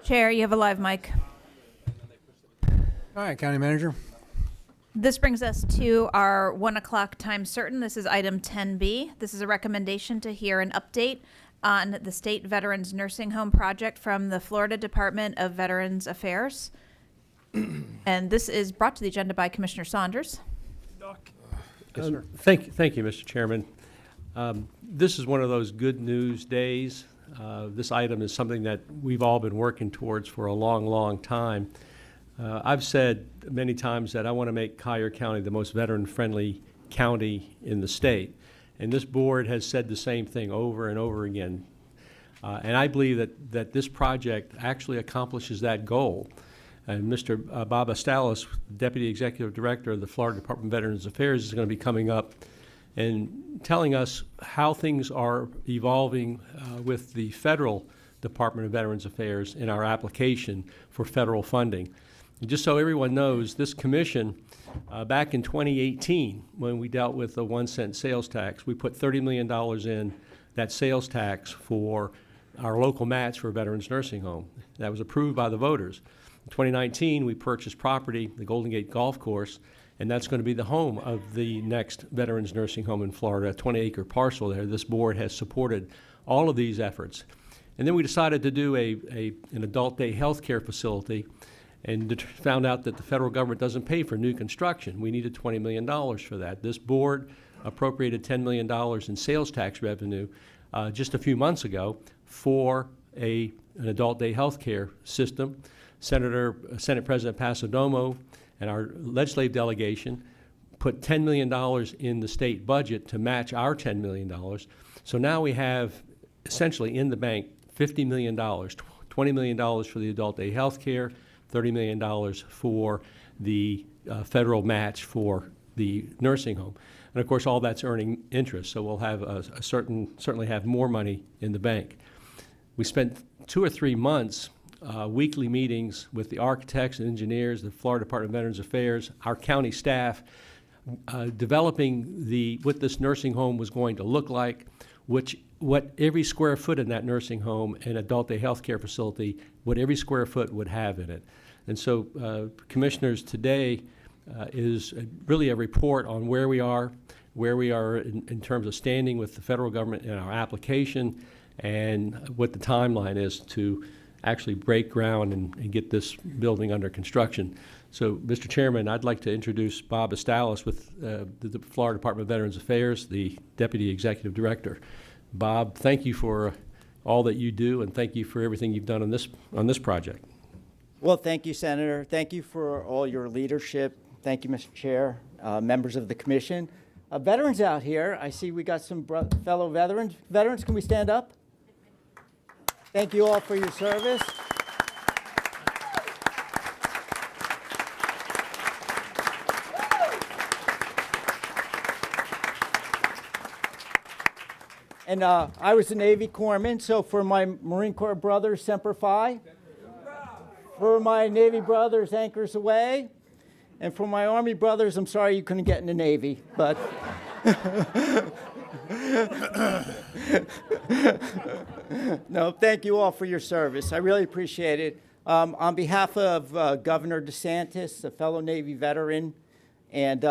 Chair, you have a live mic. All right, County Manager. This brings us to our 1 o'clock time certain. This is item 10B. This is a recommendation to hear an update on the State Veterans Nursing Home project from the Florida Department of Veterans Affairs. And this is brought to the agenda by Commissioner Saunders. Yes, sir. Thank you, Mr. Chairman. This is one of those good news days. This item is something that we've all been working towards for a long, long time. I've said many times that I want to make Collier County the most veteran-friendly county in the state. And this board has said the same thing over and over again. And I believe that this project actually accomplishes that goal. And Mr. Bob Astalis, Deputy Executive Director of the Florida Department of Veterans Affairs, is going to be coming up and telling us how things are evolving with the federal Department of Veterans Affairs in our application for federal funding. And just so everyone knows, this commission, back in 2018, when we dealt with the 1-cent sales tax, we put $30 million in that sales tax for our local match for a veterans nursing home. That was approved by the voters. In 2019, we purchased property, the Golden Gate Golf Course, and that's going to be the home of the next veterans nursing home in Florida, a 20-acre parcel there. This board has supported all of these efforts. And then we decided to do an adult day health care facility and found out that the federal government doesn't pay for new construction. We needed $20 million for that. This board appropriated $10 million in sales tax revenue just a few months ago for an adult day health care system. Senate President Pasadomo and our legislative delegation put $10 million in the state budget to match our $10 million. So now we have essentially in the bank $50 million, $20 million for the adult day health care, $30 million for the federal match for the nursing home. And of course, all that's earning interest, so we'll have certainly have more money in the bank. We spent 2 or 3 months weekly meetings with the architects and engineers, the Florida Department of Veterans Affairs, our county staff, developing what this nursing home was going to look like, what every square foot in that nursing home and adult day health care facility, what every square foot would have in it. And so, commissioners, today is really a report on where we are in terms of standing with the federal government in our application, and what the timeline is to actually break ground and get this building under construction. So, Mr. Chairman, I'd like to introduce Bob Astalis with the Florida Department of Veterans Affairs, the Deputy Executive Director. Bob, thank you for all that you do, and thank you for everything you've done on this project. Well, thank you, Senator. Thank you for all your leadership. Thank you, Mr. Chair, members of the commission. Veterans out here, I see we got some fellow veterans. Veterans, can we stand up? Thank you all for your service. And I was a Navy corpsman, so for my Marine Corps brothers, Semper Fi. For my Navy brothers, anchors away. And for my Army brothers, I'm sorry you couldn't get in the Navy, but no, thank you all for your service. I really appreciate it. On behalf of Governor DeSantis, a fellow Navy veteran, and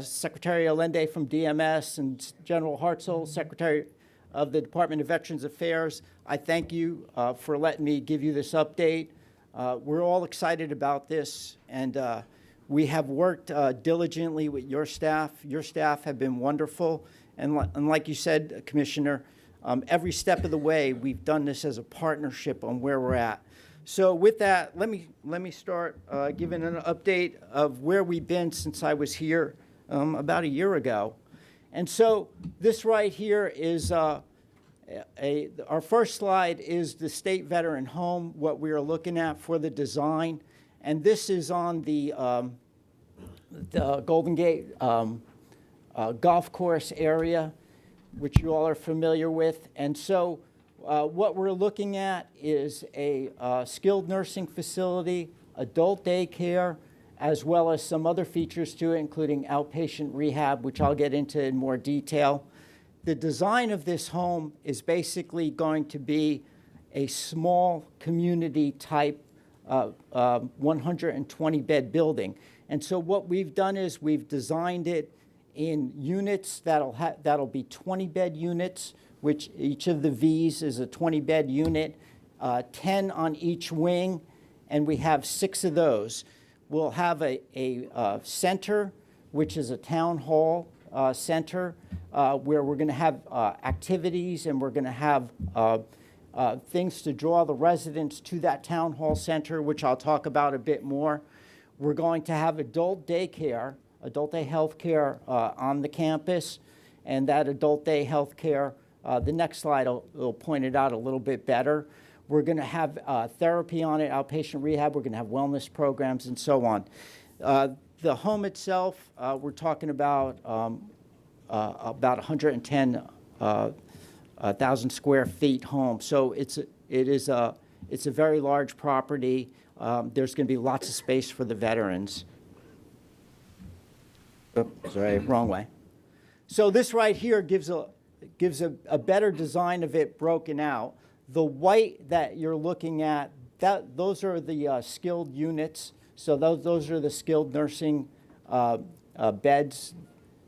Secretary Allende from DMS, and General Hartzell, Secretary of the Department of Veterans Affairs, I thank you for letting me give you this update. We're all excited about this, and we have worked diligently with your staff. Your staff have been wonderful, and like you said, Commissioner, every step of the way, we've done this as a partnership on where we're at. So with that, let me start giving an update of where we've been since I was here about a year ago. And so this right here is our first slide is the state veteran home, what we are looking at for the design. And this is on the Golden Gate golf course area, which you all are familiar with. And so what we're looking at is a skilled nursing facility, adult daycare, as well as some other features to it, including outpatient rehab, which I'll get into in more detail. The design of this home is basically going to be a small community type 120-bed building. And so what we've done is we've designed it in units that'll be 20-bed units, which each of the Vs is a 20-bed unit, 10 on each wing, and we have 6 of those. We'll have a center, which is a town hall center, where we're going to have activities, and we're going to have things to draw the residents to that town hall center, which I'll talk about a bit more. We're going to have adult daycare, adult day health care on the campus, and that adult day health care, the next slide will point it out a little bit better. We're going to have therapy on it, outpatient rehab. We're going to have wellness programs and so on. The home itself, we're talking about 110,000 square feet home. So it's a very large property. There's going to be lots of space for the veterans. Oh, sorry, wrong way. So this right here gives a better design of it broken out. The white that you're looking at, those are the skilled units. So those are the skilled nursing beds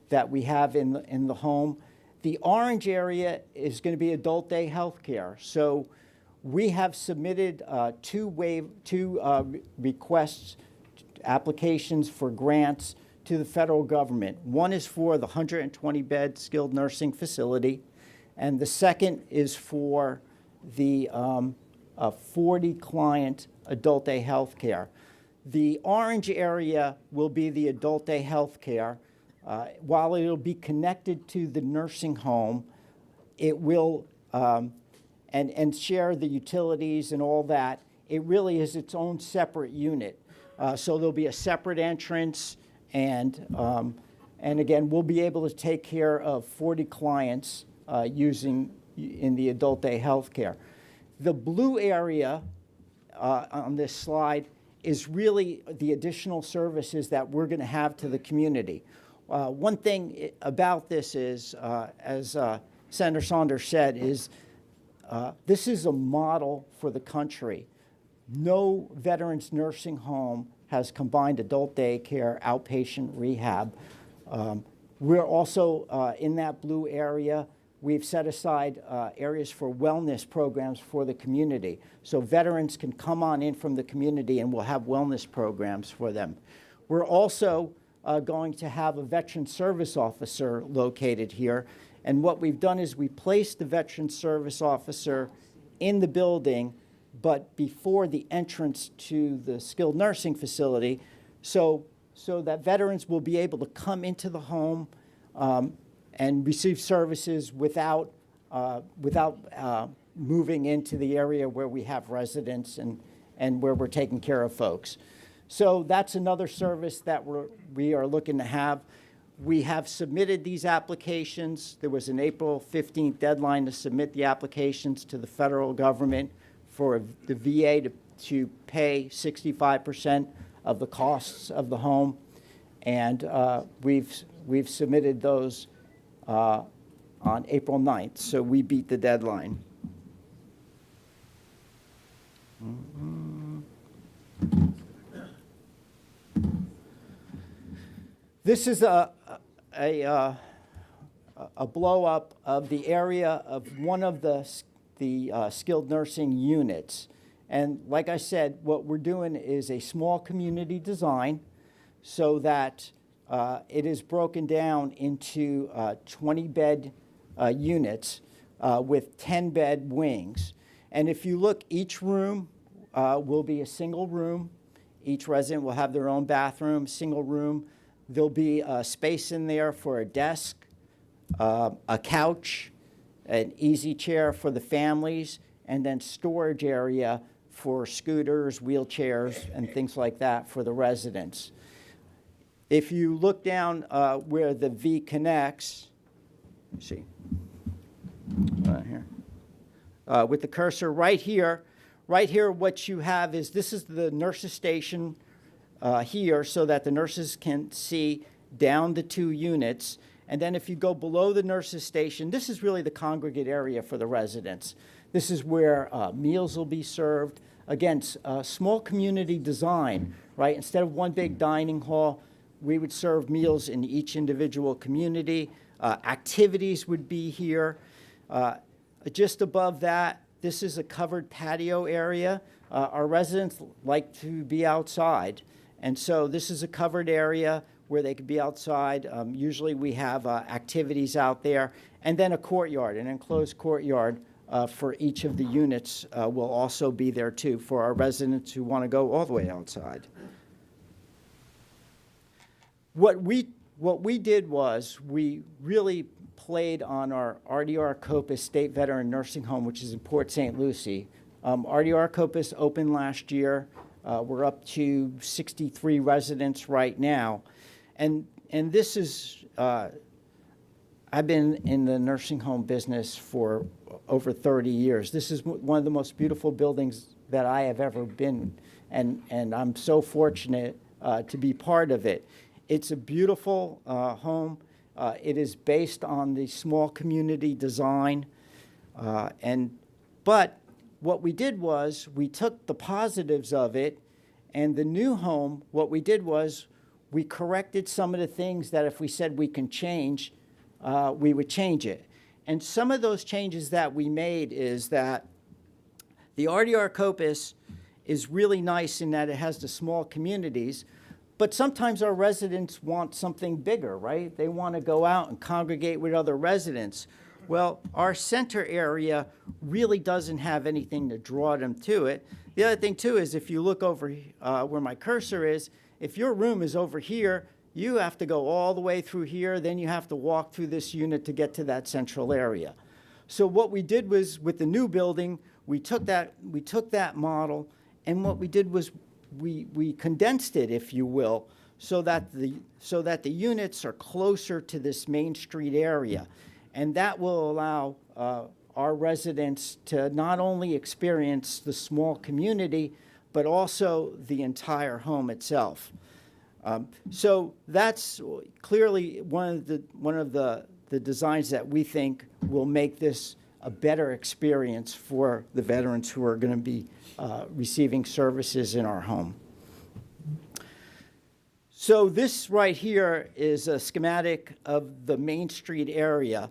that we have in the home. The orange area is going to be adult day health care. So we have submitted two requests, applications for grants to the federal government. One is for the 120-bed skilled nursing facility, and the second is for the 40-client adult day health care. The orange area will be the adult day health care. While it'll be connected to the nursing home, it will, and share the utilities and all that, it really is its own separate unit. So there'll be a separate entrance, and again, we'll be able to take care of 40 clients using in the adult day health care. The blue area on this slide is really the additional services that we're going to have to the community. One thing about this is, as Senator Saunders said, is this is a model for the country. No veterans nursing home has combined adult daycare, outpatient rehab. We're also in that blue area. We've set aside areas for wellness programs for the community. So veterans can come on in from the community, and we'll have wellness programs for them. We're also going to have a veteran service officer located here. And what we've done is we placed the veteran service officer in the building, but before the entrance to the skilled nursing facility, so that veterans will be able to come into the home and receive services without moving into the area where we have residents and where we're taking care of folks. So that's another service that we are looking to have. We have submitted these applications. There was an April 15th deadline to submit the applications to the federal government for the VA to pay 65% of the costs of the home. And we've submitted those on April 9th, so we beat the deadline. This is a blow up of the area of one of the skilled nursing units. And like I said, what we're doing is a small community design so that it is broken down into 20-bed units with 10-bed wings. And if you look, each room will be a single room. Each resident will have their own bathroom, single room. There'll be a space in there for a desk, a couch, an easy chair for the families, and then storage area for scooters, wheelchairs, and things like that for the residents. If you look down where the V connects, see, right here, with the cursor right here, what you have is, this is the nurses' station here, so that the nurses can see down the 2 units. And then if you go below the nurses' station, this is really the congregate area for the residents. This is where meals will be served. Again, small community design, right? Instead of one big dining hall, we would serve meals in each individual community. Activities would be here. Just above that, this is a covered patio area. Our residents like to be outside, and so this is a covered area where they could be outside. Usually we have activities out there, and then a courtyard, an enclosed courtyard for each of the units will also be there too for our residents who want to go all the way outside. What we did was we really played on our RDR Copus State Veteran Nursing Home, which is in Port St. Lucie. RDR Copus opened last year. We're up to 63 residents right now. And this is, I've been in the nursing home business for over 30 years. This is one of the most beautiful buildings that I have ever been, and I'm so fortunate to be part of it. It's a beautiful home. It is based on the small community design. But what we did was we took the positives of it, and the new home, what we did was we corrected some of the things that if we said we can change, we would change it. And some of those changes that we made is that the RDR Copus is really nice in that it has the small communities, but sometimes our residents want something bigger, right? They want to go out and congregate with other residents. Well, our center area really doesn't have anything to draw them to it. The other thing, too, is if you look over where my cursor is, if your room is over here, you have to go all the way through here, then you have to walk through this unit to get to that central area. So what we did was, with the new building, we took that model, and what we did was we condensed it, if you will, so that the units are closer to this Main Street area. And that will allow our residents to not only experience the small community, but also the entire home itself. So that's clearly one of the designs that we think will make this a better experience for the veterans who are going to be receiving services in our home. So this right here is a schematic of the Main Street area.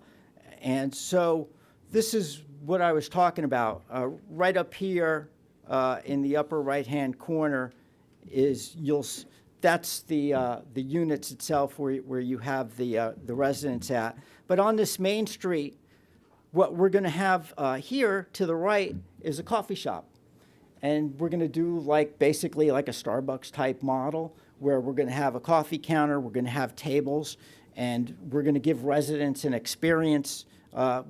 And so this is what I was talking about. Right up here in the upper right-hand corner is that's the units itself where you have the residents at. But on this Main Street, what we're going to have here to the right is a coffee shop. And we're going to do basically like a Starbucks type model where we're going to have a coffee counter, we're going to have tables, and we're going to give residents an experience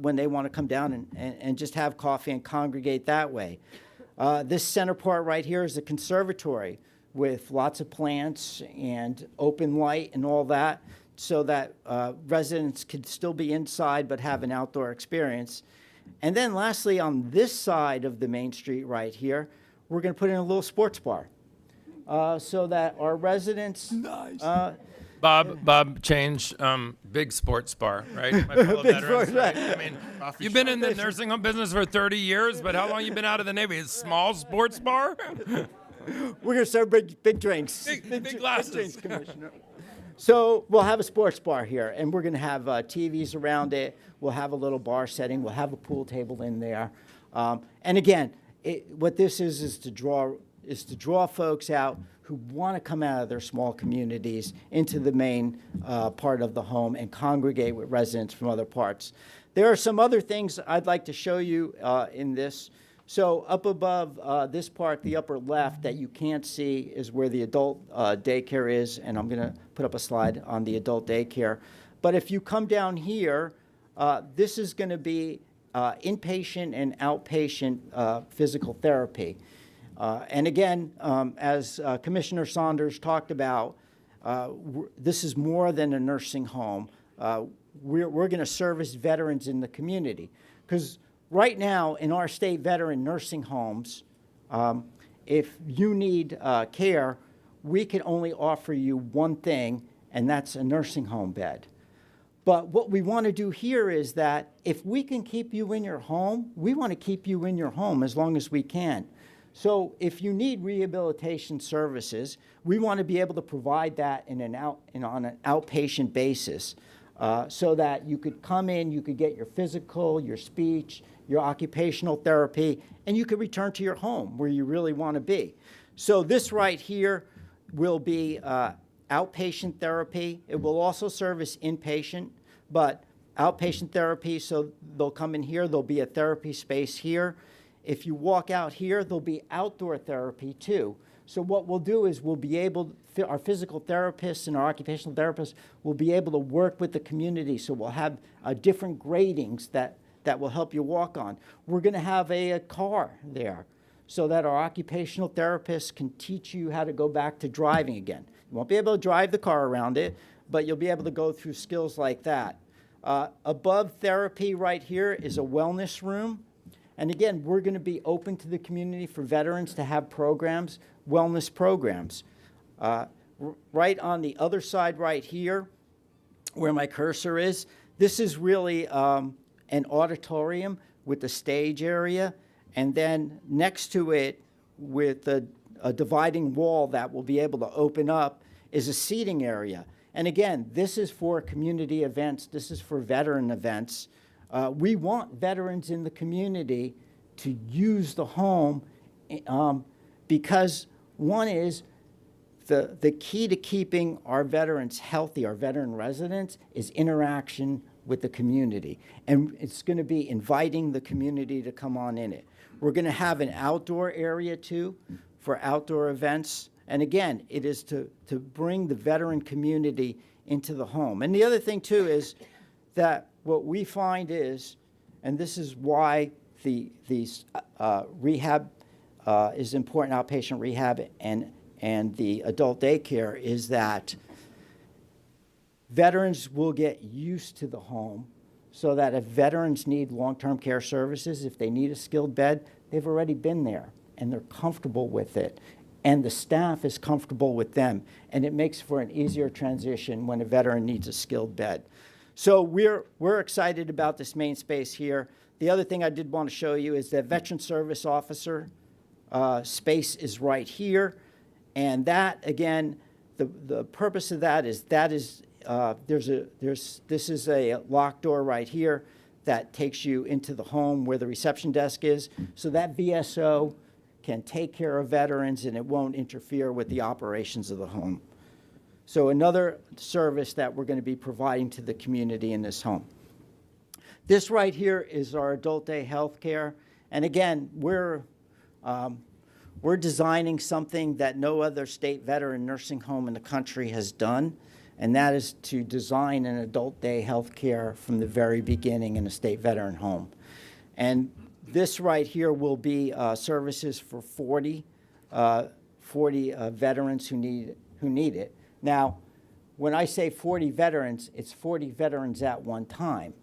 when they want to come down and just have coffee and congregate that way. This center part right here is a conservatory with lots of plants and open light and all that, so that residents could still be inside but have an outdoor experience. And then lastly, on this side of the Main Street right here, we're going to put in a little sports bar so that our residents... Nice. Bob, change, big sports bar, right? My fellow veterans, right? I mean, you've been in the nursing home business for 30 years, but how long you been out of the Navy? A small sports bar? We're going to serve big drinks. Big glasses. Big drinks, Commissioner. So we'll have a sports bar here, and we're going to have TVs around it. We'll have a little bar setting. We'll have a pool table in there. And again, what this is to draw folks out who want to come out of their small communities into the main part of the home and congregate with residents from other parts. There are some other things I'd like to show you in this. So up above this part, the upper left that you can't see is where the adult daycare is, and I'm going to put up a slide on the adult daycare. But if you come down here, this is going to be inpatient and outpatient physical therapy. And again, as Commissioner Saunders talked about, this is more than a nursing home. We're going to service veterans in the community. Because right now, in our state veteran nursing homes, if you need care, we can only offer you one thing, and that's a nursing home bed. But what we want to do here is that if we can keep you in your home, we want to keep you in your home as long as we can. So if you need rehabilitation services, we want to be able to provide that on an outpatient basis, so that you could come in, you could get your physical, your speech, your occupational therapy, and you could return to your home where you really want to be. So this right here will be outpatient therapy. It will also service inpatient, but outpatient therapy, so they'll come in here, there'll be a therapy space here. If you walk out here, there'll be outdoor therapy too. So what we'll do is we'll be able, our physical therapists and our occupational therapists will be able to work with the community. So we'll have different gradings that will help you walk on. We're gonna have a car there so that our occupational therapists can teach you how to go back to driving again. You won't be able to drive the car around it, but you'll be able to go through skills like that. Above therapy right here is a wellness room. And again, we're going to be open to the community for veterans to have programs, wellness programs. Right on the other side right here, where my cursor is, this is really an auditorium with the stage area. And then next to it, with a dividing wall that will be able to open up, is a seating area. And again, this is for community events. This is for veteran events. We want veterans in the community to use the home because one is the key to keeping our veterans healthy, our veteran residents, is interaction with the community. And it's going to be inviting the community to come on in it. We're going to have an outdoor area too for outdoor events. And again, it is to bring the veteran community into the home. And the other thing too is that what we find is, and this is why these rehab is important, outpatient rehab and the adult daycare, is that veterans will get used to the home, so that if veterans need long-term care services, if they need a skilled bed, they've already been there and they're comfortable with it. And the staff is comfortable with them, and it makes for an easier transition when a veteran needs a skilled bed. So we're excited about this main space here. The other thing I did want to show you is that Veteran Service Officer space is right here. And that, again, the purpose of that is this is a locked door right here that takes you into the home where the reception desk is. So that VSO can take care of veterans and it won't interfere with the operations of the home. So another service that we're going to be providing to the community in this home. This right here is our adult day health care. And again, we're designing something that no other state veteran nursing home in the country has done, and that is to design an adult day health care from the very beginning in a state veteran home. And this right here will be services for 40 veterans who need it. Now, when I say 40 veterans, it's 40 veterans at one time.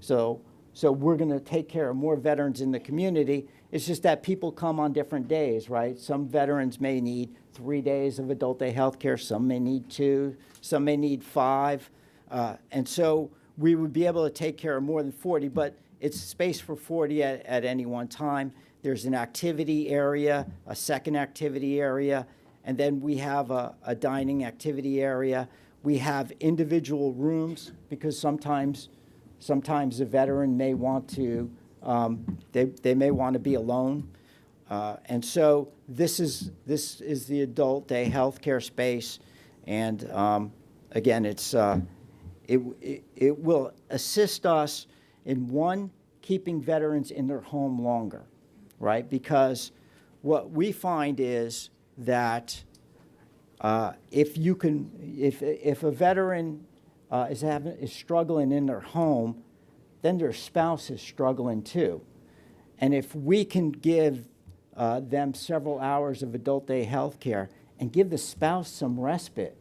So we're going to take care of more veterans in the community. It's just that people come on different days, right? Some veterans may need 3 days of adult day health care. Some may need 2. Some may need 5. And so we would be able to take care of more than 40, but it's space for 40 at any one time. There's an activity area, a second activity area, and then we have a dining activity area. We have individual rooms because sometimes a veteran may want to, they may want to be alone. And so this is the adult day health care space. And again, it will assist us in, one, keeping veterans in their home longer, right? Because what we find is that if a veteran is struggling in their home, then their spouse is struggling too. And if we can give them several hours of adult day health care and give the spouse some respite,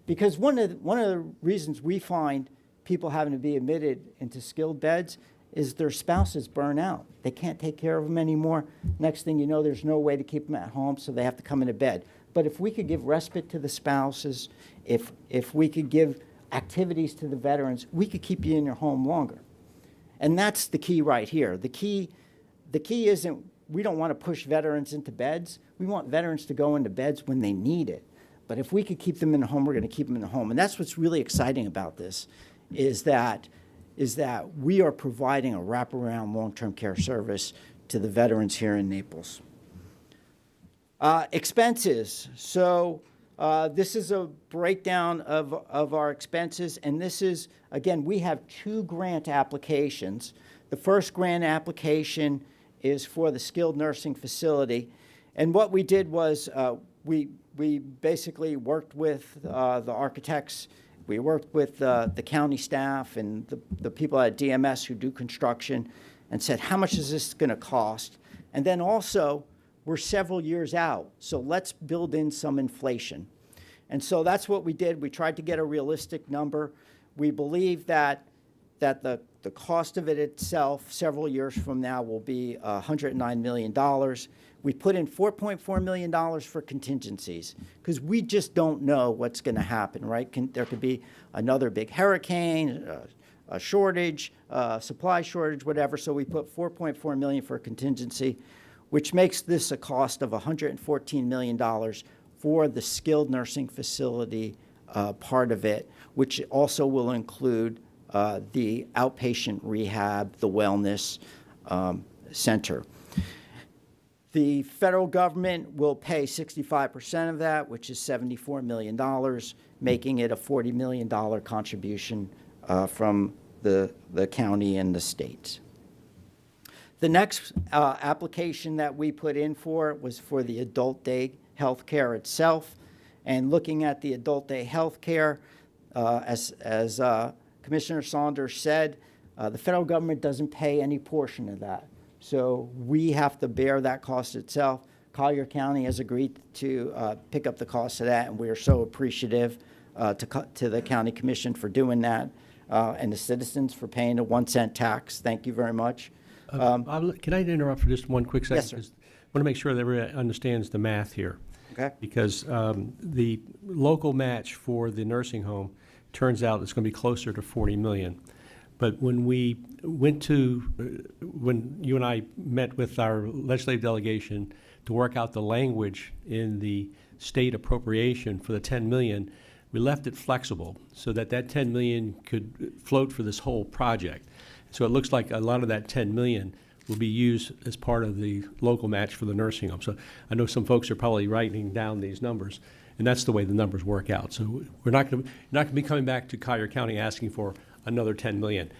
because one of the reasons we find people having to be admitted into skilled beds is their spouses burn out. They can't take care of them anymore. Next thing you know, there's no way to keep them at home, so they have to come into bed. But if we could give respite to the spouses, if we could give activities to the veterans, we could keep you in your home longer. And that's the key right here. The key isn't, we don't want to push veterans into beds. We want veterans to go into beds when they need it. But if we could keep them in the home, we're going to keep them in the home. And that's what's really exciting about this, is that we are providing a wraparound long-term care service to the veterans here in Naples. Expenses. So this is a breakdown of our expenses, and this is, again, we have 2 grant applications. The first grant application is for the skilled nursing facility, and what we did was we basically worked with the architects, we worked with the county staff and the people at DMS who do construction, and said, how much is this going to cost? And then also, we're several years out, so let's build in some inflation. And so that's what we did. We tried to get a realistic number. We believe that the cost of it itself several years from now will be $109 million. We put in $4.4 million for contingencies because we just don't know what's going to happen, right? There could be another big hurricane, a shortage, supply shortage, whatever. So we put $4.4 million for contingency, which makes this a cost of $114 million for the skilled nursing facility part of it, which also will include the outpatient rehab, the wellness center. The federal government will pay 65% of that, which is $74 million, making it a $40 million contribution from the county and the states. The next application that we put in for was for the adult day health care itself. And looking at the adult day health care, as Commissioner Saunders said, the federal government doesn't pay any portion of that. So we have to bear that cost itself. Collier County has agreed to pick up the cost of that, and we are so appreciative to the county commission for doing that, and the citizens for paying a 1-cent tax. Thank you very much. Can I interrupt for just one quick second? Yes, sir. 'Cause I want to make sure that everyone understands the math here. Okay. Because the local match for the nursing home turns out it's going to be closer to 40 million. But when we went to, when you and I met with our legislative delegation to work out the language in the state appropriation for the 10 million, we left it flexible so that that 10 million could float for this whole project. So it looks like a lot of that 10 million will be used as part of the local match for the nursing home. So I know some folks are probably writing down these numbers, and that's the way the numbers work out. So we're not going to be coming back to Collier County asking for another 10 million.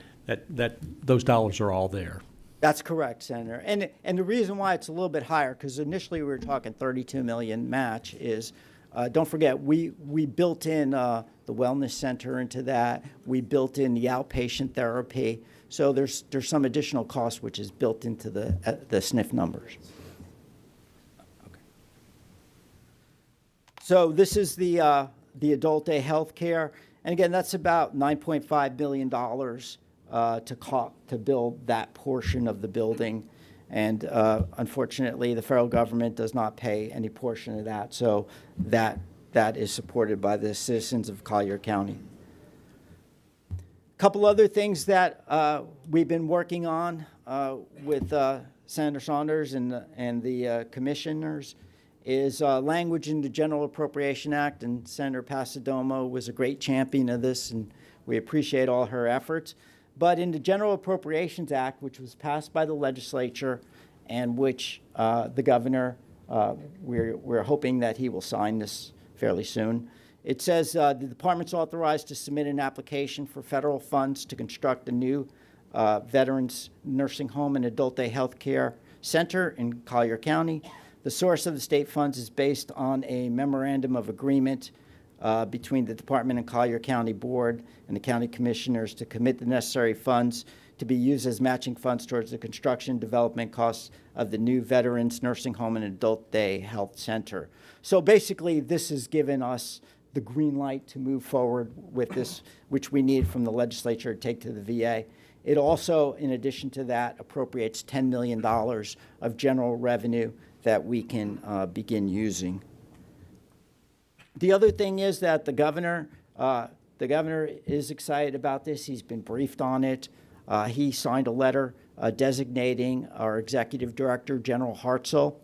Those dollars are all there. That's correct, Senator. And the reason why it's a little bit higher, because initially we were talking 32 million match, is don't forget we built in the wellness center into that. We built in the outpatient therapy. So there's some additional cost which is built into the SNF numbers. Okay. So this is the adult day health care, and again that's about $9.5 billion to build that portion of the building, and unfortunately the federal government does not pay any portion of that. So that is supported by the citizens of Collier County. Couple other things that we've been working on with Senator Saunders and the commissioners is language in the General Appropriation Act, and Senator Pasadomo was a great champion of this, and we appreciate all her efforts. But in the General Appropriations Act, which was passed by the legislature and which the governor, we're hoping that he will sign this fairly soon, it says the department's authorized to submit an application for federal funds to construct a new veterans nursing home and adult day health care center in Collier County. The source of the state funds is based on a memorandum of agreement between the department and Collier County Board and the county commissioners to commit the necessary funds to be used as matching funds towards the construction development costs of the new veterans nursing home and adult day health center. So basically this has given us the green light to move forward with this, which we need from the legislature to take to the VA. It also, in addition to that, appropriates $10 million of general revenue that we can begin using. The other thing is that the governor the governor is excited about this. He's been briefed on it. He signed a letter designating our executive director, General Hartzell,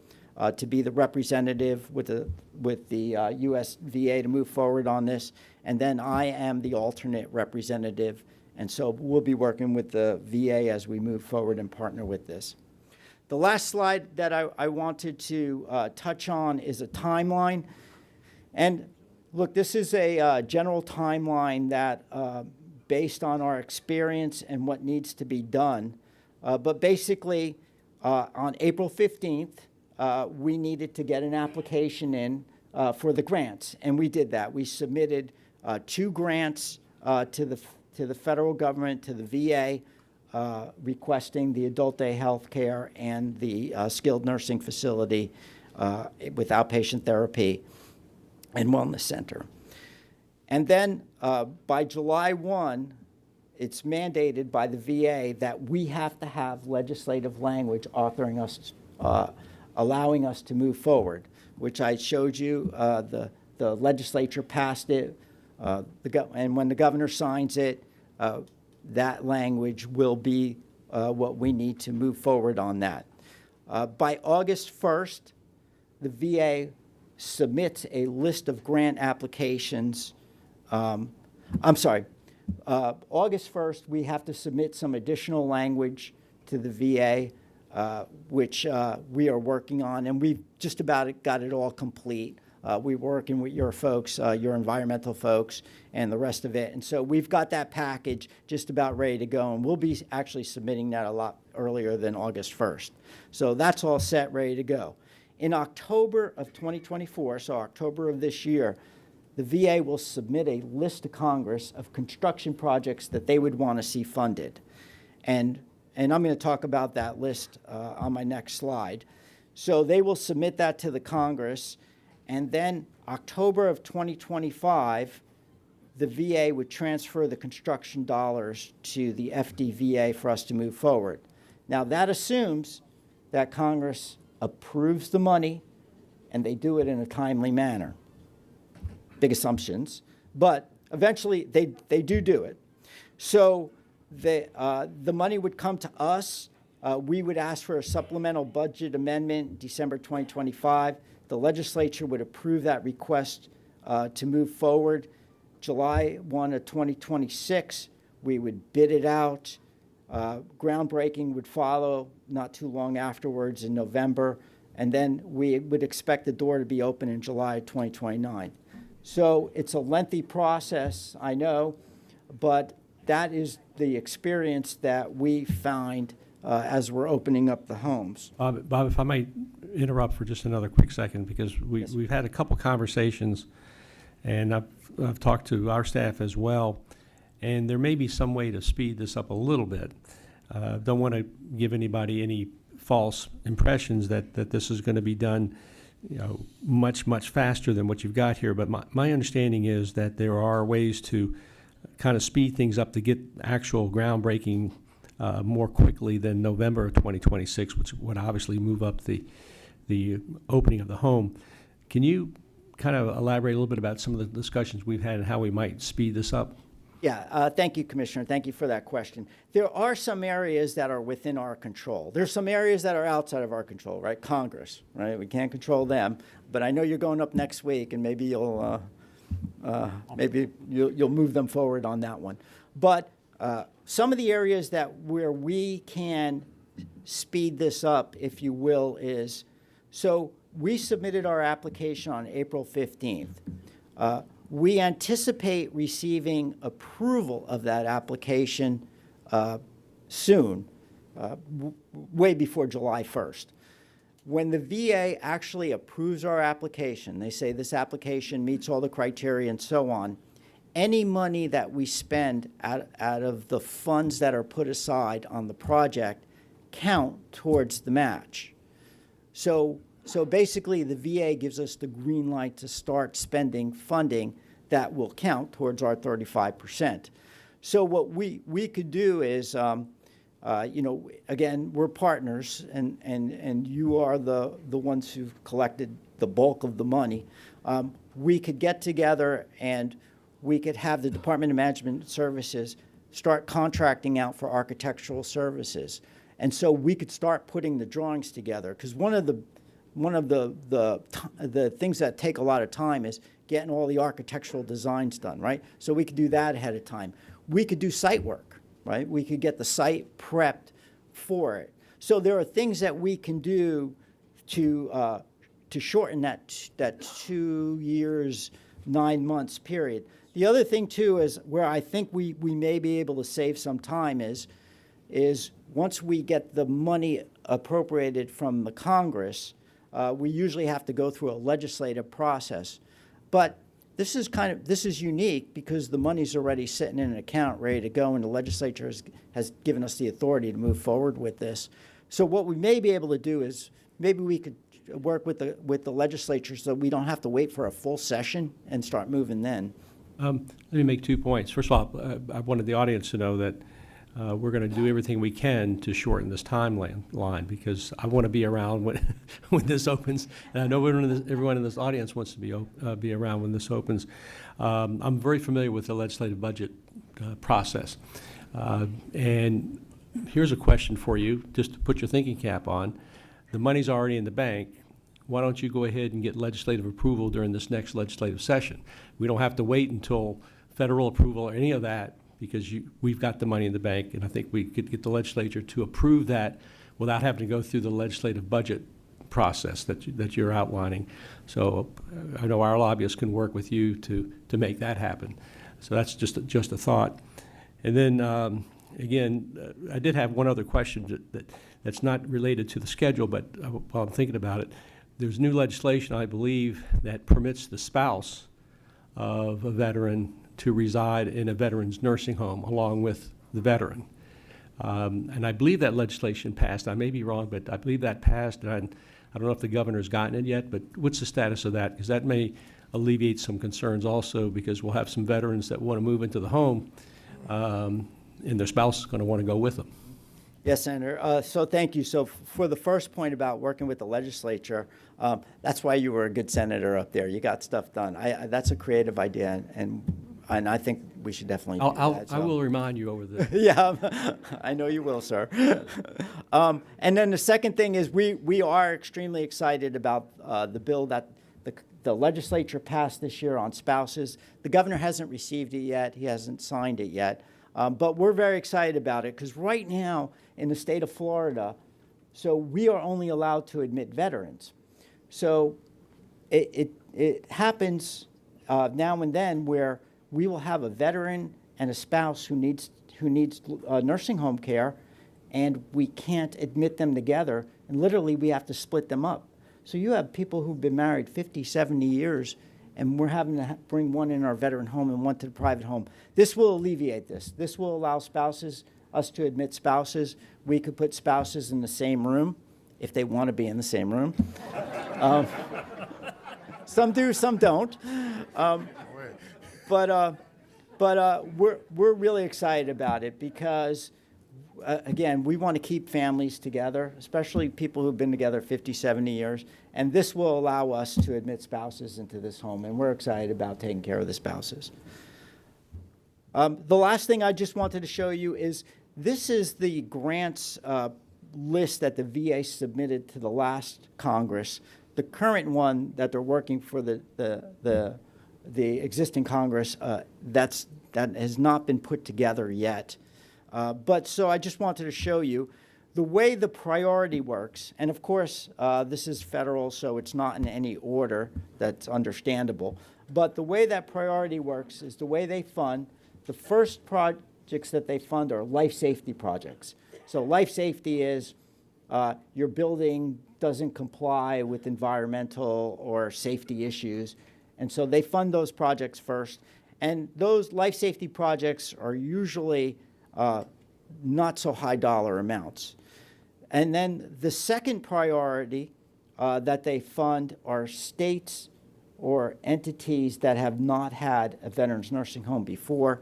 to be the representative with the U.S. VA to move forward on this. And then I am the alternate representative. And so we'll be working with the VA as we move forward and partner with this. The last slide that I wanted to touch on is a timeline. And look, this is a general timeline that based on our experience and what needs to be done. But basically, on April 15th, we needed to get an application in for the grants, and we did that. We submitted 2 grants to the federal government, to the VA, requesting the adult day health care and the skilled nursing facility with outpatient therapy and wellness center. And then by July 1, it's mandated by the VA that we have to have legislative language authoring us, allowing us to move forward, which I showed you. The legislature passed it, and when the governor signs it, that language will be what we need to move forward on that. By August 1st, the VA submits a list of grant applications. August 1st, we have to submit some additional language to the VA, which we are working on, and we've just about got it all complete. We're working with your folks, your environmental folks, and the rest of it. And so we've got that package just about ready to go, and we'll be actually submitting that a lot earlier than August 1st. So that's all set, ready to go. In October of 2024, so October of this year, the VA will submit a list to Congress of construction projects that they would want to see funded. And I'm going to talk about that list on my next slide. So they will submit that to the Congress, and then October of 2025, the VA would transfer the construction dollars to the FDVA for us to move forward. Now that assumes that Congress approves the money and they do it in a timely manner. Big assumptions, but eventually they do it. So the money would come to us. We would ask for a supplemental budget amendment December 2025. The legislature would approve that request to move forward. July 1 of 2026, we would bid it out. Groundbreaking would follow not too long afterwards in November, and then we would expect the door to be open in July 2029. So it's a lengthy process, I know, but that is the experience that we find as we're opening up the homes. Bob, if I might interrupt for just another quick second, because we've had a couple conversations, and I've talked to our staff as well, and there may be some way to speed this up a little bit. Don't want to give anybody any false impressions that this is going to be done, much faster than what you've got here. But my understanding is that there are ways to kind of speed things up to get actual groundbreaking more quickly than November of 2026, which would obviously move up the opening of the home. Can you kind of elaborate a little bit about some of the discussions we've had and how we might speed this up? Yeah, thank you, Commissioner. Thank you for that question. There are some areas that are within our control. There's some areas that are outside of our control, right? Congress, right? We can't control them. But I know you're going up next week, and maybe you'll move them forward on that one. But some of the areas where we can speed this up, if you will, is so we submitted our application on April 15th. We anticipate receiving approval of that application soon, way before July 1st. When the VA actually approves our application, they say this application meets all the criteria and so on, any money that we spend out of the funds that are put aside on the project count towards the match. So basically, the VA gives us the green light to start spending funding that will count towards our 35%. So what we could do is, again, we're partners, and you are the ones who've collected the bulk of the money. We could get together and we could have the Department of Management Services start contracting out for architectural services. And so we could start putting the drawings together, because one of the things that take a lot of time is getting all the architectural designs done, right? So we could do that ahead of time. We could do site work, right? We could get the site prepped for it. So there are things that we can do to shorten that 2 years, 9 months period. The other thing too is where I think we may be able to save some time is once we get the money appropriated from the Congress, we usually have to go through a legislative process. But this is unique because the money's already sitting in an account ready to go, and the legislature has given us the authority to move forward with this. So what we may be able to do is maybe we could work with the legislature so we don't have to wait for a full session and start moving then. Let me make 2 points. First of all, I wanted the audience to know that we're going to do everything we can to shorten this timeline because I want to be around when this opens, and I know everyone in this audience wants to be around when this opens. I'm very familiar with the legislative budget process, and here's a question for you, just to put your thinking cap on. The money's already in the bank. Why don't you go ahead and get legislative approval during this next legislative session? We don't have to wait until federal approval or any of that, because we've got the money in the bank, and I think we could get the legislature to approve that without having to go through the legislative budget process that you're outlining. So I know our lobbyists can work with you to make that happen. So that's just a thought. And then again, I did have one other question that's not related to the schedule, but while I'm thinking about it, there's new legislation, I believe, that permits the spouse of a veteran to reside in a veteran's nursing home along with the veteran. And I believe that legislation passed. I may be wrong, but I believe that passed. And I don't know if the governor's gotten it yet, but what's the status of that? Because that may alleviate some concerns also, because we'll have some veterans that want to move into the home, and their spouse is going to want to go with them. Yes, Senator. So thank you. So for the first point about working with the legislature, that's why you were a good senator up there. You got stuff done. That's a creative idea, and I think we should definitely do that. I will remind you over the... Yeah, I know you will, sir. And then the second thing is we are extremely excited about the bill that the legislature passed this year on spouses. The governor hasn't received it yet. He hasn't signed it yet. But we're very excited about it because right now in the state of Florida, so we are only allowed to admit veterans. So it happens now and then where we will have a veteran and a spouse who needs nursing home care, and we can't admit them together, and literally we have to split them up. So you have people who've been married 50, 70 years, and we're having to bring one in our veteran home and one to the private home. This will alleviate this. This will allow us to admit spouses. We could put spouses in the same room if they want to be in the same room. Some do, some don't. But we're really excited about it because, again, we want to keep families together, especially people who've been together 50, 70 years. And this will allow us to admit spouses into this home, and we're excited about taking care of the spouses. The last thing I just wanted to show you is this is the grants list that the VA submitted to the last Congress. The current one that they're working for the existing Congress, that has not been put together yet. But so I just wanted to show you the way the priority works. And of course, this is federal, so it's not in any order that's understandable. But the way that priority works is the way they fund. The first projects that they fund are life safety projects. So life safety is your building doesn't comply with environmental or safety issues. And so they fund those projects first. And those life safety projects are usually not so high dollar amounts. And then the second priority that they fund are states or entities that have not had a veterans nursing home before.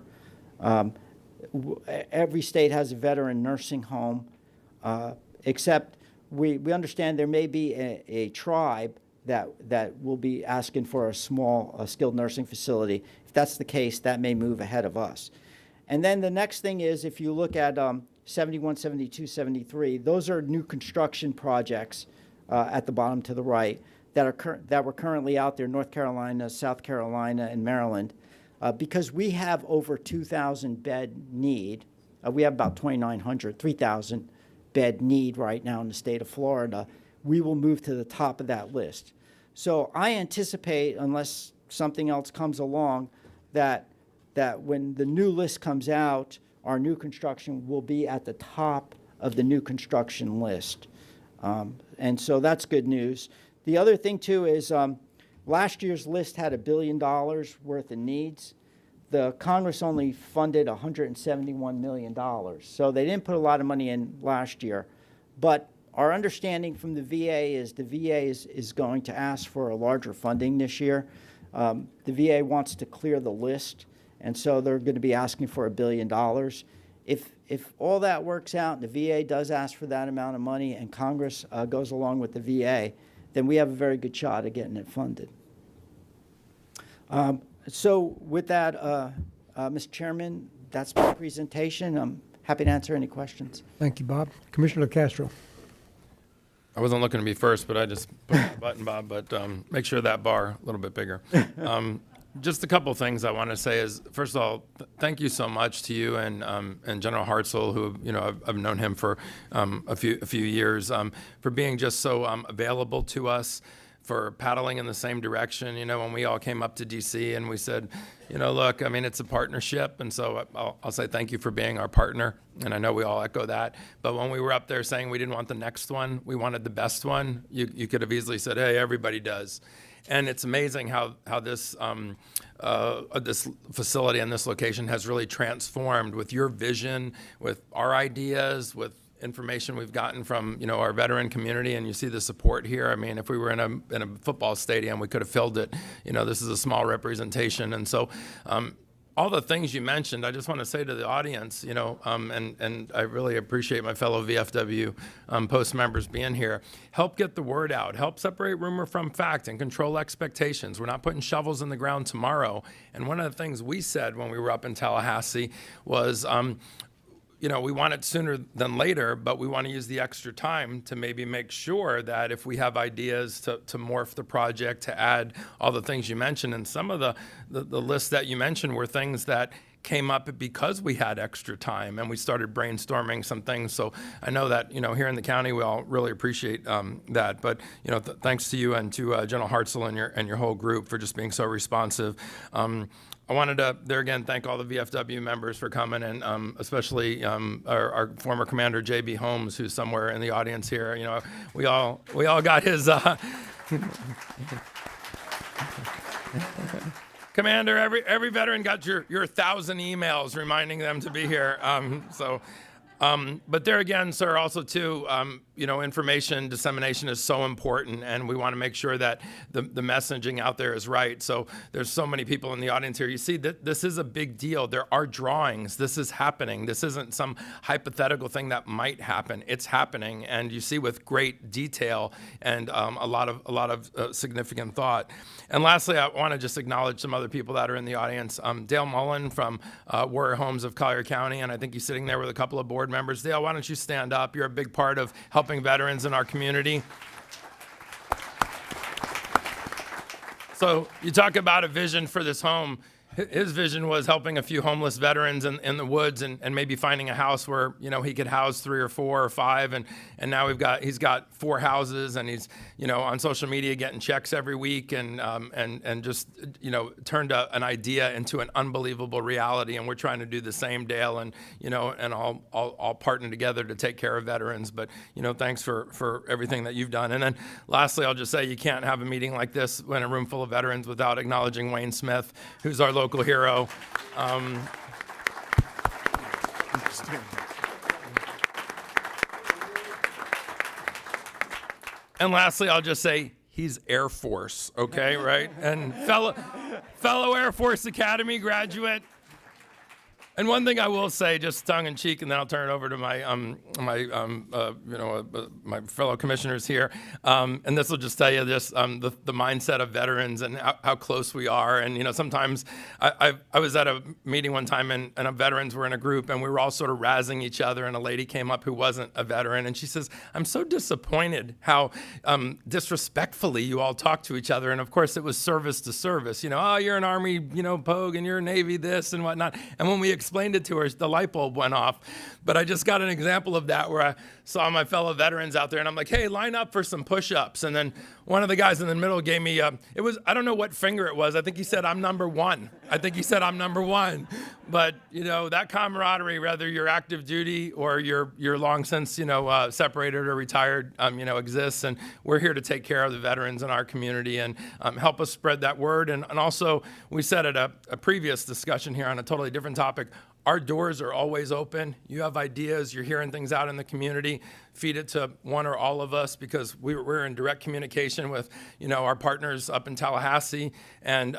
Every state has a veteran nursing home, except we understand there may be a tribe that will be asking for a small skilled nursing facility. If that's the case, that may move ahead of us. And then the next thing is, if you look at 71, 72, 73, those are new construction projects at the bottom to the right that were currently out there, North Carolina, South Carolina, and Maryland. Because we have over 2,000 bed need, we have about 2,900, 3,000 bed need right now in the state of Florida, we will move to the top of that list. So I anticipate, unless something else comes along, that when the new list comes out, our new construction will be at the top of the new construction list. And so that's good news. The other thing, too, is last year's list had $1 billion worth of needs. The Congress only funded $171 million. So they didn't put a lot of money in last year. But our understanding from the VA is the VA is going to ask for a larger funding this year. The VA wants to clear the list, and so they're going to be asking for $1 billion. If all that works out, and the VA does ask for that amount of money, and Congress goes along with the VA, then we have a very good shot at getting it funded. So with that, Mr. Chairman, that's my presentation. I'm happy to answer any questions. Thank you, Bob. Commissioner Castro. I wasn't looking to be first, but I just pushed the button, Bob. But make sure that bar a little bit bigger. Just a couple things I want to say is, first of all, thank you so much to you and General Hartzell, who I've known him for a few years, for being just so available to us, for paddling in the same direction. When we all came up to DC and we said, look, I mean, it's a partnership, and so I'll say thank you for being our partner, and I know we all echo that. But when we were up there saying we didn't want the next one, we wanted the best one, you could have easily said, hey, everybody does. And it's amazing how this this facility and this location has really transformed with your vision, with our ideas, with information we've gotten from our veteran community, and you see the support here. I mean, if we were in a football stadium, we could have filled it. This is a small representation, and so all the things you mentioned, I just want to say to the audience, and I really appreciate my fellow VFW Post members being here. Help get the word out. Help separate rumor from fact and control expectations. We're not putting shovels in the ground tomorrow. And one of the things we said when we were up in Tallahassee was, we want it sooner than later, but we want to use the extra time to maybe make sure that if we have ideas to morph the project, to add all the things you mentioned, and some of the lists that you mentioned were things that came up because we had extra time and we started brainstorming some things. So I know that, here in the county, we all really appreciate that. But, thanks to you and to General Hartzell and your whole group for just being so responsive. I wanted to, there again, thank all the VFW members for coming, and especially our former commander, J.B. Holmes, who's somewhere in the audience here. We all got his... Commander, every veteran got your 1,000 emails reminding them to be here. But there again, sir, also too, information dissemination is so important, and we want to make sure that the messaging out there is right. So there's so many people in the audience here. You see, this is a big deal. There are drawings. This is happening. This isn't some hypothetical thing that might happen. It's happening, and you see with great detail and a lot of significant thought. And lastly, I want to just acknowledge some other people that are in the audience. Dale Mullen from Warrior Homes of Collier County, and I think he's sitting there with a couple of board members. Dale, why don't you stand up? You're a big part of helping veterans in our community. So you talk about a vision for this home. His vision was helping a few homeless veterans in the woods and maybe finding a house where, he could house 3 or 4 or 5. And now he's got 4 houses, and he's, on social media getting checks every week and just, turned an idea into an unbelievable reality. And we're trying to do the same, Dale, and all partner together to take care of veterans. But, thanks for everything that you've done. And then lastly, I'll just say you can't have a meeting like this in a room full of veterans without acknowledging Wayne Smith, who's our local hero. And lastly, I'll just say he's Air Force, okay, right? And fellow Air Force Academy graduate. And one thing I will say, just tongue in cheek, and then I'll turn it over to my my fellow commissioners here. And this will just tell you this: the mindset of veterans and how close we are. And sometimes I was at a meeting one time, and our veterans were in a group, and we were all sort of razzing each other. And a lady came up who wasn't a veteran, and she says, "I'm so disappointed how disrespectfully you all talk to each other." And of course, it was service to service. Oh, you're an Army, pogue, and you're a Navy this and whatnot. And when we explained it to her, the light bulb went off. But I just got an example of that where I saw my fellow veterans out there, and I'm like, hey, line up for some push-ups. And then one of the guys in the middle gave me, I don't know what finger it was. I think he said, I'm number one. But, that camaraderie, whether you're active duty or you're long since, separated or retired, exists. And we're here to take care of the veterans in our community and help us spread that word. And also, we said at a previous discussion here on a totally different topic, our doors are always open. You have ideas, you're hearing things out in the community, feed it to one or all of us, because we're in direct communication with, our partners up in Tallahassee. And,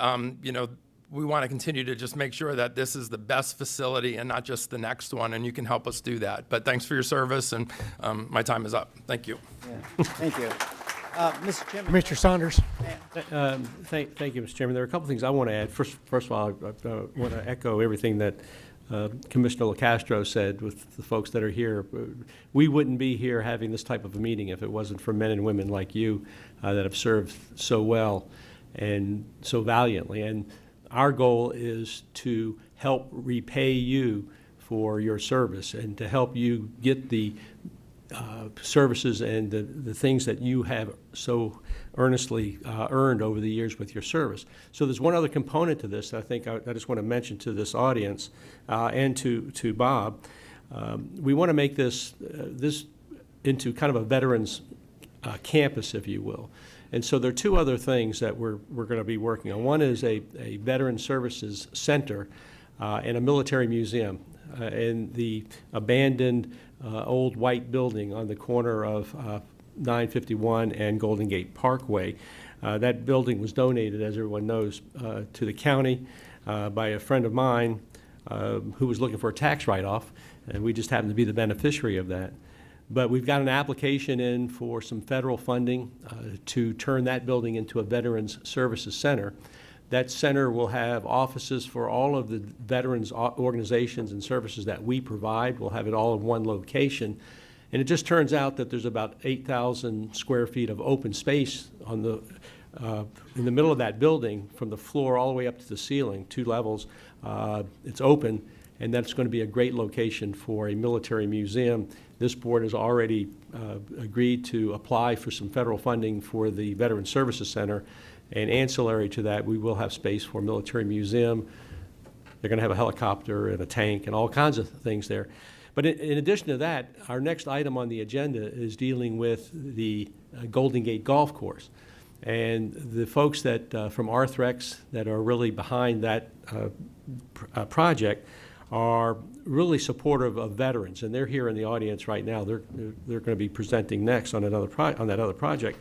we want to continue to just make sure that this is the best facility and not just the next one, and you can help us do that. But thanks for your service, and my time is up. Thank you. Yeah. Thank you. Mr. Chairman. Commissioner Saunders. Thank you, Mr. Chairman. There are a couple things I want to add. First of all, I want to echo everything that Commissioner LaCastro said with the folks that are here. We wouldn't be here having this type of a meeting if it wasn't for men and women like you that have served so well and so valiantly. And our goal is to help repay you for your service and to help you get the services and the things that you have so earnestly earned over the years with your service. So there's one other component to this that I think I just want to mention to this audience and to Bob. We want to make this into kind of a veterans campus, if you will. And so there are two other things that we're going to be working on. One is a Veteran Services Center and a military museum in the abandoned old white building on the corner of 951 and Golden Gate Parkway. That building was donated, as everyone knows, to the county by a friend of mine who was looking for a tax write-off, and we just happened to be the beneficiary of that. But we've got an application in for some federal funding to turn that building into a Veterans Services Center. That center will have offices for all of the veterans organizations and services that we provide. We'll have it all in one location. And it just turns out that there's about 8,000 square feet of open space on in the middle of that building, from the floor all the way up to the ceiling, 2 levels. It's open, and that's going to be a great location for a military museum. This board has already agreed to apply for some federal funding for the Veterans Services Center, and ancillary to that, we will have space for a military museum. They're going to have a helicopter and a tank and all kinds of things there. But in addition to that, our next item on the agenda is dealing with the Golden Gate Golf Course. And the folks that from Arthrex that are really behind that project are really supportive of veterans, and they're here in the audience right now. They're going to be presenting next on that other project.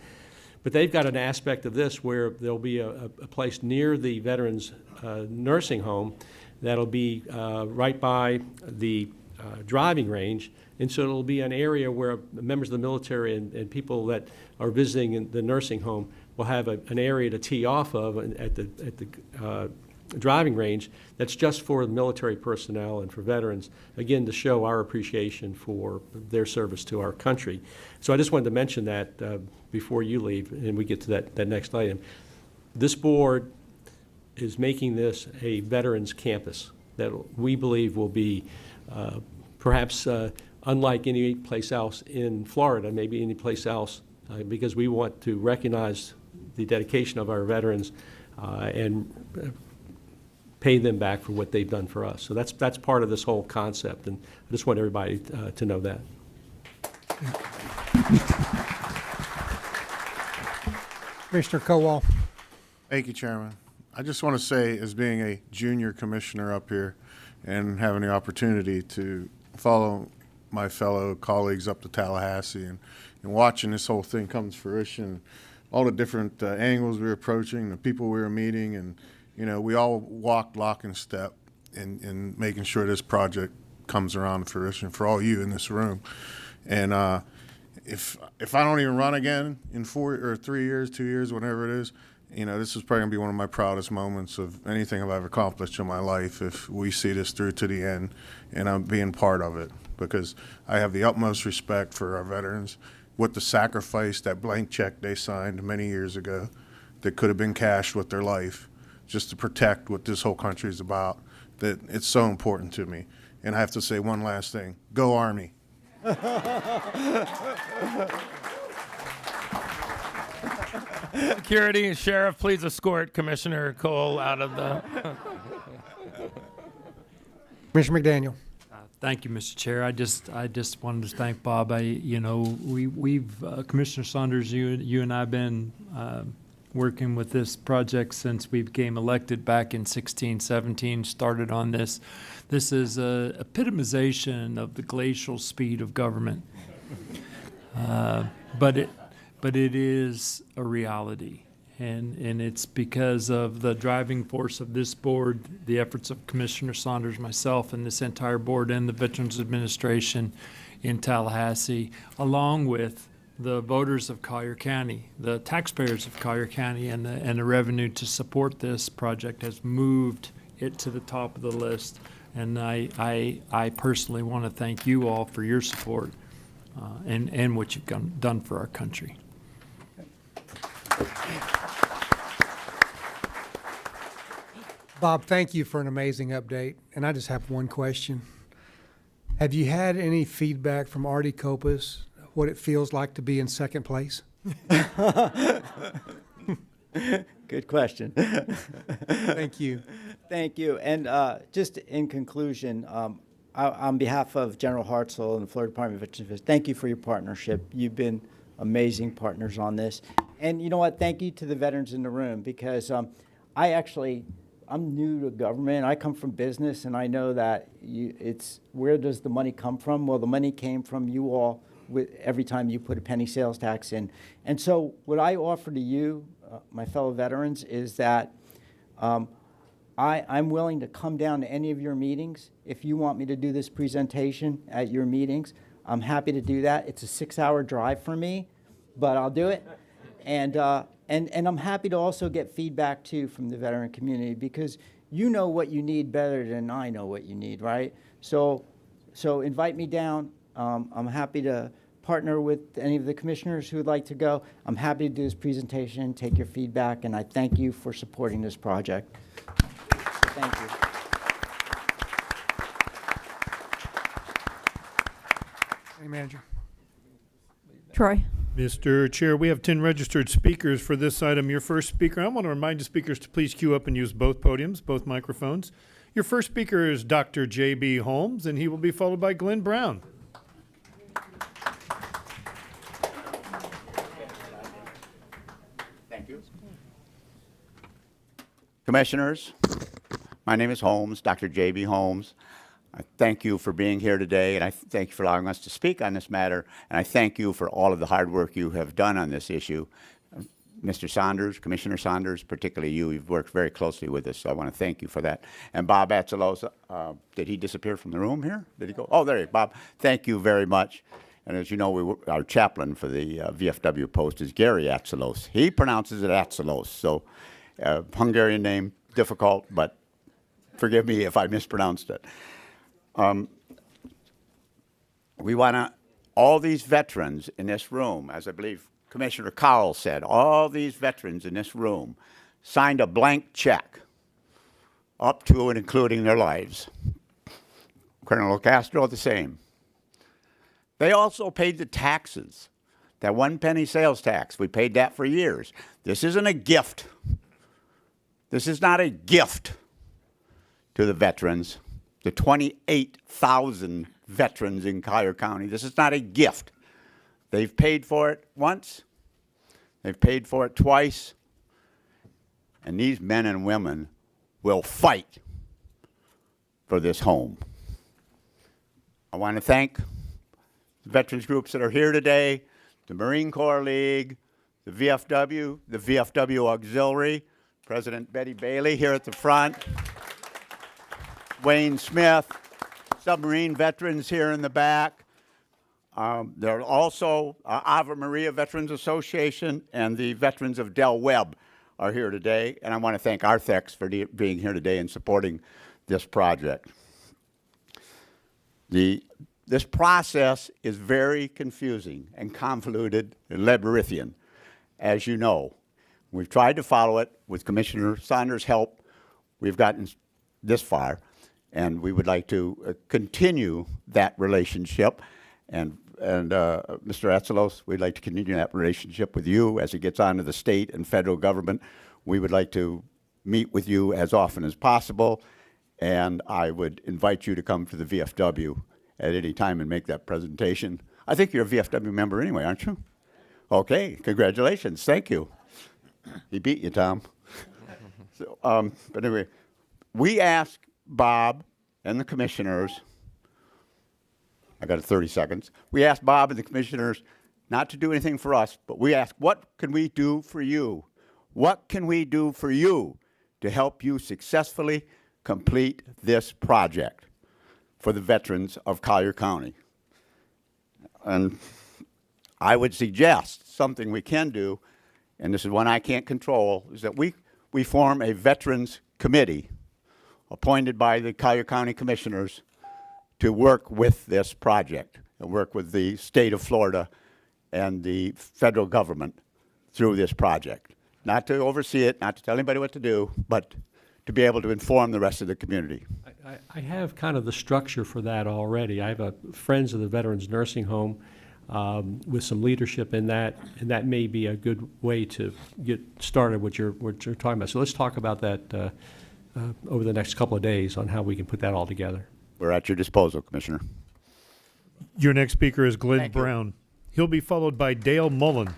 But they've got an aspect of this where there'll be a place near the veterans nursing home that'll be right by the driving range, and so it'll be an area where members of the military and people that are visiting in the nursing home will have an area to tee off of at the driving range that's just for the military personnel and for veterans, again, to show our appreciation for their service to our country. So I just wanted to mention that before you leave and we get to that next item. This board is making this a veterans campus that we believe will be perhaps unlike any place else in Florida, maybe any place else, because we want to recognize the dedication of our veterans and pay them back for what they've done for us. So that's part of this whole concept, and I just want everybody to know that. Commissioner Kowal. Thank you, Chairman. I just want to say, as being a junior commissioner up here and having the opportunity to follow my fellow colleagues up to Tallahassee and watching this whole thing come to fruition, all the different angles we were approaching, the people we were meeting, and we all walked lock and step in making sure this project comes around to fruition for all you in this room. And if I don't even run again in 4 or 3 years, 2 years, whatever it is, this is probably gonna be one of my proudest moments of anything I've ever accomplished in my life if we see this through to the end, and I'm being part of it, because I have the utmost respect for our veterans with the sacrifice, that blank check they signed many years ago that could have been cashed with their life just to protect what this whole country is about, that it's so important to me. And I have to say one last thing: go Army. Security, Sheriff, please escort Commissioner Cole out of the. Commissioner McDaniel. Thank you, Mr. Chair. I just wanted to thank Bob. We've Commissioner Saunders, you and I've been working with this project since we became elected back in 16, 17, started on this. This is a epitomization of the glacial speed of government. But it is a reality. And it's because of the driving force of this board, the efforts of Commissioner Saunders, myself, and this entire board, and the Veterans Administration in Tallahassee, along with the voters of Collier County, the taxpayers of Collier County, and the revenue to support this project has moved it to the top of the list. And I personally want to thank you all for your support and what you've done for our country. Bob, thank you for an amazing update. And I just have one question. Have you had any feedback from Artie Kopus, what it feels like to be in second place? Good question. Thank you. Thank you. And just in conclusion, on behalf of General Hartzell and the Florida Department of Veterans Affairs, thank you for your partnership. You've been amazing partners on this. And you know what? Thank you to the veterans in the room, because I'm new to government. I come from business, and I know that it's where does the money come from? Well, the money came from you all every time you put a penny sales tax in. And so what I offer to you, my fellow veterans, is that I'm willing to come down to any of your meetings. If you want me to do this presentation at your meetings, I'm happy to do that. It's a 6-hour drive for me, but I'll do it. And I'm happy to also get feedback, too, from the veteran community, because you know what you need better than I know what you need, right? So invite me down. I'm happy to partner with any of the commissioners who would like to go. I'm happy to do this presentation, take your feedback, and I thank you for supporting this project. Thank you. City Manager. Troy. Mr. Chair, we have 10 registered speakers for this item. Your first speaker, I want to remind the speakers to please queue up and use both podiums, both microphones. Your first speaker is Dr. J.B. Holmes, and he will be followed by Glenn Brown. Thank you. Commissioners, my name is Holmes, Dr. J.B. Holmes. I thank you for being here today, and I thank you for allowing us to speak on this matter, and I thank you for all of the hard work you have done on this issue. Mr. Saunders, Commissioner Saunders, particularly you've worked very closely with us, so I want to thank you for that. And Bob Atzelos, did he disappear from the room here? Did he go? Oh, there he is. Bob, thank you very much. And as you know, our chaplain for the VFW post is Gary Atzelos. He pronounces it Atzelos, so Hungarian name, difficult, but forgive me if I mispronounced it. We want to, all these veterans in this room, as I believe Commissioner Cowell said, all these veterans in this room signed a blank check up to and including their lives. Colonel Castro, the same. They also paid the taxes, that 1 penny sales tax. We paid that for years. This isn't a gift. This is not a gift to the veterans, the 28,000 veterans in Collier County. This is not a gift. They've paid for it once. They've paid for it twice. And these men and women will fight for this home. I want to thank the veterans groups that are here today, the Marine Corps League, the VFW Auxiliary, President Betty Bailey here at the front, Wayne Smith, submarine veterans here in the back. There are also Ave Maria Veterans Association and the Veterans of Del Webb are here today. And I want to thank Arthex for being here today and supporting this project. This process is very confusing and convoluted and labyrinthian, as you know. We've tried to follow it with Commissioner Saunders' help. We've gotten this far, and we would like to continue that relationship. And Mr. Atzelos, we'd like to continue that relationship with you as it gets on to the state and federal government. We would like to meet with you as often as possible, and I would invite you to come to the VFW at any time and make that presentation. I think you're a VFW member anyway, aren't you? Okay, congratulations, thank you. He beat you, Tom. So, but anyway, we asked Bob and the commissioners, I got 30 seconds. We asked Bob and the commissioners not to do anything for us, but we asked, what can we do for you? What can we do for you to help you successfully complete this project for the veterans of Collier County? And I would suggest something we can do, and this is one I can't control, is that we form a veterans committee appointed by the Collier County commissioners to work with this project and work with the state of Florida and the federal government through this project. Not to oversee it, not to tell anybody what to do, but to be able to inform the rest of the community. I have kind of the structure for that already. I have a Friends of the Veterans Nursing Home with some leadership in that, and that may be a good way to get started what you're talking about. So let's talk about that over the next couple of days on how we can put that all together. We're at your disposal, Commissioner. Your next speaker is Glenn Thank you. Brown. He'll be followed by Dale Mullen.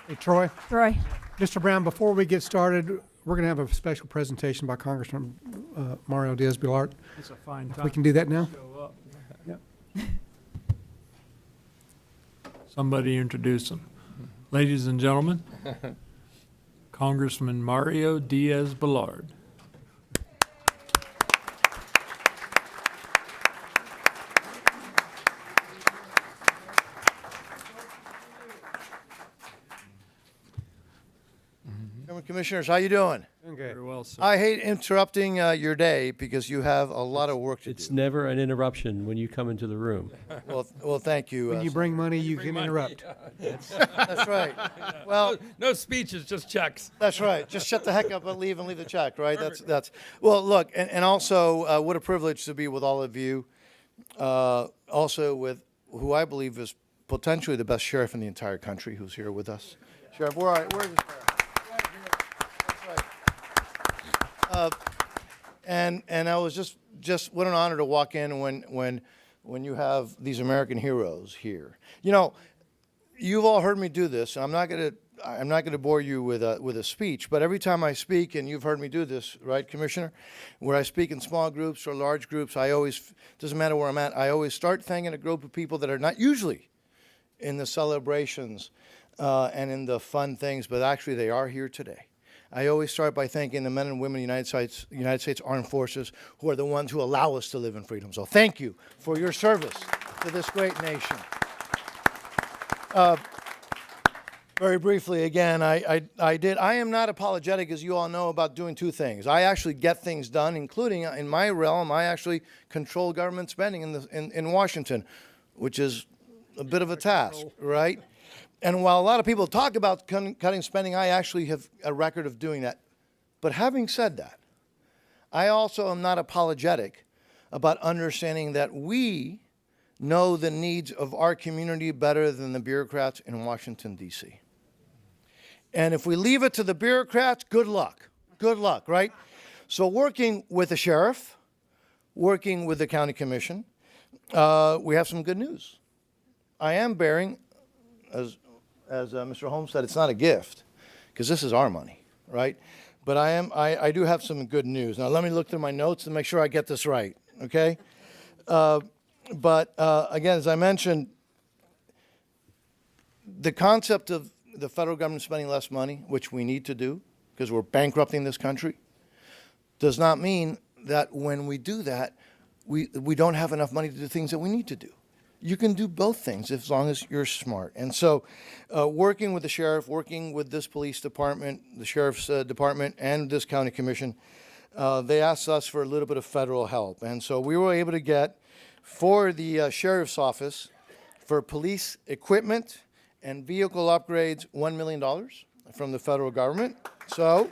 Hey, Troy. Troy. Mr. Brown, before we get started, we're going to have a special presentation by Congressman Mario Diaz-Balart. It's a fine If time. we can do that now? Show up. Yep. Somebody introduce him. Ladies and gentlemen, Congressman Mario Diaz-Balart. Commissioners, how you doing? Okay. Very well, sir. I hate interrupting your day because you have a lot of work to It's do. never an interruption when you come into the room. Well, thank you. When you bring money, you can interrupt. That's right. Well, No speeches, just checks. that's right. Just shut the heck up and leave the check, right? That's well. Look, and also, what a privilege to be with all of you. Also with who I believe is potentially the best sheriff in the entire country, who's here with us. Sheriff, where's the sheriff? And I was just what an honor to walk in when you have these American heroes here. You know, you've all heard me do this, and I'm not gonna bore you with a speech, but every time I speak, and you've heard me do this, right, Commissioner, where I speak in small groups or large groups, I always, doesn't matter where I'm at, I always start thanking a group of people that are not usually in the celebrations and in the fun things, but actually they are here today. I always start by thanking the men and women of the United States Armed Forces, who are the ones who allow us to live in freedom. So thank you for your service to this great nation. Very briefly, again, I am not apologetic, as you all know, about doing two things. I actually get things done, including in my realm, I actually control government spending in Washington, which is a bit of a task, right? And while a lot of people talk about cutting spending, I actually have a record of doing that. But having said that, I also am not apologetic about understanding that we know the needs of our community better than the bureaucrats in Washington, D.C. And if we leave it to the bureaucrats, good luck. Good luck, right? So working with the sheriff, working with the county commission, we have some good news. I am bearing, as Mr. Holmes said, it's not a gift, because this is our money, right? But I do have some good news. Now, let me look through my notes to make sure I get this right, okay? But again, as I mentioned, the concept of the federal government spending less money, which we need to do, because we're bankrupting this country, does not mean that when we do that, we don't have enough money to do things that we need to do. You can do both things as long as you're smart. And so, working with the sheriff, working with this police department, the sheriff's department, and this county commission, they asked us for a little bit of federal help. And so we were able to get, for the sheriff's office, for police equipment and vehicle upgrades, $1 million from the federal government. So,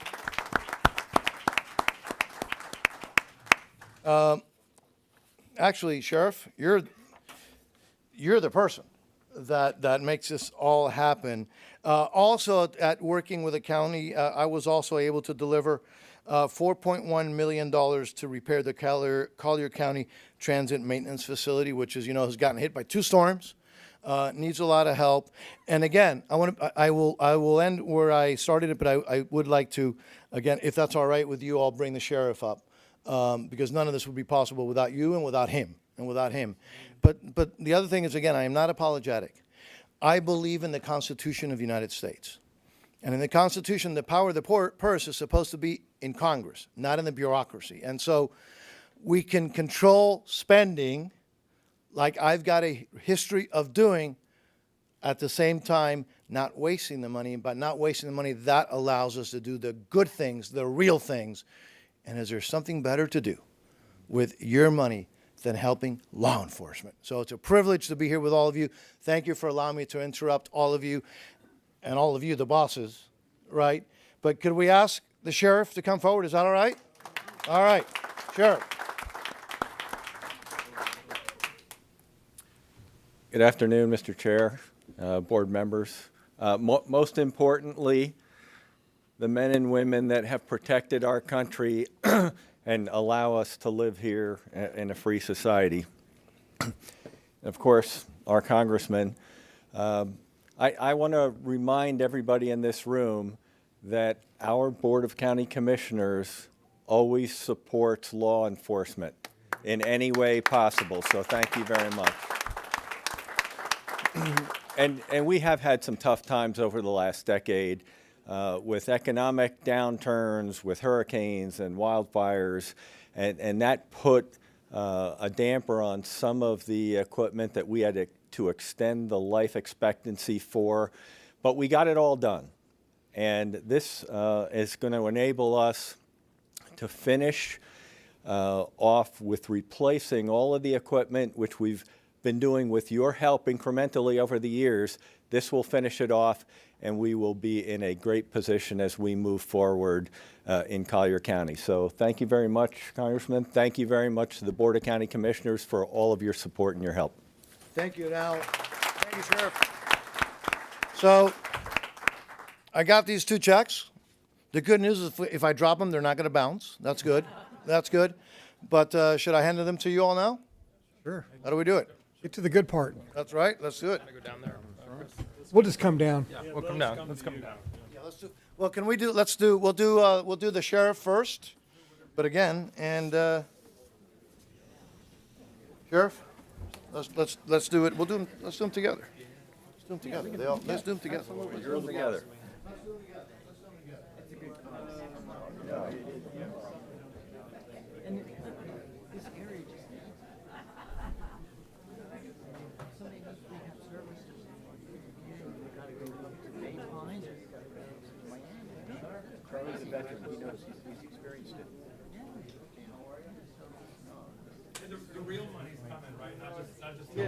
actually, Sheriff, you're the person that makes this all happen. Also, at working with the county, I was also able to deliver $4.1 million to repair the Collier County Transit Maintenance Facility, which is, has gotten hit by 2 storms. Needs a lot of help. And again, I will end where I started it, but I would like to, again, if that's all right with you, I'll bring the sheriff up, because none of this would be possible without you and without him. But the other thing is, again, I am not apologetic. I believe in the Constitution of the United States. And in the Constitution, the power of the purse is supposed to be in Congress, not in the bureaucracy. And so we can control spending like I've got a history of doing, at the same time not wasting the money. But not wasting the money, that allows us to do the good things, the real things. And is there something better to do with your money than helping law enforcement? So it's a privilege to be here with all of you. Thank you for allowing me to interrupt all of you, and all of you, the bosses, right? But could we ask the sheriff to come forward? Is that all right? All right, Sheriff. Good afternoon, Mr. Chair, board members. Most importantly, the men and women that have protected our country and allow us to live here in a free society. Of course, our congressman. I want to remind everybody in this room that our Board of County Commissioners always supports law enforcement in any way possible, so thank you very much. And we have had some tough times over the last decade with economic downturns, with hurricanes and wildfires, and that put a damper on some of the equipment that we had to extend the life expectancy for, but we got it all done. And this is going to enable us to finish off with replacing all of the equipment, which we've been doing with your help incrementally over the years. This will finish it off, and we will be in a great position as we move forward in Collier County. So thank you very much, Congressman. Thank you very much to the Board of County Commissioners for all of your support and your help. Thank you, Now. Thank you, Sheriff. So I got these 2 checks. The good news is if I drop them, they're not going to bounce. That's good. That's good. But should I hand them to you all now? Sure. How do we do it? Get to the good part. That's right. Let's do it. Go down there. We'll just come down. Yeah, we'll come down. Let's come down. Yeah, let's do. Well, can we do? We'll do the sheriff first. But again, and sheriff, let's do it. Let's do them together. Let's do them together. Let's do them together. You're all together. The real money's coming, right? Not just the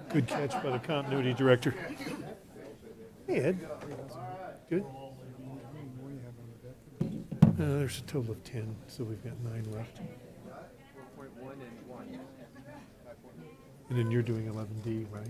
Good catch by the continuity director. Hey, Ed. Good. There's a total of 10, so we've got 9 left. And then you're doing 11D, right?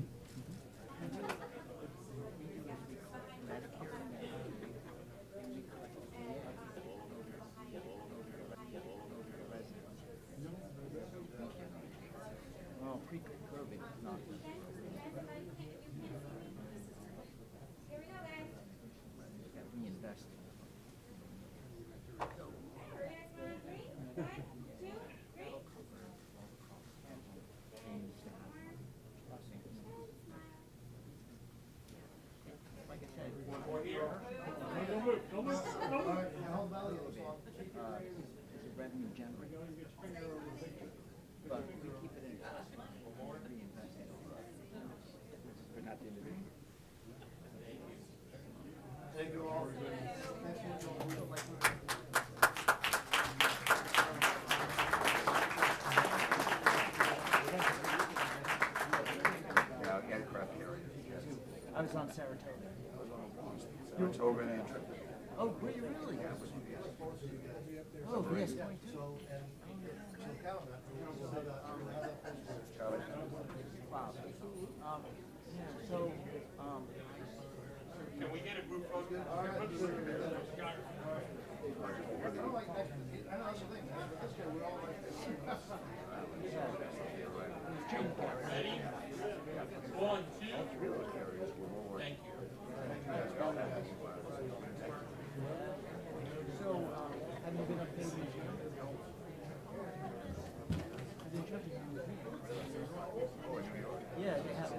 I was on Saratoga. Oh, were you really? Oh, yes. So, Can we get a group photo? Ready? 1, 2. Thank you. have you been up there? Yeah, they have.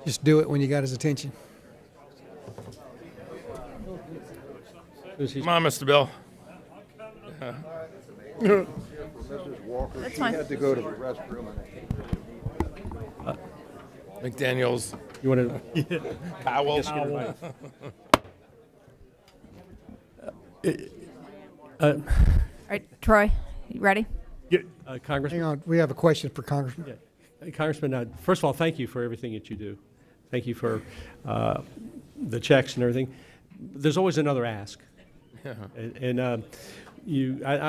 Just do it when you got his attention. Come on, Mr. Bill. That's fine. to go to the restroom. McDaniels. You want to? Powell. All right, Troy, you ready? Congressman? Hang on, we have a question for Congressman. Yeah. Congressman, first of all, thank you for everything that you do. Thank you for the checks and everything. There's always another ask. Yeah. I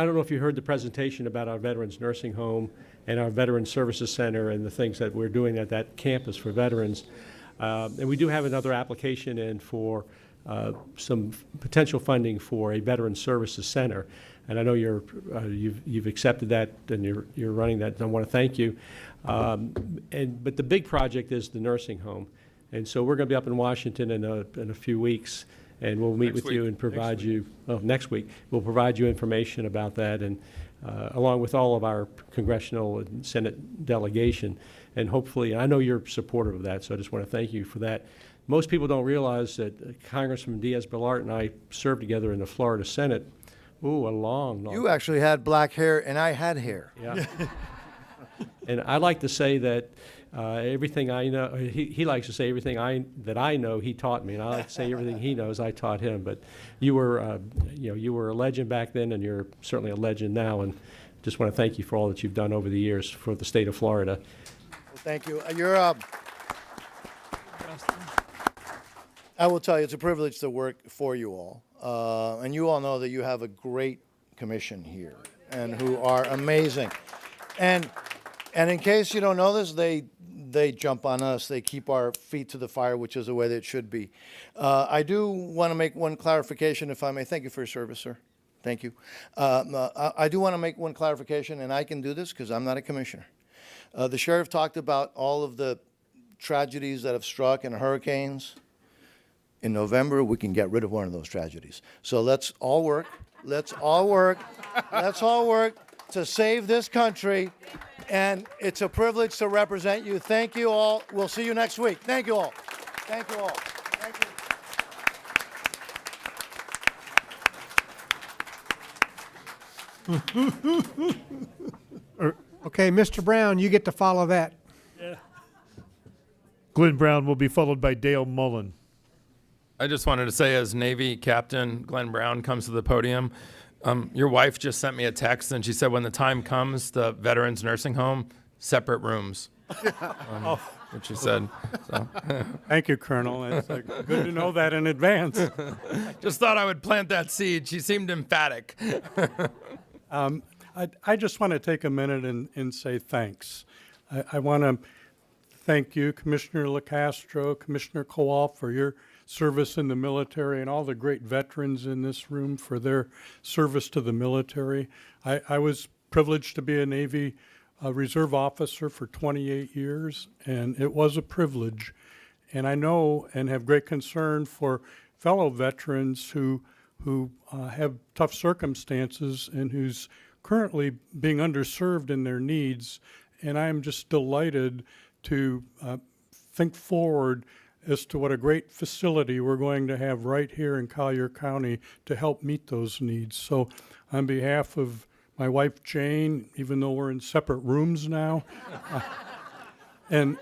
don't know if you heard the presentation about our Veterans Nursing Home and our Veterans Services Center and the things that we're doing at that campus for veterans. And we do have another application in for some potential funding for a Veterans Services Center. And I know you've accepted that and you're running that, and I want to thank you. But the big project is the nursing home. And so we're going to be up in Washington in a few weeks, and we'll meet Next with you week. and provide next week. We'll provide you information about that, and along with all of our congressional and Senate delegation. And hopefully, I know you're supportive of that, so I just want to thank you for that. Most people don't realize that Congressman Diaz-Balart and I served together in the Florida Senate. Ooh, a long. You actually had black hair, and I had hair. Yeah. And I like to say that everything I know, he likes to say everything that I know, he taught me, and I like to say everything he knows, I taught him. But you were, you were a legend back then, and you're certainly a legend now. And just want to thank you for all that you've done over the years for the state of Florida. Well, thank you. I will tell you, it's a privilege to work for you all. And you all know that you have a great commission here and who are amazing. And in case you don't know this, they jump on us. They keep our feet to the fire, which is the way that it should be. I do want to make one clarification, if I may. Thank you for your service, sir. Thank you. I do want to make one clarification, and I can do this because I'm not a commissioner. The sheriff talked about all of the tragedies that have struck and hurricanes. In November, we can get rid of one of those tragedies. So let's all work. Let's all work. Let's all work to save this country. And it's a privilege to represent you. Thank you all. We'll see you next week. Thank you all. Thank you all. Thank you. Okay, Mr. Brown, you get to follow that. Glenn Brown will be followed by Dale Mullen. I just wanted to say, as Navy Captain Glenn Brown comes to the podium, your wife just sent me a text, and she said when the time comes, the Veterans Nursing Home, separate rooms. What she said. So. Thank you, Colonel. It's good to know that in advance. Just thought I would plant that seed. She seemed emphatic. I just want to take a minute and say thanks. I want to thank you, Commissioner LaCastro, Commissioner Kowal, for your service in the military, and all the great veterans in this room for their service to the military. I was privileged to be a Navy Reserve officer for 28 years, and it was a privilege. And I know and have great concern for fellow veterans who have tough circumstances and who's currently being underserved in their needs. And I'm just delighted to think forward as to what a great facility we're going to have right here in Collier County to help meet those needs. So on behalf of my wife Jane, even though we're in separate rooms now, and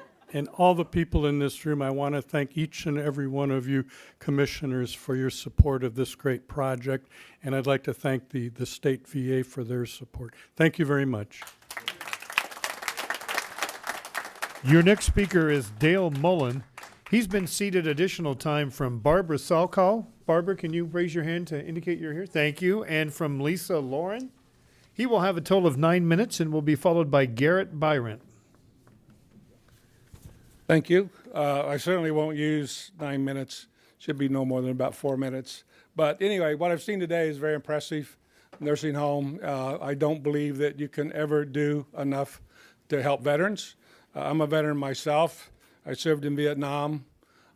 all the people in this room, I want to thank each and every one of you commissioners for your support of this great project. And I'd like to thank the state VA for their support. Thank you very much. Your next speaker is Dale Mullen. He's been seated additional time from Barbara Salkal. Barbara, can you raise your hand to indicate you're here? Thank you. And from Lisa Lauren. He will have a total of 9 minutes and will be followed by Garrett Byron. Thank you. I certainly won't use 9 minutes. Should be no more than about 4 minutes. But anyway, what I've seen today is very impressive. Nursing home. I don't believe that you can ever do enough to help veterans. I'm a veteran myself. I served in Vietnam,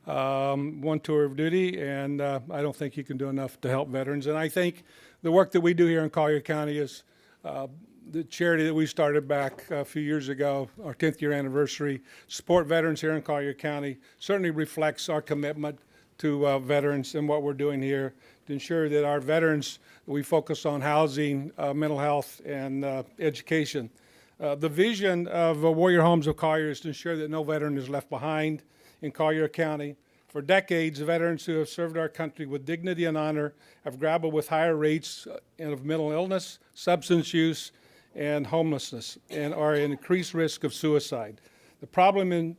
one tour of duty, and I don't think you can do enough to help veterans. And I think the work that we do here in Collier County is the charity that we started back a few years ago, our 10th year anniversary, support veterans here in Collier County, certainly reflects our commitment to veterans and what we're doing here to ensure that our veterans, we focus on housing, mental health, and education. The vision of Warrior Homes of Collier is to ensure that no veteran is left behind in Collier County. For decades, veterans who have served our country with dignity and honor have grappled with higher rates of mental illness, substance use, and homelessness, and are at increased risk of suicide. The problem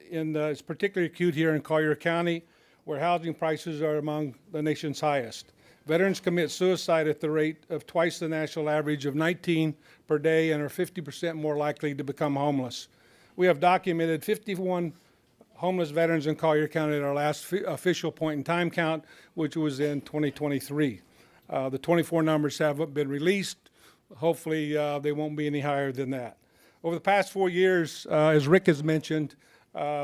is particularly acute here in Collier County, where housing prices are among the nation's highest. Veterans commit suicide at the rate of twice the national average of 19 per day and are 50% more likely to become homeless. We have documented 51 homeless veterans in Collier County at our last official point in time count, which was in 2023. The 24 numbers haven't been released. Hopefully, they won't be any higher than that. Over the past 4 years, as Rick has mentioned,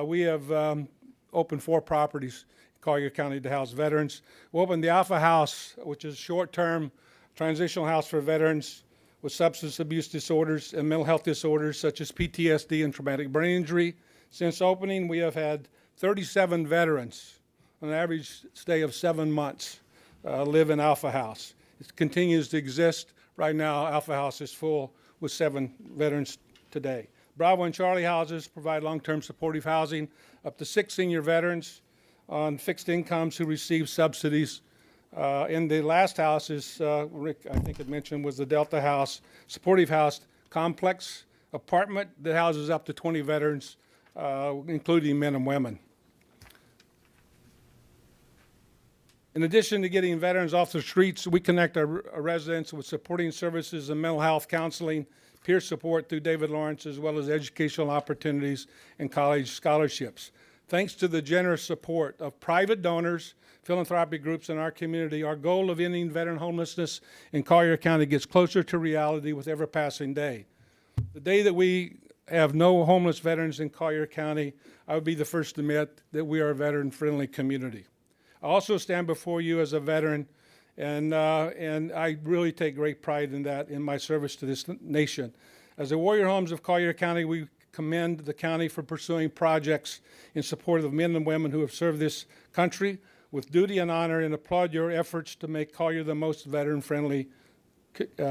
we have opened 4 properties in Collier County to house veterans. We opened the Alpha House, which is a short-term transitional house for veterans with substance abuse disorders and mental health disorders such as PTSD and traumatic brain injury. Since opening, we have had 37 veterans, on an average stay of 7 months, live in Alpha House. It continues to exist. Right now, Alpha House is full with 7 veterans today. Bravo and Charlie houses provide long-term supportive housing up to 6 senior veterans on fixed incomes who receive subsidies. In the last house is, Rick, I think had mentioned, was the Delta House, supportive house complex apartment that houses up to 20 veterans, including men and women. In addition to getting veterans off the streets, we connect our residents with supporting services and mental health counseling, peer support through David Lawrence, as well as educational opportunities and college scholarships. Thanks to the generous support of private donors, philanthropic groups in our community, our goal of ending veteran homelessness in Collier County gets closer to reality with every passing day. The day that we have no homeless veterans in Collier County, I would be the first to admit that we are a veteran-friendly community. I also stand before you as a veteran, and I really take great pride in that, in my service to this nation. As the Warrior Homes of Collier County, we commend the county for pursuing projects in support of men and women who have served this country with duty and honor, and applaud your efforts to make Collier the most veteran-friendly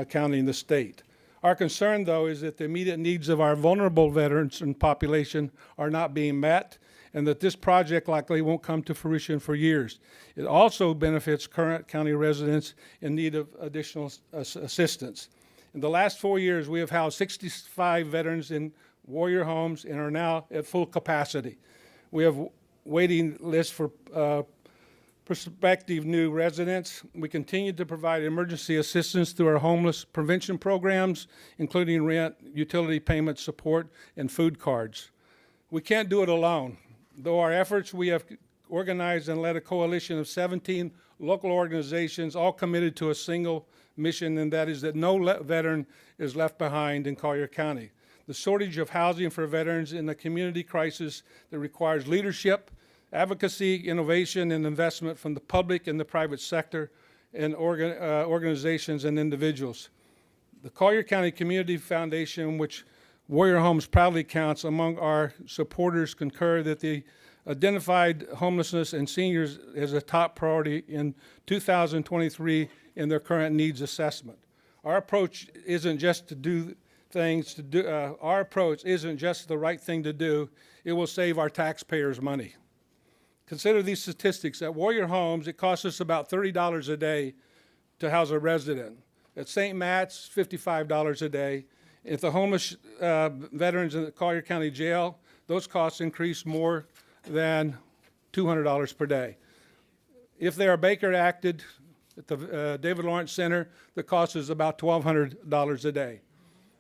county in the state. Our concern, though, is that the immediate needs of our vulnerable veterans and population are not being met, and that this project likely won't come to fruition for years. It also benefits current county residents in need of additional assistance. In the last 4 years, we have housed 65 veterans in Warrior Homes and are now at full capacity. We have waiting lists for prospective new residents. We continue to provide emergency assistance through our homeless prevention programs, including rent, utility payment support, and food cards. We can't do it alone. Though our efforts, we have organized and led a coalition of 17 local organizations, all committed to a single mission, and that is that no veteran is left behind in Collier County. The shortage of housing for veterans in a community crisis that requires leadership, advocacy, innovation, and investment from the public and the private sector and organizations and individuals. The Collier County Community Foundation, which Warrior Homes proudly counts among our supporters, concur that the identified homelessness and seniors as a top priority in 2023 in their current needs assessment. Our approach isn't just to do things to do. Our approach isn't just the right thing to do. It will save our taxpayers money. Consider these statistics. At Warrior Homes, it costs us about $30 a day to house a resident. At St. Matt's, $55 a day. If the homeless veterans in the Collier County Jail, those costs increase more than $200 per day. If they are Baker acted at the David Lawrence Center, the cost is about $1,200 a day.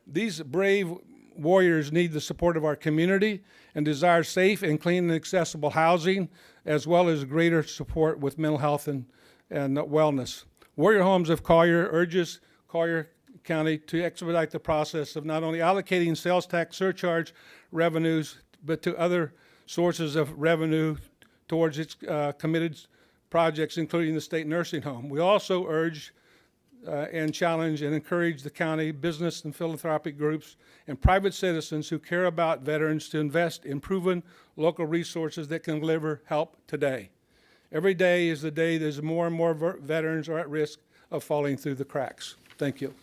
These brave warriors need the support of our community and desire safe and clean and accessible housing, as well as greater support with mental health and wellness. Warrior Homes of Collier urges Collier County to expedite the process of not only allocating sales tax surcharge revenues, but to other sources of revenue towards its committed projects, including the state nursing home. We also urge and challenge and encourage the county, business and philanthropic groups, and private citizens who care about veterans to invest in proven local resources that can deliver help today. Every day is the day there's more and more veterans are at risk of falling through the cracks. Thank you.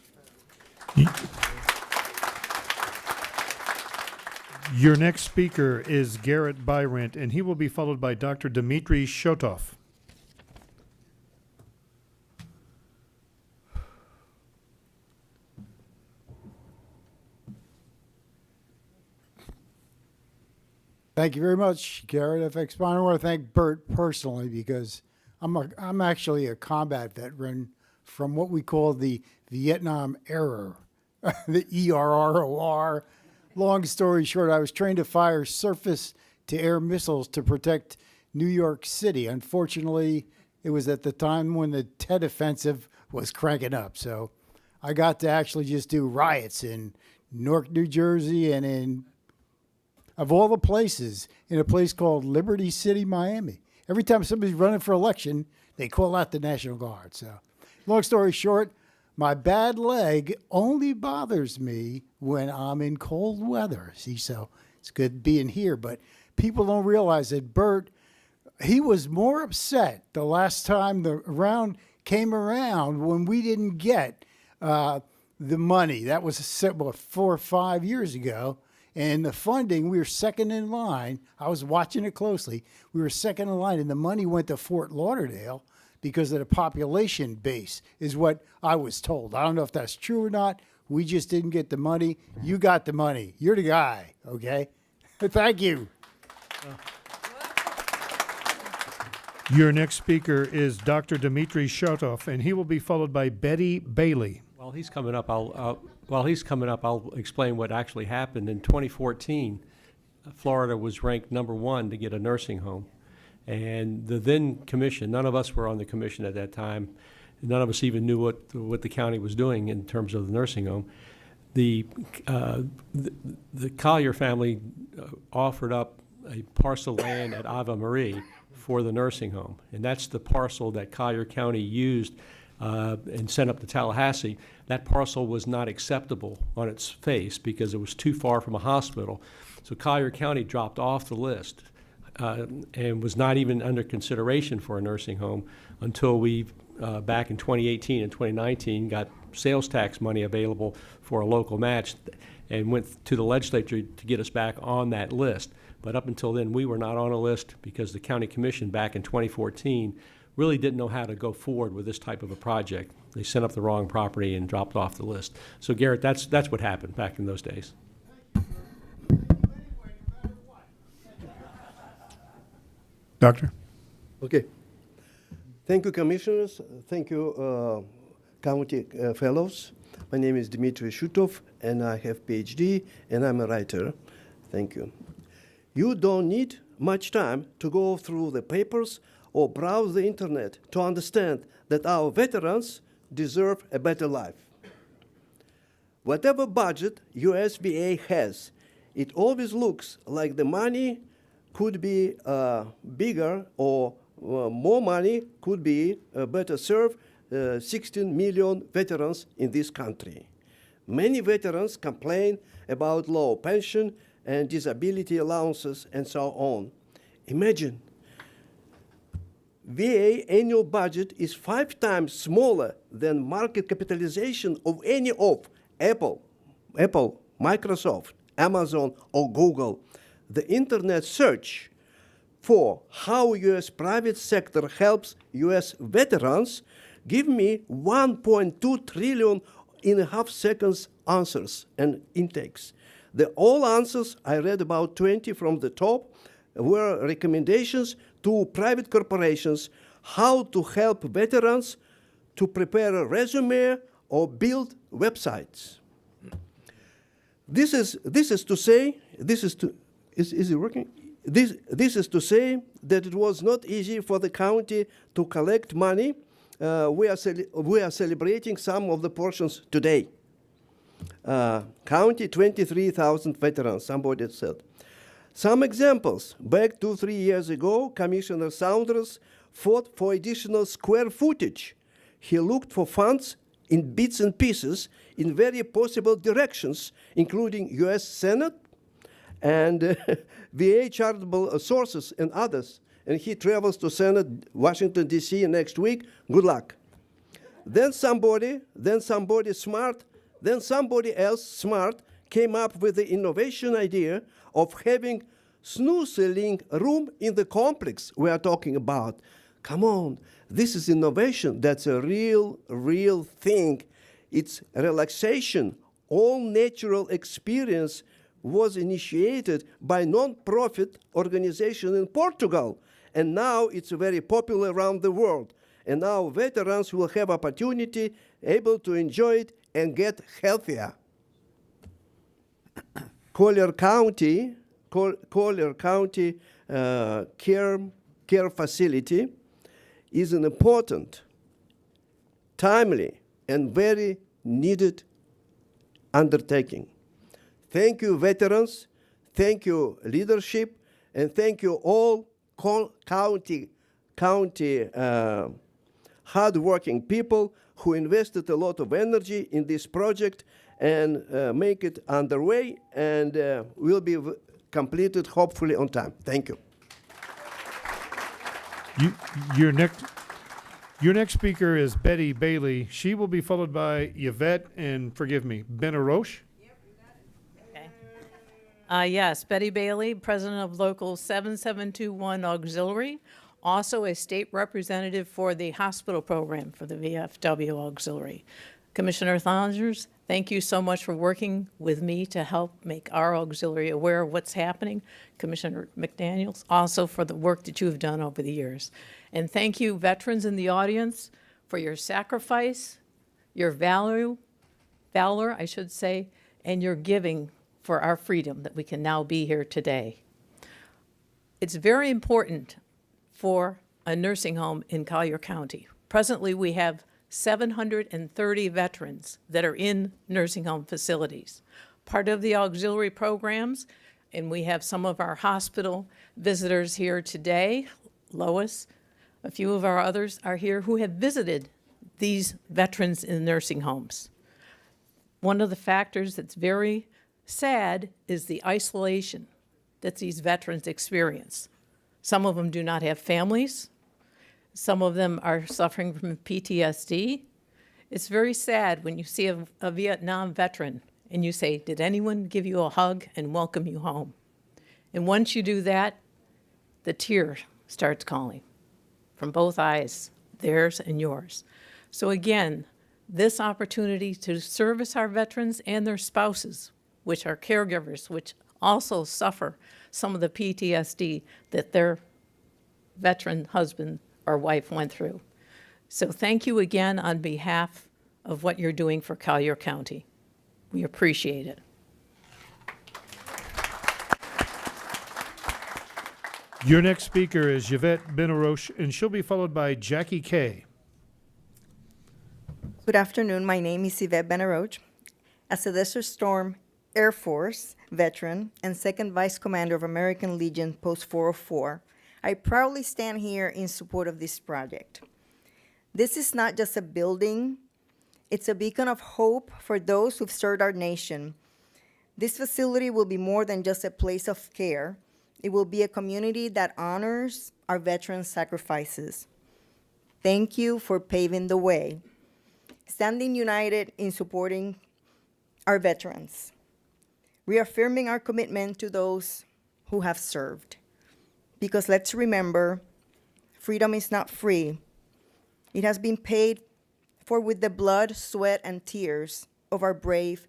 Your next speaker is Garrett Byrant, and he will be followed by Dr. Dmitry Shotov. Thank you very much, Garrett FX Bond. I want to thank Bert personally because I'm actually a combat veteran from what we call the Vietnam era, the ERROR. Long story short, I was trained to fire surface-to-air missiles to protect New York City. Unfortunately, it was at the time when the Tet Offensive was cranking up. So I got to actually just do riots in Newark, New Jersey, and in, of all the places, in a place called Liberty City, Miami. Every time somebody's running for election, they call out the National Guard. So long story short, my bad leg only bothers me when I'm in cold weather. See, so it's good being here, but people don't realize that Bert, he was more upset the last time the round came around when we didn't get the money. That was what, 4 or 5 years ago. And the funding, we were second in line. I was watching it closely. We were second in line, and the money went to Fort Lauderdale because of the population base, is what I was told. I don't know if that's true or not. We just didn't get the money. You got the money. You're the guy, okay? Thank you. Your next speaker is Dr. Dmitry Shotov, and he will be followed by Betty Bailey. While he's coming up, I'll explain what actually happened. In 2014, Florida was ranked #1 to get a nursing home. And the then commission, none of us were on the commission at that time. None of us even knew what the county was doing in terms of the nursing home. The Collier family offered up a parcel of land at Ave Marie for the nursing home. And that's the parcel that Collier County used and sent up to Tallahassee. That parcel was not acceptable on its face because it was too far from a hospital. So Collier County dropped off the list. And was not even under consideration for a nursing home until we, back in 2018 and 2019, got sales tax money available for a local match and went to the legislature to get us back on that list. But up until then, we were not on a list because the county commission back in 2014 really didn't know how to go forward with this type of a project. They sent up the wrong property and dropped off the list. So Garrett, that's what happened back in those days. Doctor? Okay. Thank you, commissioners. Thank you, county fellows. My name is Dmitry Shutov, and I have PhD, and I'm a writer. Thank you. You don't need much time to go through the papers or browse the internet to understand that our veterans deserve a better life. Whatever budget USVA has, it always looks like the money could be bigger, or more money could be better serve 16 million veterans in this country. Many veterans complain about low pension and disability allowances and so on. Imagine. VA annual budget is 5 times smaller than market capitalization of any of Apple, Microsoft, Amazon, or Google. The internet search for how U.S. private sector helps U.S. veterans give me 1.2 trillion in a half seconds answers and intakes. The all answers, I read about 20 from the top, were recommendations to private corporations how to help veterans to prepare a resume or build websites. This is to say, is it working? This is to say that it was not easy for the county to collect money. We are celebrating some of the portions today. County 23,000 veterans, somebody said. Some examples. Back 2-3 years ago, Commissioner Saunders fought for additional square footage. He looked for funds in bits and pieces in very possible directions, including U.S. Senate and VA charitable sources and others. And he travels to Senate, Washington, D.C. next week. Good luck. Then somebody else smart came up with the innovation idea of having snoozling room in the complex we are talking about. Come on, this is innovation. That's a real thing. It's relaxation. All natural experience was initiated by non-profit organization in Portugal, and now it's very popular around the world. And now veterans will have opportunity, able to enjoy it and get healthier. Collier County care facility is an important, timely, and very needed undertaking. Thank you, veterans. Thank you, leadership, and thank you all county hardworking people who invested a lot of energy in this project and make it underway and will be completed hopefully on time. Thank you. Your next speaker is Betty Bailey. She will be followed by Yvette and, forgive me, Benaroche. Yes, Betty Bailey, President of Local 7721 Auxiliary, also a state representative for the hospital program for the VFW Auxiliary. Commissioner Saunders, thank you so much for working with me to help make our auxiliary aware of what's happening. Commissioner McDaniels, also for the work that you have done over the years. And thank you, veterans in the audience, for your sacrifice, your valor, I should say, and your giving for our freedom that we can now be here today. It's very important for a nursing home in Collier County. Presently, we have 730 veterans that are in nursing home facilities. Part of the auxiliary programs, and we have some of our hospital visitors here today, Lois, a few of our others are here who have visited these veterans in nursing homes. One of the factors that's very sad is the isolation that these veterans experience. Some of them do not have families. Some of them are suffering from PTSD. It's very sad when you see a Vietnam veteran and you say, did anyone give you a hug and welcome you home? And once you do that, the tear starts calling from both eyes, theirs and yours. So again, this opportunity to service our veterans and their spouses, which are caregivers, which also suffer some of the PTSD that their veteran husband or wife went through. So thank you again on behalf of what you're doing for Collier County. We appreciate it. Your next speaker is Yvette Benaroche, and she'll be followed by Jackie Kay. Good afternoon. My name is Yvette Benaroche. As a Desert Storm Air Force veteran and second vice commander of American Legion Post 404, I proudly stand here in support of this project. This is not just a building, it's a beacon of hope for those who've served our nation. This facility will be more than just a place of care. It will be a community that honors our veterans' sacrifices. Thank you for paving the way, standing united in supporting our veterans, reaffirming our commitment to those who have served. Because let's remember, freedom is not free. It has been paid for with the blood, sweat, and tears of our brave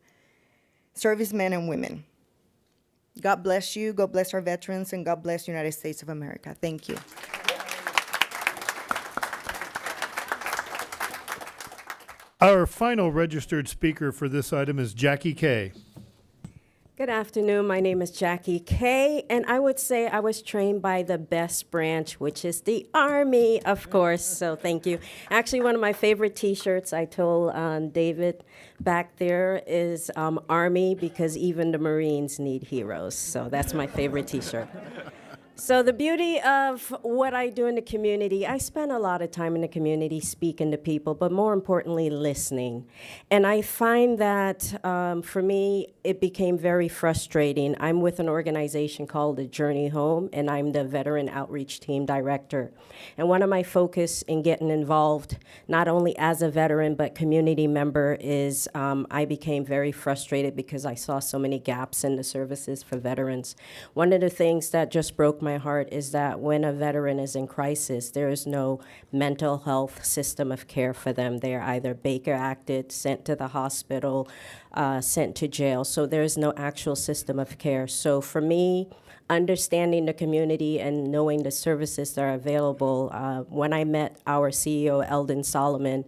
servicemen and women. God bless you, God bless our veterans, and God bless the United States of America. Thank you. Our final registered speaker for this item is Jackie Kay. Good afternoon. My name is Jackie Kay, and I would say I was trained by the best branch, which is the Army, of course. So thank you. Actually, one of my favorite T-shirts, I told David back there, is Army, because even the Marines need heroes. So that's my favorite T-shirt. So the beauty of what I do in the community, I spend a lot of time in the community speaking to people, but more importantly, listening. And I find that for me, it became very frustrating. I'm with an organization called The Journey Home, and I'm the Veteran Outreach Team Director. And one of my focus in getting involved, not only as a veteran, but community member, is I became very frustrated because I saw so many gaps in the services for veterans. One of the things that just broke my heart is that when a veteran is in crisis, there is no mental health system of care for them. They are either Baker acted, sent to the hospital, sent to jail. So there is no actual system of care. So for me, understanding the community and knowing the services that are available, when I met our CEO, Eldon Solomon,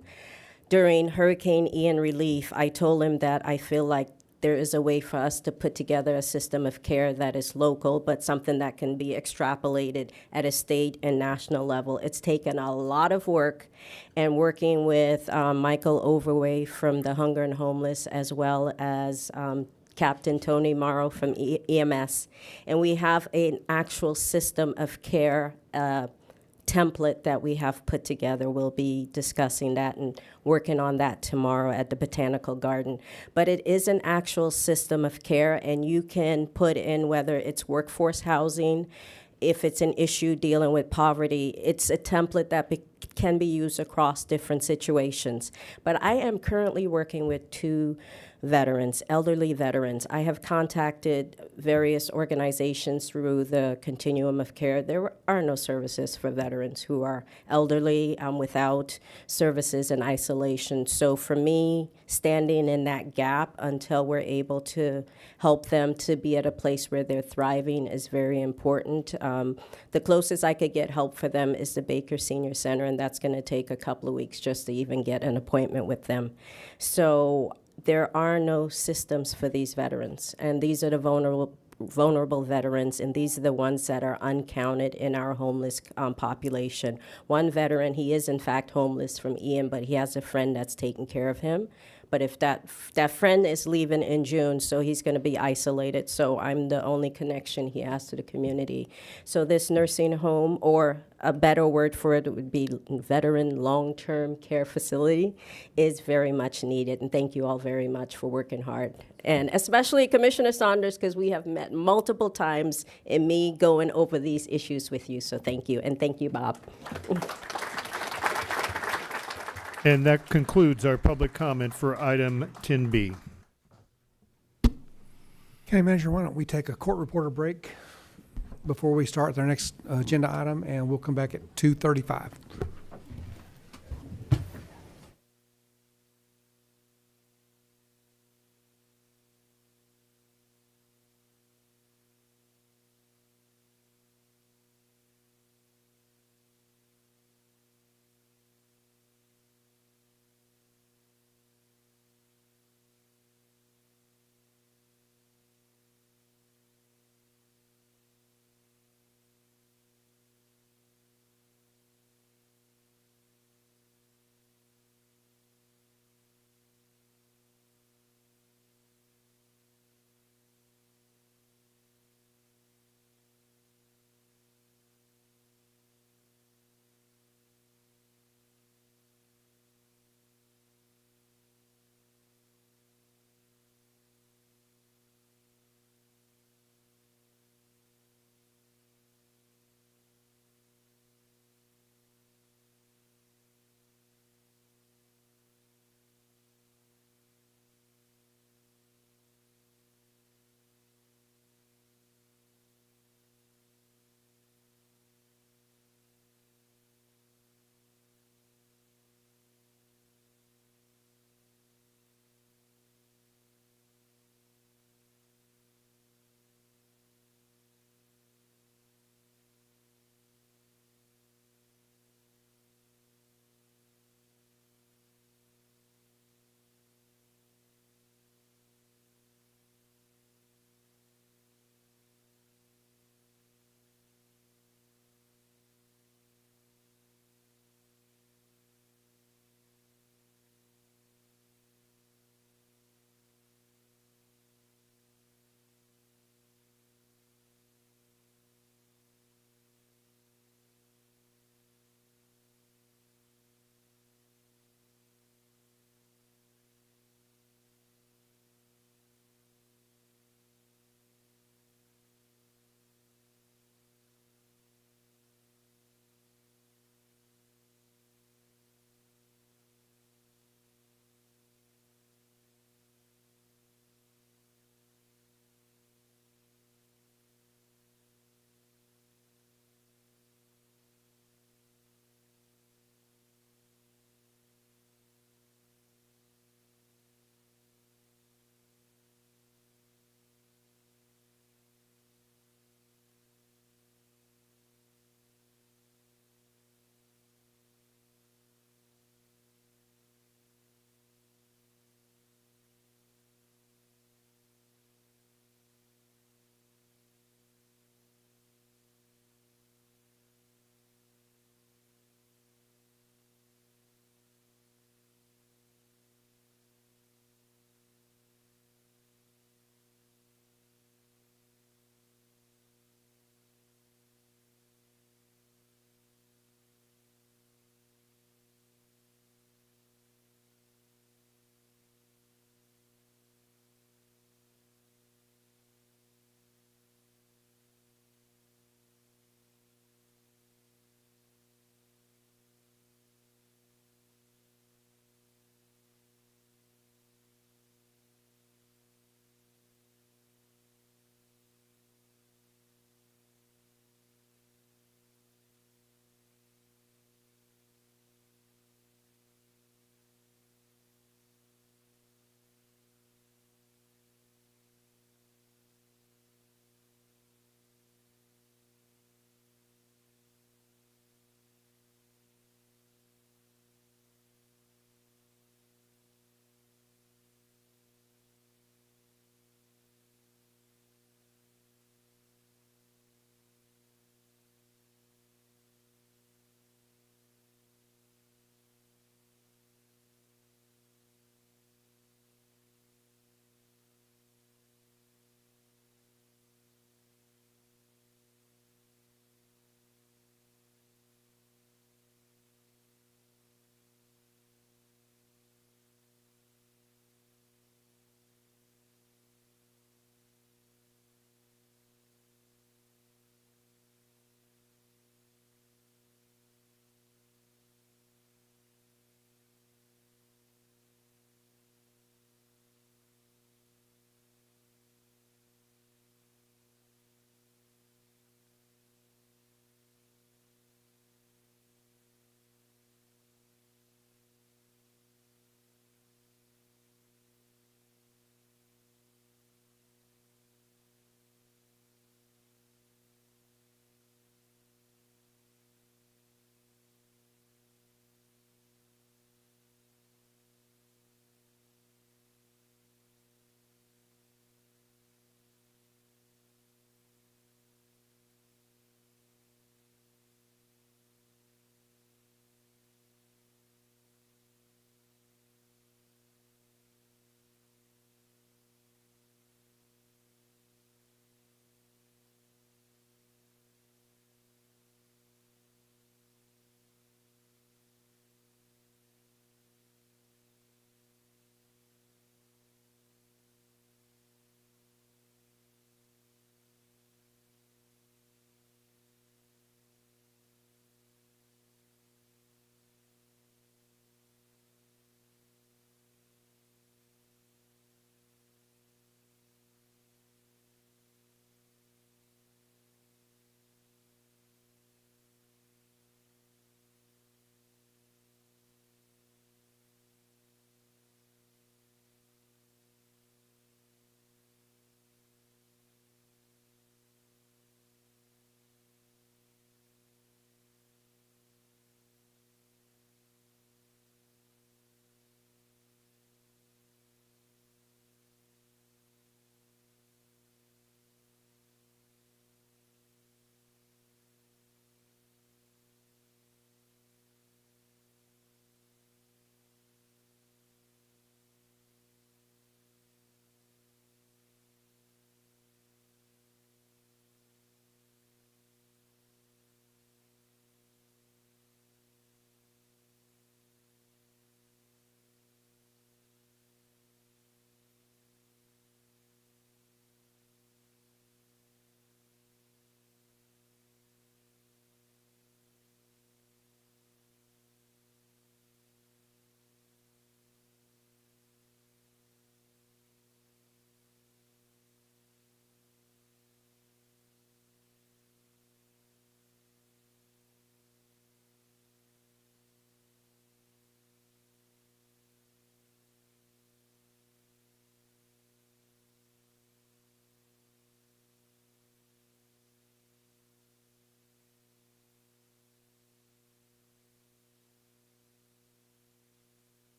during Hurricane Ian relief, I told him that I feel like there is a way for us to put together a system of care that is local, but something that can be extrapolated at a state and national level. It's taken a lot of work, and working with Michael Overway from the Hunger and Homeless, as well as Captain Tony Morrow from EMS. And we have an actual system of care template that we have put together. We'll be discussing that and working on that tomorrow at the Botanical Garden. But it is an actual system of care, and you can put in whether it's workforce housing, if it's an issue dealing with poverty. It's a template that can be used across different situations. But I am currently working with 2 veterans, elderly veterans. I have contacted various organizations through the continuum of care. There are no services for veterans who are elderly, without services and isolation. So for me, standing in that gap until we're able to help them to be at a place where they're thriving is very important. The closest I could get help for them is the Baker Senior Center, and that's going to take a couple of weeks just to even get an appointment with them. So there are no systems for these veterans, and these are the vulnerable veterans, and these are the ones that are uncounted in our homeless population. One veteran, he is in fact homeless from Ian, but he has a friend that's taking care of him. But if that friend is leaving in June, so he's going to be isolated. So I'm the only connection he has to the community. So this nursing home, or a better word for it would be veteran long-term care facility, is very much needed. And thank you all very much for working hard. And especially Commissioner Saunders, because we have met multiple times in me going over these issues with you. So thank you. And thank you, Bob. And that concludes our public comment for item 10B. County Manager, why don't we take a court reporter break before we start our next agenda item, and we'll come back at 2:35.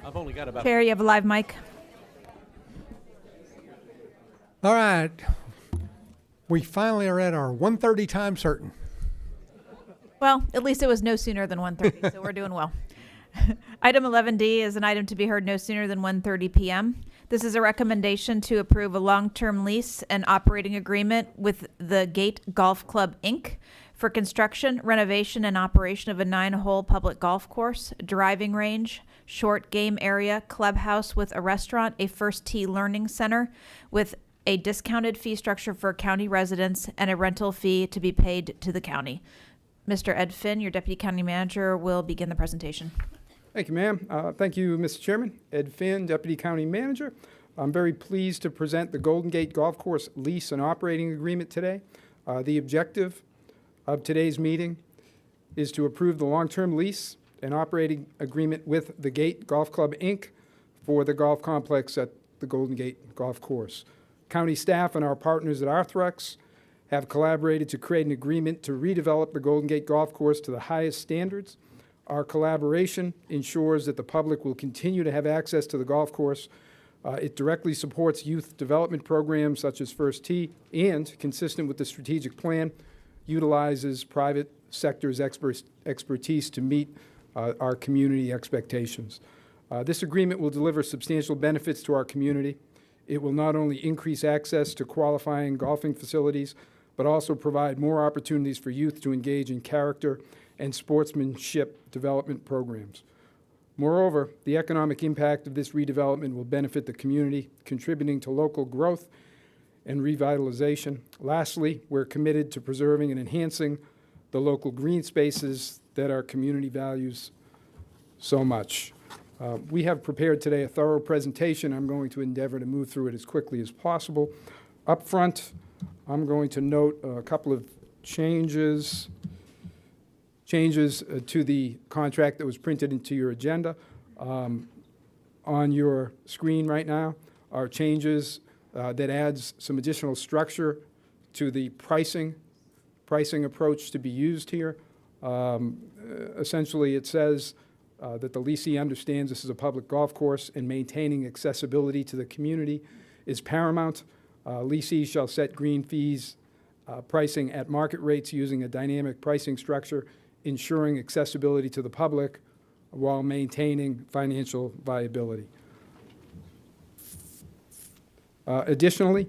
I've only got about. Chair, you have a live mic. All right. We finally are at our 1:30 time certain. Well, at least it was no sooner than 1:30, so we're doing well. Item 11D is an item to be heard no sooner than 1:30 p.m. This is a recommendation to approve a long-term lease and operating agreement with the Gate Golf Club, Inc. for construction, renovation, and operation of a 9-hole public golf course, driving range, short game area, clubhouse with a restaurant, a first tee learning center with a discounted fee structure for county residents, and a rental fee to be paid to the county. Mr. Ed Finn, your Deputy County Manager, will begin the presentation. Thank you, ma'am. Thank you, Mr. Chairman. Ed Finn, Deputy County Manager. I'm very pleased to present the Golden Gate Golf Course lease and operating agreement today. The objective of today's meeting is to approve the long-term lease and operating agreement with the Gate Golf Club, Inc. for the golf complex at the Golden Gate Golf Course. County staff and our partners at Arthrex have collaborated to create an agreement to redevelop the Golden Gate Golf Course to the highest standards. Our collaboration ensures that the public will continue to have access to the golf course. It directly supports youth development programs such as First Tee and, consistent with the strategic plan, utilizes private sector's expertise to meet our community expectations. This agreement will deliver substantial benefits to our community. It will not only increase access to qualifying golfing facilities, but also provide more opportunities for youth to engage in character and sportsmanship development programs. Moreover, the economic impact of this redevelopment will benefit the community, contributing to local growth and revitalization. Lastly, we're committed to preserving and enhancing the local green spaces that our community values so much. We have prepared today a thorough presentation. I'm going to endeavor to move through it as quickly as possible. Up front, I'm going to note a couple of changes to the contract that was printed into your agenda. On your screen right now are changes that adds some additional structure to the pricing approach to be used here. Essentially, it says that the leasee understands this is a public golf course and maintaining accessibility to the community is paramount. Leasee shall set green fees pricing at market rates using a dynamic pricing structure, ensuring accessibility to the public while maintaining financial viability. Additionally,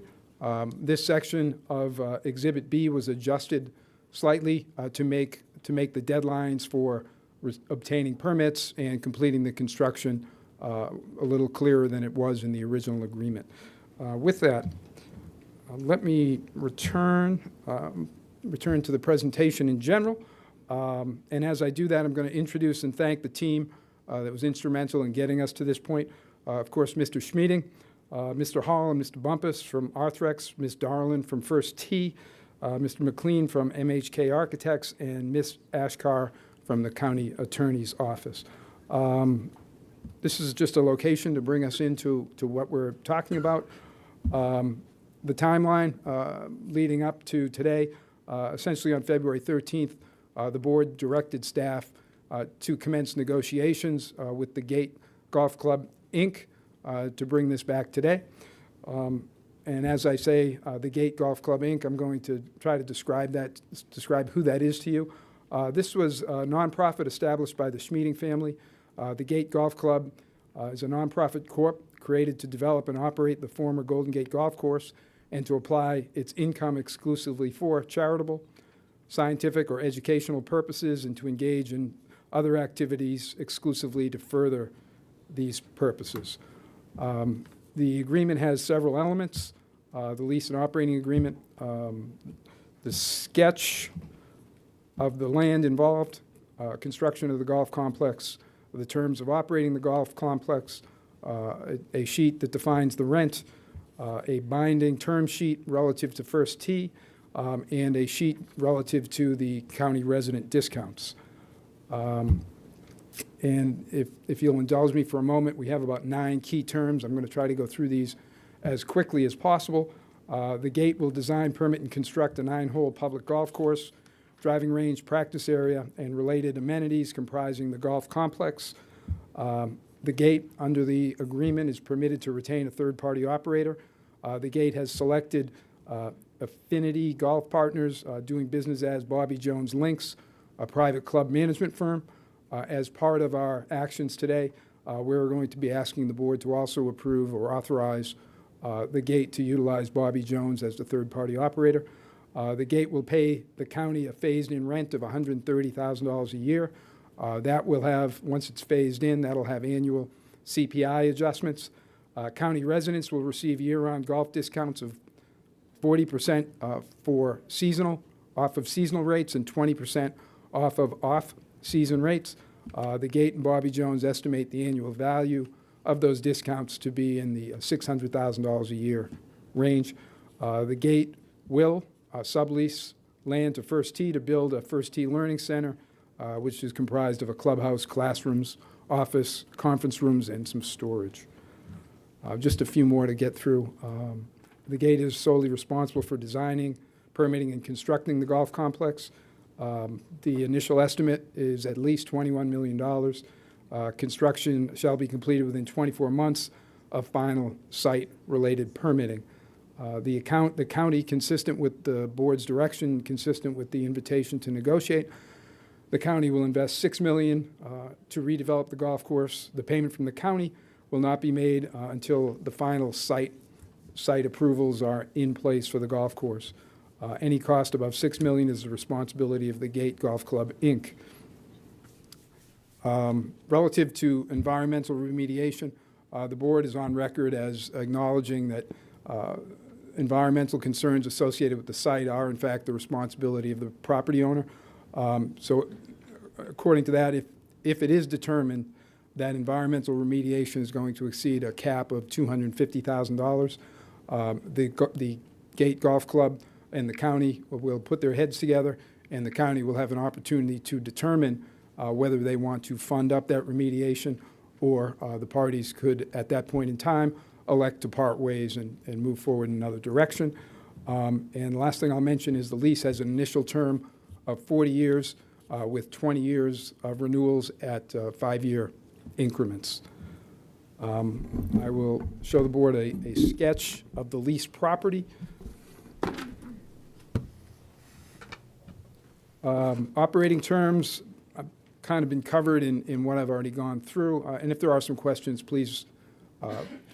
this section of Exhibit B was adjusted slightly to make the deadlines for obtaining permits and completing the construction a little clearer than it was in the original agreement. With that, let me return to the presentation in general. And as I do that, I'm going to introduce and thank the team that was instrumental in getting us to this point. Of course, Mr. Schmeeding, Mr. Hall and Mr. Bumpus from Arthrex, Ms. Darlin from First Tee, Mr. McLean from MHK Architects, and Ms. Ashkar from the County Attorney's Office. This is just a location to bring us into what we're talking about. The timeline leading up to today, essentially on February 13th, the board directed staff to commence negotiations with the Gate Golf Club, Inc. To bring this back today. And as I say, the Gate Golf Club, Inc., I'm going to try to describe who that is to you. This was a nonprofit established by the Schmeeding family. The Gate Golf Club is a nonprofit corp created to develop and operate the former Golden Gate Golf Course and to apply its income exclusively for charitable, scientific, or educational purposes and to engage in other activities exclusively to further these purposes. The agreement has several elements. The lease and operating agreement, the sketch of the land involved, construction of the golf complex, the terms of operating the golf complex, a sheet that defines the rent, a binding term sheet relative to First Tee, and a sheet relative to the county resident discounts. And if you'll indulge me for a moment, we have about 9 key terms. I'm going to try to go through these as quickly as possible. The Gate will design, permit, and construct a 9-hole public golf course, driving range, practice area, and related amenities comprising the golf complex. The gate, under the agreement, is permitted to retain a third-party operator. The gate has selected Affinity Golf Partners, doing business as Bobby Jones Links, a private club management firm. As part of our actions today, we're going to be asking the board to also approve or authorize the gate to utilize Bobby Jones as the third-party operator. The gate will pay the county a phased-in rent of $130,000 a year. That will have, once it's phased in, that'll have annual CPI adjustments. County residents will receive year-round golf discounts of 40% for seasonal, off of seasonal rates, and 20% off of off-season rates. The gate and Bobby Jones estimate the annual value of those discounts to be in the $600,000 a year range. The gate will sublease land to First Tee to build a First Tee Learning Center, which is comprised of a clubhouse, classrooms, office, conference rooms, and some storage. Just a few more to get through. The gate is solely responsible for designing, permitting, and constructing the golf complex. The initial estimate is at least $21 million. Construction shall be completed within 24 months of final site-related permitting. The county, consistent with the board's direction, consistent with the invitation to negotiate, the county will invest $6 million to redevelop the golf course. The payment from the county will not be made until the final site approvals are in place for the golf course. Any cost above $6 million is the responsibility of the Gate Golf Club, Inc. Relative to environmental remediation, the board is on record as acknowledging that environmental concerns associated with the site are, in fact, the responsibility of the property owner. So according to that, if it is determined that environmental remediation is going to exceed a cap of $250,000, the Gate Golf Club and the county will put their heads together, and the county will have an opportunity to determine whether they want to fund up that remediation, or the parties could, at that point in time, elect to part ways and move forward in another direction. And the last thing I'll mention is the lease has an initial term of 40 years with 20 years of renewals at 5-year increments. I will show the board a sketch of the leased property. Operating terms have kind of been covered in what I've already gone through. And if there are some questions, please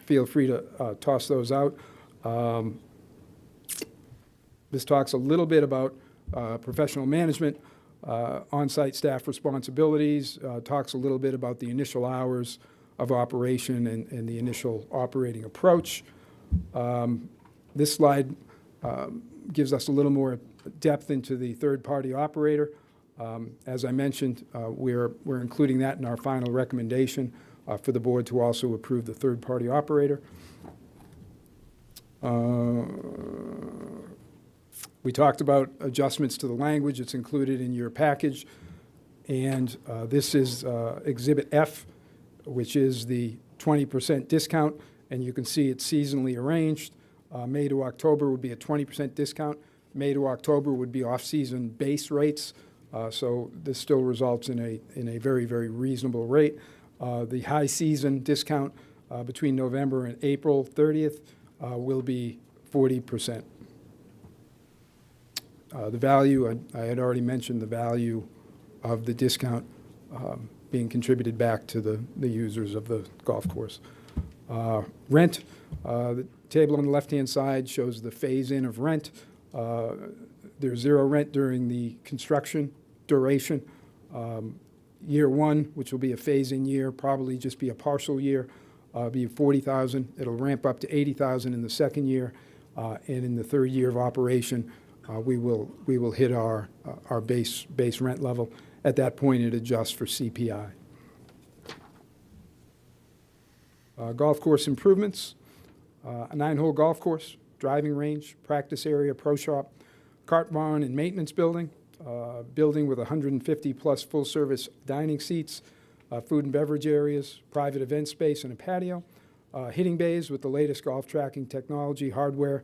feel free to toss those out. This talks a little bit about professional management, on-site staff responsibilities, talks a little bit about the initial hours of operation and the initial operating approach. This slide gives us a little more depth into the third-party operator. As I mentioned, we're including that in our final recommendation for the board to also approve the third-party operator. We talked about adjustments to the language. It's included in your package. And this is Exhibit F, which is the 20% discount. And you can see it's seasonally arranged. May to October would be a 20% discount. May to October would be off-season base rates. So this still results in a very, very reasonable rate. The high season discount between November and April 30th will be 40%. The value, I had already mentioned the value of the discount being contributed back to the users of the golf course. Rent, the table on the left-hand side shows the phase-in of rent. There's zero rent during the construction duration. Year one, which will be a phase-in year, probably just be a partial year, be $40,000. It'll ramp up to $80,000 in the second year, and in the third year of operation, we will hit our base rent level. At that point, it adjusts for CPI. Golf course improvements, a 9-hole golf course, driving range, practice area, pro shop, cart barn and maintenance building, building with 150-plus full-service dining seats, food and beverage areas, private event space, and a patio, hitting bays with the latest golf tracking technology, hardware,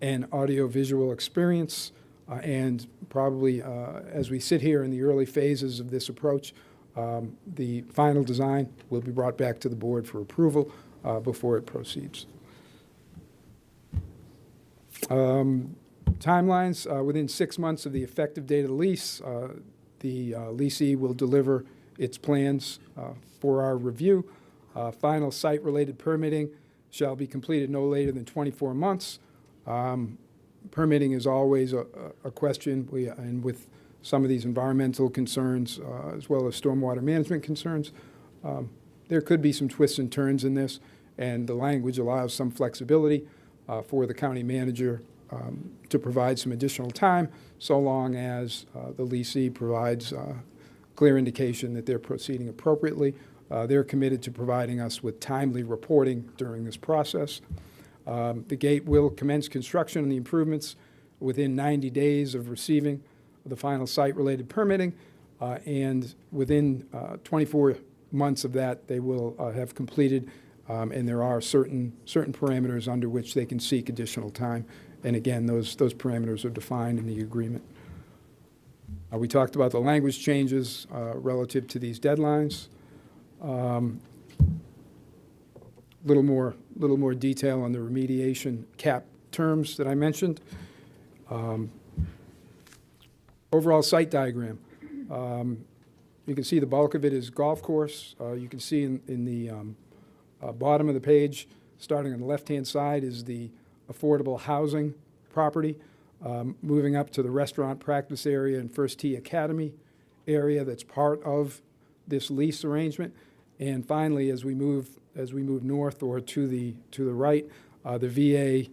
and audio-visual experience. And probably as we sit here in the early phases of this approach, The final design will be brought back to the board for approval before it proceeds. Timelines, within 6 months of the effective date of the lease, the leasee will deliver its plans for our review. Final site-related permitting shall be completed no later than 24 months. Permitting is always a question, and with some of these environmental concerns, as well as stormwater management concerns, there could be some twists and turns in this, and the language allows some flexibility for the county manager to provide some additional time, so long as the leasee provides clear indication that they're proceeding appropriately. They're committed to providing us with timely reporting during this process. The gate will commence construction and the improvements within 90 days of receiving the final site-related permitting, and within 24 months of that, they will have completed, and there are certain parameters under which they can seek additional time. And again, those parameters are defined in the agreement. We talked about the language changes relative to these deadlines. Little more detail on the remediation cap terms that I mentioned. Overall site diagram. You can see the bulk of it is golf course. You can see in the bottom of the page, starting on the left-hand side, is the affordable housing property. Moving up to the restaurant practice area and First Tee Academy area that's part of this lease arrangement. And finally, as we move north or to the right, the VA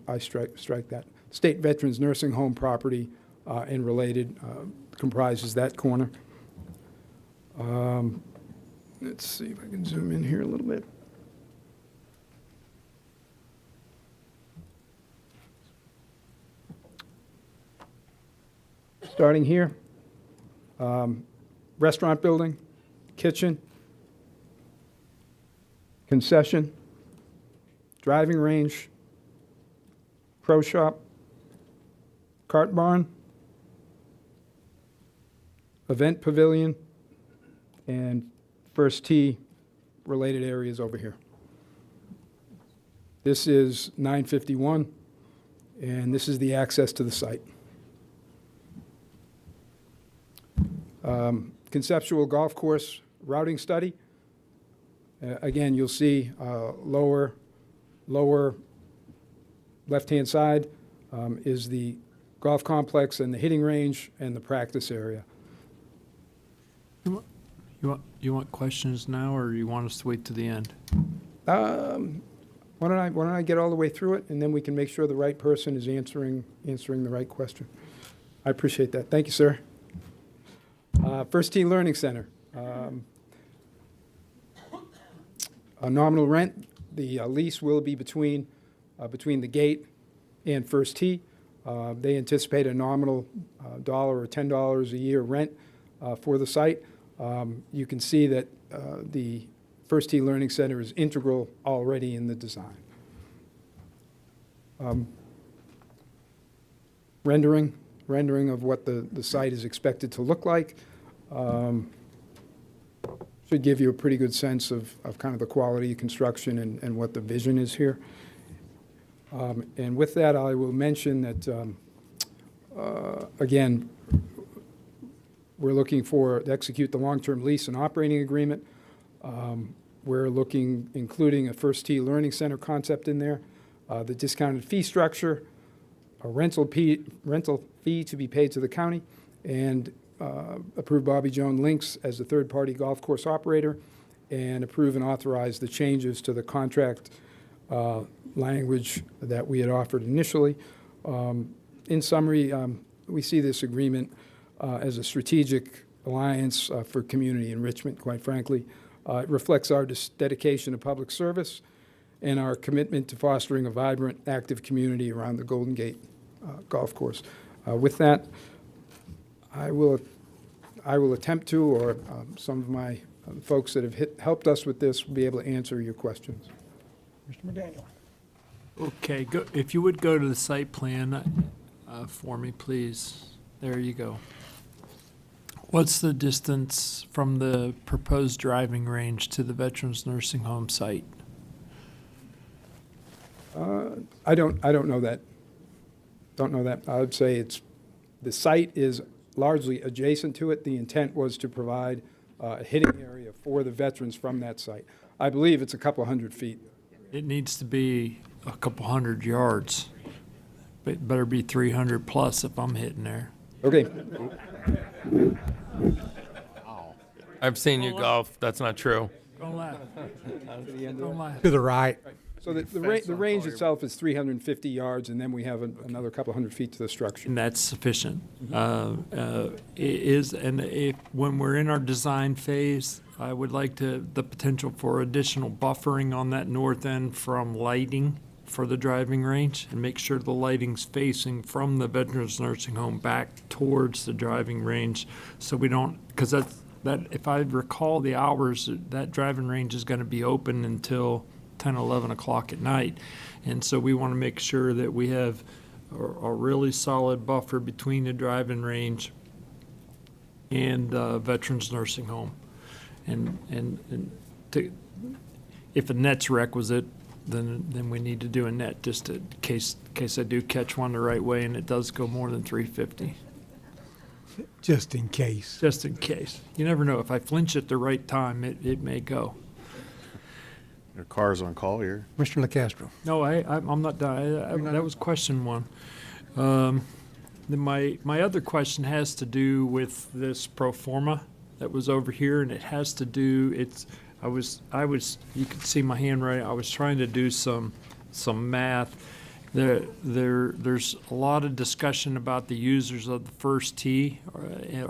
I strike that. State Veterans Nursing Home property and related comprises that corner. Let's see if I can zoom in here a little bit. Starting here, restaurant building, kitchen, concession, driving range, pro shop, cart barn, event pavilion, and First Tee related areas over here. This is 951, and this is the access to the site. Conceptual golf course routing study. Again, you'll see lower left-hand side is the golf complex and the hitting range and the practice area. You want questions now, or you want us to wait to the end? Why don't I get all the way through it, and then we can make sure the right person is answering the right question. I appreciate that. Thank you, sir. First Tee Learning Center. A nominal rent. The lease will be between the gate and First Tee. They anticipate a nominal $1 or $10 a year rent for the site. You can see that the First Tee Learning Center is integral already in the design. Rendering of what the site is expected to look like. Should give you a pretty good sense of kind of the quality of construction and what the vision is here. And with that, I will mention that, again, we're looking to execute the long-term lease and operating agreement. We're including a First Tee Learning Center concept in there, the discounted fee structure, a rental fee to be paid to the county, and approve Bobby Jones Links as a third-party golf course operator, and approve and authorize the changes to the contract language that we had offered initially. In summary, we see this agreement as a strategic alliance for community enrichment, quite frankly. It reflects our dedication to public service and our commitment to fostering a vibrant, active community around the Golden Gate Golf Course. With that, I will attempt to, or some of my folks that have helped us with this will be able to answer your questions. Mr. McDaniel. Okay, if you would go to the site plan for me, please. There you go. What's the distance from the proposed driving range to the Veterans Nursing Home site? I don't know that. Don't know that. I would say the site is largely adjacent to it. The intent was to provide a hitting area for the veterans from that site. I believe it's a couple hundred feet. It needs to be a couple hundred yards. But it better be 300 plus if I'm hitting there. Okay. I've seen you golf. That's not true. Don't laugh. Don't laugh. To the right. So the range itself is 350 yards, and then we have another couple hundred feet to the structure. And that's sufficient. When we're in our design phase, I would like the potential for additional buffering on that north end from lighting for the driving range, and make sure the lighting's facing from the Veterans Nursing Home back towards the driving range, so we don't, because that if I recall the hours, that driving range is going to be open until 10, 11 o'clock at night. And so we want to make sure that we have a really solid buffer between the driving range and Veterans Nursing Home. If a net's requisite, then we need to do a net, just in case I do catch one the right way and it does go more than 350. Just in case. Just in case. You never know. If I flinch at the right time, it may go. There are cars on Collier. Mr. LaCastro. No, I'm not done. That was question one. Then my other question has to do with this pro forma that was over here, and it has to do, I was, you could see my handwriting, I was trying to do some math. There's a lot of discussion about the users of the first tee.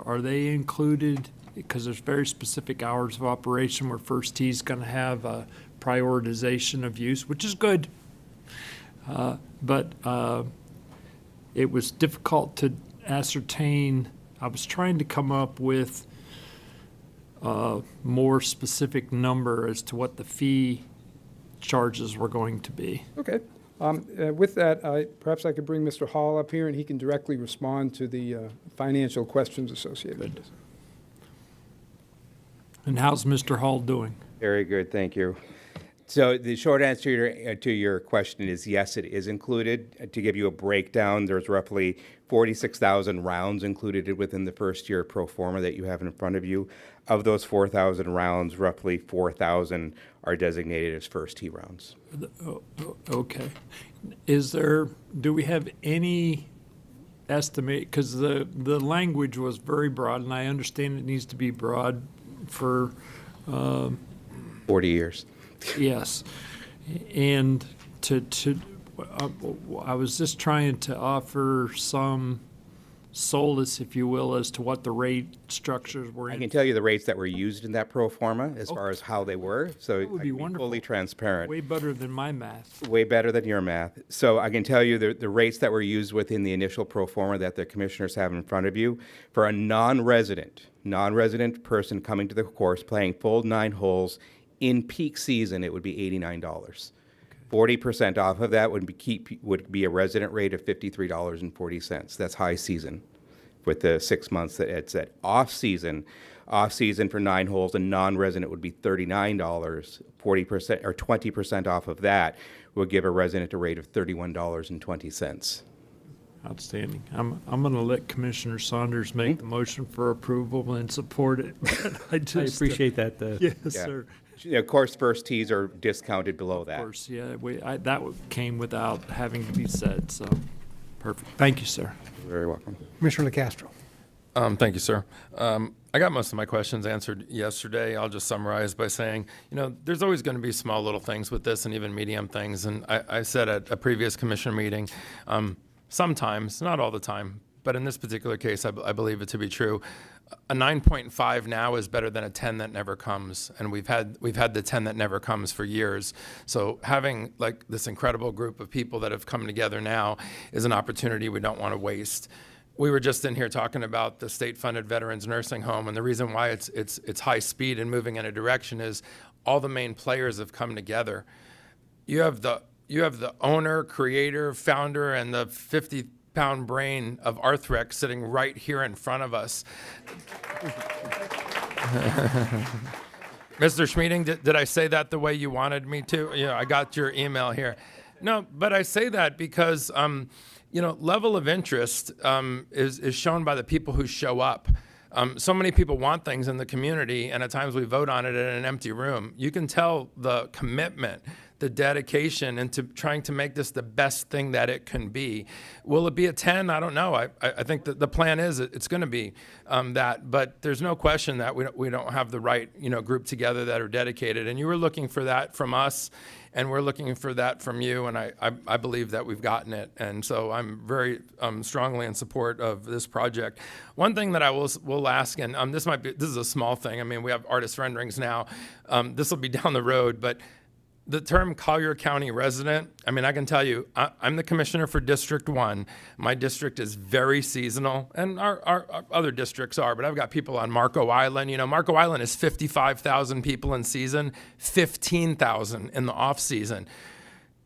Are they included? Because there's very specific hours of operation where first tee is going to have a prioritization of use, which is good. But it was difficult to ascertain. I was trying to come up with a more specific number as to what the fee charges were going to be. Okay. With that, perhaps I could bring Mr. Hall up here, and he can directly respond to the financial questions associated with this. And how's Mr. Hall doing? Very good, thank you. So the short answer to your question is yes, it is included. To give you a breakdown, there's roughly 46,000 rounds included within the first year pro forma that you have in front of you. Of those 4,000 rounds, roughly 4,000 are designated as first tee rounds. Okay. Do we have any estimate, because the language was very broad, and I understand it needs to be broad for 40 years. Yes. And I was just trying to offer some solace, if you will, as to what the rate structures were. I can tell you the rates that were used in that pro forma as far as how they were, so That would be wonderful. fully transparent. Way better than my math. Way better than your math. So I can tell you the rates that were used within the initial pro forma that the commissioners have in front of you for a non-resident person coming to the course, playing full 9 holes in peak season, it would be $89. 40% off of that would be a resident rate of $53.40. That's high season with the 6 months that it's at. Off season for 9 holes, a non-resident would be $39. 40% or 20% off of that would give a resident a rate of $31.20. Outstanding. I'm going to let Commissioner Saunders make the motion for approval and support it. I appreciate that. Yes, Yeah. sir. Of course, first tees are discounted below that. Of course, yeah. That came without having to be said, so perfect. Thank you, sir. You're very welcome. Commissioner LaCastro. Thank you, sir. I got most of my questions answered yesterday. I'll just summarize by saying, there's always going to be small little things with this and even medium things. And I said at a previous commissioner meeting, sometimes, not all the time, but in this particular case, I believe it to be true. A 9.5 now is better than a 10 that never comes, and we've had the 10 that never comes for years. So having like this incredible group of people that have come together now is an opportunity we don't want to waste. We were just in here talking about the state-funded veterans nursing home, and the reason why it's high speed and moving in a direction is all the main players have come together. You have the owner, creator, founder, and the 50 pound brain of Arthrex sitting right here in front of us. Mr. Schmeeding, did I say that the way you wanted me to? Yeah, I got your email here. No, but I say that because, level of interest is shown by the people who show up. So many people want things in the community, and at times we vote on it in an empty room. You can tell the commitment, the dedication into trying to make this the best thing that it can be. Will it be a 10? I don't know. I think that the plan is it's going to be that, but there's no question that we don't have the right group together that are dedicated. And you were looking for that from us, and we're looking for that from you, and I believe that we've gotten it. And so I'm very strongly in support of this project. One thing that I will ask, and this is a small thing. I mean, we have artist renderings now. This will be down the road, but the term Collier County resident, I mean, I can tell you, I'm the commissioner for District 1. My district is very seasonal, and our other districts are, but I've got people on Marco Island. Marco Island is 55,000 people in season, 15,000 in the off season.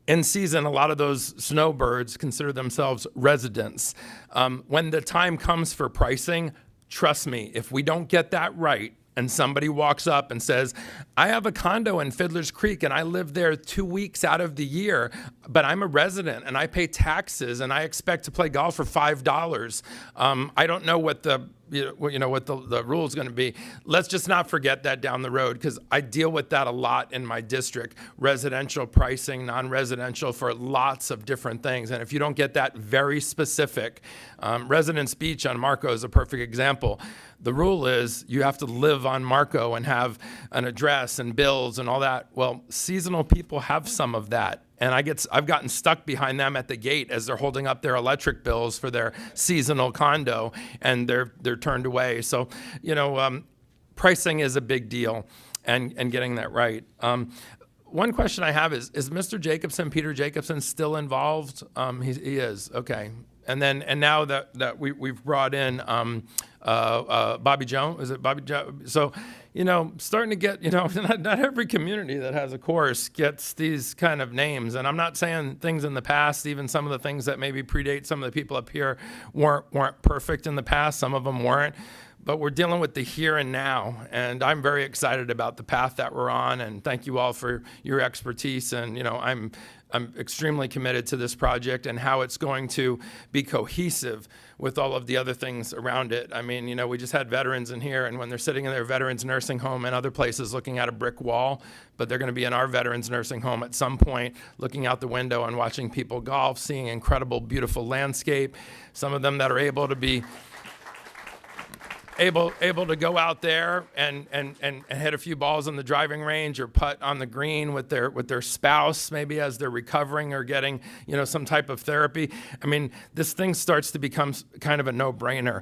In season, a lot of those snowbirds consider themselves residents. When the time comes for pricing, trust me, if we don't get that right, and somebody walks up and says, I have a condo in Fiddler's Creek and I live there 2 weeks out of the year, but I'm a resident and I pay taxes and I expect to play golf for $5. I don't know what the rule is going to be. Let's just not forget that down the road, because I deal with that a lot in my district. Residential pricing, non-residential for lots of different things. And if you don't get that very specific, Residence Beach on Marco is a perfect example. The rule is you have to live on Marco and have an address and bills and all that. Well, seasonal people have some of that. And I've gotten stuck behind them at the gate as they're holding up their electric bills for their seasonal condo, and they're turned away. So, pricing is a big deal, and getting that right. One question I have is Mr. Jacobson, Peter Jacobson, still involved? He is, okay. And now that we've brought in Bobby Jones, is it Bobby Jones? So, starting to get, not every community that has a course gets these kind of names. And I'm not saying things in the past, even some of the things that maybe predate some of the people up here weren't perfect in the past. Some of them weren't. But we're dealing with the here and now, and I'm very excited about the path that we're on, and thank you all for your expertise. And I'm extremely committed to this project and how it's going to be cohesive with all of the other things around it. I mean, we just had veterans in here, and when they're sitting in their veterans nursing home and other places looking at a brick wall, but they're going to be in our veterans nursing home at some point, looking out the window and watching people golf, seeing incredible, beautiful landscape. Some of them that are able to be able to go out there and hit a few balls on the driving range or putt on the green with their spouse, maybe as they're recovering or getting some type of therapy. I mean, this thing starts to become kind of a no-brainer.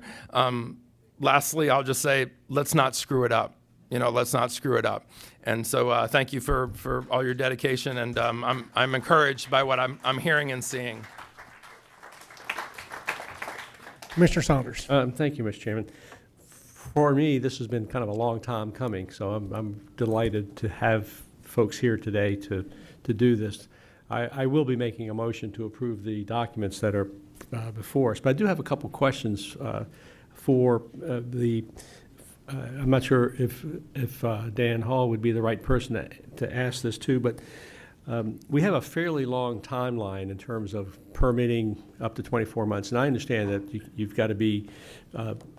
Lastly, I'll just say, let's not screw it up. Let's not screw it up. And so thank you for all your dedication, and I'm encouraged by what I'm hearing and seeing. Commissioner Saunders. Thank you, Mr. Chairman. For me, this has been kind of a long time coming, so I'm delighted to have folks here today to do this. I will be making a motion to approve the documents that are before us, but I do have a couple questions for I'm not sure if Dan Hall would be the right person to ask this to, but we have a fairly long timeline in terms of permitting, up to 24 months, and I understand that you've got to be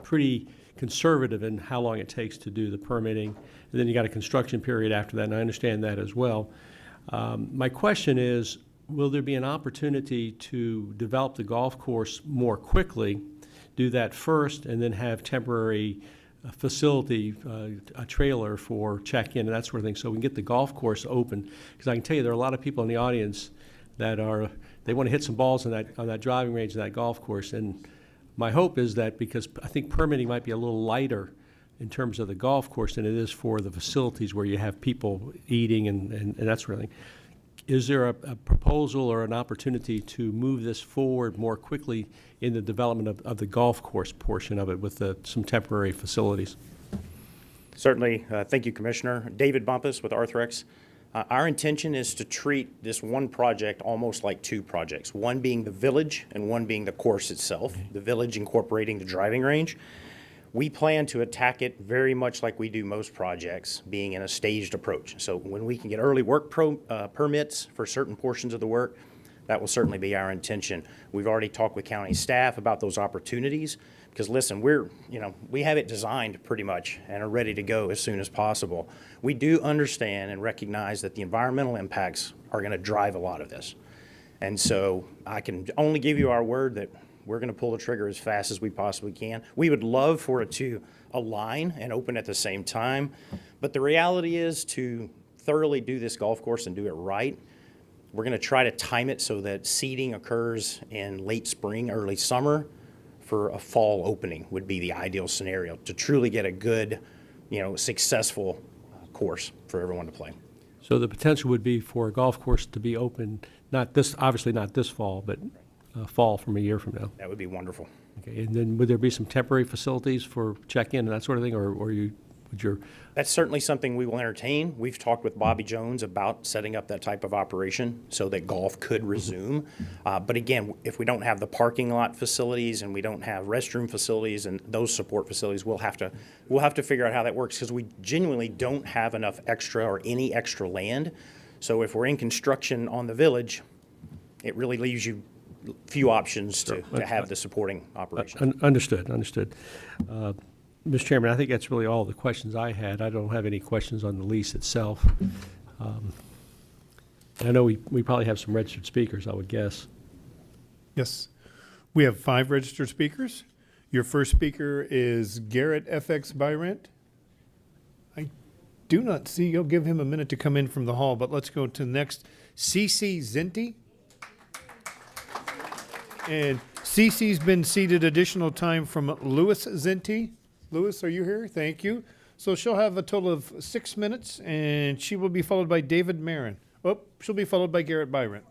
pretty conservative in how long it takes to do the permitting, and then you got a construction period after that, and I understand that as well. My question is, will there be an opportunity to develop the golf course more quickly, do that first, and then have temporary facility, a trailer for check-in and that sort of thing, so we can get the golf course open? Because I can tell you there are a lot of people in the audience that they want to hit some balls on that driving range and that golf course, and my hope is that, because I think permitting might be a little lighter in terms of the golf course than it is for the facilities where you have people eating and that sort of thing. Is there a proposal or an opportunity to move this forward more quickly in the development of the golf course portion of it with some temporary facilities? Certainly. Thank you, Commissioner. David Bumpus with Arthrex. Our intention is to treat this one project almost like two projects, one being the village and one being the course itself, the village incorporating the driving range. We plan to attack it very much like we do most projects, being in a staged approach. So when we can get early work permits for certain portions of the work, that will certainly be our intention. We've already talked with county staff about those opportunities, because listen, we have it designed pretty much and are ready to go as soon as possible. We do understand and recognize that the environmental impacts are going to drive a lot of this. And so I can only give you our word that we're going to pull the trigger as fast as we possibly can. We would love for it to align and open at the same time, but the reality is, to thoroughly do this golf course and do it right, we're going to try to time it so that seeding occurs in late spring, early summer, for a fall opening would be the ideal scenario to truly get a good, successful course for everyone to play. So the potential would be for a golf course to be open, obviously not this fall, but fall from a year from now. That would be wonderful. Okay, and then would there be some temporary facilities for check-in and that sort of thing, or would your? That's certainly something we will entertain. We've talked with Bobby Jones about setting up that type of operation so that golf could resume. But again, if we don't have the parking lot facilities and we don't have restroom facilities and those support facilities, we'll have to figure out how that works, because we genuinely don't have enough extra or any extra land. So if we're in construction on the village, it really leaves you few options to have the supporting operation. Understood. Mr. Chairman, I think that's really all the questions I had. I don't have any questions on the lease itself. I know we probably have some registered speakers, I would guess. Yes. We have 5 registered speakers. Your first speaker is Garrett FX Byrant. I do not see, you'll give him a minute to come in from the hall, but let's go to next, CC Zinti. And Cece's been seated additional time from Louis Zinti. Louis, are you here? Thank you. So she'll have a total of 6 minutes, and she will be followed by David Marin. Oh, she'll be followed by Garrett Byrant.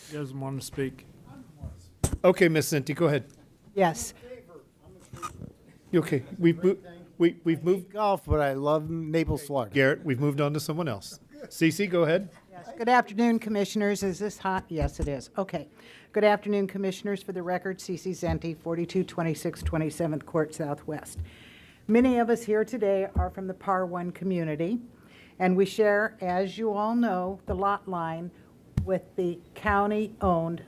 He doesn't want to speak. Okay, Miss Zinti, go ahead. Yes. Okay, we've moved. Golf, but I love maple slug. Garrett, we've moved on to someone else. Cece, go ahead. Yes. Good afternoon, Commissioners. Is this hot? Yes, it is. Okay. Good afternoon, Commissioners. For the record, Cece Zenti, 4226 27th Court Southwest. Many of us here today are from the Par 1 community, and we share, as you all know, the lot line with the county-owned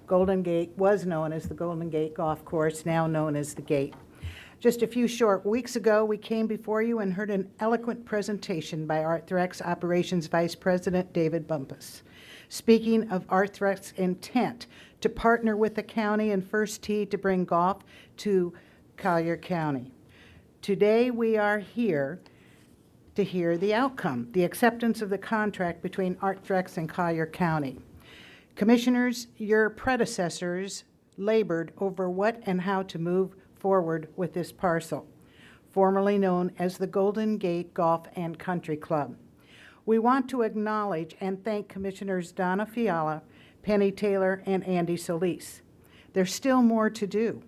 Golden Gate, was known as the Golden Gate Golf Course, now known as the Gate. Just a few short weeks ago, we came before you and heard an eloquent presentation by Arthrex Operations Vice President David Bumpus, speaking of Arthrex intent to partner with the county and First Tee to bring golf to Collier County. Today, we are here to hear the outcome, the acceptance of the contract between Arthrex and Collier County. Commissioners, your predecessors labored over what and how to move forward with this parcel, formerly known as the Golden Gate Golf and Country Club. We want to acknowledge and thank Commissioners Donna Fiala, Penny Taylor, and Andy Solis. There's still more to do.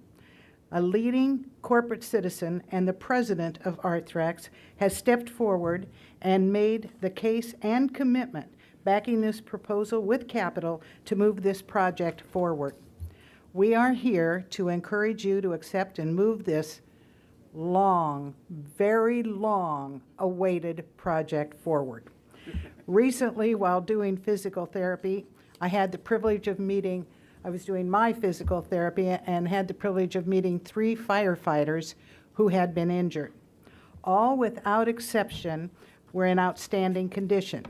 A leading corporate citizen and the president of Arthrex has stepped forward and made the case and commitment backing this proposal with capital to move this project forward. We are here to encourage you to accept and move this long, very long awaited project forward. Recently, while doing physical therapy, I had the privilege of meeting, I was doing my physical therapy and had the privilege of meeting 3 firefighters who had been injured. All without exception were in outstanding condition.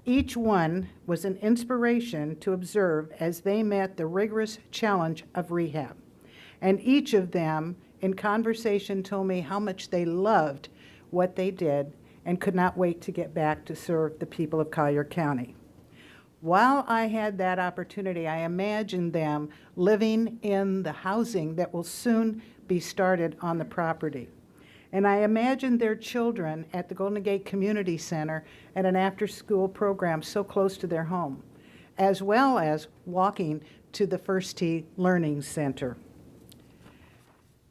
Each one was an inspiration to observe as they met the rigorous challenge of rehab. And each of them, in conversation, told me how much they loved what they did and could not wait to get back to serve the people of Collier County. While I had that opportunity, I imagined them living in the housing that will soon be started on the property. And I imagined their children at the Golden Gate Community Center at an after-school program so close to their home, as well as walking to the First Tee Learning Center.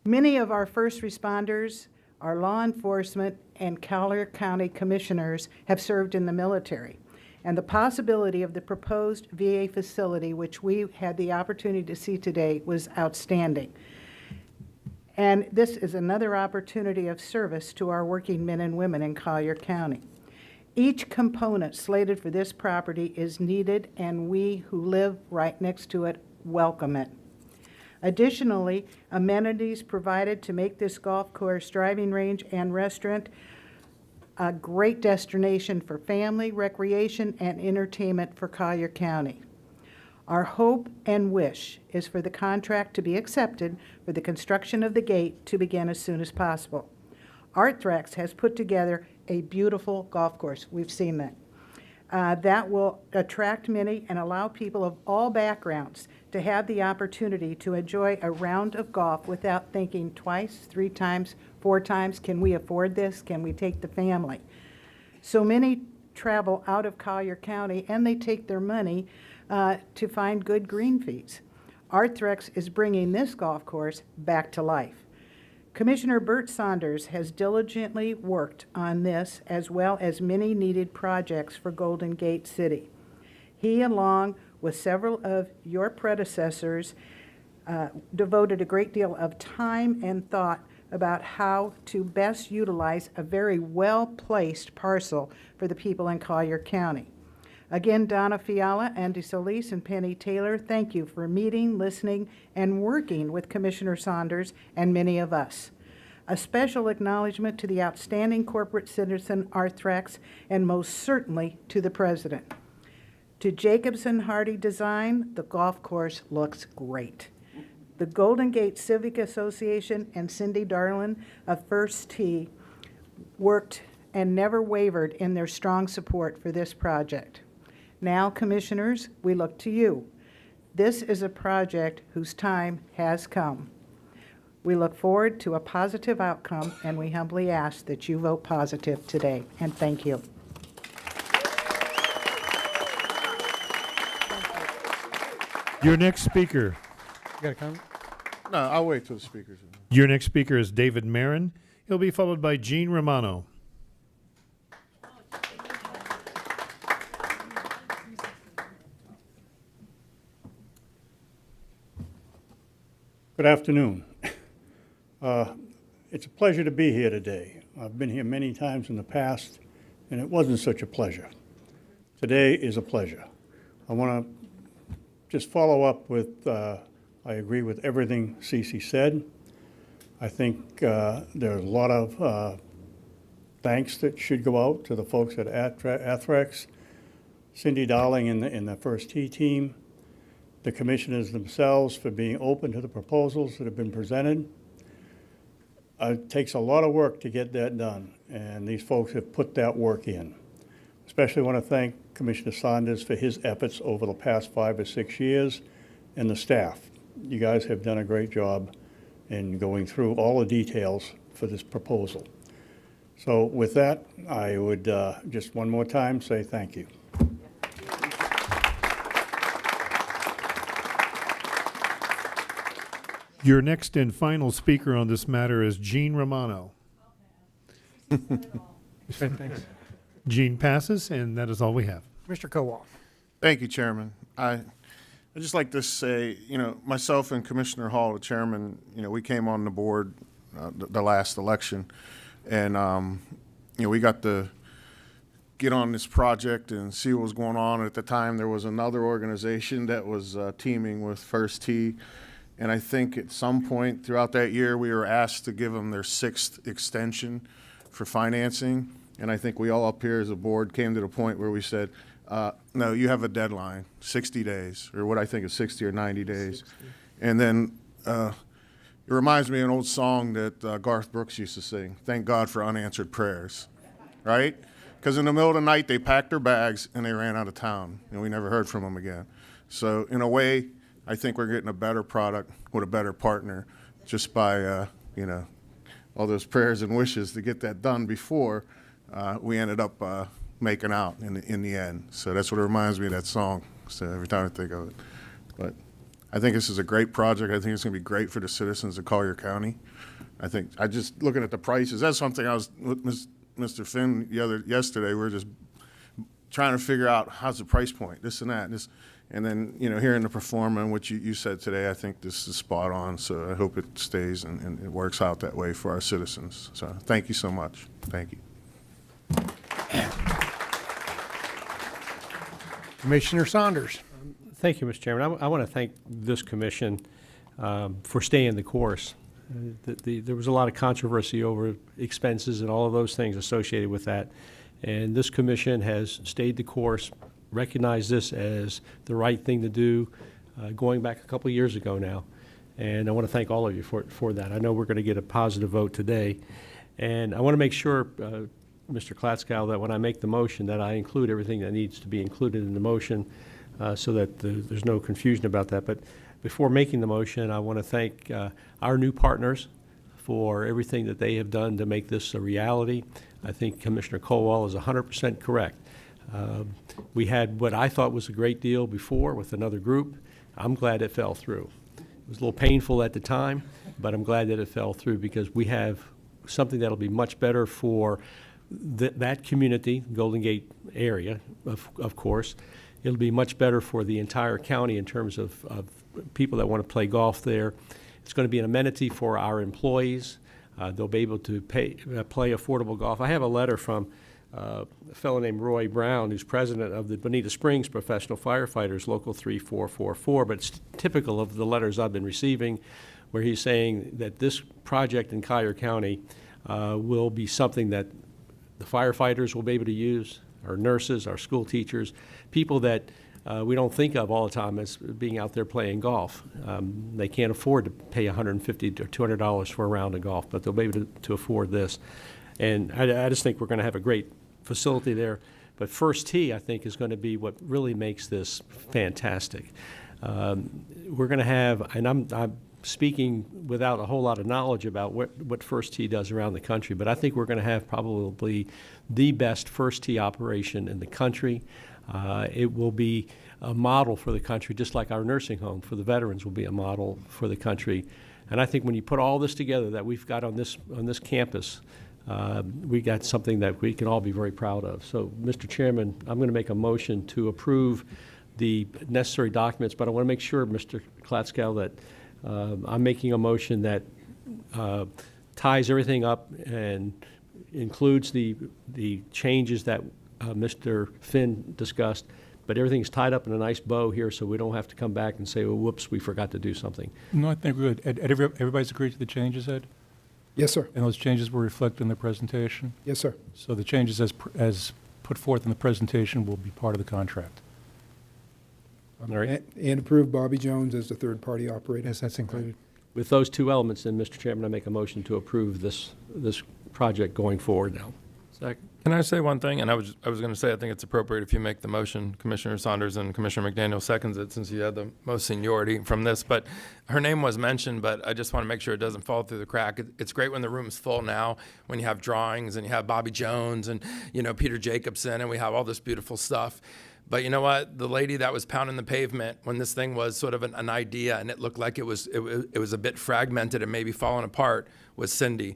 Many of our first responders, our law enforcement, and Collier County commissioners have served in the military. and the possibility of the proposed VA facility, which we had the opportunity to see today, was outstanding. And this is another opportunity of service to our working men and women in Collier County. Each component slated for this property is needed, and we who live right next to it welcome it. Additionally, amenities provided to make this golf course, driving range, and restaurant a great destination for family, recreation, and entertainment for Collier County. Our hope and wish is for the contract to be accepted for the construction of the gate to begin as soon as possible. Arthrex has put together a beautiful golf course. We've seen that. That will attract many and allow people of all backgrounds to have the opportunity to enjoy a round of golf without thinking twice, 3 times, 4 times, can we afford this? Can we take the family? So many travel out of Collier County and they take their money to find good green fees. Arthrex is bringing this golf course back to life. Commissioner Bert Saunders has diligently worked on this as well as many needed projects for Golden Gate City. He, along with several of your predecessors, devoted a great deal of time and thought about how to best utilize a very well-placed parcel for the people in Collier County. Again, Donna Fiala, Andy Solis, and Penny Taylor, thank you for meeting, listening, and working with Commissioner Saunders and many of us. A special acknowledgement to the outstanding corporate citizen Arthrex, and most certainly to the President. To Jacobson Hardy Design, the golf course looks great. The Golden Gate Civic Association and Cindy Darlin of First Tee worked and never wavered in their strong support for this project. Now, Commissioners, we look to you. This is a project whose time has come. We look forward to a positive outcome, and we humbly ask that you vote positive today, and thank you. Your next speaker. You got a comment? No, I'll wait till the speakers. Your next speaker is David Marin. He'll be followed by Gene Romano. Good afternoon. It's a pleasure to be here today. I've been here many times in the past, and it wasn't such a pleasure. Today is a pleasure. I want to just follow up with, I agree with everything Cece said. I think there's a lot of thanks that should go out to the folks at Athrex, Cindy Darling in the First Tee team, the commissioners themselves for being open to the proposals that have been presented. It takes a lot of work to get that done, and these folks have put that work in. Especially want to thank Commissioner Saunders for his efforts over the past 5 or 6 years, and the staff. You guys have done a great job in going through all the details for this proposal. So with that, I would just one more time say thank you. Your next and final speaker on this matter is Gene Romano. Thanks. Gene passes, and that is all we have. Mr. Kowal. Thank you, Chairman. I'd just like to say, myself and Commissioner Hall, the chairman, we came on the board the last election, and, we got to get on this project and see what was going on. At the time, there was another organization that was teaming with First Tee, and I think at some point throughout that year, we were asked to give them their 6th extension for financing, and I think we all up here as a board came to the point where we said, no, you have a deadline, 60 days, or what I think is 60 or 90 days. 60. And then it reminds me of an old song that Garth Brooks used to sing, Thank God for Unanswered Prayers, right? Because in the middle of the night, they packed their bags and they ran out of town, and we never heard from them again. So in a way, I think we're getting a better product with a better partner just by, all those prayers and wishes to get that done before we ended up making out in the end. So that's what it reminds me of that song. So every time I think of it. But I think this is a great project. I think it's going to be great for the citizens of Collier County. I just looking at the prices. That's something I was with Mr. Finn yesterday. We were just trying to figure out how's the price point, this and that, and this. And then, hearing the performance, what you said today, I think this is spot on. So I hope it stays and it works out that way for our citizens. So thank you so much. Thank you. Commissioner Saunders. Thank you, Mr. Chairman. I want to thank this commission for staying the course. There was a lot of controversy over expenses and all of those things associated with that. And this commission has stayed the course, recognized this as the right thing to do going back a couple of years ago now. And I want to thank all of you for that. I know we're going to get a positive vote today. And I want to make sure, Mr. Klatskow, that when I make the motion that I include everything that needs to be included in the motion so that there's no confusion about that. But before making the motion, I want to thank our new partners for everything that they have done to make this a reality. I think Commissioner Colwell is 100% correct. We had what I thought was a great deal before with another group. I'm glad it fell through. It was a little painful at the time, but I'm glad that it fell through because we have something that'll be much better for that community, Golden Gate area, of course. It'll be much better for the entire county in terms of people that want to play golf there. It's going to be an amenity for our employees. They'll be able to play affordable golf. I have a letter from a fellow named Roy Brown, who's president of the Bonita Springs Professional Firefighters, Local 3444, but it's typical of the letters I've been receiving, where he's saying that this project in Collier County will be something that the firefighters will be able to use, our nurses, our school teachers, people that we don't think of all the time as being out there playing golf. They can't afford to pay $150 or $200 for a round of golf, but they'll be able to afford this. And I just think we're going to have a great facility there. But First Tee, I think, is going to be what really makes this fantastic. We're going to have, and I'm speaking without a whole lot of knowledge about what First Tee does around the country, but I think we're going to have probably the best First Tee operation in the country. It will be a model for the country, just like our nursing home for the veterans will be a model for the country. And I think when you put all this together that we've got on this campus, we got something that we can all be very proud of. So, Mr. Chairman, I'm going to make a motion to approve the necessary documents, but I want to make sure, Mr. Klatskow, that I'm making a motion that ties everything up and includes the changes that Mr. Finn discussed, but everything's tied up in a nice bow here so we don't have to come back and say, well, whoops, we forgot to do something. No, I think we're good. Everybody's agreed to the changes, Ed? Yes, sir. And those changes were reflected in the presentation? Yes, sir. So the changes as put forth in the presentation will be part of the contract? All right. And approve Bobby Jones as the third-party operator. Yes, that's included. With those two elements, then, Mr. Chairman, I make a motion to approve this project going forward now. Second. Can I say one thing? And I was going to say I think it's appropriate if you make the motion, Commissioner Saunders, and Commissioner McDaniel seconds it since you had the most seniority from this. But her name was mentioned, but I just want to make sure it doesn't fall through the crack. It's great when the room's full now, when you have drawings and you have Bobby Jones and, Peter Jacobson, and we have all this beautiful stuff. But you know what? The lady that was pounding the pavement when this thing was sort of an idea and it looked like it was a bit fragmented and maybe falling apart was Cindy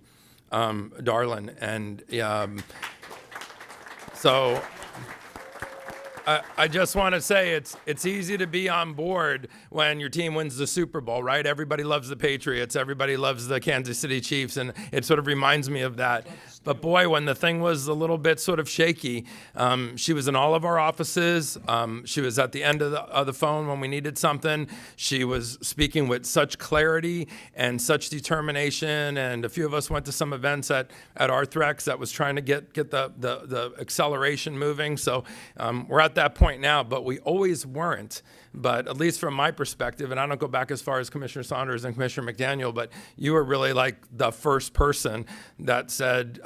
Darlin. And so I just want to say it's easy to be on board when your team wins the Super Bowl, right? Everybody loves the Patriots. Everybody loves the Kansas City Chiefs, and it sort of reminds me of that. But boy, when the thing was a little bit sort of shaky, she was in all of our offices. She was at the end of the phone when we needed something. She was speaking with such clarity and such determination. And a few of us went to some events at Arthrex that was trying to get the acceleration moving. So we're at that point now, but we always weren't. But at least from my perspective, and I don't go back as far as Commissioner Saunders and Commissioner McDaniel, but you were really like the first person that said,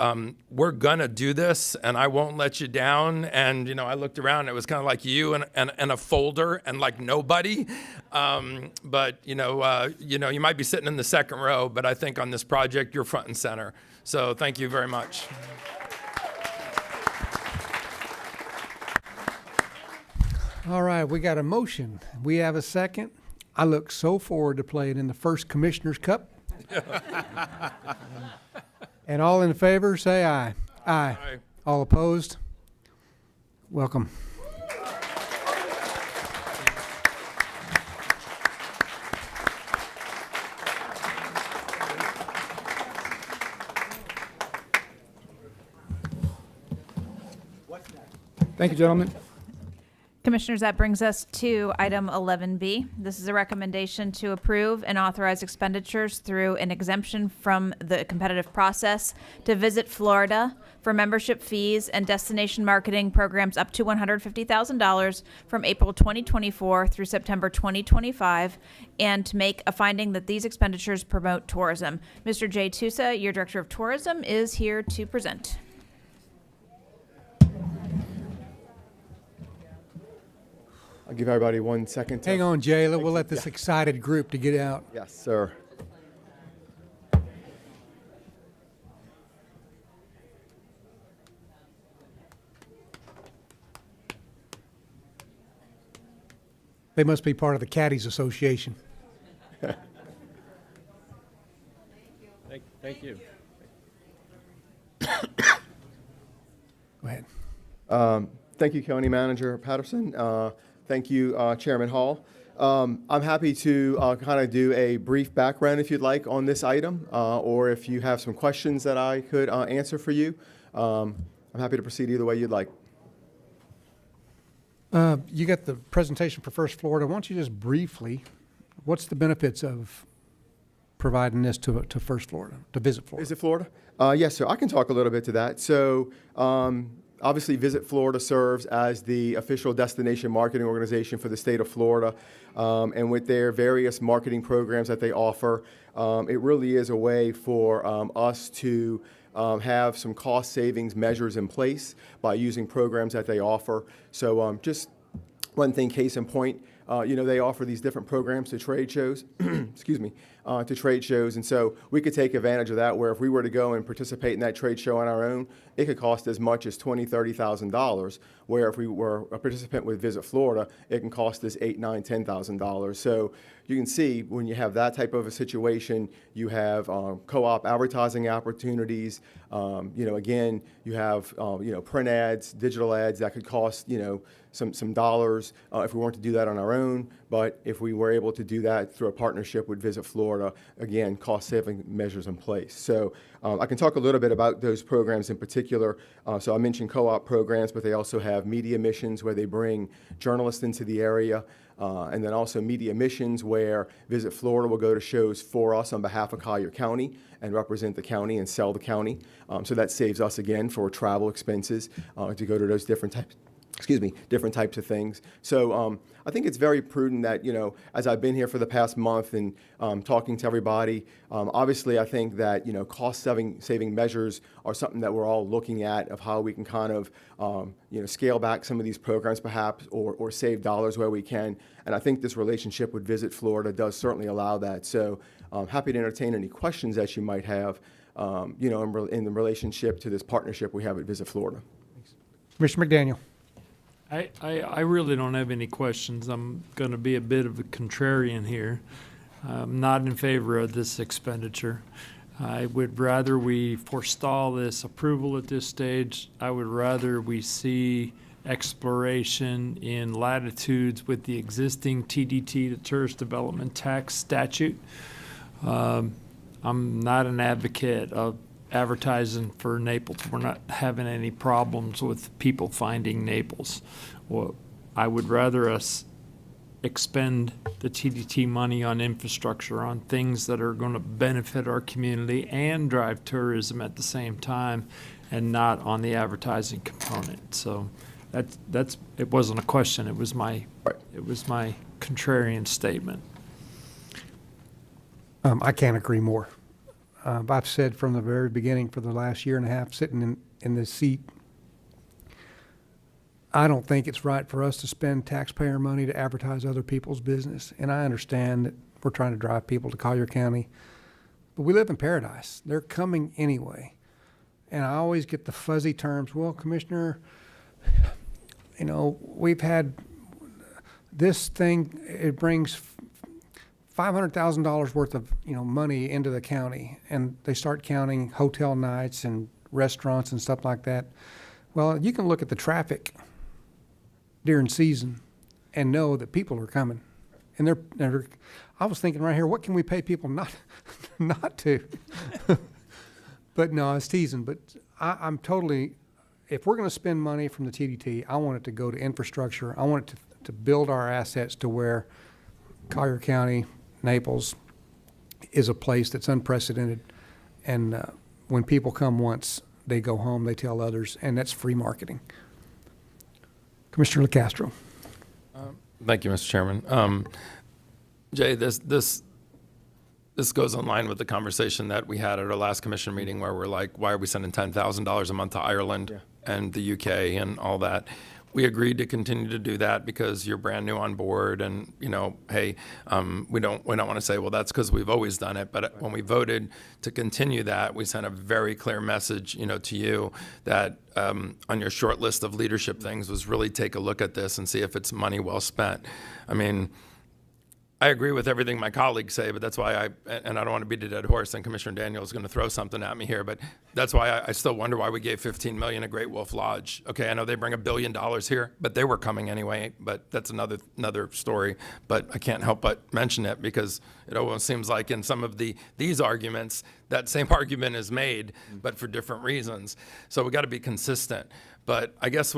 we're gonna do this and I won't let you down. And, I looked around, it was kind of like you and a folder and like nobody. But, you might be sitting in the second row, but I think on this project, you're front and center. So thank you very much. All right, we got a motion. We have a second. I look so forward to playing in the first Commissioner's Cup. And all in favor, say aye. Aye. All opposed? Welcome. Thank you, gentlemen. Commissioners, that brings us to item 11B. This is a recommendation to approve and authorize expenditures through an exemption from the competitive process to Visit Florida for membership fees and destination marketing programs up to $150,000 from April 2024 through September 2025, and to make a finding that these expenditures promote tourism. Mr. Jay Tusa, your Director of Tourism, is here to present. I'll give everybody 1 second. Hang on, Jay. We'll let this excited group to get out. Yes, sir. They must be part of the Caddies Association. Thank you. Go ahead. Thank you, County Manager Patterson. Thank you, Chairman Hall. I'm happy to kind of do a brief background, if you'd like, on this item, or if you have some questions that I could answer for you. I'm happy to proceed either way you'd like. You got the presentation for First Florida. Why don't you just briefly, what's the benefits of providing this to First Florida, to Visit Florida? Visit Florida? Yes, sir. I can talk a little bit to that. So, obviously, Visit Florida serves as the official destination marketing organization for the state of Florida. And with their various marketing programs that they offer, it really is a way for us to have some cost savings measures in place by using programs that they offer. So just one thing, case in point, they offer these different programs to trade shows, excuse me, to trade shows. And so we could take advantage of that, where if we were to go and participate in that trade show on our own, it could cost as much as $20,000, $30,000, where if we were a participant with Visit Florida, it can cost us $8,000, $9,000, $10,000. So you can see when you have that type of a situation, you have co-op advertising opportunities. Again, you have print ads, digital ads that could cost some dollars if we weren't to do that on our own. But if we were able to do that through a partnership with Visit Florida, again, cost-saving measures in place. So I can talk a little bit about those programs in particular. So I mentioned co-op programs, but they also have media missions where they bring journalists into the area. And then also media missions where Visit Florida will go to shows for us on behalf of Collier County and represent the county and sell the county. So that saves us, again, for travel expenses to go to those different types of things. So I think it's very prudent that, as I've been here for the past month and talking to everybody, obviously I think that, cost-saving measures are something that we're all looking at, of how we can kind of, scale back some of these programs perhaps, or save dollars where we can. And I think this relationship with Visit Florida does certainly allow that. So I'm happy to entertain any questions that you might have, in the relationship to this partnership we have at Visit Florida. Commissioner McDaniel. I really don't have any questions. I'm going to be a bit of a contrarian here. I'm not in favor of this expenditure. I would rather we forestall this approval at this stage. I would rather we see exploration in latitudes with the existing TDT, the Tourist Development Tax statute. I'm not an advocate of advertising for Naples. We're not having any problems with people finding Naples. Well, I would rather us expend the TDT money on infrastructure, on things that are going to benefit our community and drive tourism at the same time, and not on the advertising component. So that's it wasn't a question. It was my contrarian statement. I can't agree more. I've said from the very beginning, for the last year and a half sitting in this seat, I don't think it's right for us to spend taxpayer money to advertise other people's business. And I understand that we're trying to drive people to Collier County, but we live in paradise. They're coming anyway. And I always get the fuzzy terms. Well, Commissioner, we've had this thing, it brings $500,000 worth of money into the county, and they start counting hotel nights and restaurants and stuff like that. Well, you can look at the traffic during season and know that people are coming. And I was thinking right here, what can we pay people not to? But no, I was teasing. But I'm totally, if we're going to spend money from the TDT, I want it to go to infrastructure. I want it to build our assets to where Collier County, Naples is a place that's unprecedented. And when people come once, they go home, they tell others, and that's free marketing. Commissioner LaCastro. Thank you, Mr. Chairman. Jay, this goes in line with the conversation that we had at our last commission meeting where we're like, why are we sending $10,000 a month to Ireland and the UK and all that? We agreed to continue to do that because you're brand new on board, and hey, we don't want to say, well, that's because we've always done it. But when we voted to continue that, we sent a very clear message, to you that on your short list of leadership things was really take a look at this and see if it's money well spent. I mean, I agree with everything my colleagues say, but that's why and I don't want to beat a dead horse, and Commissioner Daniel is going to throw something at me here, but that's why I still wonder why we gave $15 million to Great Wolf Lodge. Okay, I know they bring $1 billion here, but they were coming anyway, but that's another story. But I can't help but mention it because it almost seems like in some of these arguments, that same argument is made, but for different reasons. So we got to be consistent. But I guess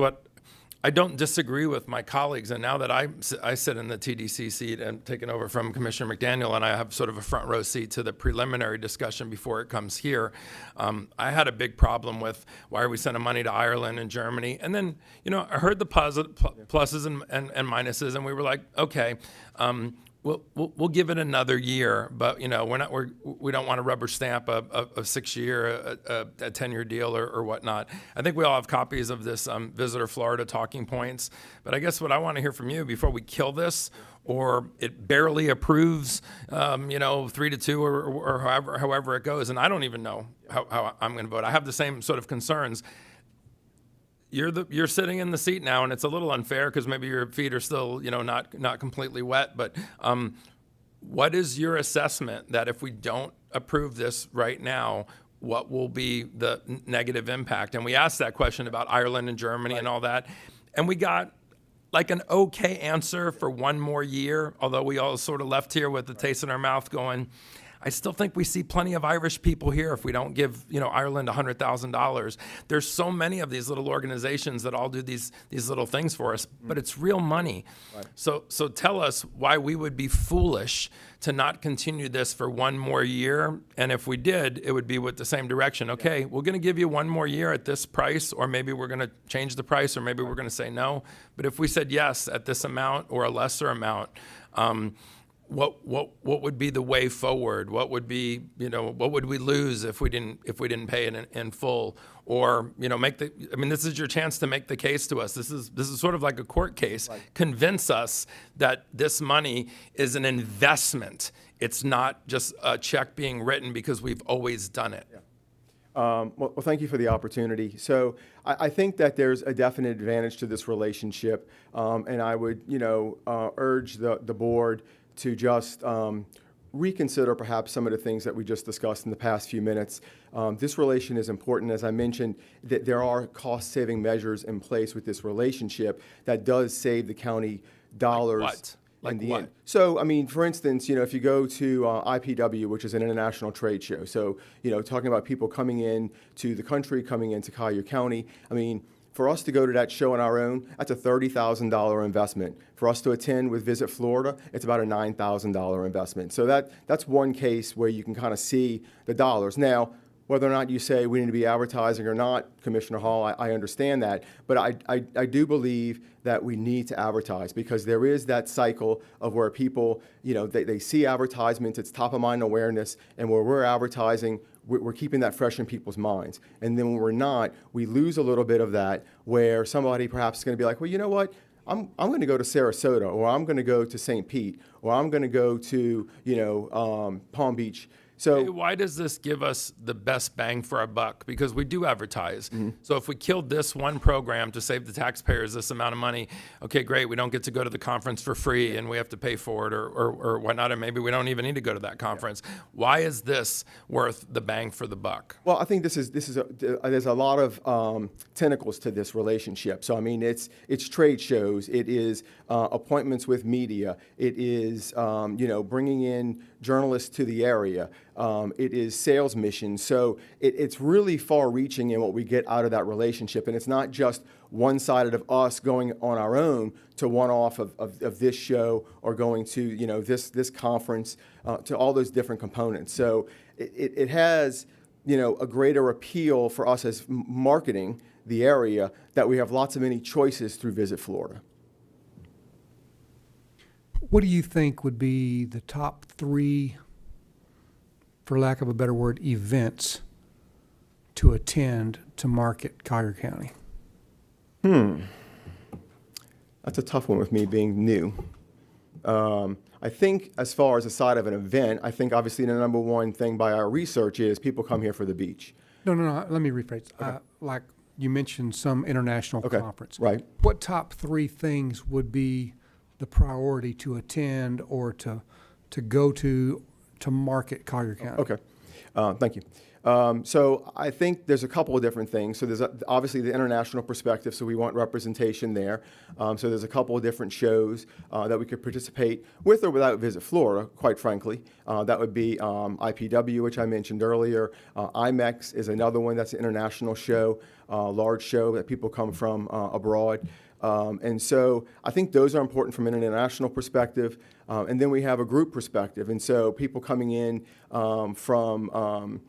I don't disagree with my colleagues, and now that I sit in the TDC seat and taken over from Commissioner McDaniel, and I have sort of a front row seat to the preliminary discussion before it comes here, I had a big problem with why are we sending money to Ireland and Germany? And then, I heard the pluses and minuses, and we were like, okay, we'll give it another year, but we don't want to rubber stamp a 6-year, a 10-year deal or whatnot. I think we all have copies of this Visitor Florida talking points, but I guess what I want to hear from you before we kill this, or it barely approves, 3-2 or however it goes, and I don't even know how I'm going to vote. I have the same sort of concerns. You're sitting in the seat now, and it's a little unfair because maybe your feet are still, not completely wet. But what is your assessment that if we don't approve this right now, what will be the negative impact? And we asked that question about Ireland and Germany and all that, and we got like an okay answer for one more year. Although we all sort of left here with the taste in our mouth, going, I still think we see plenty of Irish people here if we don't give, Ireland $100,000. There's so many of these little organizations that all do these little things for us, but it's real money. Right. So tell us why we would be foolish to not continue this for one more year. And if we did, it would be with the same direction. Okay, we're going to give you one more year at this price, or maybe we're going to change the price, or maybe we're going to say no. But if we said yes at this amount or a lesser amount, what would be the way forward? What would be, what would we lose if we didn't pay it in full? Or, this is your chance to make the case to us. This is sort of like a court case. Right. Convince us that this money is an investment. It's not just a check being written because we've always done it. Yeah. Well, thank you for the opportunity. So I think that there's a definite advantage to this relationship, and I would, urge the board to just reconsider perhaps some of the things that we just discussed in the past few minutes. This relation is important. As I mentioned, that there are cost-saving measures in place with this relationship that does save the county dollars. Like in the what? end. So, for instance, if you go to IPW, which is an international trade show, so, talking about people coming in to the country, coming into Collier County, for us to go to that show on our own, that's a $30,000 investment. For us to attend with Visit Florida, it's about a $9,000 investment. So that's one case where you can kind of see the dollars. Now, whether or not you say we need to be advertising or not, Commissioner Hall, I understand that. But I do believe that we need to advertise because there is that cycle of where people, they see advertisements, it's top of mind awareness, and where we're advertising, we're keeping that fresh in people's minds. And then when we're not, we lose a little bit of that where somebody perhaps is going to be like, well, you know what? I'm going to go to Sarasota, or I'm going to go to St. Pete, or I'm going to go to, Palm Beach. So why does this give us the best bang for our buck? Because we do advertise. So if we killed this one program to save the taxpayers this amount of money, okay, great, we don't get to go to the conference for free and we have to pay for it or whatnot, or maybe we don't even need to go to that conference. Why is this worth the bang for the buck? Well, I think there's a lot of tentacles to this relationship. So I mean, it's trade shows, it is appointments with media, it is bringing in journalists to the area, it is sales missions. So it's really far-reaching in what we get out of that relationship, and it's not just one-sided of us going on our own to one-off of this show or going to this conference, to all those different components. So it has a greater appeal for us as marketing the area, that we have lots of many choices through Visit Florida. What do you think would be the top 3, for lack of a better word, events to attend to market Collier County? That's a tough one with me being new. I think as far as the side of an event, I think obviously the number one thing by our research is people come here for the beach. No, let me rephrase. Okay. Like you mentioned some international conference. Right. What top 3 things would be the priority to attend or to go to market Collier County? Okay. Thank you. So I think there's a couple of different things. So there's obviously the international perspective, so we want representation there. So there's a couple of different shows that we could participate with or without Visit Florida, quite frankly. That would be IPW, which I mentioned earlier. IMEX is another one that's an international show, large show that people come from abroad. And so I think those are important from an international perspective. And then we have a group perspective. And so people coming in from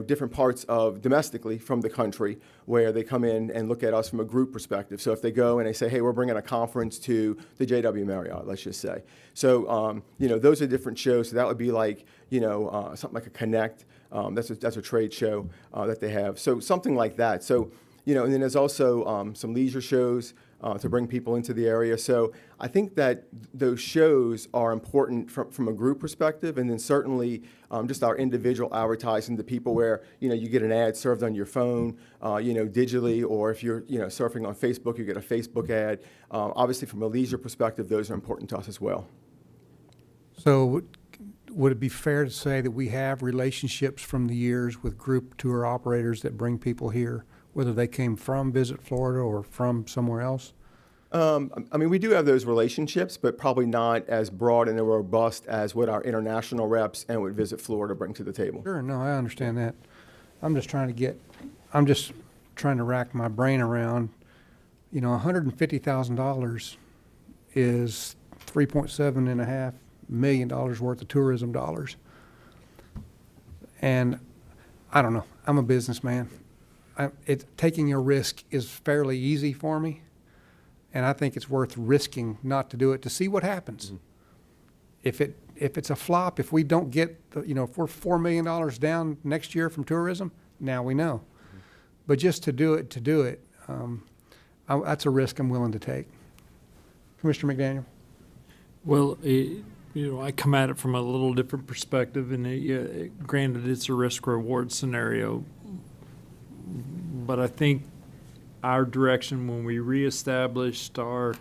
different parts of domestically from the country, where they come in and look at us from a group perspective. So if they go and they say, hey, we're bringing a conference to the JW Marriott, let's just say. So, those are different shows. So that would be like, something like a Connect. That's a trade show that they have. So something like that. So, and then there's also some leisure shows to bring people into the area. So I think that those shows are important from a group perspective, and then certainly just our individual advertising to people where, you get an ad served on your phone, digitally, or if you're, surfing on Facebook, you get a Facebook ad. Obviously from a leisure perspective, those are important to us as well. So would it be fair to say that we have relationships from the years with group tour operators that bring people here, whether they came from Visit Florida or from somewhere else? We do have those relationships, but probably not as broad and robust as what our international reps and what Visit Florida bring to the table. Sure, no, I understand that. I'm just trying to rack my brain around, $150,000 is $3.7.5 million worth of tourism dollars. And I don't know, I'm a businessman. Taking a risk is fairly easy for me, and I think it's worth risking not to do it to see what happens. Mm-hmm. If it's a flop, if we don't get, if we're $4 million down next year from tourism, now we know. Mm-hmm. But just to do it, that's a risk I'm willing to take. Commissioner McDaniel? Well, I come at it from a little different perspective, and granted, it's a risk-reward scenario. But I think our direction when we reestablished our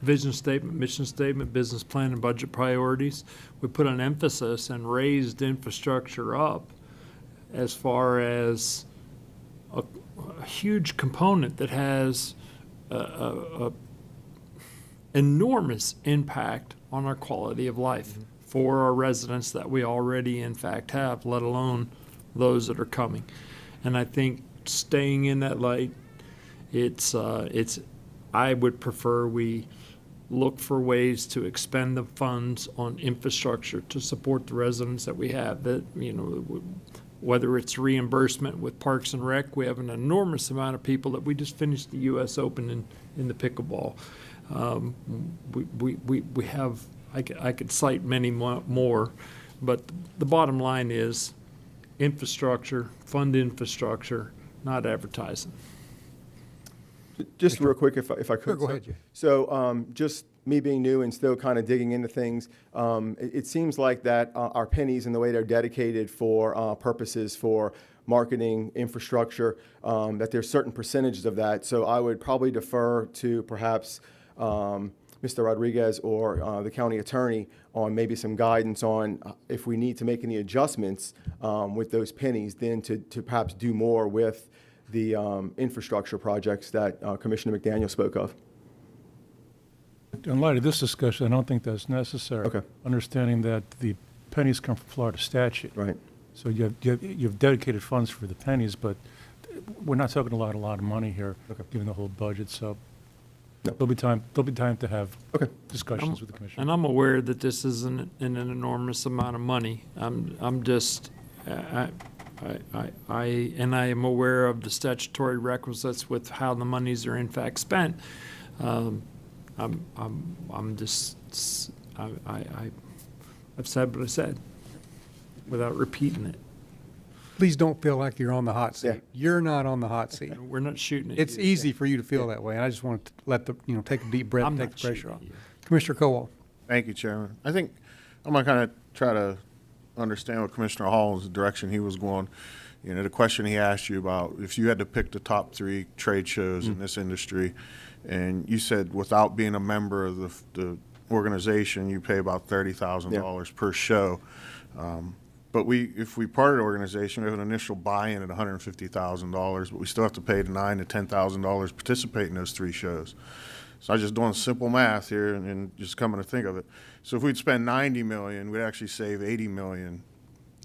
vision statement, mission statement, business plan, and budget priorities, we put an emphasis and raised infrastructure up as far as a huge component that has a enormous impact on our quality of life for our residents that we already in fact have, let alone those that are coming. And I think staying in that light, I would prefer we look for ways to expend the funds on infrastructure to support the residents that we have. That, whether it's reimbursement with Parks and Rec, we have an enormous amount of people that we just finished the U.S. Open in the pickleball. We have, I could cite many more, but the bottom line is infrastructure, fund infrastructure, not advertising. Just real quick, if I could. Sure, go sir. ahead, Jay. So just me being new and still kind of digging into things, it seems like that our pennies and the way they're dedicated for purposes for marketing, infrastructure, that there's certain percentages of that. So I would probably defer to perhaps Mr. Rodriguez or the county attorney on maybe some guidance on if we need to make any adjustments with those pennies, then to perhaps do more with the infrastructure projects that Commissioner McDaniel spoke of. In light of this discussion, I don't think that's necessary. Okay. Understanding that the pennies come from Florida statute. Right. So you have dedicated funds for the pennies, but we're not talking a lot of money here, given the whole budget. So there'll be time to have discussions with the commission. And I'm aware that this isn't an enormous amount of money. I'm just, I am aware of the statutory requisites with how the monies are in fact spent. I've said what I said without repeating it. Please don't feel like you're on the hot seat. Yeah. You're not on the hot seat. We're not shooting at It's you. easy for you to feel that way, and I just want to let take a deep breath, I'm take not the pressure shooting off. at you. Commissioner Cowell. Thank you, Chairman. I think I'm going to kind of try to understand what Commissioner Hall's direction he was going. You know, the question he asked you about if you had to pick the top 3 trade shows in this industry, and you said without being a member of the organization, you pay about $30,000 per show. But if we part of the organization, we have an initial buy-in at $150,000, but we still have to pay the $9,000 to $10,000 to participate in those 3 shows. So I'm just doing simple math here and just coming to think of it. So if we'd spend $90 million, we'd actually save $80 million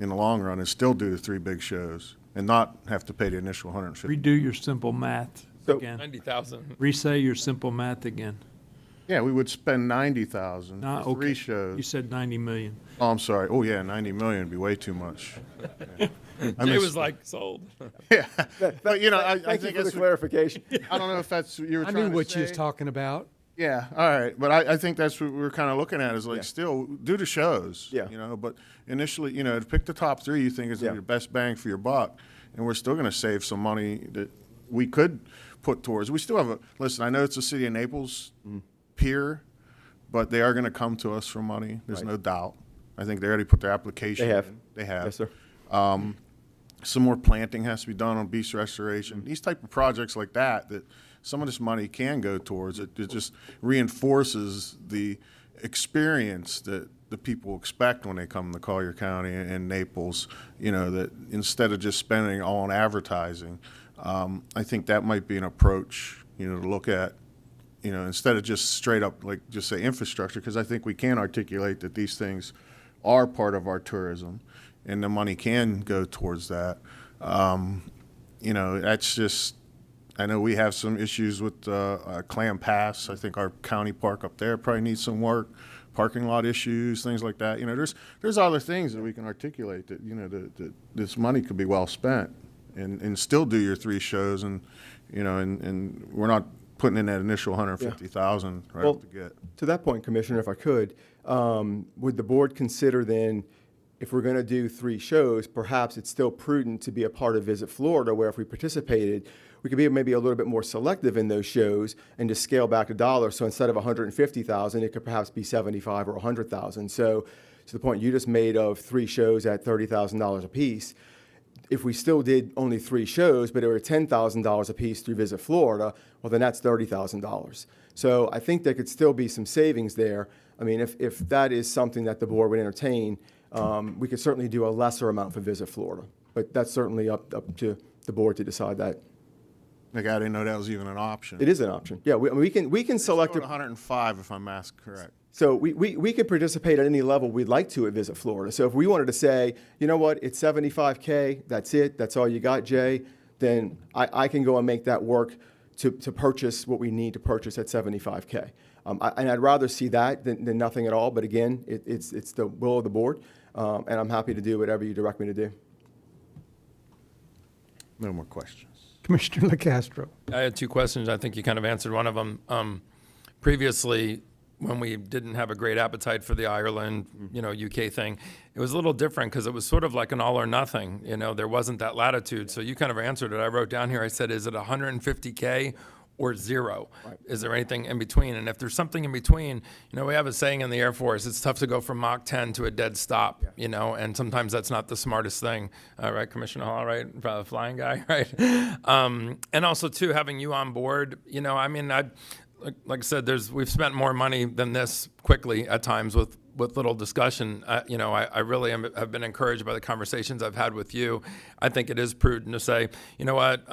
in the long run and still do the 3 big shows and not have to pay the initial $150,000. Redo your simple math again. 90,000. Re-say your simple math again. Yeah, we would spend $90,000 Ah, for 3 okay. shows. You said 90 million. Oh, I'm sorry. Oh, yeah, $90 million would be way too much. Yeah. Jay was like, sold. Yeah, but you know, I Thank think you for the that's clarification. I don't know if that's what you were I trying knew to what say. you was talking about. Yeah, all right, but I think that's what we're kind of looking at is like still do the shows. Yeah. You know, but initially, you know, to pick the top 3 you think is your best bang for your buck, and we're still going to save some money that we could put towards. We still have listen. I know it's the city of Naples peer, but they are going to come to us for money. There's no doubt. I think they already put their application. They have. in. They have. Yes, sir. Some more planting has to be done on beach restoration. These type of projects like that some of this money can go towards. It just reinforces the experience that the people expect when they come to Collier County and Naples, you know, that instead of just spending all on advertising, I think that might be an approach, you know, to look at, you know, instead of just straight up, like, just say infrastructure, because I think we can articulate that these things are part of our tourism, and the money can go towards that. You know, that's just, I know we have some issues with Clam Pass. I think our county park up there probably needs some work, parking lot issues, things like that. You know, there's other things that we can articulate that, you know, that this money could be well spent and still do your 3 shows, and, you know, and we're not putting in that initial 150,000 right off the get. To that point, Commissioner, if I could, would the board consider then, if we're going to do 3 shows, perhaps it's still prudent to be a part of Visit Florida, where if we participated, we could be maybe a little bit more selective in those shows and just scale back the dollars. So instead of 150,000, it could perhaps be 75 or 100,000. So to the point you just made of 3 shows at $30,000 a piece, if we still did only 3 shows, but it were $10,000 a piece through Visit Florida, well, then that's $30,000. So I think there could still be some savings there. I mean, if that is something that the board would entertain, we could certainly do a lesser amount for Visit Florida. But that's certainly up to the board to decide that. Like, I didn't know that was even an option. It is an option. Yeah, we can select Still at 105 if my math's correct. So we can participate at any level we'd like to at Visit Florida. So if we wanted to say, you know what, it's $75K, that's it, that's all you got, Jay, then I can go and make that work to purchase what we need to purchase at $75K. And I'd rather see that than nothing at all. But again, it's the will of the board, and I'm happy to do whatever you direct me to do. No more questions. Commissioner LaCastro. I had 2 questions. I think you kind of answered one of them. Previously, when we didn't have a great appetite for the Ireland, you know, UK thing, it was a little different because it was sort of like an all or nothing. You know, there wasn't that latitude. So you kind of answered it. I wrote down here, I said, is it 150K or zero? Is there anything in between? And if there's something in between, we have a saying in the Air Force, it's tough to go from Mach 10 to a dead stop, and sometimes that's not the smartest thing, right, Commissioner Hall, right, flying guy, right? And also, too, having you on board, like I said, we've spent more money than this quickly at times with little discussion. I really have been encouraged by the conversations I've had with you. I think it is prudent to say, you know what,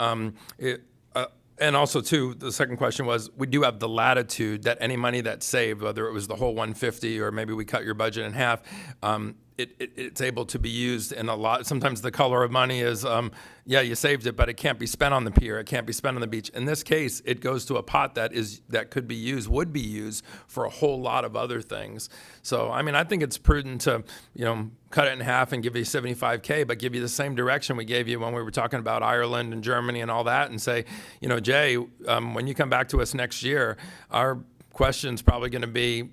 and also, too, the second question was, we do have the latitude that any money that's saved, whether it was the whole 150 or maybe we cut your budget in half, it's able to be used in a lot. Sometimes the color of money is, you saved it, but it can't be spent on the pier. It can't be spent on the beach. In this case, it goes to a pot that would be used for a whole lot of other things. So, I think it's prudent to, cut it in half and give you $75K, but give you the same direction we gave you when we were talking about Ireland and Germany and all that, and say, Jay, when you come back to us next year, our question's probably going to be,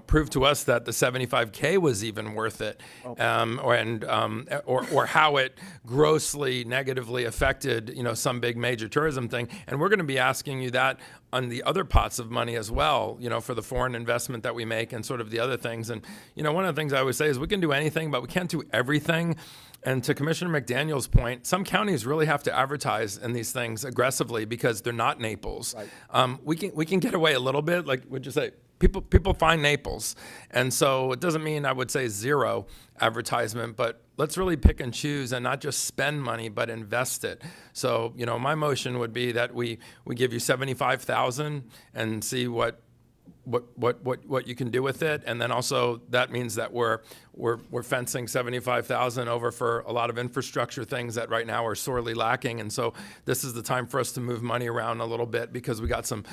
prove to us that the $75K was even worth it, or how it grossly negatively affected, some big major tourism thing. And we're going to be asking you that on the other pots of money as well, for the foreign investment that we make and sort of the other things. And, one of the things I always say is we can do anything, but we can't do everything. And to Commissioner McDaniel's point, some counties really have to advertise in these things aggressively because they're not Naples. Right. We can get away a little bit, like would you say? People find Naples, and so it doesn't mean I would say zero advertisement, but let's really pick and choose and not just spend money, but invest it. So, my motion would be that we give you $75,000 and see what you can do with it, and then also that means that we're fencing $75,000 over for a lot of infrastructure things that right now are sorely lacking, and so this is the time for us to move money around a little bit because we got some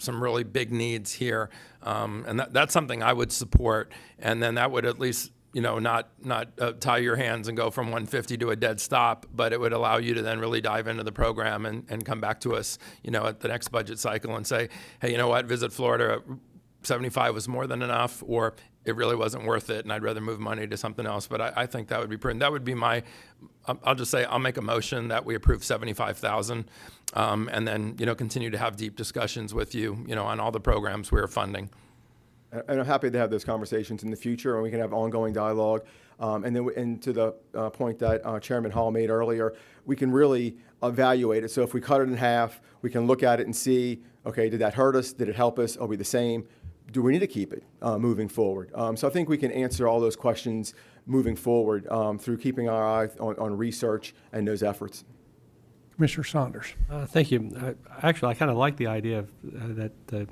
really big needs here, and that's something I would support, and then that would at least not tie your hands and go from 150 to a dead stop, but it would allow you to then really dive into the program and come back to us, at the next budget cycle and say, hey, you know what, Visit Florida, 75 was more than enough, or it really wasn't worth it, and I'd rather move money to something else. But I think that would be prudent. That would be I'll just say I'll make a motion that we approve $75,000, and then, continue to have deep discussions with you, on all the programs we're funding. And I'm happy to have those conversations in the future, and we can have ongoing dialogue. And to the point that Chairman Hall made earlier, we can really evaluate it. So if we cut it in half, we can look at it and see, okay, did that hurt us? Did it help us? Are we the same? Do we need to keep it moving forward? So I think we can answer all those questions moving forward through keeping our eye on research and those efforts. Commissioner Saunders. Thank you. Actually, I kind of like the idea that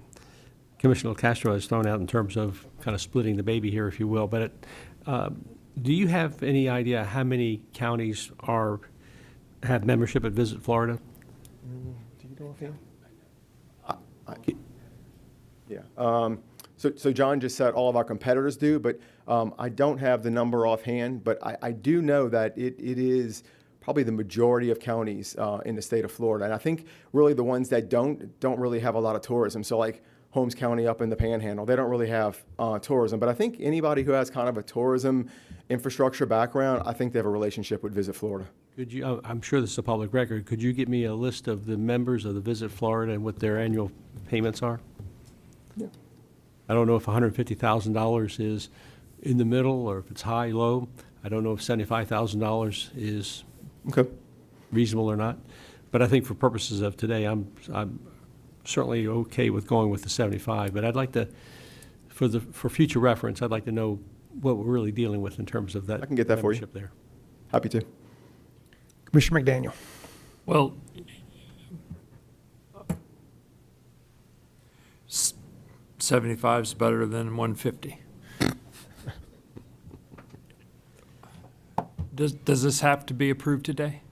Commissioner Castro has thrown out in terms of kind of splitting the baby here, if you will. But do you have any idea how many counties have membership at Visit Florida? Do you know offhand? Yeah. So John just said all of our competitors do, but I don't have the number offhand. But I do know that it is probably the majority of counties in the state of Florida, and I think really the ones that don't really have a lot of tourism. So like Holmes County up in the Panhandle, they don't really have tourism. But I think anybody who has kind of a tourism infrastructure background, I think they have a relationship with Visit Florida. Could you? I'm sure this is a public record. Could you give me a list of the members of the Visit Florida and what their annual payments are? Yeah. I don't know if $150,000 is in the middle or if it's high, low. I don't know if $75,000 is reasonable or not. But I think for purposes of today, I'm certainly okay with going with the 75. But I'd like to, for future reference, I'd like to know what we're really dealing with in terms of that. I can get that for you. There. Happy to. Commissioner McDaniel. Well, 75 is better than 150. Does this have to be approved today?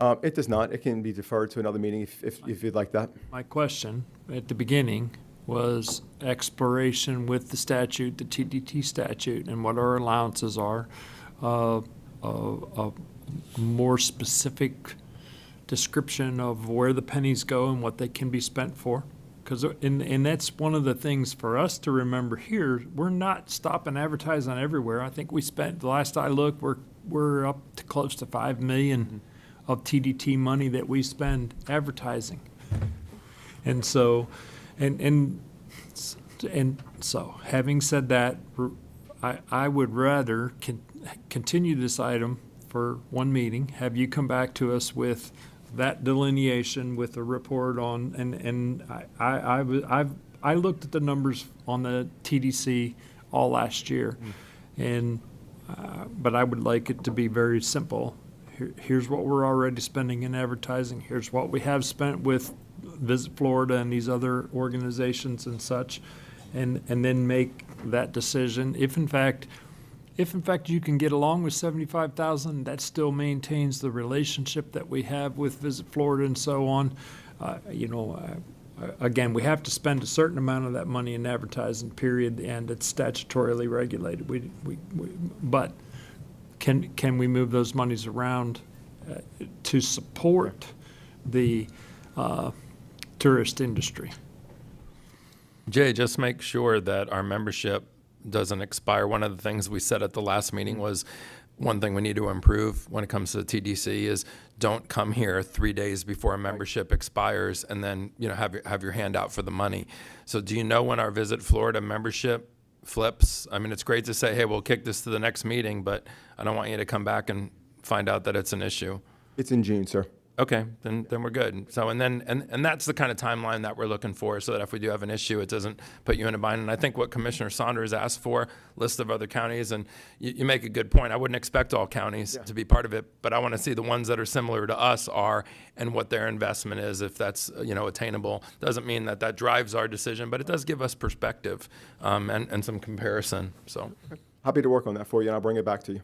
It does not. It can be deferred to another meeting if you'd like that. My question at the beginning was exploration with the statute, the TDT statute, and what our allowances are, a more specific description of where the pennies go and what they can be spent for. And that's one of the things for us to remember here. We're not stopping advertising everywhere. I think we spent, the last I looked, we're up to close to $5 million of TDT money that we spend advertising. And so, and so, having said that, I would rather continue this item for one meeting, have you come back to us with that delineation with a report on, and I looked at the numbers on the TDC all last year, and but I would like it to be very simple. Here's what we're already spending in advertising. Here's what we have spent with Visit Florida and these other organizations and such, and then make that decision. If in fact you can get along with 75,000, that still maintains the relationship that we have with Visit Florida and so on. Again, we have to spend a certain amount of that money in advertising, period, and it's statutorily regulated. But can we move those monies around to support the tourist industry? Jay, just make sure that our membership doesn't expire. One of the things we said at the last meeting was one thing we need to improve when it comes to the TDC is don't come here 3 days before a membership expires and then have your hand out for the money. So do you know when our Visit Florida membership flips? I mean, it's great to say, hey, we'll kick this to the next meeting, but I don't want you to come back and find out that it's an issue. It's in June, sir. Okay, then we're good. So and that's the kind of timeline that we're looking for, so that if we do have an issue, it doesn't put you in a bind. And I think what Commissioner Saunders asked for, list of other counties, and you make a good point. I wouldn't expect all counties to be part of it, but I want to see the ones that are similar to us are and what their investment is, if that's attainable. Doesn't mean that drives our decision, but it does give us perspective and some comparison. So happy to work on that for you, and I'll bring it back to you.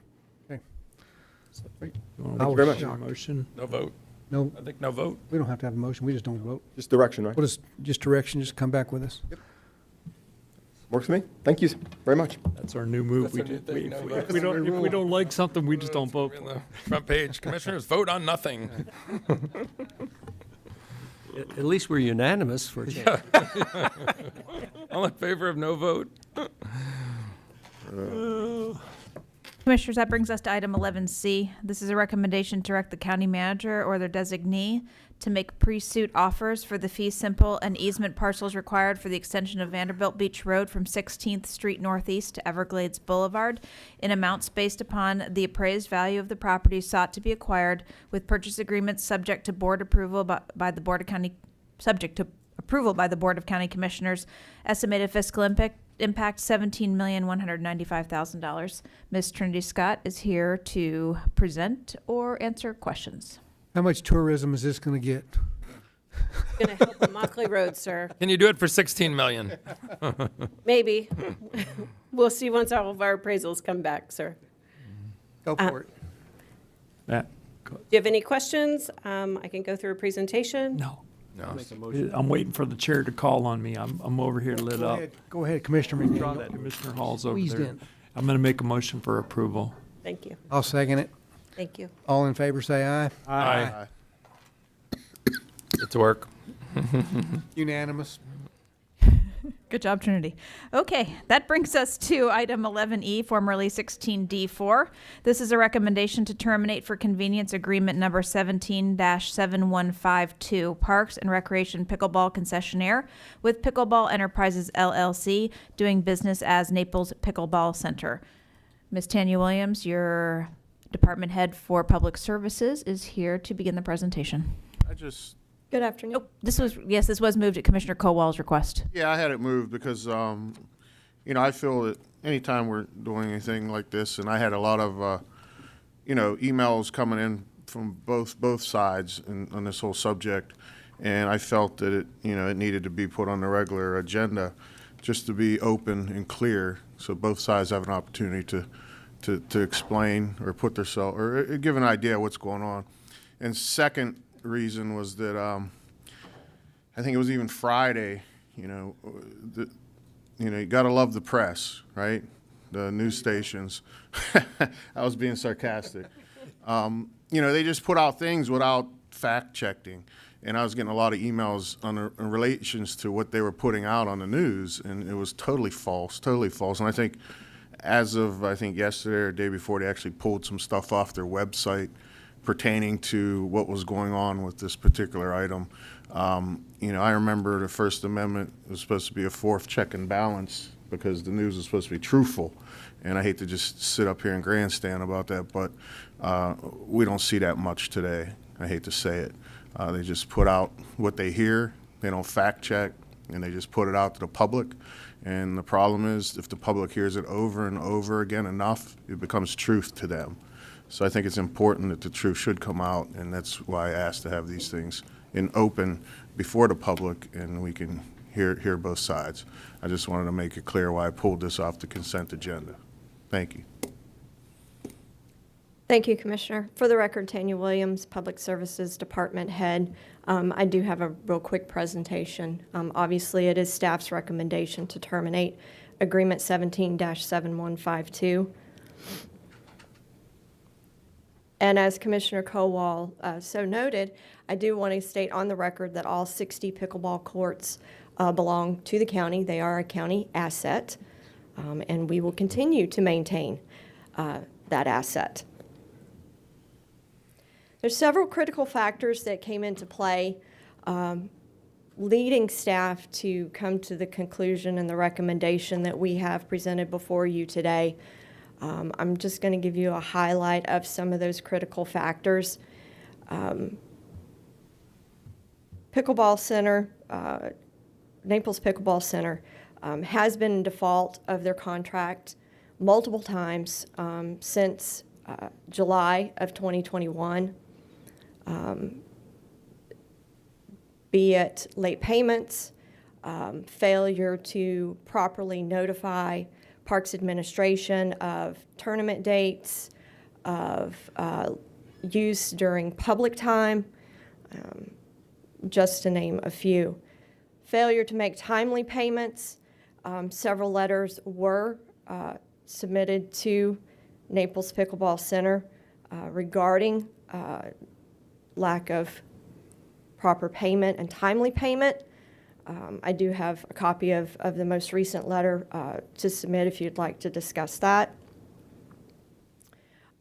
Okay. Thank you very much. Motion. No vote. No. I think no vote. We don't have to have a motion. We just don't vote. Just direction, right? What is just direction? Just come back with us. Yep. Works for me. Thank you very much. That's our new move. That's our new thing, no vote. If we don't like something, we just don't vote. On the front page, commissioners vote on nothing. At least we're unanimous for a change. All in favor of no vote? Commissioners, that brings us to item 11C. This is a recommendation to direct the county manager or their designee to make pre-suit offers for the fee simple and easement parcels required for the extension of Vanderbilt Beach Road from 16th Street Northeast to Everglades Boulevard in amounts based upon the appraised value of the property sought to be acquired, with purchase agreements subject to board approval by the Board of County, subject to approval by the Board of County Commissioners. Estimated fiscal impact $17,195,000. Ms. Trinity Scott is here to present or answer questions. How much tourism is this going to get? Going to help the Mockley Road, sir. Can you do it for $16 million? Maybe. We'll see once all of our appraisals come back, sir. Go for it. Matt? Do you have any questions? I can go through a presentation. No. No. I'm waiting for the chair to call on me. I'm over here lit up. Go ahead, Commissioner McDaniel. Commissioner Hall's over Squeezed there. in. I'm going to make a motion for approval. Thank you. I'll second it. Thank you. All in favor, say aye. Aye. It's work. Unanimous. Good job, Trinity. Okay, that brings us to item 11E, formerly 16D4. This is a recommendation to terminate for convenience agreement number 17-7152, Parks and Recreation Pickleball Concessionaire with Pickleball Enterprises LLC, doing business as Naples Pickleball Center. Ms. Tanya Williams, your department head for public services, is here to begin the presentation. Good afternoon. Oh, this was moved at Commissioner Kowal's request. Yeah, I had it moved because, I feel that anytime we're doing anything like this, and I had a lot of, emails coming in from both sides on this whole subject, and I felt that it needed to be put on the regular agenda just to be open and clear so both sides have an opportunity to explain or put themselves or give an idea of what's going on. And second reason was that I think it was even Friday, you got to love the press, right? The news stations. I was being sarcastic. They just put out things without fact checking. And I was getting a lot of emails in relations to what they were putting out on the news, and it was totally false. And I think as of, yesterday or the day before, they actually pulled some stuff off their website pertaining to what was going on with this particular item. I remember the First Amendment was supposed to be a fourth check and balance because the news is supposed to be truthful. And I hate to just sit up here and grandstand about that, but we don't see that much today. I hate to say it. They just put out what they hear. They don't fact check, and they just put it out to the public. And the problem is, if the public hears it over and over again enough, it becomes truth to them. So I think it's important that the truth should come out, and that's why I asked to have these things in open before the public, and we can hear both sides. I just wanted to make it clear why I pulled this off the consent agenda. Thank you. Thank you, Commissioner. For the record, Tanya Williams, Public Services Department Head. I do have a real quick presentation. Obviously, it is staff's recommendation to terminate Agreement 17-7152. And as Commissioner Kowal so noted, I do want to state on the record that all 60 pickleball courts belong to the county. They are a county asset, and we will continue to maintain that asset. There's several critical factors that came into play, leading staff to come to the conclusion and the recommendation that we have presented before you today. I'm just going to give you a highlight of some of those critical factors. Pickleball Center, Naples Pickleball Center, has been in default of their contract multiple times since July of 2021. Be it late payments, failure to properly notify Parks Administration of tournament dates, of use during public time, just to name a few. Failure to make timely payments. Several letters were submitted to Naples Pickleball Center regarding lack of proper payment and timely payment. I do have a copy of the most recent letter to submit if you'd like to discuss that.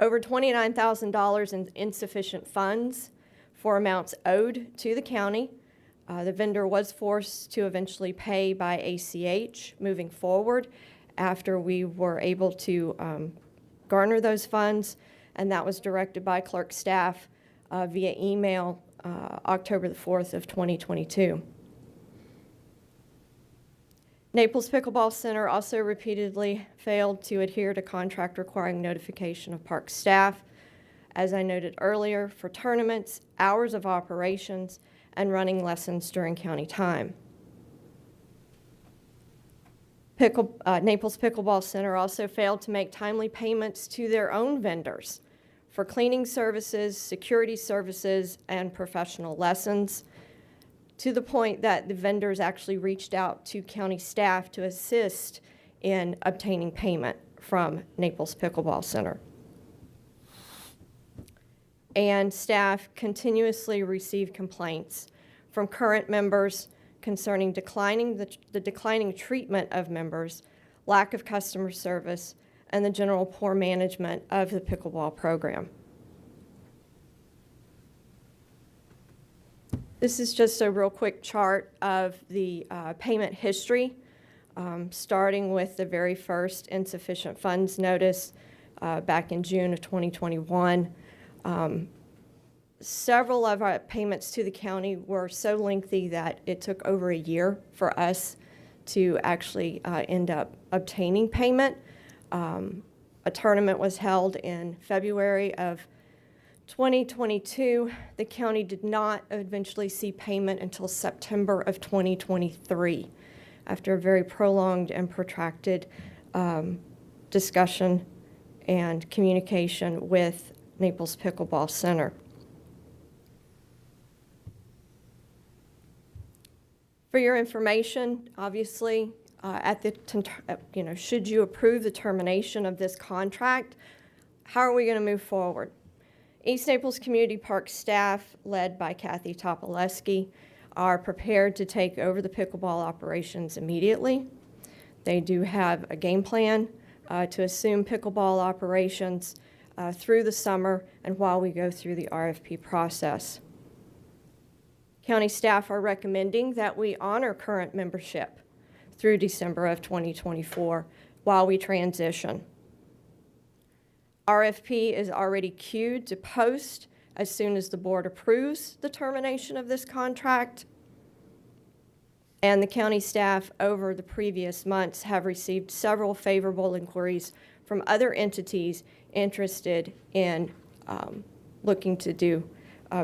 Over $29,000 in insufficient funds for amounts owed to the county. The vendor was forced to eventually pay by ACH moving forward after we were able to garner those funds, and that was directed by clerk staff via email October the 4th of 2022. Naples Pickleball Center also repeatedly failed to adhere to contract requiring notification of park staff, as I noted earlier, for tournaments, hours of operations, and running lessons during county time. Naples Pickleball Center also failed to make timely payments to their own vendors for cleaning services, security services, and professional lessons, to the point that the vendors actually reached out to county staff to assist in obtaining payment from Naples Pickleball Center. And staff continuously receive complaints from current members concerning the declining treatment of members, lack of customer service, and the general poor management of the pickleball program. This is just a real quick chart of the payment history, starting with the very first insufficient funds notice back in June of 2021. Several of our payments to the county were so lengthy that it took over a year for us to actually end up obtaining payment. A tournament was held in February of 2022. The county did not eventually see payment until September of 2023, after a very prolonged and protracted discussion and communication with Naples Pickleball Center. For your information, obviously, should you approve the termination of this contract, how are we going to move forward? East Naples Community Park staff, led by Kathy Topolesky, are prepared to take over the pickleball operations immediately. They do have a game plan to assume pickleball operations through the summer and while we go through the RFP process. County staff are recommending that we honor current membership through December of 2024 while we transition. RFP is already queued to post as soon as the board approves the termination of this contract. And the county staff over the previous months have received several favorable inquiries from other entities interested in looking to do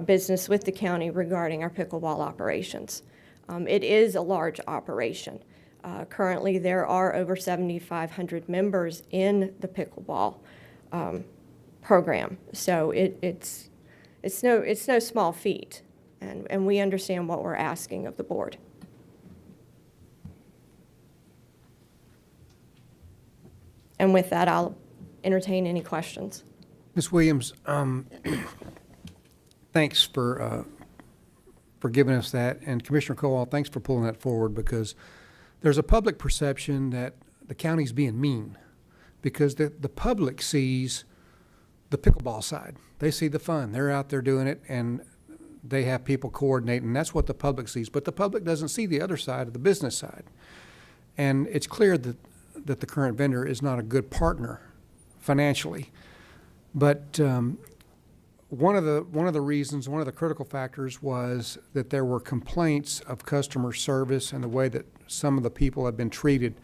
business with the county regarding our pickleball operations. It is a large operation. Currently, there are over 7,500 members in the pickleball program, so it's no small feat, and we understand what we're asking of the board. And with that, I'll entertain any questions. Ms. Williams, thanks for giving us that, and Commissioner Kowal, thanks for pulling that forward, because there's a public perception that the county's being mean, because the public sees the pickleball side. They see the fun. They're out there doing it, and they have people coordinating. That's what the public sees. But the public doesn't see the other side of the business side. And it's clear that the current vendor is not a good partner financially. But one of the reasons, one of the critical factors was that there were complaints of customer service and the way that some of the people have been treated.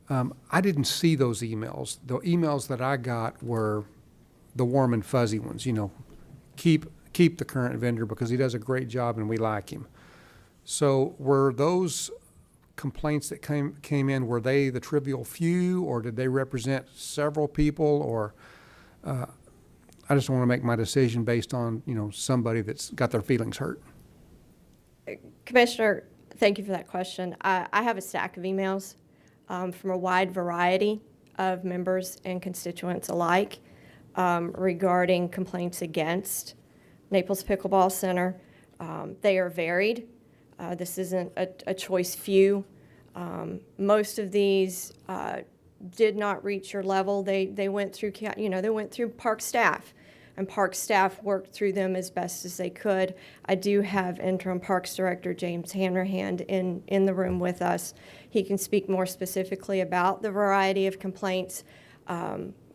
I didn't see those emails. The emails that I got were the warm and fuzzy ones, keep the current vendor because he does a great job and we like him. So were those complaints that came in, were they the trivial few, or did they represent several people, or I just want to make my decision based on, somebody that's got their feelings hurt? Commissioner, thank you for that question. I have a stack of emails from a wide variety of members and constituents alike regarding complaints against Naples Pickleball Center. They are varied. This isn't a choice few. Most of these did not reach your level. They went through, they went through park staff, and park staff worked through them as best as they could. I do have interim parks director James Hanrahan in the room with us. He can speak more specifically about the variety of complaints.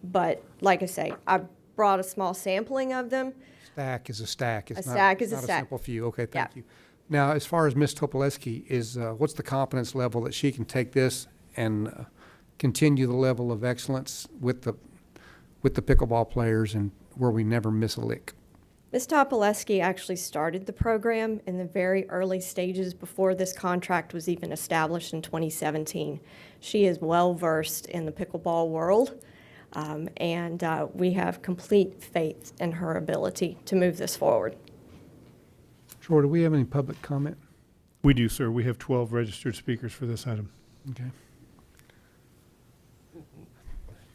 But like I say, I brought a small sampling of them. Stack is a stack. It's a stack is a not stack. A simple few. Okay, thank you. Now, as far as Ms. Topoleski, what's the confidence level that she can take this and continue the level of excellence with the pickleball players and where we never miss a lick? Ms. Topoleski actually started the program in the very early stages before this contract was even established in 2017. She is well versed in the pickleball world, and we have complete faith in her ability to move this forward. Troy, do we have any public comment? We do, sir. We have 12 registered speakers for this item. Okay.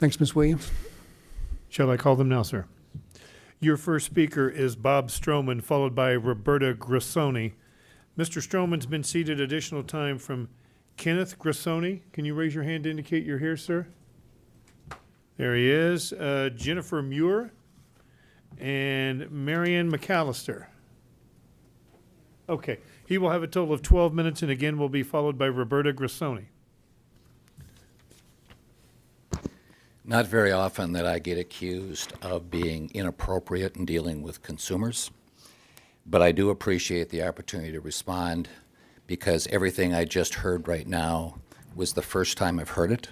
Thanks, Ms. Williams. Shall I call them now, sir? Your first speaker is Bob Stroman, followed by Roberta Grassoni. Mr. Stroman's been seated additional time from Kenneth Grassoni. Can you raise your hand to indicate you're here, sir? There he is. Jennifer Muir and Marianne McAllister. Okay. He will have a total of 12 minutes and again will be followed by Roberta Grassoni. Not very often that I get accused of being inappropriate in dealing with consumers, but I do appreciate the opportunity to respond because everything I just heard right now was the first time I've heard it.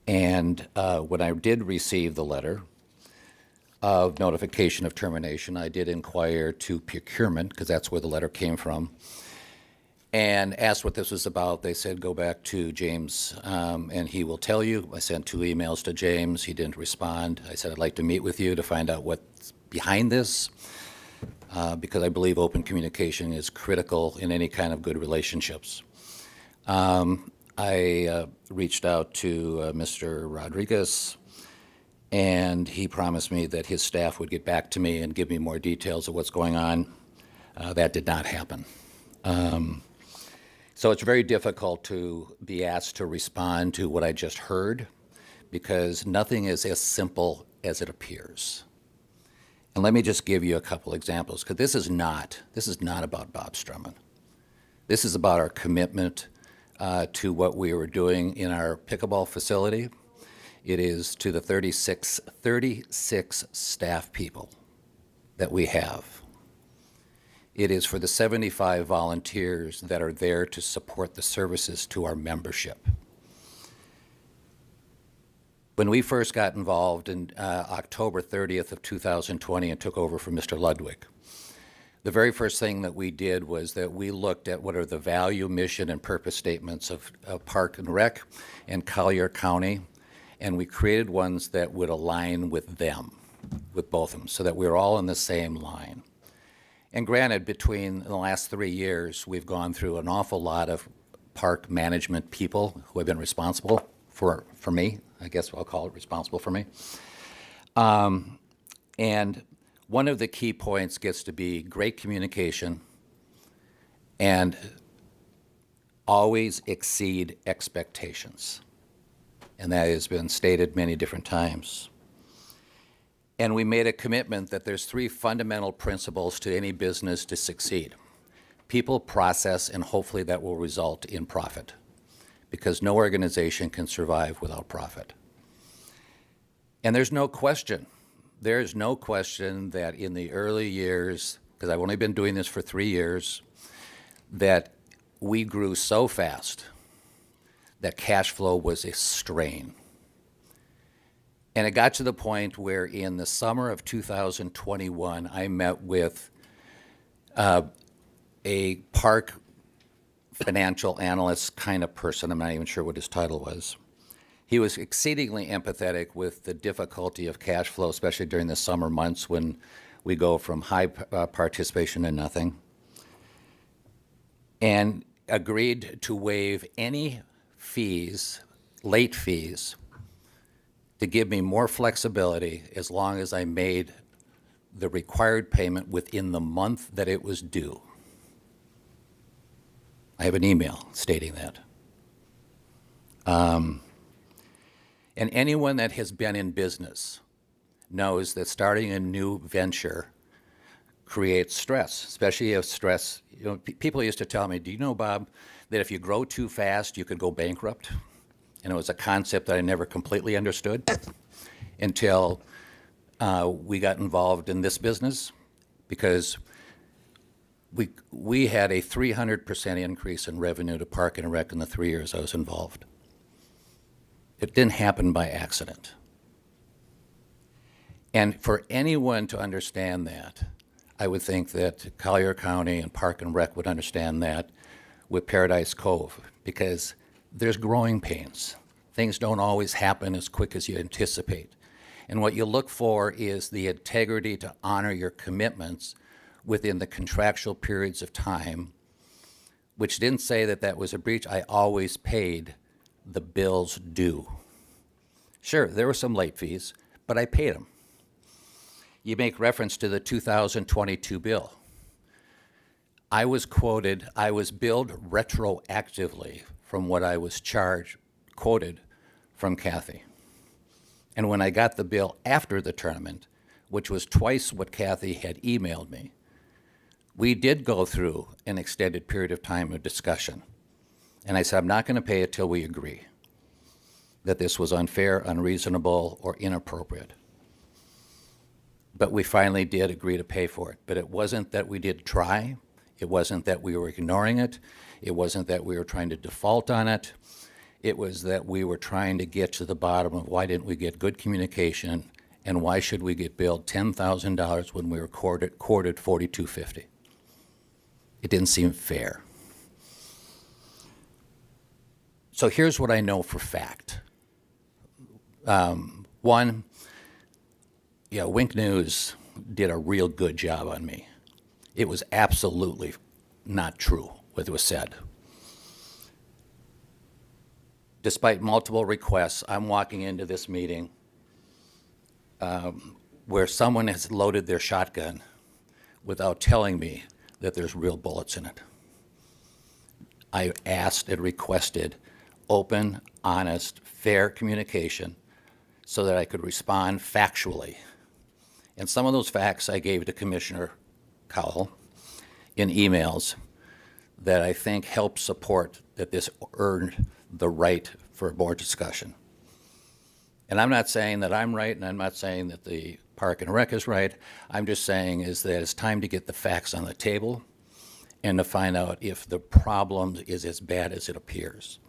And when I did receive the letter of notification of termination, I did inquire to procurement, because that's where the letter came from, and asked what this was about. They said, go back to James, and he will tell you. I sent 2 emails to James. He didn't respond. I said, I'd like to meet with you to find out what's behind this, because I believe open communication is critical in any kind of good relationships. I reached out to Mr. Rodriguez, and he promised me that his staff would get back to me and give me more details of what's going on. That did not happen. So it's very difficult to be asked to respond to what I just heard, because nothing is as simple as it appears. And let me just give you a couple examples, because this is not about Bob Strumman. This is about our commitment to what we were doing in our pickleball facility. It is to the 36 staff people that we have. It is for the 75 volunteers that are there to support the services to our membership. When we first got involved in October 30th of 2020 and took over from Mr. Ludwig, the very first thing that we did was that we looked at what are the value, mission, and purpose statements of Park and Rec and Collier County, and we created ones that would align with them, with both of them, so that we were all in the same line. And granted, between the last 3 years, we've gone through an awful lot of park management people who have been responsible for me. I guess I'll call it responsible for me. And one of the key points gets to be great communication and always exceed expectations. And that has been stated many different times. And we made a commitment that there's 3 fundamental principles to any business to succeed: people, process, and hopefully that will result in profit, because no organization can survive without profit. And there's no question that in the early years, because I've only been doing this for 3 years, that we grew so fast that cash flow was a strain. And it got to the point where in the summer of 2021, I met with a park financial analyst kind of person. I'm not even sure what his title was. He was exceedingly empathetic with the difficulty of cash flow, especially during the summer months when we go from high participation to nothing, and agreed to waive any fees, late fees, to give me more flexibility as long as I made the required payment within the month that it was due. I have an email stating that. And anyone that has been in business knows that starting a new venture creates stress, especially if stress, people used to tell me, do you know, Bob, that if you grow too fast, you could go bankrupt? And it was a concept that I never completely understood until we got involved in this business, because we had a 300% increase in revenue to Park and Rec in the 3 years I was involved. It didn't happen by accident. And for anyone to understand that, I would think that Collier County and Park and Rec would understand that with Paradise Cove, because there's growing pains. Things don't always happen as quick as you anticipate. And what you look for is the integrity to honor your commitments within the contractual periods of time, which didn't say that that was a breach. I always paid the bills due. Sure, there were some late fees, but I paid them. You make reference to the 2022 bill. I was billed retroactively from what I was quoted from Kathy. And when I got the bill after the tournament, which was twice what Kathy had emailed me, we did go through an extended period of time of discussion. And I said, I'm not going to pay it till we agree that this was unfair, unreasonable, or inappropriate. But we finally did agree to pay for it. But it wasn't that we didn't try. It wasn't that we were ignoring it. It wasn't that we were trying to default on it. It was that we were trying to get to the bottom of why didn't we get good communication, and why should we get billed $10,000 when we were quoted $42.50. It didn't seem fair. So here's what I know for fact. One, Wink News did a real good job on me. It was absolutely not true what was said. Despite multiple requests, I'm walking into this meeting where someone has loaded their shotgun without telling me that there's real bullets in it. I asked and requested open, honest, fair communication so that I could respond factually. And some of those facts I gave to Commissioner Cowell in emails that I think help support that this earned the right for more discussion. And I'm not saying that I'm right, and I'm not saying that the Park and Rec is right. I'm just saying is that it's time to get the facts on the table and to find out if the problem is as bad as it appears.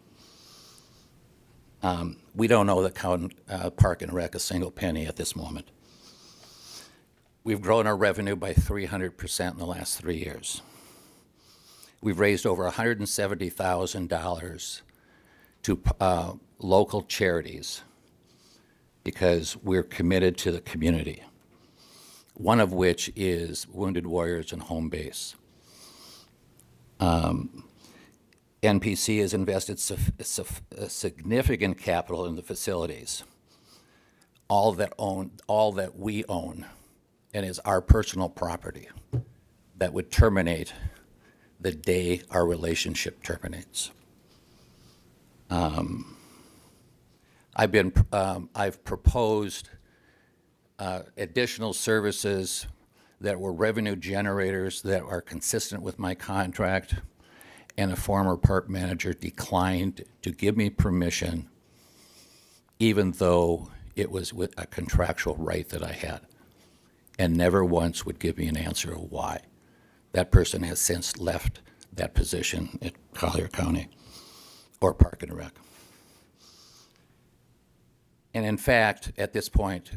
We don't know the Park and Rec a single penny at this moment. We've grown our revenue by 300% in the last 3 years. We've raised over $170,000 to local charities because we're committed to the community, one of which is Wounded Warriors and Home Base. NPC has invested significant capital in the facilities, all that we own, and is our personal property that would terminate the day our relationship terminates. I've proposed additional services that were revenue generators that are consistent with my contract, and a former park manager declined to give me permission, even though it was with a contractual right that I had, and never once would give me an answer of why. That person has since left that position at Collier County or Park and Rec. And in fact, at this point,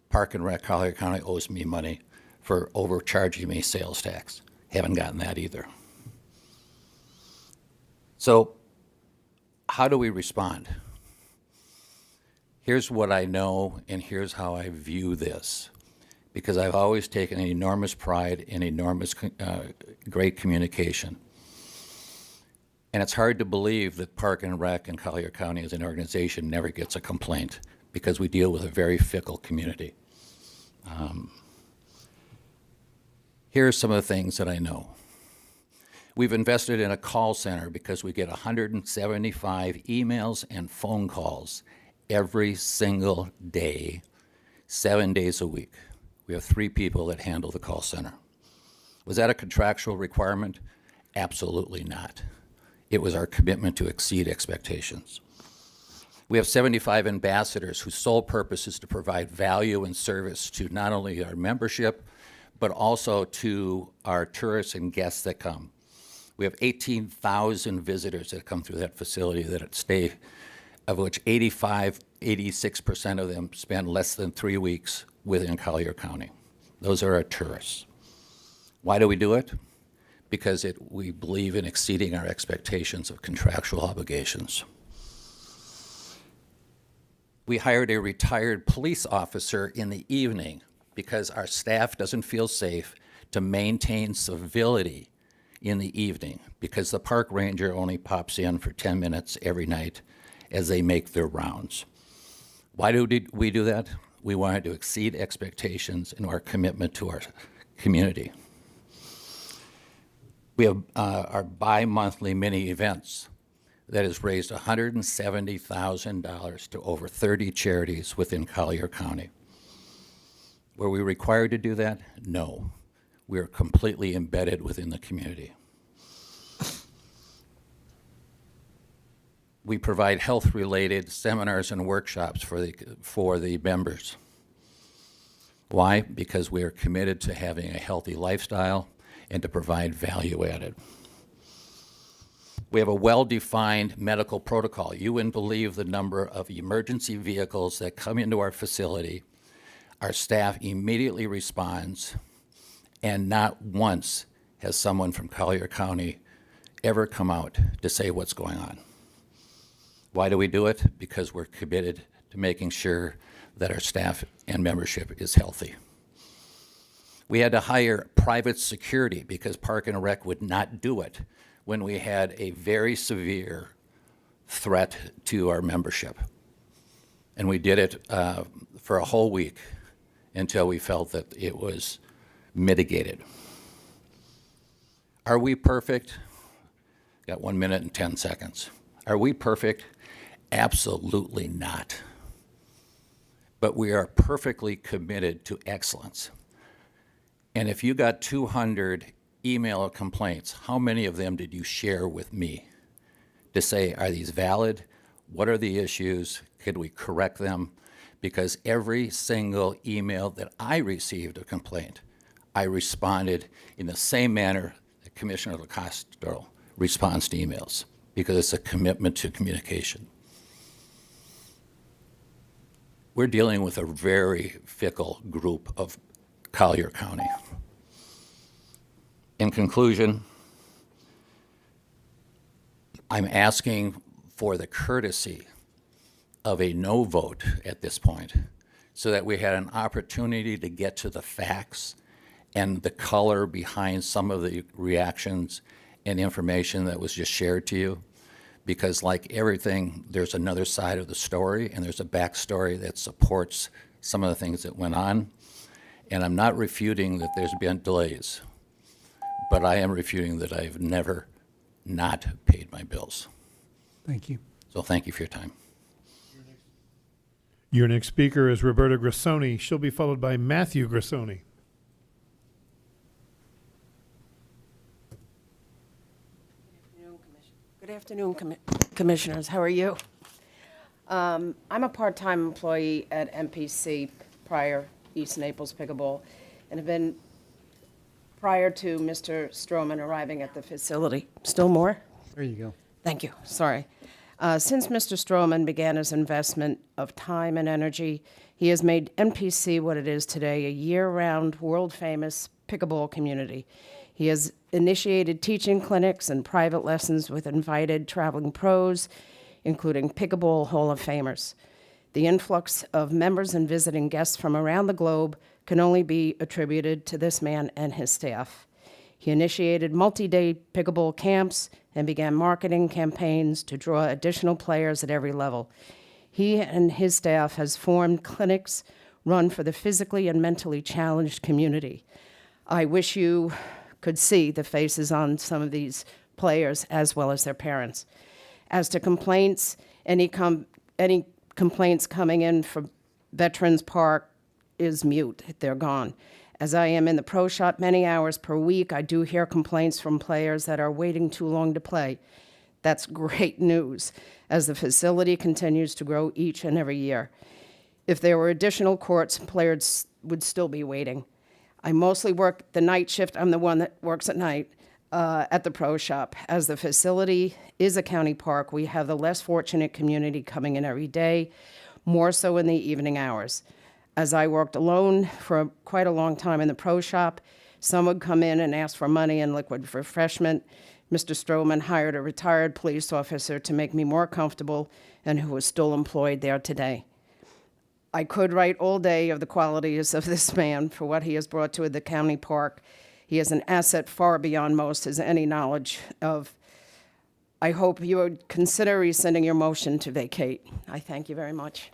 Park and Rec Collier County owes me money for overcharging me sales tax. Haven't gotten that either. So how do we respond? Here's what I know, and here's how I view this, because I've always taken an enormous pride in enormous great communication. And it's hard to believe that Park and Rec in Collier County as an organization never gets a complaint, because we deal with a very fickle community. Here are some of the things that I know. We've invested in a call center because we get 175 emails and phone calls every single day, 7 days a week. We have 3 people that handle the call center. Was that a contractual requirement? Absolutely not. It was our commitment to exceed expectations. We have 75 ambassadors whose sole purpose is to provide value and service to not only our membership, but also to our tourists and guests that come. We have 18,000 visitors that come through that facility that stay, of which 86% of them spend less than 3 weeks within Collier County. Those are our tourists. Why do we do it? Because we believe in exceeding our expectations of contractual obligations. We hired a retired police officer in the evening because our staff doesn't feel safe to maintain civility in the evening, because the park ranger only pops in for 10 minutes every night as they make their rounds. Why do we do that? We wanted to exceed expectations in our commitment to our community. We have our bi-monthly mini events that has raised $170,000 to over 30 charities within Collier County. Were we required to do that? No. We are completely embedded within the community. We provide health-related seminars and workshops for the members. Why? Because we are committed to having a healthy lifestyle and to provide value added. We have a well-defined medical protocol. You wouldn't believe the number of emergency vehicles that come into our facility. Our staff immediately responds, and not once has someone from Collier County ever come out to say what's going on. Why do we do it? Because we're committed to making sure that our staff and membership is healthy. We had to hire private security because Park and Rec would not do it when we had a very severe threat to our membership. And we did it for a whole week until we felt that it was mitigated. Are we perfect? Got 1 minute and 10 seconds. Are we perfect? Absolutely not. but we are perfectly committed to excellence. And if you got 200 email complaints, how many of them did you share with me to say, are these valid? What are the issues? Could we correct them? Because every single email that I received a complaint, I responded in the same manner that Commissioner LaCastro responds to emails, because it's a commitment to communication. We're dealing with a very fickle group of Collier County. In conclusion, I'm asking for the courtesy of a no vote at this point, so that we had an opportunity to get to the facts and the color behind some of the reactions and information that was just shared to you. Because like everything, there's another side of the story, and there's a backstory that supports some of the things that went on. And I'm not refuting that there's been delays, but I am refuting that I've never not paid my bills. Thank you. So thank you for your time. Your next speaker is Roberta Grassoni. She'll be followed by Matthew Grassoni. Good afternoon, Commissioners. How are you? I'm a part-time employee at MPC, prior East Naples Pickleball, and have been prior to Mr. Stroman arriving at the facility. Still more? There you go. Thank you. Sorry. Since Mr. Stroman began his investment of time and energy, he has made MPC what it is today, a year-round, world-famous pickleball community. He has initiated teaching clinics and private lessons with invited traveling pros, including Pickleball Hall of Famers. The influx of members and visiting guests from around the globe can only be attributed to this man and his staff. He initiated multi-day pickleball camps and began marketing campaigns to draw additional players at every level. He and his staff has formed clinics run for the physically and mentally challenged community. I wish you could see the faces on some of these players as well as their parents. As to complaints, any complaints coming in from Veterans Park is mute. They're gone. As I am in the pro shop many hours per week, I do hear complaints from players that are waiting too long to play. That's great news, as the facility continues to grow each and every year. If there were additional courts, players would still be waiting. I mostly work the night shift. I'm the one that works at night at the pro shop. As the facility is a county park, we have the less fortunate community coming in every day, more so in the evening hours. As I worked alone for quite a long time in the pro shop, some would come in and ask for money and liquid refreshment. Mr. Stroman hired a retired police officer to make me more comfortable and who is still employed there today. I could write all day of the qualities of this man for what he has brought to the county park. He is an asset far beyond most has any knowledge of. I hope you would consider rescinding your motion to vacate. I thank you very much.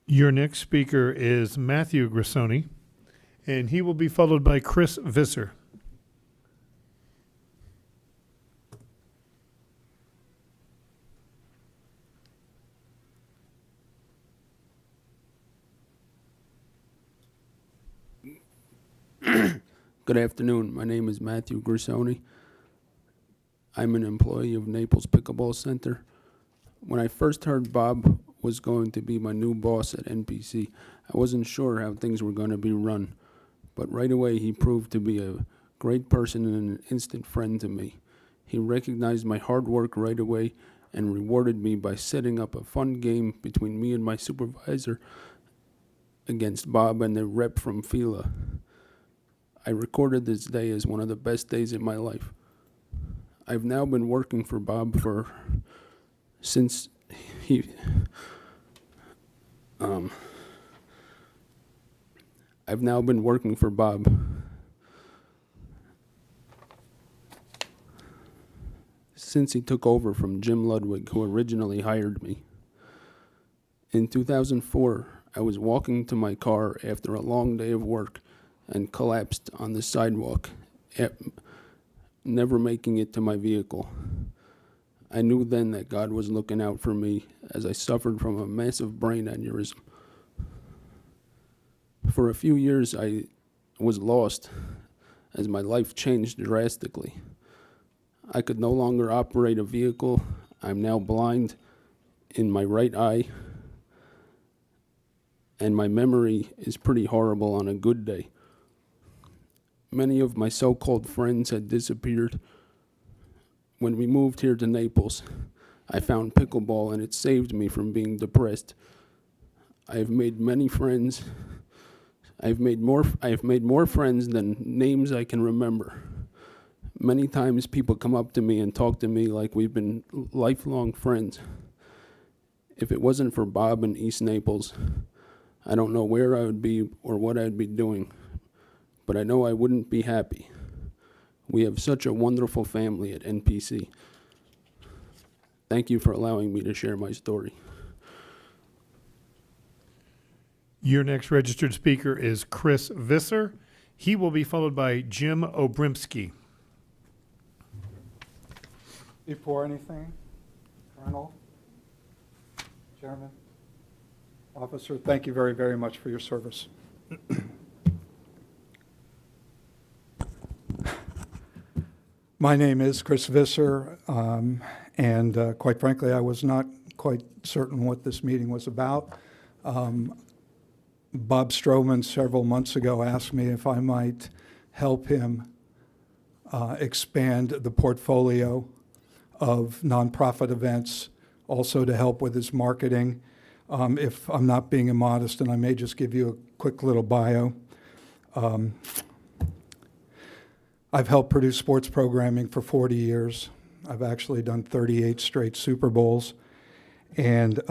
Your next speaker is Matthew Grassoni, and he will be followed by Chris Visser. Good afternoon. My name is Matthew Grassoni. I'm an employee of Naples Pickleball Center. When I first heard Bob was going to be my new boss at NPC, I wasn't sure how things were going to be run. But right away, he proved to be a great person and an instant friend to me. He recognized my hard work right away and rewarded me by setting up a fun game between me and my supervisor against Bob and the rep from Fila. I recorded this day as one of the best days in my life. I've now been working for Bob since he took over from Jim Ludwig, who originally hired me. In 2004, I was walking to my car after a long day of work and collapsed on the sidewalk, never making it to my vehicle. I knew then that God was looking out for me as I suffered from a massive brain aneurysm. For a few years, I was lost as my life changed drastically. I could no longer operate a vehicle. I'm now blind in my right eye, and my memory is pretty horrible on a good day. Many of my so-called friends had disappeared. When we moved here to Naples, I found pickleball, and it saved me from being depressed. I have made many friends. I have made more friends than names I can remember. Many times people come up to me and talk to me like we've been lifelong friends. If it wasn't for Bob in East Naples, I don't know where I would be or what I'd be doing, but I know I wouldn't be happy. We have such a wonderful family at NPC. Thank you for allowing me to share my story. Your next registered speaker is Chris Visser. He will be followed by Jim Obrimsky. Before anything, Colonel, Chairman, Officer, thank you very, very much for your service. My name is Chris Visser, and quite frankly, I was not quite certain what this meeting was about. Bob Stroman several months ago asked me if I might help him expand the portfolio of nonprofit events, also to help with his marketing. If I'm not being immodest, and I may just give you a quick little bio. I've helped produce sports programming for 40 years. I've actually done 38 straight Super Bowls. And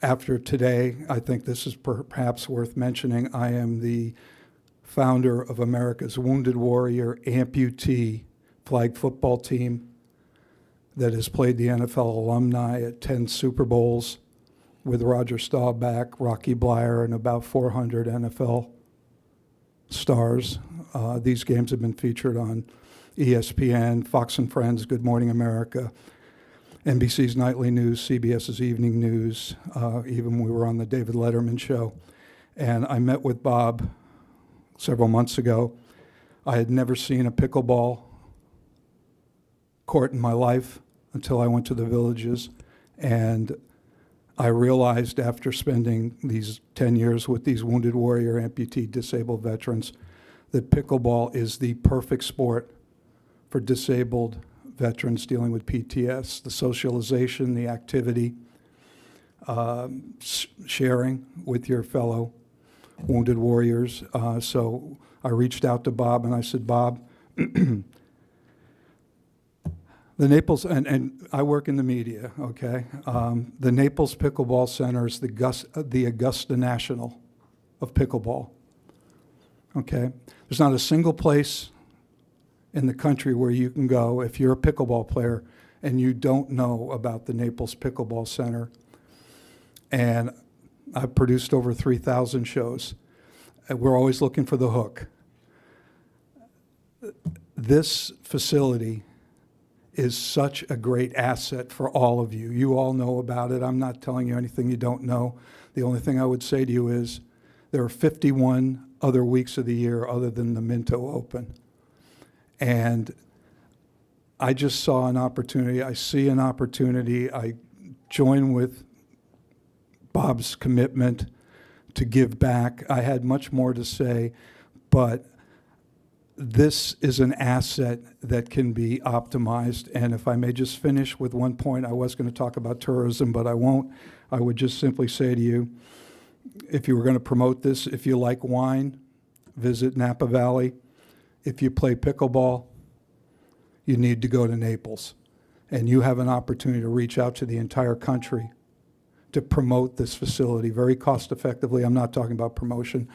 after today, I think this is perhaps worth mentioning, I am the founder of America's Wounded Warrior amputee flag football team that has played the NFL alumni at 10 Super Bowls with Roger Staubach, Rocky Bleier, and about 400 NFL stars. These games have been featured on ESPN, Fox and Friends, Good Morning America, NBC's Nightly News, CBS's Evening News, even we were on the David Letterman show. And I met with Bob several months ago. I had never seen a pickleball court in my life until I went to the Villages. And I realized after spending these 10 years with these Wounded Warrior amputee disabled veterans that pickleball is the perfect sport for disabled veterans dealing with PTS. The socialization, the activity, sharing with your fellow Wounded Warriors. So I reached out to Bob and I said, Bob, the Naples, and I work in the media, okay? The Naples Pickleball Center is the Augusta National of pickleball, okay? There's not a single place in the country where you can go if you're a pickleball player and you don't know about the Naples Pickleball Center. And I've produced over 3,000 shows. We're always looking for the hook. This facility is such a great asset for all of you. You all know about it. I'm not telling you anything you don't know. The only thing I would say to you is there are 51 other weeks of the year other than the Minto Open. And I just saw an opportunity. I see an opportunity. I join with Bob's commitment to give back. I had much more to say, but this is an asset that can be optimized. And if I may just finish with one point, I was going to talk about tourism, but I won't. I would just simply say to you, if you were going to promote this, if you like wine, visit Napa Valley. If you play pickleball, you need to go to Naples. And you have an opportunity to reach out to the entire country to promote this facility very cost effectively. I'm not talking about promotion,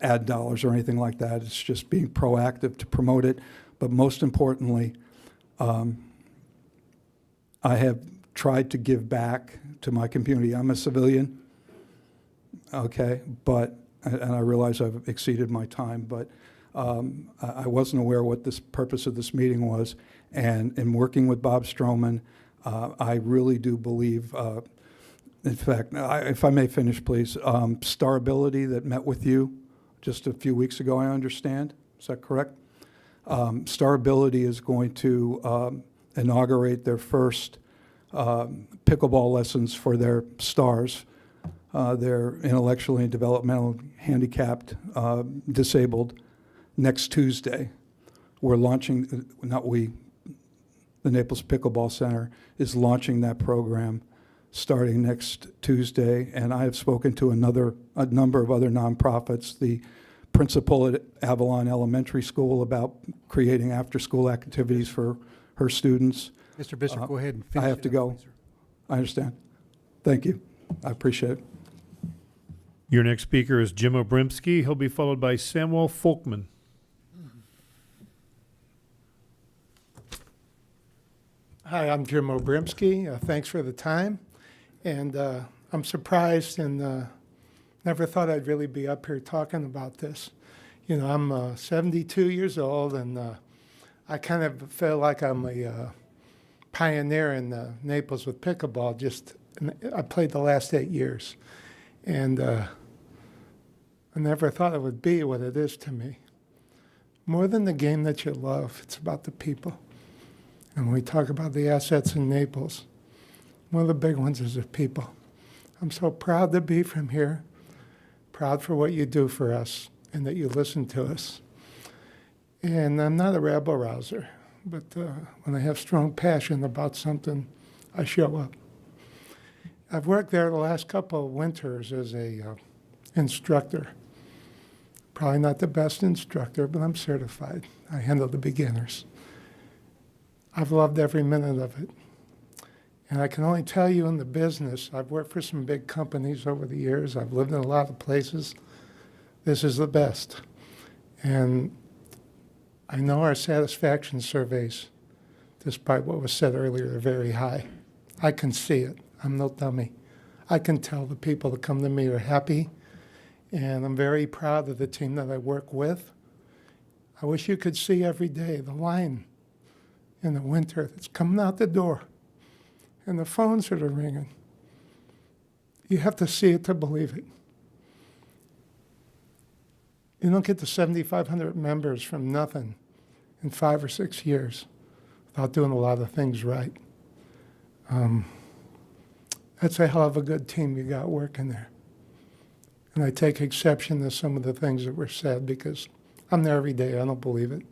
ad dollars or anything like that. It's just being proactive to promote it. But most importantly, I have tried to give back to my community. I'm a civilian, okay, but, and I realize I've exceeded my time, but I wasn't aware what this purpose of this meeting was. And in working with Bob Stroman, I really do believe In fact, if I may finish, please. Starability that met with you just a few weeks ago, I understand. Is that correct? Starability is going to inaugurate their first pickleball lessons for their stars. They're intellectually and developmentally handicapped, disabled, next Tuesday. We're launching, not we, the Naples Pickleball Center is launching that program starting next Tuesday, and I have spoken to a number of other nonprofits, the principal at Avalon Elementary School about creating after-school activities for her students. Mr. Bishop, go ahead and finish I have to it up, go. please, sir. I understand. Thank you. I appreciate it. Your next speaker is Jim Obrimsky. He'll be followed by Samuel Folkman. Hi, I'm Jim Obrimsky. Thanks for the time. And I'm surprised and never thought I'd really be up here talking about this. You know, I'm 72 years old, and I kind of feel like I'm a pioneer in Naples with pickleball. I played the last 8 years. And I never thought it would be what it is to me. More than the game that you love, it's about the people. And when we talk about the assets in Naples, one of the big ones is the people. I'm so proud to be from here, proud for what you do for us and that you listen to us. And I'm not a rabble rouser, but when I have strong passion about something, I show up. I've worked there the last couple of winters as a instructor. Probably not the best instructor, but I'm certified. I handle the beginners. I've loved every minute of it. And I can only tell you in the business, I've worked for some big companies over the years. I've lived in a lot of places. This is the best. And I know our satisfaction surveys, despite what was said earlier, are very high. I can see it. I'm no dummy. I can tell the people that come to me are happy. And I'm very proud of the team that I work with. I wish you could see every day the line in the winter that's coming out the door and the phones that are ringing. You have to see it to believe it. You don't get to 7,500 members from nothing in 5 or 6 years without doing a lot of things right. That's a hell of a good team you got working there. And I take exception to some of the things that were said because I'm there every day. I don't believe it.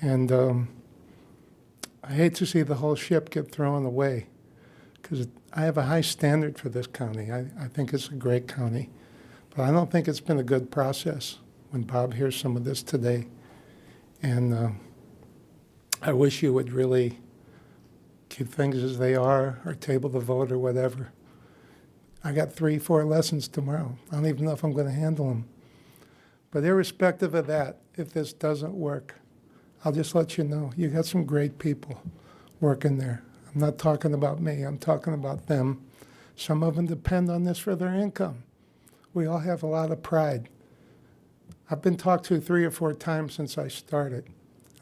And I hate to see the whole ship get thrown away because I have a high standard for this county. I think it's a great county. But I don't think it's been a good process when Bob hears some of this today. And I wish you would really keep things as they are or table the vote or whatever. I got 3-4 lessons tomorrow. I don't even know if I'm going to handle them. But irrespective of that, if this doesn't work, I'll just let you know, you got some great people working there. I'm not talking about me, I'm talking about them. Some of them depend on this for their income. We all have a lot of pride. I've been talked to 3 or 4 times since I started.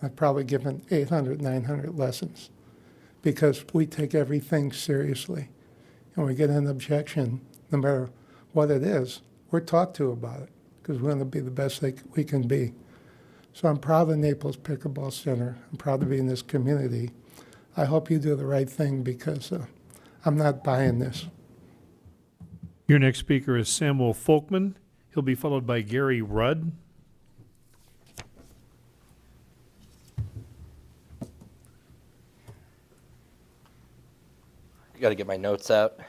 I've probably given 800, 900 lessons because we take everything seriously. And we get an objection, no matter what it is, we're talked to about it because we want to be the best we can be. So I'm proud of Naples Pickleball Center. I'm proud to be in this community. I hope you do the right thing because I'm not buying this. Your next speaker is Samuel Folkman. He'll be followed by Gary Rudd. Got to get my notes out.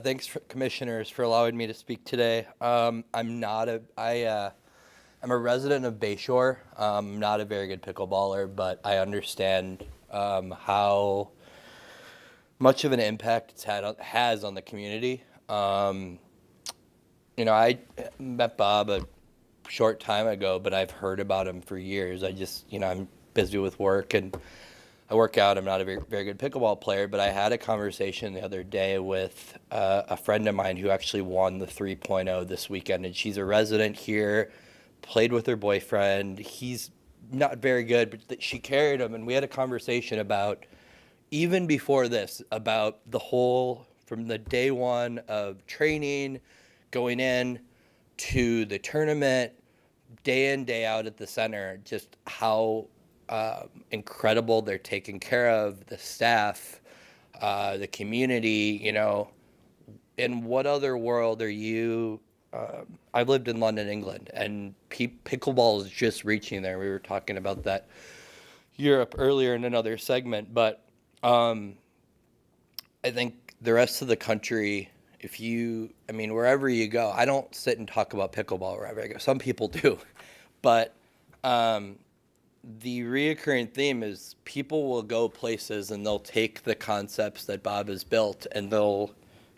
Thanks, commissioners, for allowing me to speak today. I'm a resident of Bayshore. I'm not a very good pickleballer, but I understand how much of an impact it's has on the community. I met Bob a short time ago, but I've heard about him for years. I'm busy with work and I work out. I'm not a very good pickleball player, but I had a conversation the other day with a friend of mine who actually won the 3.0 this weekend, and she's a resident here, played with her boyfriend. He's not very good, but she carried him, and we had a conversation about, even before this, about the whole from the day one of training, going in to the tournament, day in, day out at the center, just how incredible they're taken care of, the staff, the community, you know. In what other world are you? I've lived in London, England, and pickleball is just reaching there. We were talking about that Europe earlier in another segment, but I think the rest of the country, wherever you go, I don't sit and talk about pickleball wherever I go. Some people do, but the reoccurring theme is people will go places and they'll take the concepts that Bob has built and they'll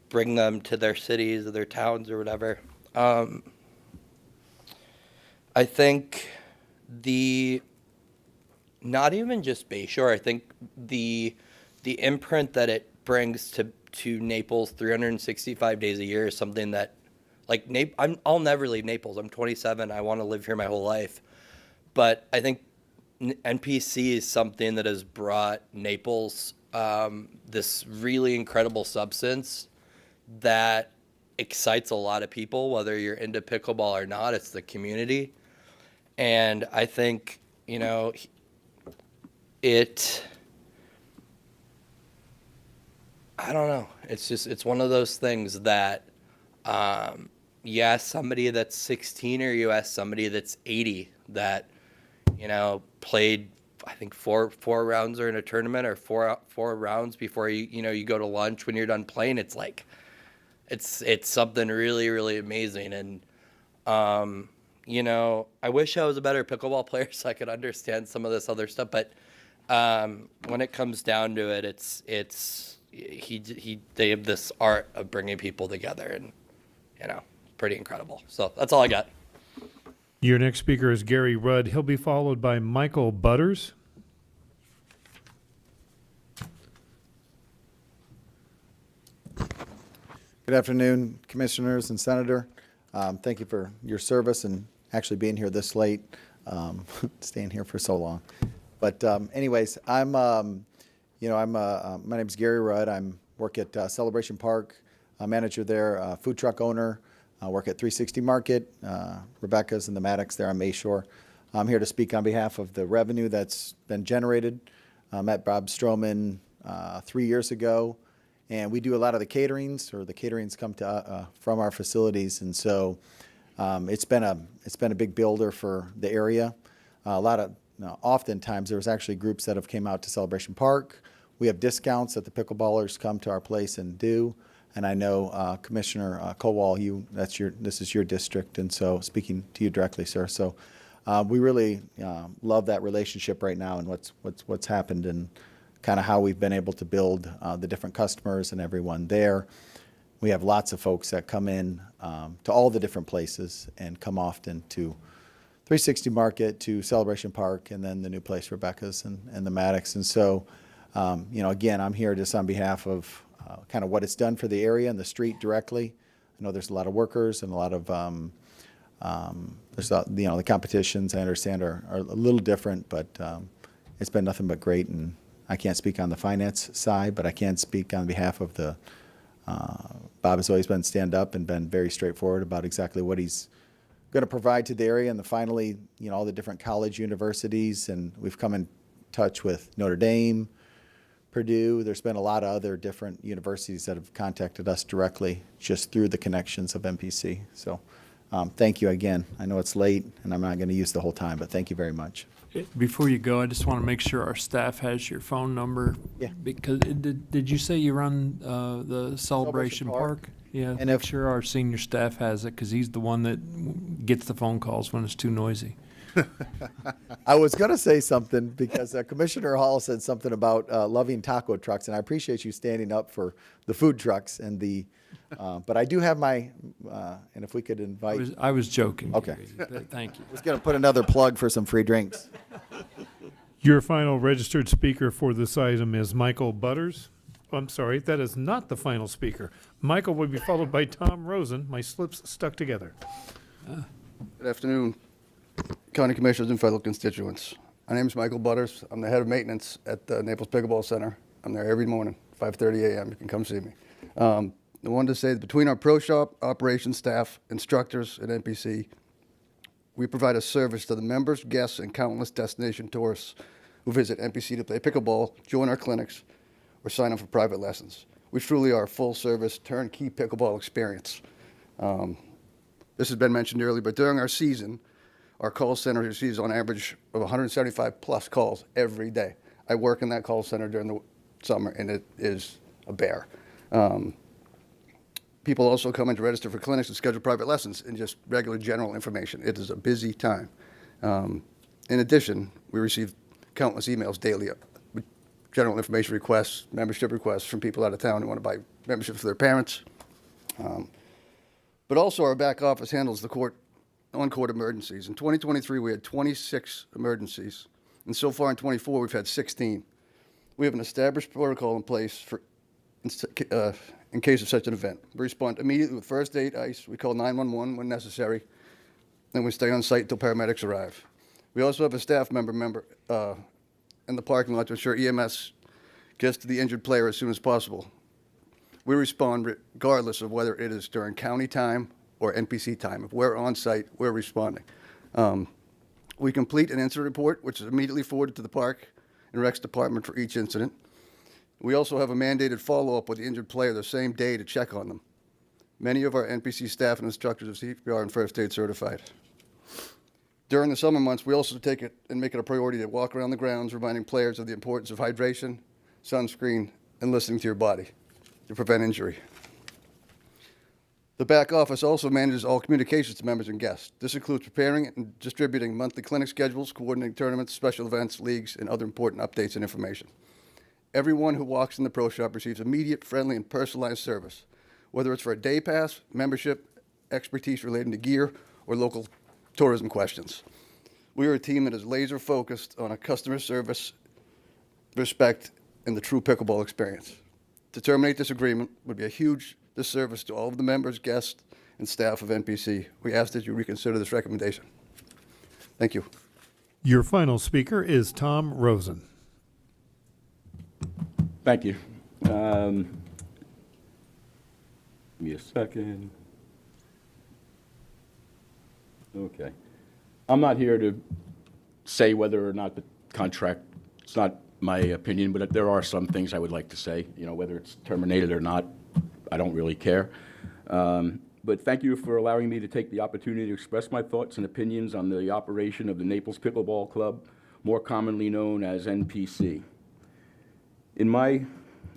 bring them to their cities or their towns or whatever. I think not even just Bayshore, I think the imprint that it brings to Naples 365 days a year is something that, like, I'll never leave Naples. I'm 27. I want to live here my whole life. But I think NPC is something that has brought Naples this really incredible substance that excites a lot of people, whether you're into pickleball or not. It's the community. And I think, you know, I don't know. It's one of those things that, you ask somebody that's 16 or you ask somebody that's 80 that, you know, played, I think four rounds or in a tournament or four rounds before you go to lunch. When you're done playing, it's like, it's something really, really amazing. And, you know, I wish I was a better pickleball player so I could understand some of this other stuff. But when it comes down to it, they have this art of bringing people together, and, you know, pretty incredible. So that's all I got. Your next speaker is Gary Rudd. He'll be followed by Michael Butters. Good afternoon, Commissioners and Senator. Thank you for your service and actually being here this late, staying here for so long. But anyways, my name's Gary Rudd. I work at Celebration Park, manager there, food truck owner. I work at 360 Market, Rebecca's and the Maddox there on Bayshore. I'm here to speak on behalf of the revenue that's been generated. I met Bob Stroman 3 years ago. And we do a lot of the caterings, or the caterings come to from our facilities, and so it's been a big builder for the area. Oftentimes there's actually groups that have came out to Celebration Park. We have discounts that the pickleballers come to our place and do. And I know Commissioner Kowal, this is your district, and so speaking to you directly, sir. So we really love that relationship right now and what's happened and kind of how we've been able to build the different customers and everyone there. We have lots of folks that come in to all the different places and come often to 360 Market, to Celebration Park, and then the new place, Rebecca's and the Maddox. And so, again, I'm here just on behalf of kind of what it's done for the area and the street directly. I know there's a lot of workers and a lot of, the competitions, I understand, are a little different, but it's been nothing but great. And I can't speak on the finance side, but I can speak on behalf of the, Bob has always been stand up and been very straightforward about exactly what he's going to provide to the area. And finally, all the different college universities, and we've come in touch with Notre Dame, Purdue. There's been a lot of other different universities that have contacted us directly just through the connections of MPC. So thank you again. I know it's late and I'm not going to use the whole time, but thank you very much. Before you go, I just want to make sure our staff has your phone number. Yeah. Because did you say you run the Celebration Park? Yeah. And make sure our senior staff has it, because he's the one that gets the phone calls when it's too noisy. I was going to say something because Commissioner Hall said something about loving taco trucks, and I appreciate you standing up for the food trucks and the. But I do have my, and if we could invite. I was joking. Okay. Thank you. I was going to put another plug for some free drinks. Your final registered speaker for this item is Michael Butters. I'm sorry, that is not the final speaker. Michael will be followed by Tom Rosen. My slips stuck together. Good afternoon, County Commissioners and fellow constituents. My name is Michael Butters. I'm the head of maintenance at the Naples Pickleball Center. I'm there every morning, 5:30 a.m. You can come see me. I wanted to say that between our pro shop, operations staff, instructors, and NPC, we provide a service to the members, guests, and countless destination tourists who visit NPC to play pickleball, join our clinics, or sign up for private lessons. We truly are a full-service, turnkey pickleball experience. This has been mentioned earlier, but during our season, our call center receives on average of 175 plus calls every day. I work in that call center during the summer, and it is a bear. People also come in to register for clinics and schedule private lessons and just regular general information. It is a busy time. In addition, we receive countless emails daily with general information requests, membership requests from people out of town who want to buy memberships for their parents. But also our back office handles the on-court emergencies. In 2023, we had 26 emergencies, and so far in 24, we've had 16. We have an established protocol in place for in case of such an event. We respond immediately with first aid, ice. We call 911 when necessary, and we stay on site until paramedics arrive. We also have a staff member in the parking lot to ensure EMS gets to the injured player as soon as possible. We respond regardless of whether it is during county time or NPC time. If we're on site, we're responding. We complete an incident report, which is immediately forwarded to the Park and Recs department for each incident. We also have a mandated follow-up with the injured player the same day to check on them. Many of our NPC staff and instructors are CPR and first aid certified. During the summer months, we also take it and make it a priority to walk around the grounds, reminding players of the importance of hydration, sunscreen, and listening to your body to prevent injury. The back office also manages all communications to members and guests. This includes preparing and distributing monthly clinic schedules, coordinating tournaments, special events, leagues, and other important updates and information. Everyone who walks in the pro shop receives immediate, friendly, and personalized service, whether it's for a day pass, membership, expertise relating to gear, or local tourism questions. We are a team that is laser focused on a customer service, respect, and the true pickleball experience. To terminate this agreement would be a huge disservice to all of the members, guests, and staff of NPC. We ask that you reconsider this recommendation. Thank you. Your final speaker is Tom Rosen. Thank you. Give me a second. Okay. I'm not here to say whether or not the contract, it's not my opinion, but there are some things I would like to say, whether it's terminated or not, I don't really care. But thank you for allowing me to take the opportunity to express my thoughts and opinions on the operation of the Naples Pickleball Club, more commonly known as NPC. It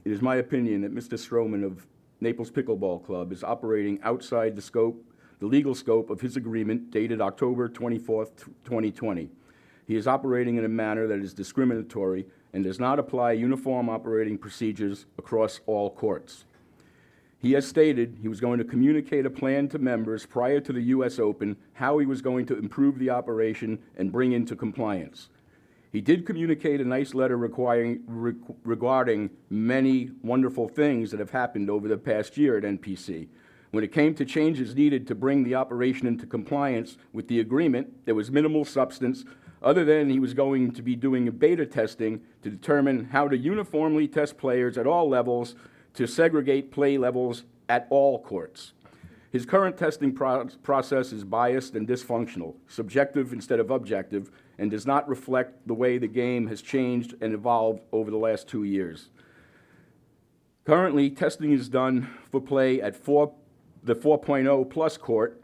is my opinion that Mr. Stroman of Naples Pickleball Club is operating outside the legal scope of his agreement dated October 24th, 2020. He is operating in a manner that is discriminatory and does not apply uniform operating procedures across all courts. He has stated he was going to communicate a plan to members prior to the U.S. Open how he was going to improve the operation and bring into compliance. He did communicate a nice letter regarding many wonderful things that have happened over the past year at NPC. When it came to changes needed to bring the operation into compliance with the agreement, there was minimal substance other than he was going to be doing a beta testing to determine how to uniformly test players at all levels to segregate play levels at all courts. His current testing process is biased and dysfunctional, subjective instead of objective, and does not reflect the way the game has changed and evolved over the last 2 years. Currently, testing is done for play at the 4.0 plus court,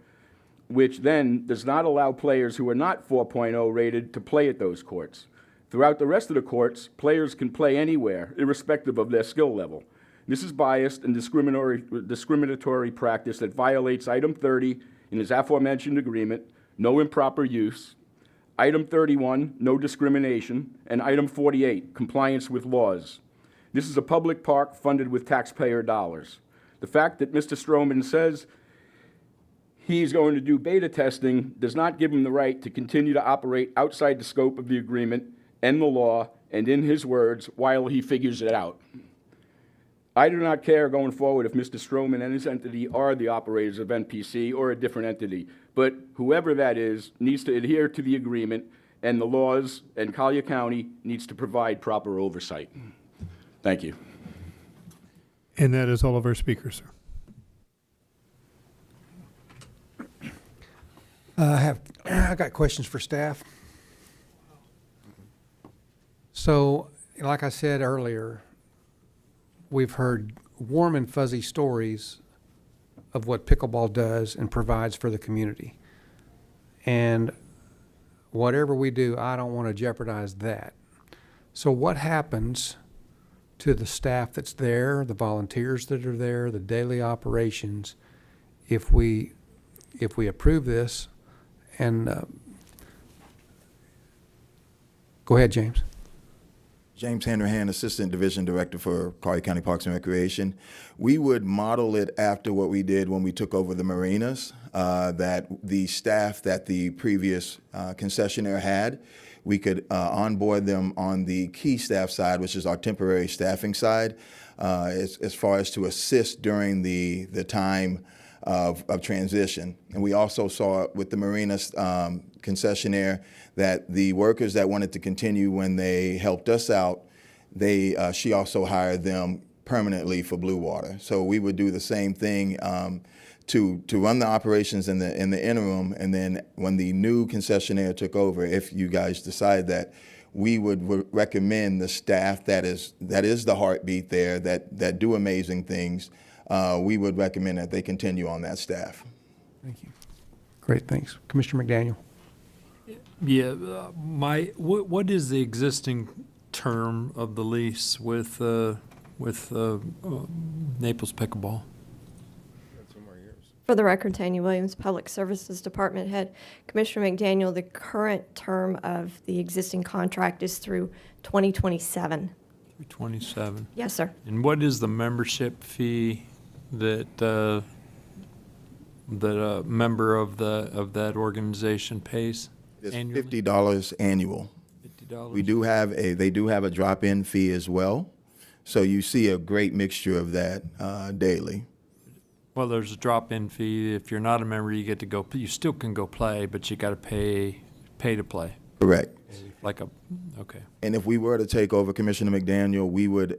which then does not allow players who are not 4.0 rated to play at those courts. Throughout the rest of the courts, players can play anywhere, irrespective of their skill level. This is biased and discriminatory practice that violates Item 30 in his aforementioned agreement, no improper use, Item 31, no discrimination, and Item 48, compliance with laws. This is a public park funded with taxpayer dollars. The fact that Mr. Stroman says he's going to do beta testing does not give him the right to continue to operate outside the scope of the agreement and the law, and in his words, while he figures it out. I do not care going forward if Mr. Stroman and his entity are the operators of NPC or a different entity, but whoever that is needs to adhere to the agreement and the laws, and Collier County needs to provide proper oversight. Thank you. And that is all of our speakers, sir. I got questions for staff. So, like I said earlier, we've heard warm and fuzzy stories of what pickleball does and provides for the community. And whatever we do, I don't want to jeopardize that. So what happens to the staff that's there, the volunteers that are there, the daily operations, if we approve this? And go ahead, James. James Hanrahan, Assistant Division Director for Collier County Parks and Recreation. We would model it after what we did when we took over the marinas, that the staff that the previous concessionaire had, we could onboard them on the key staff side, which is our temporary staffing side, as far as to assist during the time of transition. And we also saw with the marinas concessionaire that the workers that wanted to continue when they helped us out, she also hired them permanently for Blue Water. So we would do the same thing to run the operations in the interim, and then when the new concessionaire took over, if you guys decide that, we would recommend the staff that is the heartbeat there, that do amazing things. We would recommend that they continue on that staff. Thank you. Great, thanks. Commissioner McDaniel. Yeah, what is the existing term of the lease with Naples Pickleball? For the record, Tanya Williams, Public Services Department Head. Commissioner McDaniel, the current term of the existing contract is through 2027. 27. Yes, sir. And what is the membership fee that that a member of that organization pays? It's annually? $50 annual. $50. They do have a drop-in fee as well. So you see a great mixture of that daily. Well, there's a drop-in fee. If you're not a member, you get to go. You still can go play, but you got to pay to play. Correct. Okay. And if we were to take over, Commissioner McDaniel, we would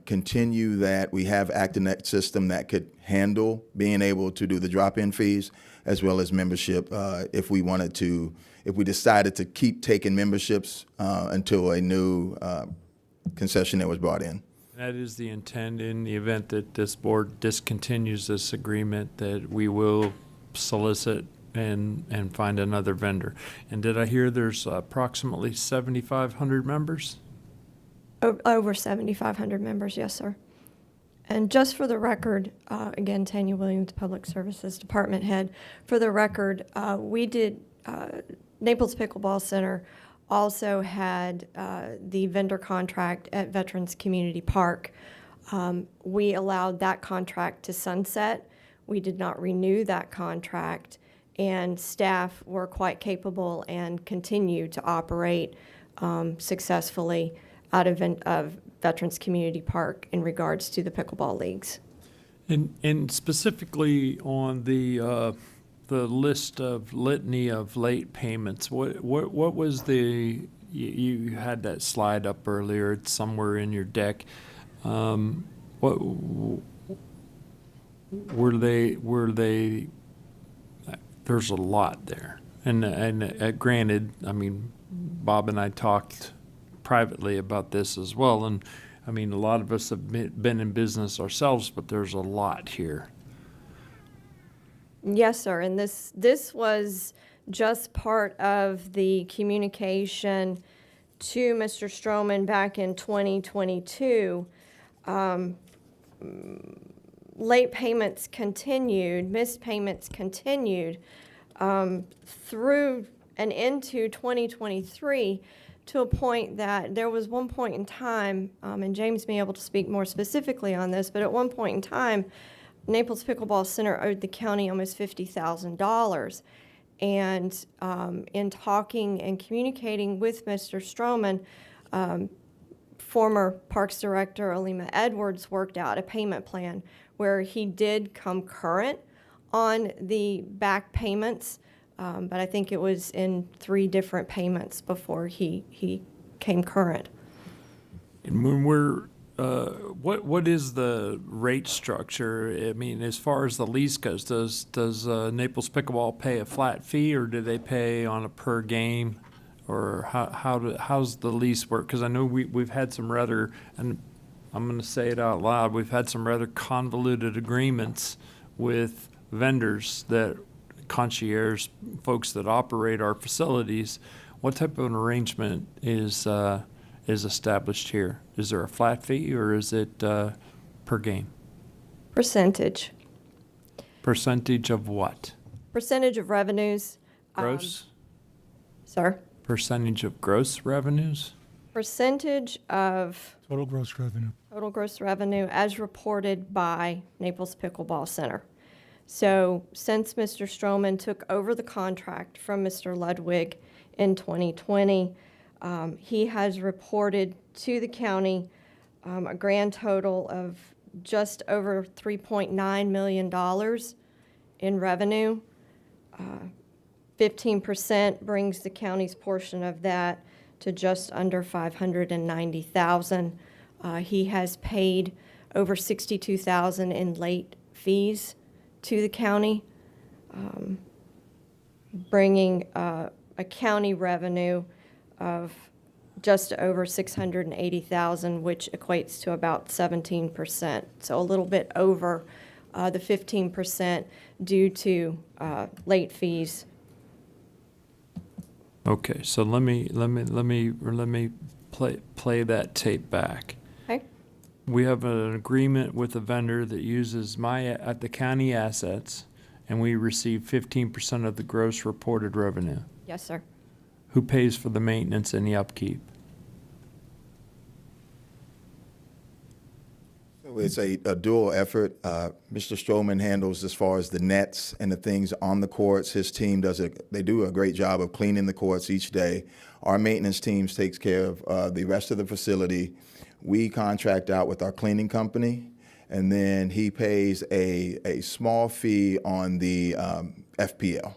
continue that. We have ActiNet system that could handle being able to do the drop-in fees as well as membership if we wanted to, if we decided to keep taking memberships until a new concessionaire was brought in. That is the intent in the event that this board discontinues this agreement, that we will solicit and find another vendor. And did I hear there's approximately 7,500 members? Over 7,500 members, yes, sir. And just for the record, again, Tanya Williams, Public Services Department Head. For the record, we did, Naples Pickleball Center also had the vendor contract at Veterans Community Park. We allowed that contract to sunset. We did not renew that contract, and staff were quite capable and continue to operate successfully out of Veterans Community Park in regards to the pickleball leagues. And specifically on the list of litany of late payments, what was you had that slide up earlier, it's somewhere in your deck. What were they there's a lot there. And granted, I mean, Bob and I talked privately about this as well, and I mean, a lot of us have been in business ourselves, but there's a lot here. Yes, sir, and this was just part of the communication to Mr. Stroman back in 2022. Late payments continued, missed payments continued through and into 2023 to a point that there was one point in time, and James may be able to speak more specifically on this, but at one point in time, Naples Pickleball Center owed the county almost $50,000. And in talking and communicating with Mr. Stroman, former Parks Director Alima Edwards worked out a payment plan where he did come current on the back payments, but I think it was in 3 different payments before he came current. And when we're what is the rate structure? I mean, as far as the lease goes, does Naples Pickleball pay a flat fee, or do they pay on a per game, or how's the lease work? Because I know we've had some rather, and I'm going to say it out loud, we've had some rather convoluted agreements with vendors that concierge folks that operate our facilities. What type of an arrangement is established here? Is there a flat fee, or is it per game? Percentage. Percentage of what? Percentage of revenues. Gross? Sir? Percentage of gross revenues? Percentage of Total gross revenue. total gross revenue as reported by Naples Pickleball Center. So since Mr. Stroman took over the contract from Mr. Ludwig in 2020, he has reported to the county a grand total of just over $3.9 million in revenue. 15% brings the county's portion of that to just under $590,000. He has paid over $62,000 in late fees to the county, bringing a county revenue of just over $680,000, which equates to about 17%. So a little bit over the 15% due to late fees. Okay, so let me play that tape back. Okay. We have an agreement with a vendor that uses the county assets, and we receive 15% of the gross reported revenue. Yes, sir. Who pays for the maintenance and the upkeep? So it's a dual effort. Mr. Stroman handles as far as the nets and the things on the courts. His team they do a great job of cleaning the courts each day. Our maintenance teams takes care of the rest of the facility. We contract out with our cleaning company, and then he pays a small fee on the FPL.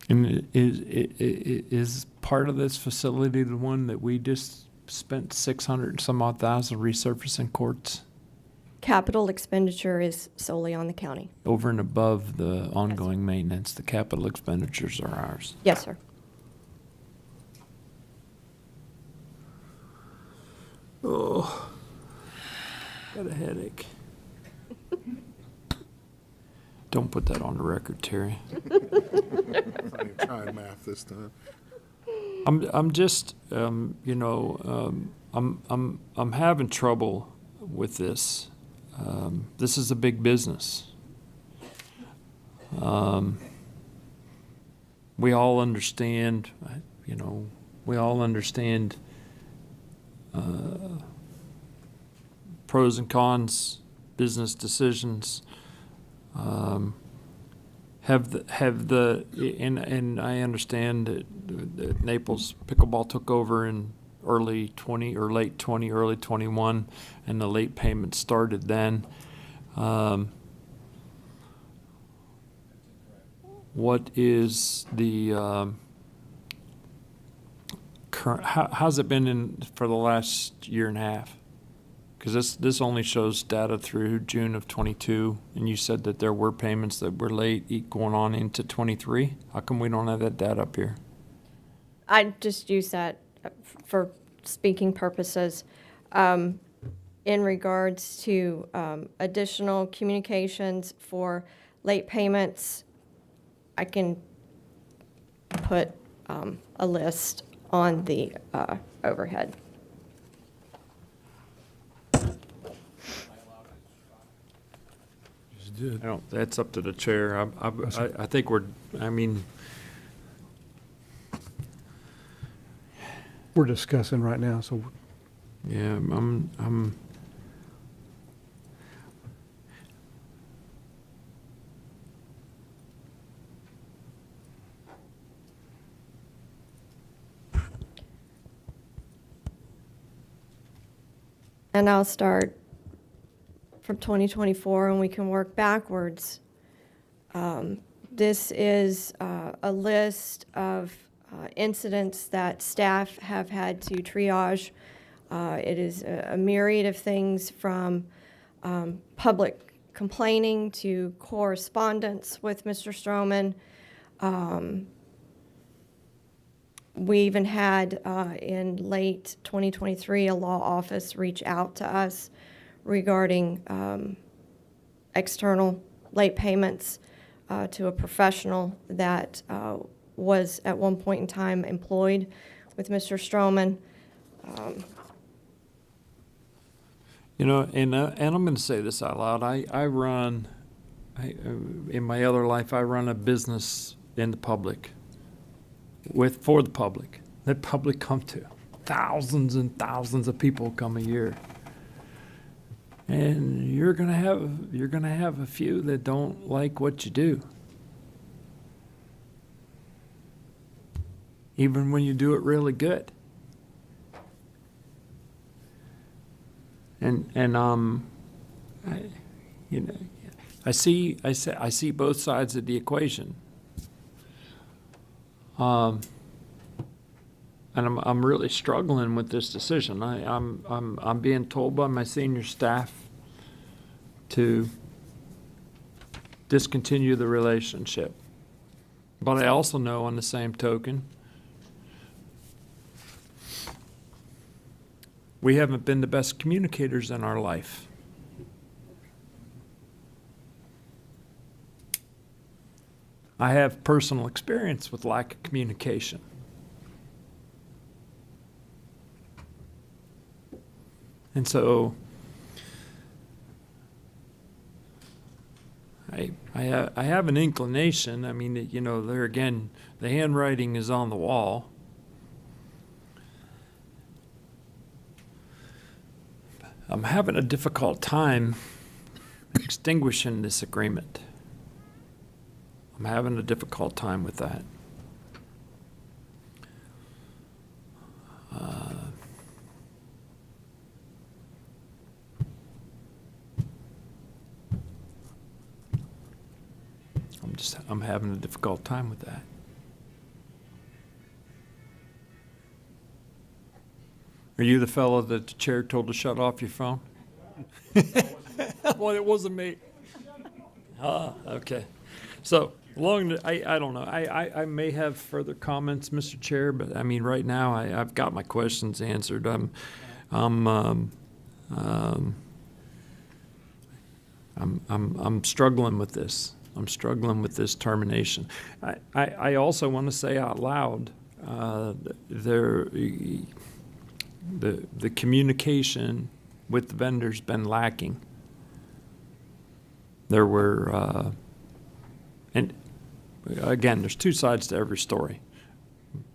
And is part of this facility the one that we just spent 600 and some odd thousand resurfacing courts? Capital expenditure is solely on the county. Over and above the ongoing maintenance, the capital expenditures are ours. Yes, sir. Oh, got a headache. Don't put that on the record, Terry. I ain't trying math this time. I'm just, I'm having trouble with this. This is a big business. We all understand, pros and cons, business decisions. And I understand that Naples Pickleball took over in early 20 or late 20, early 21, and the late payment started then. What is the current? How's it been for the last year and a half? Because this only shows data through June of 22, and you said that there were payments that were late going on into 23. How come we don't have that data up here? I just use that for speaking purposes. In regards to additional communications for late payments, I can put a list on the overhead. I don't. That's up to the chair. I think we're discussing right now, so yeah, I'm. And I'll start from 2024, and we can work backwards. This is a list of incidents that staff have had to triage. It is a myriad of things from public complaining to correspondence with Mr. Stroman. We even had in late 2023 a law office reach out to us regarding external late payments to a professional that was at one point in time employed with Mr. Stroman. You know, and I'm going to say this out loud. In my other life, I run a business in the public, for the public. The public come to. Thousands and thousands of people come a year. And you're gonna have a few that don't like what you do. Even when you do it really good. I see both sides of the equation. And I'm really struggling with this decision. I'm being told by my senior staff to discontinue the relationship. But I also know on the same token, we haven't been the best communicators in our life. I have personal experience with lack of communication. And so I have an inclination. I mean, you know, there again, the handwriting is on the wall. I'm having a difficult time extinguishing this agreement. I'm having a difficult time with that. I'm having a difficult time with that. Are you the fellow that the chair told to shut off your phone? Well, it wasn't me. Okay. So, I don't know. I may have further comments, Mr. Chair, but I mean, right now I've got my questions answered. I'm struggling with this. I'm struggling with this termination. I also want to say out loud, the communication with the vendors been lacking. There were, and again, there's two sides to every story.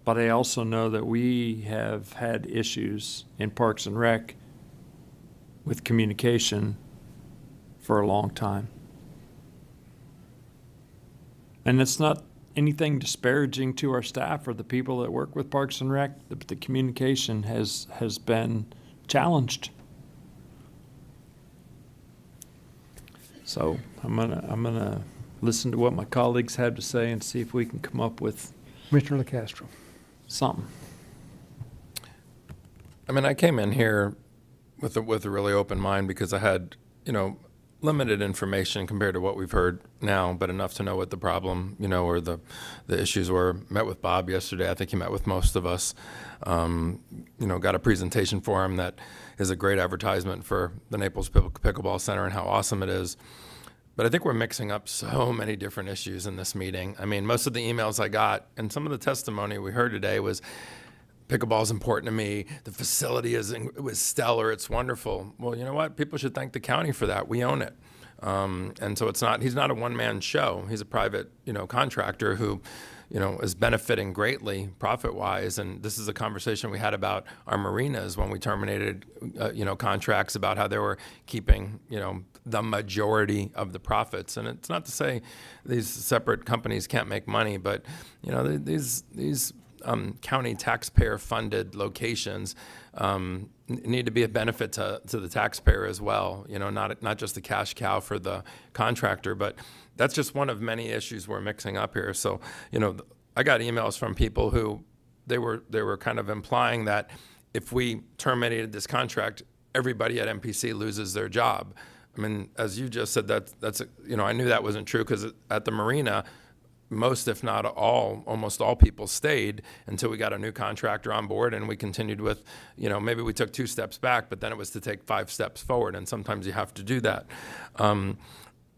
But I also know that we have had issues in Parks and Rec with communication for a long time. And it's not anything disparaging to our staff or the people that work with Parks and Rec. The communication has been challenged. So I'm gonna listen to what my colleagues have to say and see if we can come up with Commissioner LaCastro. something. I mean, I came in here with a really open mind because I had, limited information compared to what we've heard now, but enough to know what the problem, or the issues were. Met with Bob yesterday. I think he met with most of us. Got a presentation for him that is a great advertisement for the Naples Pickleball Center and how awesome it is. But I think we're mixing up so many different issues in this meeting. I mean, most of the emails I got and some of the testimony we heard today was, pickleball is important to me. The facility was stellar. It's wonderful. Well, you know what? People should thank the county for that. We own it. And so he's not a one-man show. He's a private, contractor who, is benefiting greatly profit-wise. And this is a conversation we had about our marinas when we terminated, contracts about how they were keeping, the majority of the profits. And it's not to say these separate companies can't make money, but, these county taxpayer-funded locations need to be a benefit to the taxpayer as well. You know, not just the cash cow for the contractor, but that's just one of many issues we're mixing up here. So, you know, I got emails from people who they were kind of implying that if we terminated this contract, everybody at MPC loses their job. I mean, as you just said, that's you know, I knew that wasn't true because at the marina, most, if not all, almost all people stayed until we got a new contractor on board, and we continued with, you know, maybe we took 2 steps back, but then it was to take 5 steps forward, and sometimes you have to do that.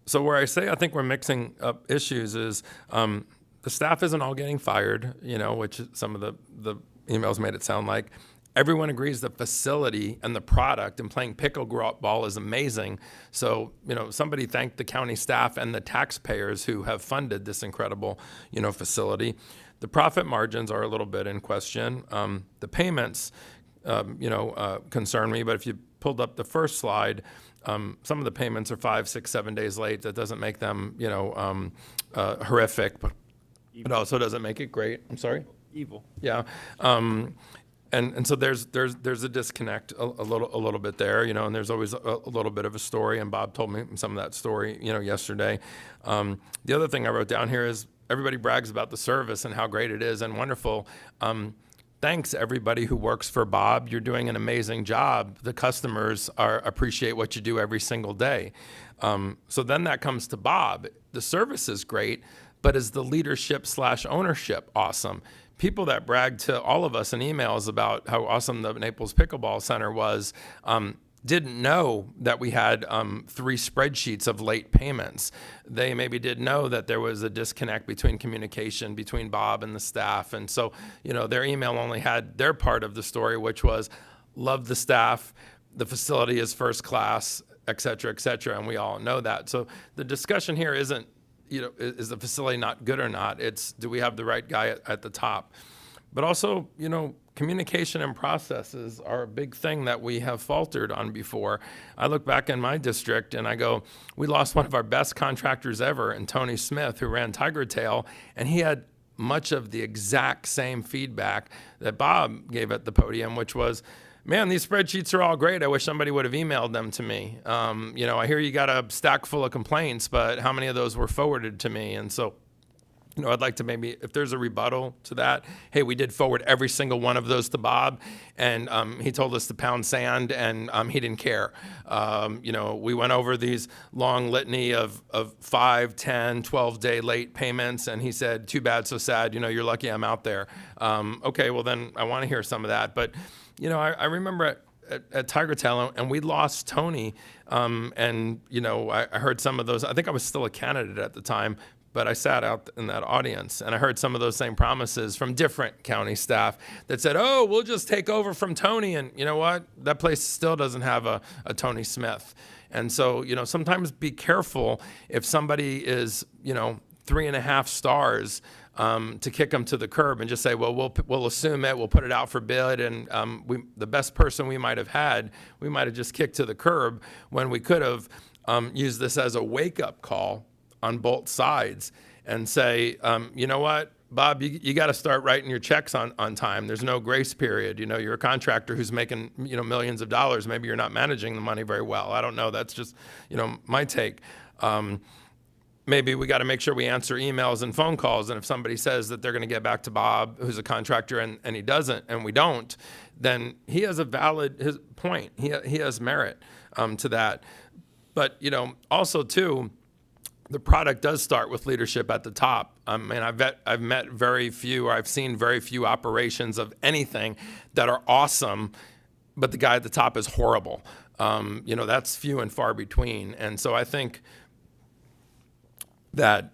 So where I say I think we're mixing up issues is the staff isn't all getting fired, you know, which some of the emails made it sound like. Everyone agrees the facility and the product and playing pickleball is amazing. So, you know, somebody thanked the county staff and the taxpayers who have funded this incredible, you know, facility. The profit margins are a little bit in question. The payments, concern me, but if you pulled up the first slide, some of the payments are 5, 6, 7 days late. That doesn't make them, horrific, but it also doesn't make it great. I'm sorry? Evil. Yeah. And so there's a disconnect a little bit there, you know, and there's always a little bit of a story, and Bob told me some of that story, you know, yesterday. The other thing I wrote down here is everybody brags about the service and how great it is and wonderful. Thanks everybody who works for Bob. You're doing an amazing job. The customers appreciate what you do every single day. So then that comes to Bob. The service is great, but is the leadership / ownership awesome? People that bragged to all of us in emails about how awesome the Naples Pickleball Center was didn't know that we had 3 spreadsheets of late payments. They maybe didn't know that there was a disconnect between communication between Bob and the staff. And so, you know, their email only had their part of the story, which was, love the staff, the facility is first class, et cetera, and we all know that. So the discussion here isn't, you know, is the facility not good or not? It's, do we have the right guy at the top? But also, you know, communication and processes are a big thing that we have faltered on before. I look back in my district and I go, we lost one of our best contractors ever in Tony Smith, who ran Tiger Tail, and he had much of the exact same feedback that Bob gave at the podium, which was, man, these spreadsheets are all great. I wish somebody would have emailed them to me. You know, I hear you got a stack full of complaints, but how many of those were forwarded to me? And so, you know, I'd like to maybe, if there's a rebuttal to that, hey, we did forward every single one of those to Bob, and he told us to pound sand, and he didn't care. You know, we went over these long litany of 5, 10, 12-day late payments, and he said, too bad, so sad, you know, you're lucky I'm out there. Okay, well then I want to hear some of that. But you know, I remember at Tiger Tail, and we lost Tony, and, you know, I heard some of those. I think I was still a candidate at the time, but I sat out in that audience, and I heard some of those same promises from different county staff that said, oh, we'll just take over from Tony, and you know what? That place still doesn't have a Tony Smith. And so, you know, sometimes be careful if somebody is, you know, 3.5 stars, to kick them to the curb and just say, well, we'll assume it, we'll put it out for bid, and the best person we might have had, we might have just kicked to the curb when we could have used this as a wake-up call on both sides and say, you know what, Bob, you got to start writing your checks on time. There's no grace period. You know, you're a contractor who's making, you know, millions of dollars. Maybe you're not managing the money very well. I don't know. That's just, you know, my take. Maybe we got to make sure we answer emails and phone calls. And if somebody says that they're going to get back to Bob, who's a contractor, and he doesn't, and we don't, then he has a valid point. He has merit to that. But, you know, also too, the product does start with leadership at the top. And I've met very few, or I've seen very few operations of anything that are awesome, but the guy at the top is horrible. You know, that's few and far between. And so I think that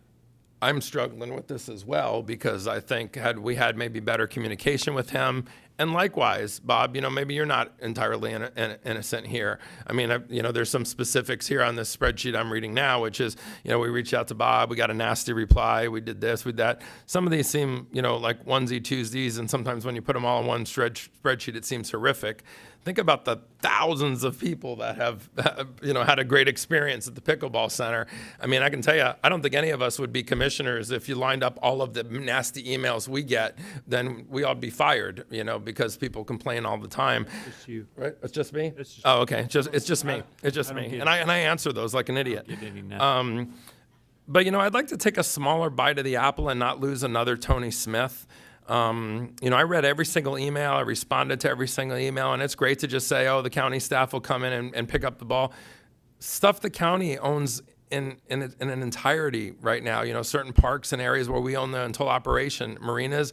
I'm struggling with this as well, because I think had we had maybe better communication with him And likewise, Bob, maybe you're not entirely innocent here. I mean, there's some specifics here on this spreadsheet I'm reading now, which is, we reached out to Bob, we got a nasty reply, we did this, we did that. Some of these seem, like onesie Tuesdays, and sometimes when you put them all in one spreadsheet, it seems horrific. Think about the thousands of people that have, had a great experience at the pickleball center. I mean, I can tell you, I don't think any of us would be commissioners if you lined up all of the nasty emails we get. Then we all be fired, because people complain all the time. It's you. Right? It's just me? It's just oh, okay. It's just me. It's just me. And I answer those like an idiot. But I'd like to take a smaller bite of the apple and not lose another Tony Smith. I read every single email, I responded to every single email, and it's great to just say, oh, the county staff will come in and pick up the ball. Stuff the county owns in an entirety right now, certain parks and areas where we own the total operation, marinas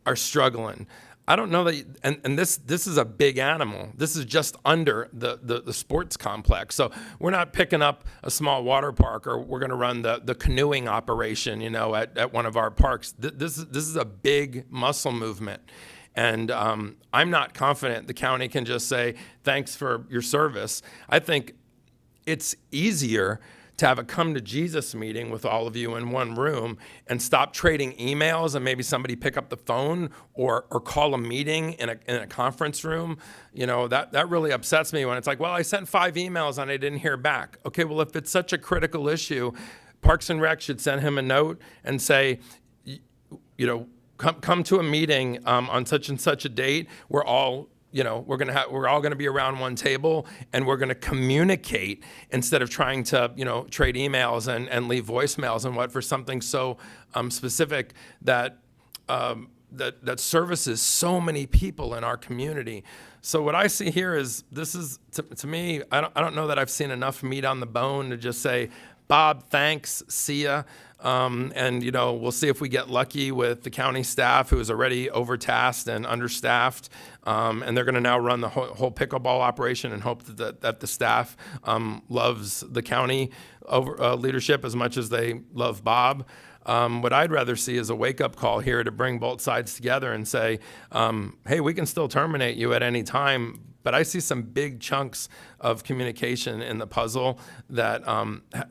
are struggling. I don't know that, and this is a big animal. This is just under the sports complex. So we're not picking up a small water park, or we're going to run the canoeing operation, at one of our parks. This is a big muscle movement. And I'm not confident the county can just say, thanks for your service. I think it's easier to have a come to Jesus meeting with all of you in one room and stop trading emails, and maybe somebody pick up the phone or call a meeting in a conference room. That really upsets me when it's like, well, I sent 5 emails and I didn't hear back. Okay, well, if it's such a critical issue, Parks and Rec should send him a note and say, come to a meeting on such and such a date. We're all going to be around one table, and we're going to communicate instead of trying to, trade emails and leave voicemails and what for something so specific that services so many people in our community. So what I see here is, this is to me, I don't know that I've seen enough meat on the bone to just say, Bob, thanks, see ya. And we'll see if we get lucky with the county staff, who is already overtasked and understaffed. And they're going to now run the whole pickleball operation, and hope that the staff loves the county leadership as much as they love Bob. What I'd rather see is a wake-up call here to bring both sides together and say, hey, we can still terminate you at any time. But I see some big chunks of communication in the puzzle that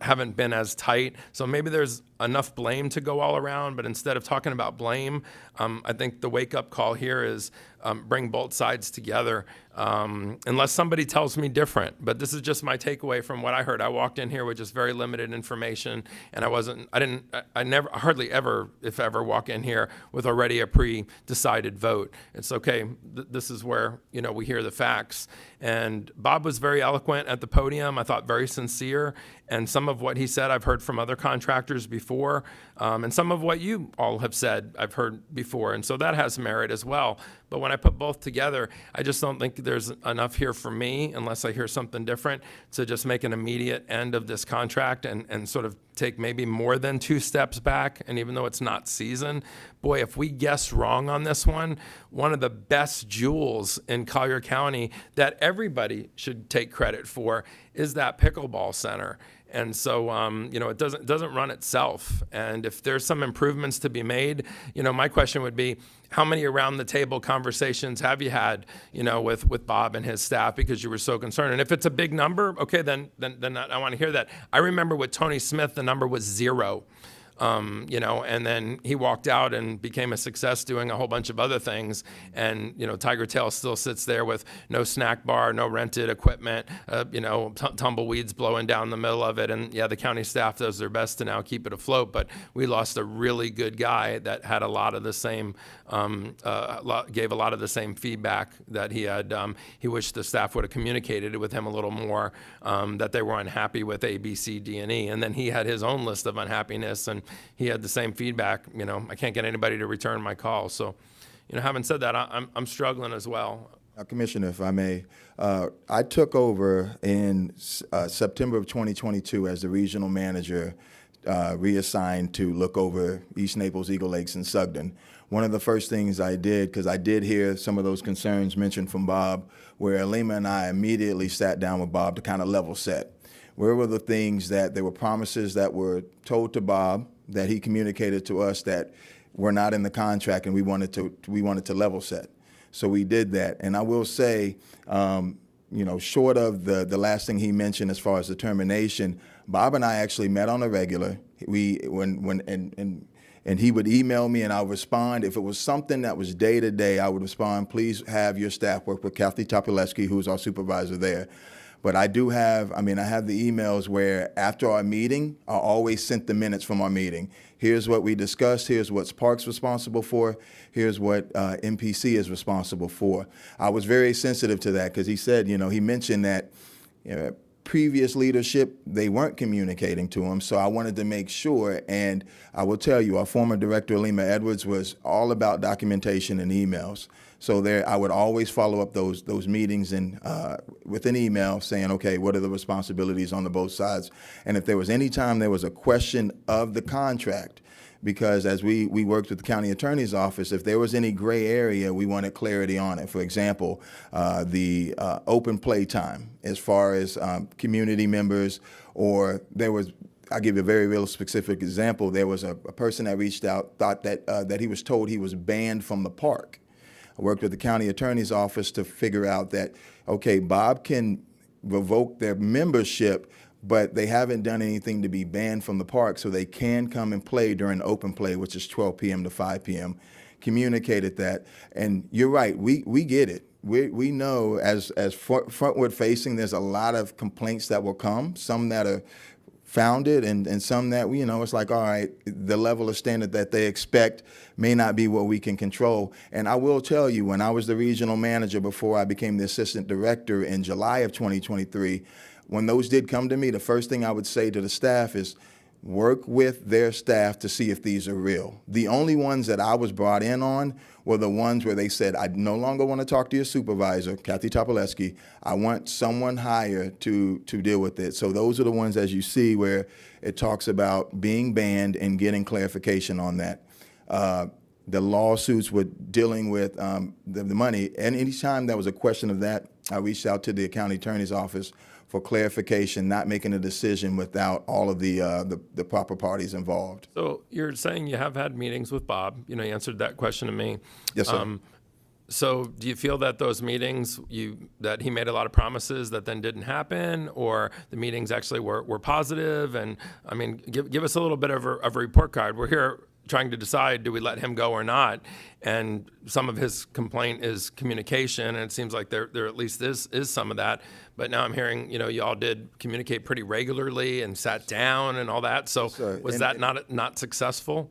haven't been as tight. So maybe there's enough blame to go all around, but instead of talking about blame, I think the wake-up call here is bring both sides together, unless somebody tells me different. But this is just my takeaway from what I heard. I walked in here with just very limited information, and I never, hardly ever, if ever, walk in here with already a pre-decided vote. It's okay. This is where, we hear the facts. And Bob was very eloquent at the podium. I thought very sincere. And some of what he said I've heard from other contractors before. And some of what you all have said I've heard before. And so that has merit as well. But when I put both together, I just don't think there's enough here for me, unless I hear something different, to just make an immediate end of this contract and sort of take maybe more than 2 steps back. And even though it's not season, boy, if we guess wrong on this one of the best jewels in Collier County that everybody should take credit for is that pickleball center. And so, it doesn't run itself. And if there's some improvements to be made, my question would be, how many around the table conversations have you had, with Bob and his staff, because you were so concerned? And if it's a big number, okay, then I want to hear that. I remember with Tony Smith, the number was 0. And then he walked out and became a success doing a whole bunch of other things. And, Tiger Tail still sits there with no snack bar, no rented equipment, tumbleweeds blowing down the middle of it. And yeah, the county staff does their best to now keep it afloat, but we lost a really good guy that had a lot of the same, gave a lot of the same feedback that he had. He wished the staff would have communicated with him a little more, that they were unhappy with A, B, C, D, and E. And then he had his own list of unhappiness, and he had the same feedback. I can't get anybody to return my call. So, having said that, I'm struggling as well. Commissioner, if I may, I took over in September of 2022 as the regional manager, reassigned to look over East Naples, Eagle Lakes, and Sugden. One of the first things I did, because I did hear some of those concerns mentioned from Bob, where Alima and I immediately sat down with Bob to kind of level set. Where were the things that there were promises that were told to Bob that he communicated to us that were not in the contract, and we wanted to level set. So we did that. And I will say, you know, short of the last thing he mentioned as far as the termination, Bob and I actually met on a regular. And he would email me and I would respond. If it was something that was day to day, I would respond, please have your staff work with Kathy Topolewski, who's our supervisor there. But I do have, I have the emails where after our meeting, I always sent the minutes from our meeting. Here's what we discussed, here's what Parks responsible for, here's what MPC is responsible for. I was very sensitive to that because he said, you know, he mentioned that previous leadership, they weren't communicating to him, so I wanted to make sure, and I will tell you, our former director, Alima Edwards, was all about documentation and emails. So there, I would always follow up those meetings and with an email saying, okay, what are the responsibilities on the both sides? And if there was any time there was a question of the contract, because as we worked with the county attorney's office, if there was any gray area, we wanted clarity on it. For example, the open play time as far as community members, or there was, I'll give you a very real specific example. There was a person that reached out, thought that he was told he was banned from the park. I worked with the county attorney's office to figure out that, okay, Bob can revoke their membership, but they haven't done anything to be banned from the park, so they can come and play during open play, which is 12 p.m. to 5 p.m. Communicated that, and you're right, we get it. We know as frontward facing, there's a lot of complaints that will come, some that are founded and some that, you know, it's like, all right, the level of standard that they expect may not be what we can control. And I will tell you, when I was the regional manager before I became the assistant director in July of 2023, when those did come to me, the first thing I would say to the staff is work with their staff to see if these are real. The only ones that I was brought in on were the ones where they said, I no longer want to talk to your supervisor, Kathy Topolewski. I want someone higher to deal with it. So those are the ones, as you see, where it talks about being banned and getting clarification on that. The lawsuits were dealing with the money. And anytime there was a question of that, I reached out to the county attorney's office for clarification, not making a decision without all of the proper parties involved. So you're saying you have had meetings with Bob. You know, you answered that question to me. Yes, sir. So do you feel that those meetings, that he made a lot of promises that then didn't happen, or the meetings actually were positive? And I mean, give us a little bit of a report card. We're here trying to decide, do we let him go or not? And some of his complaint is communication, and it seems like there at least is some of that. But now I'm hearing, you know, y'all did communicate pretty regularly and sat down and all that. So was that not successful?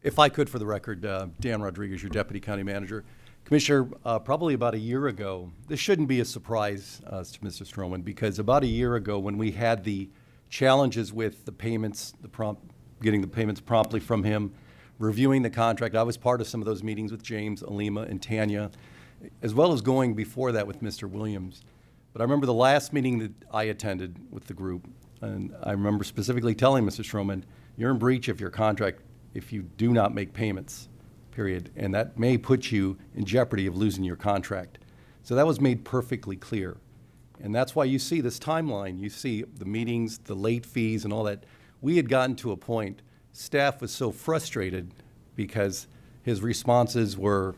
If I could, for the record, Dan Rodriguez, your deputy county manager. Commissioner, probably about a year ago, this shouldn't be a surprise to Mr. Stroman, because about a year ago when we had the challenges with the payments, getting the payments promptly from him, reviewing the contract. I was part of some of those meetings with James, Alima, and Tanya, as well as going before that with Mr. Williams. But I remember the last meeting that I attended with the group, and I remember specifically telling Mr. Stroman, you're in breach of your contract if you do not make payments, period. And that may put you in jeopardy of losing your contract. So that was made perfectly clear. And that's why you see this timeline. You see the meetings, the late fees, and all that. We had gotten to a point, staff was so frustrated because his responses were,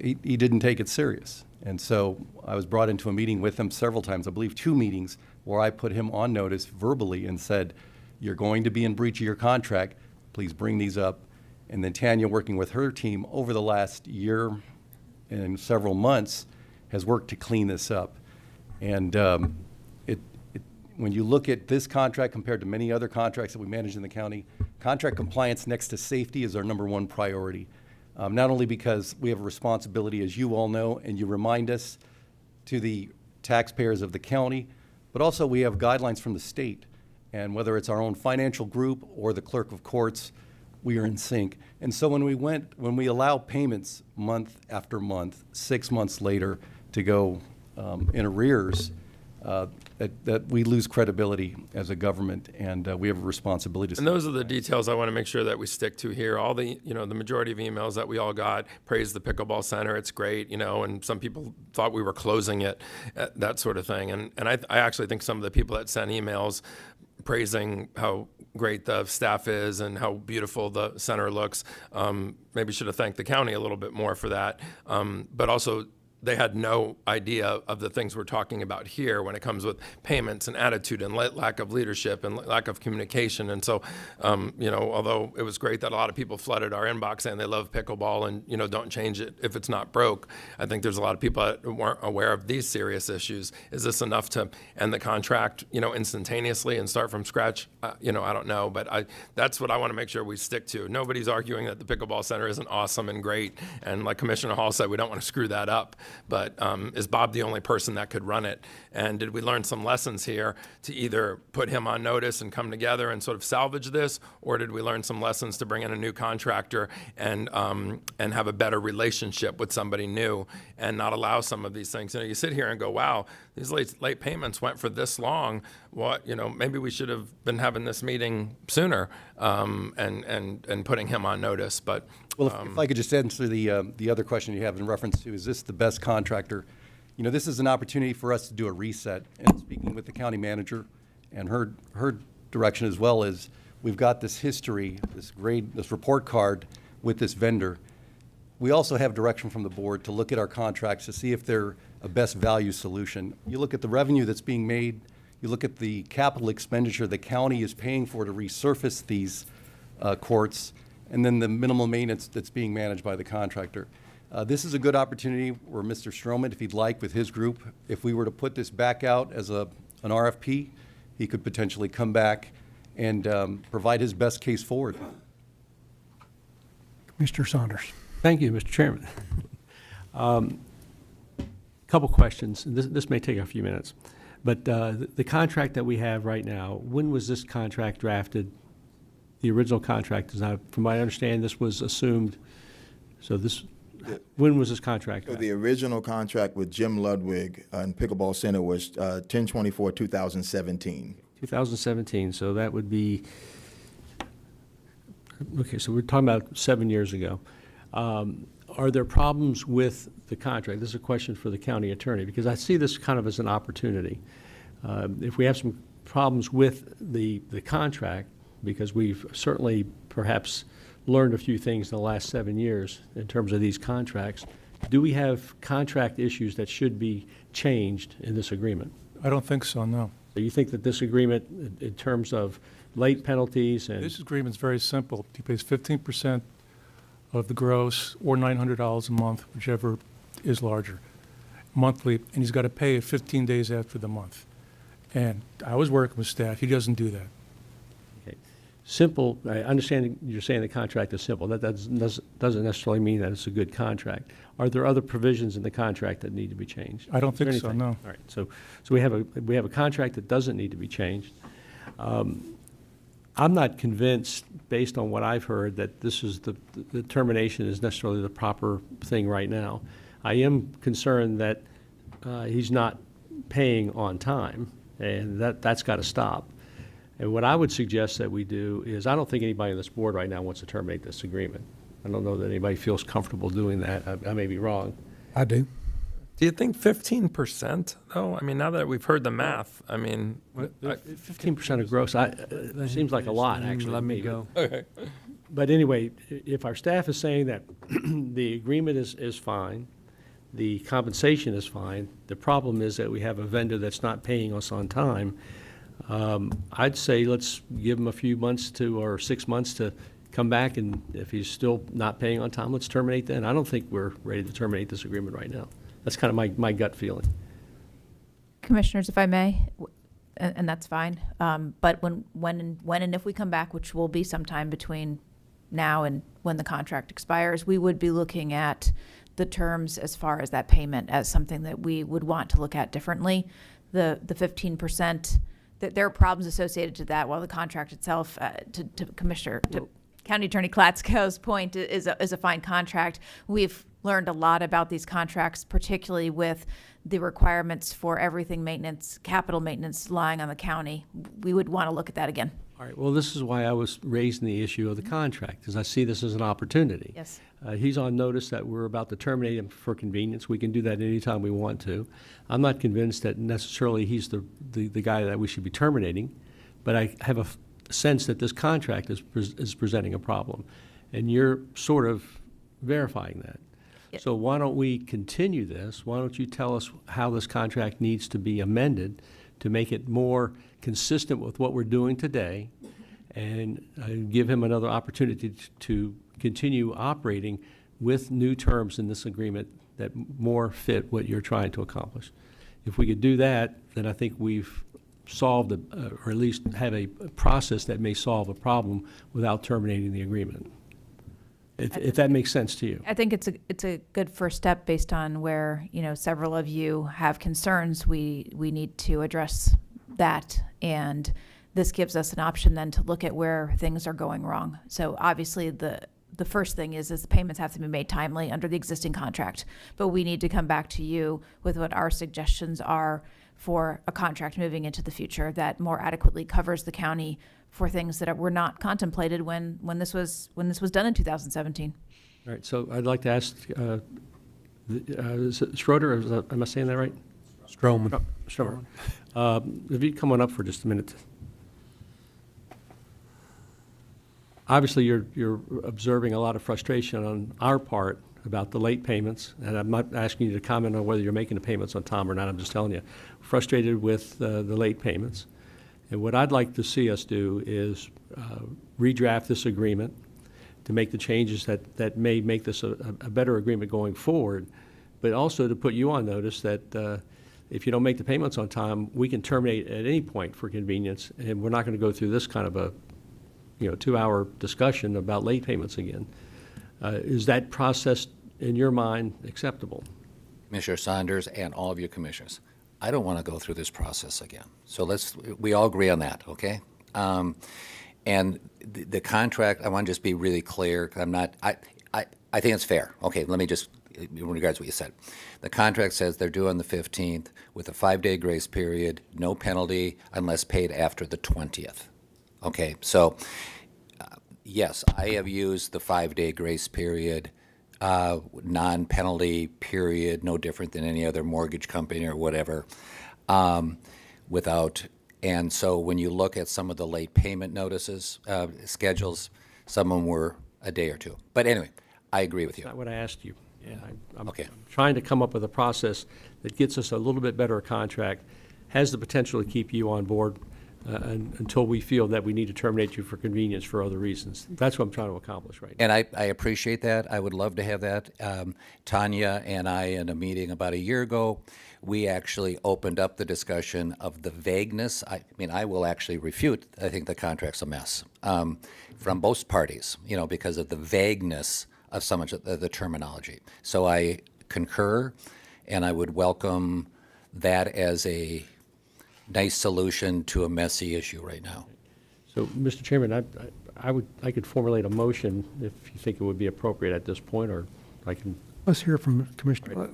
he didn't take it serious. And so I was brought into a meeting with him several times, I believe 2 meetings, where I put him on notice verbally and said, you're going to be in breach of your contract, please bring these up. And then Tanya, working with her team over the last year and several months, has worked to clean this up. And when you look at this contract compared to many other contracts that we manage in the county, contract compliance next to safety is our #1 priority. Not only because we have a responsibility, as you all know, and you remind us, to the taxpayers of the county, but also we have guidelines from the state. And whether it's our own financial group or the clerk of courts, we are in sync. And so when we allow payments month after month, 6 months later to go in arrears, that we lose credibility as a government, and we have a responsibility to. And those are the details I want to make sure that we stick to here. All the, the majority of emails that we all got praised the pickleball center. It's great, and some people thought we were closing it, that sort of thing. And I actually think some of the people that sent emails praising how great the staff is and how beautiful the center looks. Maybe should have thanked the county a little bit more for that. But also, they had no idea of the things we're talking about here when it comes with payments and attitude and lack of leadership and lack of communication. And so, although it was great that a lot of people flooded our inbox saying they love pickleball and, don't change it if it's not broke, I think there's a lot of people that weren't aware of these serious issues. Is this enough to end the contract, instantaneously and start from scratch? I don't know, but that's what I want to make sure we stick to. Nobody's arguing that the pickleball center isn't awesome and great. And like Commissioner Hall said, we don't want to screw that up. But is Bob the only person that could run it? And did we learn some lessons here to either put him on notice and come together and sort of salvage this, or did we learn some lessons to bring in a new contractor and have a better relationship with somebody new and not allow some of these things? You sit here and go, wow, these late payments went for this long. What, maybe we should have been having this meeting sooner and putting him on notice. But well, if I could just answer the other question you have in reference to, is this the best contractor? This is an opportunity for us to do a reset. And speaking with the county manager and her direction as well, is we've got this history, this report card with this vendor. We also have direction from the board to look at our contracts to see if they're a best value solution. You look at the revenue that's being made, you look at the capital expenditure the county is paying for to resurface these courts, and then the minimal maintenance that's being managed by the contractor. This is a good opportunity where Mr. Stroman, if he'd like, with his group, if we were to put this back out as an RFP, he could potentially come back and provide his best case forward. Mr. Saunders. Thank you, Mr. Chairman. Couple questions. This may take a few minutes, but the contract that we have right now, when was this contract drafted? The original contract is not, from my understanding, this was assumed. So when was this contract? So the original contract with Jim Ludwig and Pickleball Center was 10/24/2017. 2017. So that would be okay. So we're talking about 7 years ago. Are there problems with the contract? This is a question for the county attorney, because I see this kind of as an opportunity. If we have some problems with the contract, because we've certainly perhaps learned a few things in the last 7 years in terms of these contracts, do we have contract issues that should be changed in this agreement? I don't think so, no. So you think that this agreement, in terms of late penalties and... This agreement's very simple. He pays 15% of the gross, or $900 a month, whichever is larger, monthly, and he's got to pay it 15 days after the month. And I was working with staff. He doesn't do that. Okay. Simple, I understand you're saying the contract is simple. That doesn't necessarily mean that it's a good contract. Are there other provisions in the contract that need to be changed? I don't Is there think so, anything? no. All right, so we have a contract that doesn't need to be changed. I'm not convinced, based on what I've heard, that this is the termination is necessarily the proper thing right now. I am concerned that he's not paying on time, and that's got to stop. And what I would suggest that we do is, I don't think anybody on this board right now wants to terminate this agreement. I don't know that anybody feels comfortable doing that. I may be wrong. I do. do you think 15%, though? I mean, now that we've heard the math, I mean... 15% of gross, seems like a lot, actually. Let me go. Okay. But anyway, if our staff is saying that the agreement is fine, the compensation is fine, the problem is that we have a vendor that's not paying us on time, I'd say let's give him a few months or 6 months to come back, and if he's still not paying on time, let's terminate then. I don't think we're ready to terminate this agreement right now. That's kind of my gut feeling. Commissioners, if I may, and that's fine, but when and if we come back, which will be sometime between now and when the contract expires, we would be looking at the terms as far as that payment as something that we would want to look at differently. The 15%, that there are problems associated to that, while the contract itself, to County Attorney Klatsko's point, is a fine contract. We've learned a lot about these contracts, particularly with the requirements for everything maintenance, capital maintenance lying on the county. We would want to look at that again. All right, well, this is why I was raising the issue of the contract, because I see this as an opportunity. Yes. He's on notice that we're about to terminate him for convenience. We can do that anytime we want to. I'm not convinced that necessarily he's the guy that we should be terminating, but I have a sense that this contract is presenting a problem, and you're sort of verifying that. So why don't we continue this? Why don't you tell us how this contract needs to be amended to make it more consistent with what we're doing today, and give him another opportunity to continue operating with new terms in this agreement that more fit what you're trying to accomplish. If we could do that, then I think we've solved, or at least have a process that may solve a problem without terminating the agreement. If that makes sense to you. I think it's a good first step based on where, several of you have concerns. We need to address that, and this gives us an option then to look at where things are going wrong. So obviously the first thing is the payments have to be made timely under the existing contract, but we need to come back to you with what our suggestions are for a contract moving into the future that more adequately covers the county for things that were not contemplated when this was done in 2017. All right, so I'd like to ask, is it Schroeder, am I saying that right? Stroman. Oh, Stroman. If you come on up for just a minute. Obviously, you're observing a lot of frustration on our part about the late payments, and I'm not asking you to comment on whether you're making the payments on time or not. I'm just telling you, frustrated with the late payments. And what I'd like to see us do is redraft this agreement to make the changes that may make this a better agreement going forward, but also to put you on notice that if you don't make the payments on time, we can terminate at any point for convenience, and we're not going to go through this kind of a 2-hour discussion about late payments again. Is that process, in your mind, acceptable? Commissioner Saunders and all of your commissioners, I don't want to go through this process again. So we all agree on that, okay? And the contract, I want to just be really clear, 'cause I think it's fair. Okay, let me just, in regards to what you said. The contract says they're due on the 15th with a 5-day grace period, no penalty unless paid after the 20th. Okay, so yes, I have used the 5-day grace period, non-penalty period, no different than any other mortgage company or whatever, and so when you look at some of the late payment notices, schedules, some of them were a day or two. But anyway, I agree with you. That's not what I asked you. Yeah. I'm Okay. trying to come up with a process that gets us a little bit better contract, has the potential to keep you on board until we feel that we need to terminate you for convenience for other reasons. That's what I'm trying to accomplish right now. And I appreciate that. I would love to have that. Tanya and I, in a meeting about a year ago, we actually opened up the discussion of the vagueness. I mean, I will actually refute, I think the contract's a mess from both parties, because of the vagueness of so much of the terminology. So I concur, and I would welcome that as a nice solution to a messy issue right now. So, Mr. Chairman, I could formulate a motion if you think it would be appropriate at this point, or I can. Let's hear from Commissioner.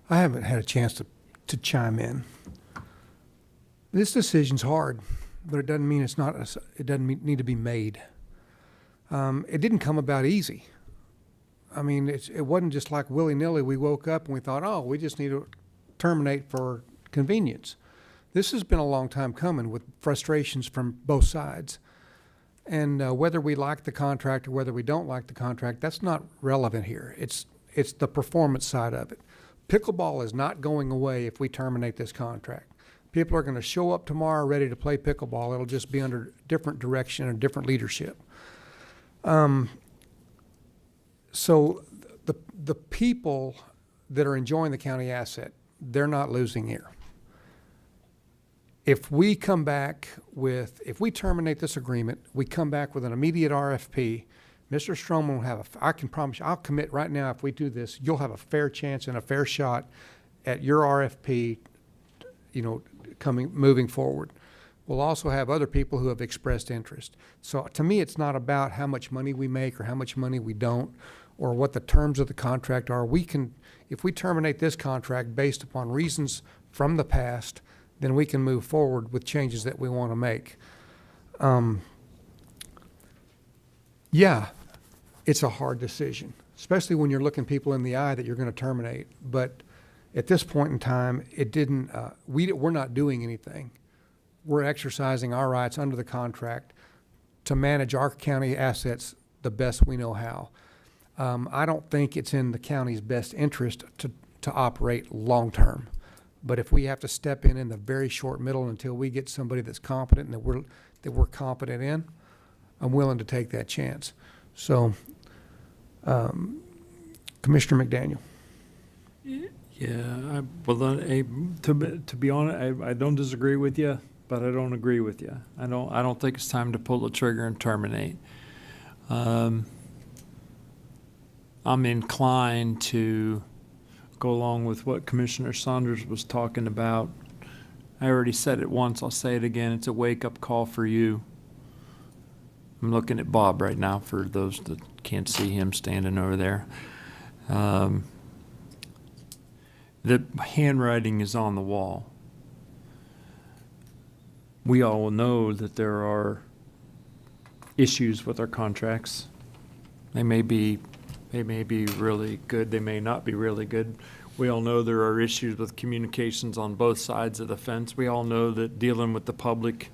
I haven't had a chance to chime in. This decision's hard, but it doesn't mean it doesn't need to be made. It didn't come about easy. I mean, it wasn't just like willy-nilly. We woke up and we thought, oh, we just need to terminate for convenience. This has been a long time coming with frustrations from both sides. And whether we like the contract or whether we don't like the contract, that's not relevant here. It's the performance side of it. Pickleball is not going away if we terminate this contract. People are going to show up tomorrow ready to play pickleball. It'll just be under different direction and different leadership. So the people that are enjoying the county asset, they're not losing here. If we terminate this agreement, we come back with an immediate RFP, Mr. Stroman will have I can promise you, I'll commit right now, if we do this, you'll have a fair chance and a fair shot at your RFP, moving forward. We'll also have other people who have expressed interest. So to me, it's not about how much money we make or how much money we don't, or what the terms of the contract are. If we terminate this contract based upon reasons from the past, then we can move forward with changes that we want to make. Yeah, it's a hard decision, especially when you're looking people in the eye that you're going to terminate. But at this point in time, it didn't. We're not doing anything we're exercising our rights under the contract to manage our county assets the best we know how. I don't think it's in the county's best interest to operate long-term. But if we have to step in the very short middle until we get somebody that's competent and that we're competent in, I'm willing to take that chance. So, Commissioner McDaniel. Yeah, to be honest, I don't disagree with you, but I don't agree with you. I don't think it's time to pull the trigger and terminate. I'm inclined to go along with what Commissioner Saunders was talking about. I already said it once, I'll say it again. It's a wake-up call for you. I'm looking at Bob right now for those that can't see him standing over there. The handwriting is on the wall. We all know that there are issues with our contracts. They may be really good, they may not be really good. We all know there are issues with communications on both sides of the fence. We all know that dealing with the public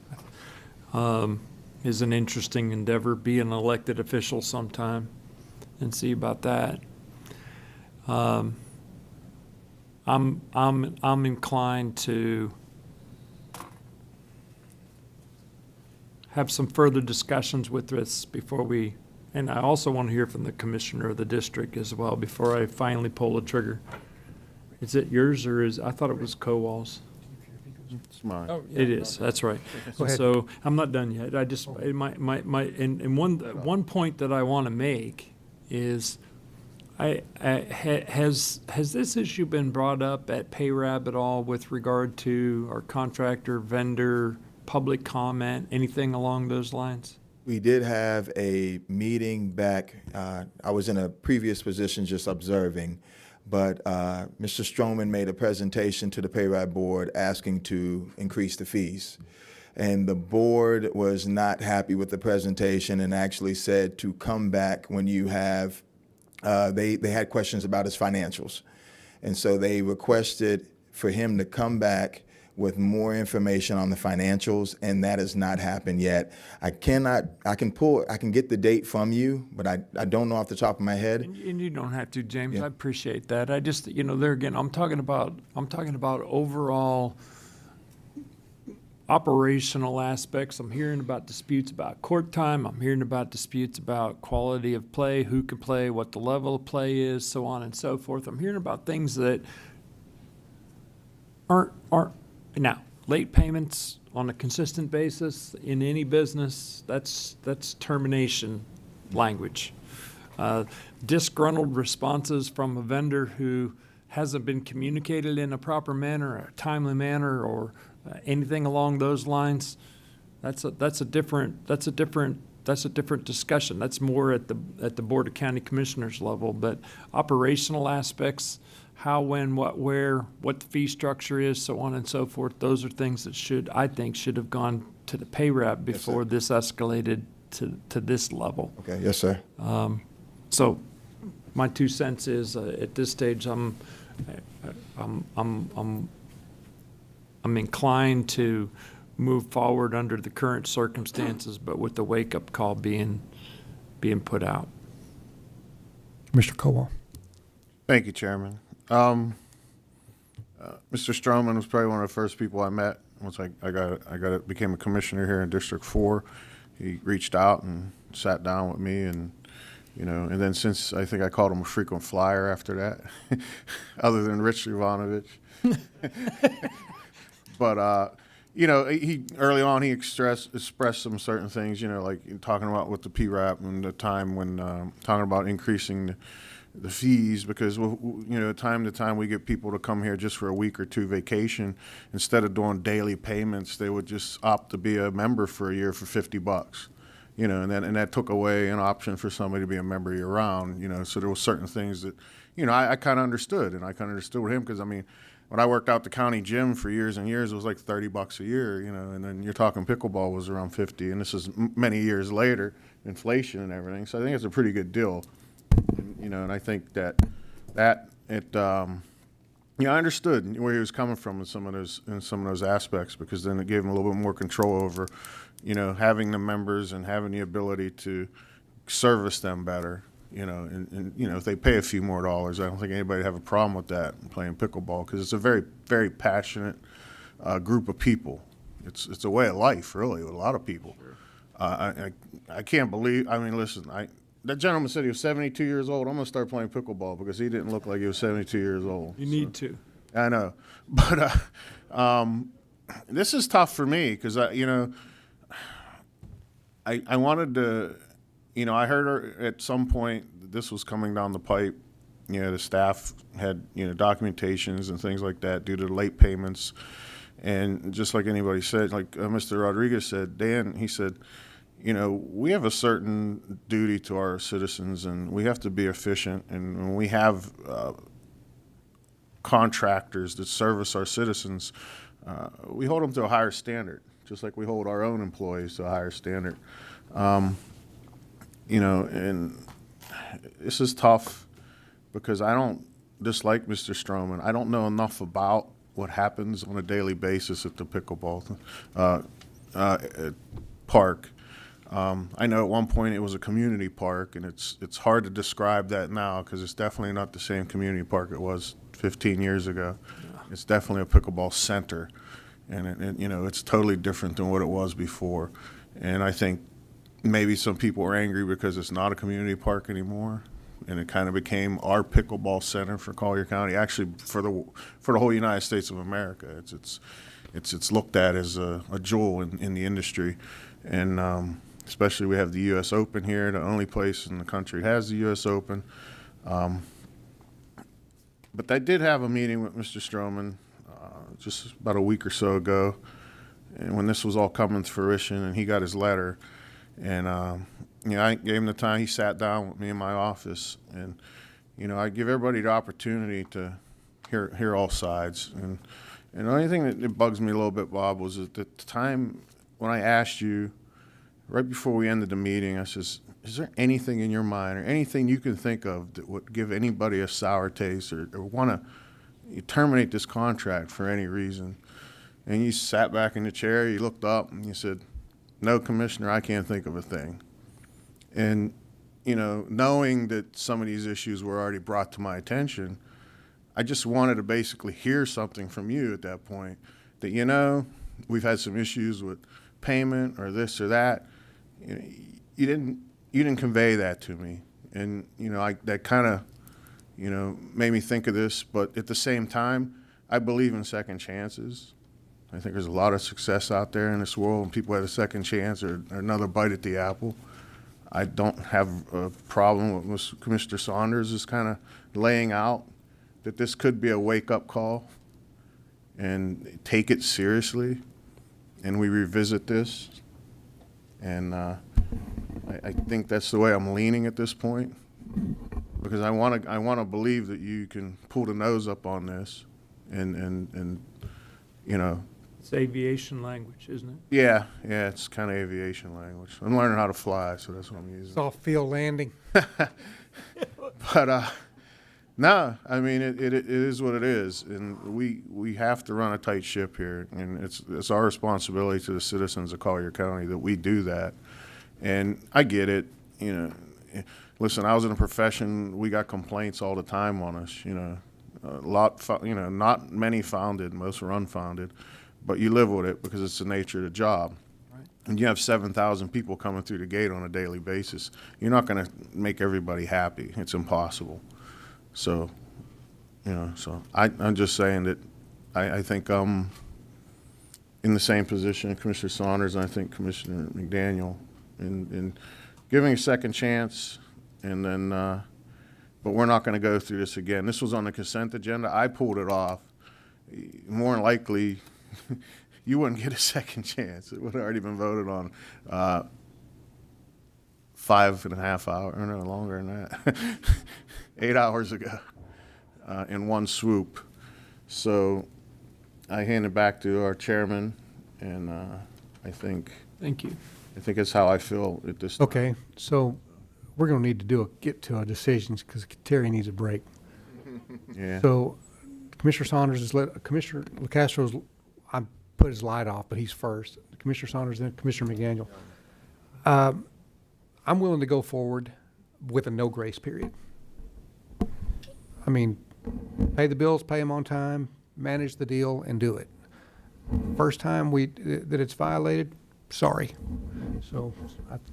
is an interesting endeavor. Be an elected official sometime and see about that. I'm inclined to have some further discussions with this before we, and I also want to hear from the commissioner of the district as well before I finally pull the trigger. Is it yours or I thought it was Kowal's. It's mine. Oh, yeah. It is, that's right. So I'm not done yet. I just, one point that I want to make is has this issue been brought up at PayRab at all with regard to our contractor, vendor, public comment, anything along those lines? We did have a meeting back, I was in a previous position just observing, but Mr. Stroman made a presentation to the PayRab board asking to increase the fees. And the board was not happy with the presentation and actually said to come back when you have, they had questions about his financials. And so they requested for him to come back with more information on the financials, and that has not happened yet. I can get the date from you, but I don't know off the top of my head. And you don't have to, James. Yeah. I appreciate that. I just, there again, I'm talking about overall operational aspects. I'm hearing about disputes about court time. I'm hearing about disputes about quality of play, who can play, what the level of play is, so on and so forth. I'm hearing about things that aren't now, late payments on a consistent basis in any business, that's termination language. Disgruntled responses from a vendor who hasn't been communicated in a proper manner, a timely manner, or anything along those lines, that's a different discussion. That's more at the Board of County Commissioners level. But operational aspects, how, when, what, where, what the fee structure is, so on and so forth, those are things that I think should have gone to the PayRab before this escalated to this level. Okay, yes, sir. So my 2 cents is at this stage I'm inclined to move forward under the current circumstances, but with the wake-up call being put out. Mr. Cowell. Thank you, Chairman. Mr. Stroman was probably one of the first people I met once I became a commissioner here in District 4. He reached out and sat down with me, and and then since I think I called him a frequent flyer after that, other than Rich Ivanovich. But he early on he expressed some certain things, like talking about with the PRAP and the time when talking about increasing the fees, because time to time we get people to come here just for a week or two vacation. Instead of doing daily payments, they would just opt to be a member for a year for $50. And that took away an option for somebody to be a member year round. So there were certain things that I kind of understood, and I kind of understood with him, because when I worked out the county gym for years and years, it was like $30 a year, and then you're talking pickleball was around 50, and this is many years later, inflation and everything. So I think it's a pretty good deal. And I think that it Yeah, I understood where he was coming from in some of those aspects, because then it gave him a little bit more control over, having the members and having the ability to service them better. And if they pay a few more dollars, I don't think anybody would have a problem with that, playing pickleball, because it's a very, very passionate group of people. It's a way of life, really, with a lot of people. Sure. I can't believe. I mean, listen, that gentleman said he was 72 years old. I'm gonna start playing pickleball because he didn't look like he was 72 years old. You need to. I know, but this is tough for me because I wanted to. I heard at some point that this was coming down the pipe. The staff had, documentations and things like that due to late payments. And just like anybody said, like Mr. Rodriguez said, Dan, he said, we have a certain duty to our citizens and we have to be efficient. And when we have contractors that service our citizens, we hold them to a higher standard, just like we hold our own employees to a higher standard. And this is tough because I don't dislike Mr. Stroman. I don't know enough about what happens on a daily basis at the pickleball park. I know at one point it was a community park, and it's hard to describe that now because it's definitely not the same community park it was 15 years ago. It's definitely a pickleball center, and it's totally different than what it was before. And I think maybe some people are angry because it's not a community park anymore, and it kind of became our pickleball center for Collier County. Actually, for the whole United States of America, it's looked at as a jewel in the industry, and especially we have the U.S. Open here, the only place in the country has the U.S. Open. But I did have a meeting with Mr. Stroman just about a week or so ago, and when this was all coming to fruition, and he got his letter. And, I gave him the time. He sat down with me in my office. And, I give everybody the opportunity to hear all sides. And the only thing that bugs me a little bit, Bob, was at the time when I asked you, right before we ended the meeting, I says, is there anything in your mind or anything you can think of that would give anybody a sour taste or want to terminate this contract for any reason? And you sat back in the chair, you looked up, and you said, no, Commissioner, I can't think of a thing. And, knowing that some of these issues were already brought to my attention, I just wanted to basically hear something from you at that point that, we've had some issues with payment or this or that. You didn't convey that to me. And, that kind of, made me think of this. But at the same time, I believe in second chances. I think there's a lot of success out there in this world, and people have a second chance or another bite at the apple. I don't have a problem with what Commissioner Saunders is kind of laying out, that this could be a wake-up call, and take it seriously, and we revisit this. And I think that's the way I'm leaning at this point, because I want to believe that you can pull the nose up on this, and It's aviation language, isn't it? Yeah, it's kind of aviation language. I'm learning how to fly, so that's what I'm using. Soft field landing. But no, I mean it is what it is, and we have to run a tight ship here, and it's our responsibility to the citizens of Collier County that we do that. And I get it, Listen, I was in a profession, we got complaints all the time on us, a lot, not many founded, most were unfounded. But you live with it because it's the nature of the job. Right. And you have 7,000 people coming through the gate on a daily basis. You're not going to make everybody happy. It's impossible. So, so I'm just saying that I think I'm in the same position as Commissioner Saunders and I think Commissioner McDaniel in giving a second chance, and then, but we're not going to go through this again. This was on the consent agenda. I pulled it off. More than likely, you wouldn't get a second chance. It would have already been voted on 5.5 hours, or no, longer than that, 8 hours ago in one swoop. So I hand it back to our chairman, and I think. Thank you. I think that's how I feel at this time. Okay, so we're going to need to get to our decisions because Terry needs a break. Yeah. So Commissioner Saunders is Commissioner LaCastro's. I put his light off, but he's first. Commissioner Saunders, then Commissioner McDaniel. I'm willing to go forward with a no grace period. I mean, pay the bills, pay them on time, manage the deal, and do it. First time that it's violated, sorry. So,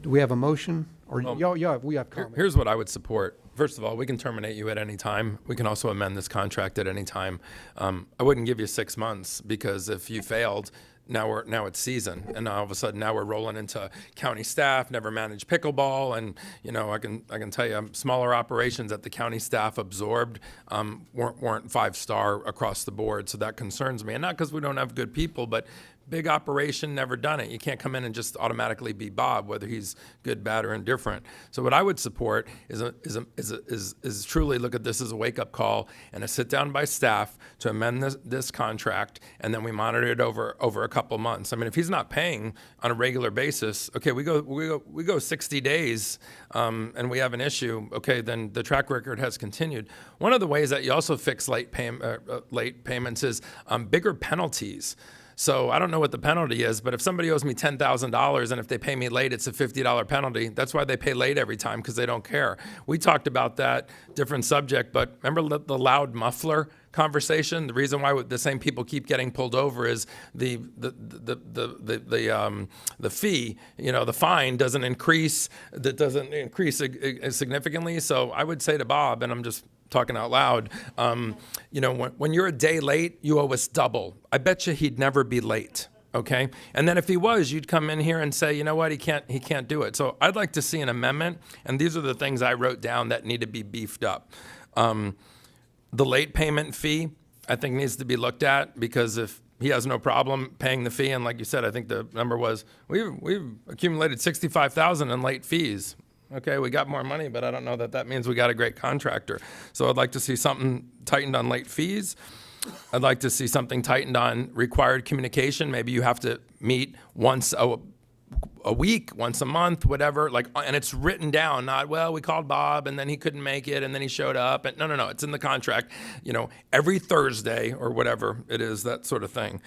do we have a motion? Or we have comments? Here's what I would support. First of all, we can terminate you at any time. We can also amend this contract at any time. I wouldn't give you 6 months, because if you failed, now it's season, and all of a sudden now we're rolling into county staff never managed pickleball, and I can tell you smaller operations that the county staff absorbed weren't 5-star across the board, so that concerns me. And not because we don't have good people, but big operation, never done it. You can't come in and just automatically be Bob, whether he's good, bad, or indifferent. So what I would support is truly look at this as a wake-up call and a sit-down by staff to amend this contract, and then we monitor it over a couple months. I mean, if he's not paying on a regular basis, okay, we go 60 days, and we have an issue. Okay, then the track record has continued. One of the ways that you also fix late payments is bigger penalties. So I don't know what the penalty is, but if somebody owes me $10,000 and if they pay me late, it's a $50 penalty. That's why they pay late every time, because they don't care. We talked about that, different subject, but remember the loud muffler conversation? The reason why the same people keep getting pulled over is the fee, the fine doesn't increase. That doesn't increase significantly. So I would say to Bob, and I'm just talking out loud, when you're a day late, you owe us double. I bet you he'd never be late. Okay, and then if he was, you'd come in here and say, you know what, he can't do it. So I'd like to see an amendment, and these are the things I wrote down that need to be beefed up. The late payment fee, I think, needs to be looked at, because if he has no problem paying the fee, and like you said, I think the number was we've accumulated $65,000 in late fees. Okay, we got more money, but I don't know that means we got a great contractor. So I'd like to see something tightened on late fees. I'd like to see something tightened on required communication. Maybe you have to meet once a week, once a month, whatever, and it's written down, not, well, we called Bob and then he couldn't make it and then he showed up. And no, it's in the contract, every Thursday or whatever it is, that sort of thing.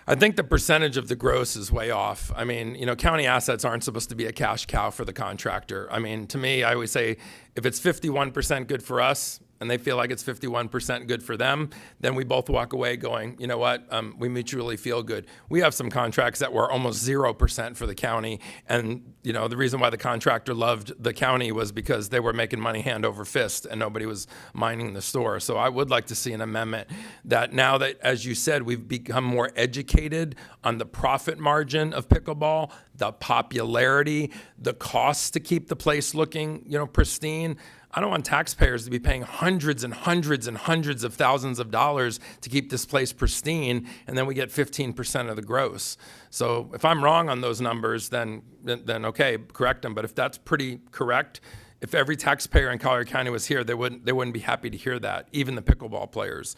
I think the percentage of the gross is way off. I mean, county assets aren't supposed to be a cash cow for the contractor. I mean, to me, I always say, if it's 51% good for us, and they feel like it's 51% good for them, then we both walk away going, you know what, we mutually feel good. We have some contracts that were almost 0% for the county, and the reason why the contractor loved the county was because they were making money hand over fist and nobody was minding the store. So I would like to see an amendment that, now that, as you said, we've become more educated on the profit margin of pickleball, the popularity, the costs to keep the place looking, pristine. I don't want taxpayers to be paying hundreds and hundreds and hundreds of thousands of dollars to keep this place pristine, and then we get 15% of the gross. So if I'm wrong on those numbers, then okay, correct them. But if that's pretty correct, if every taxpayer in Collier County was here, they wouldn't be happy to hear that, even the pickleball players.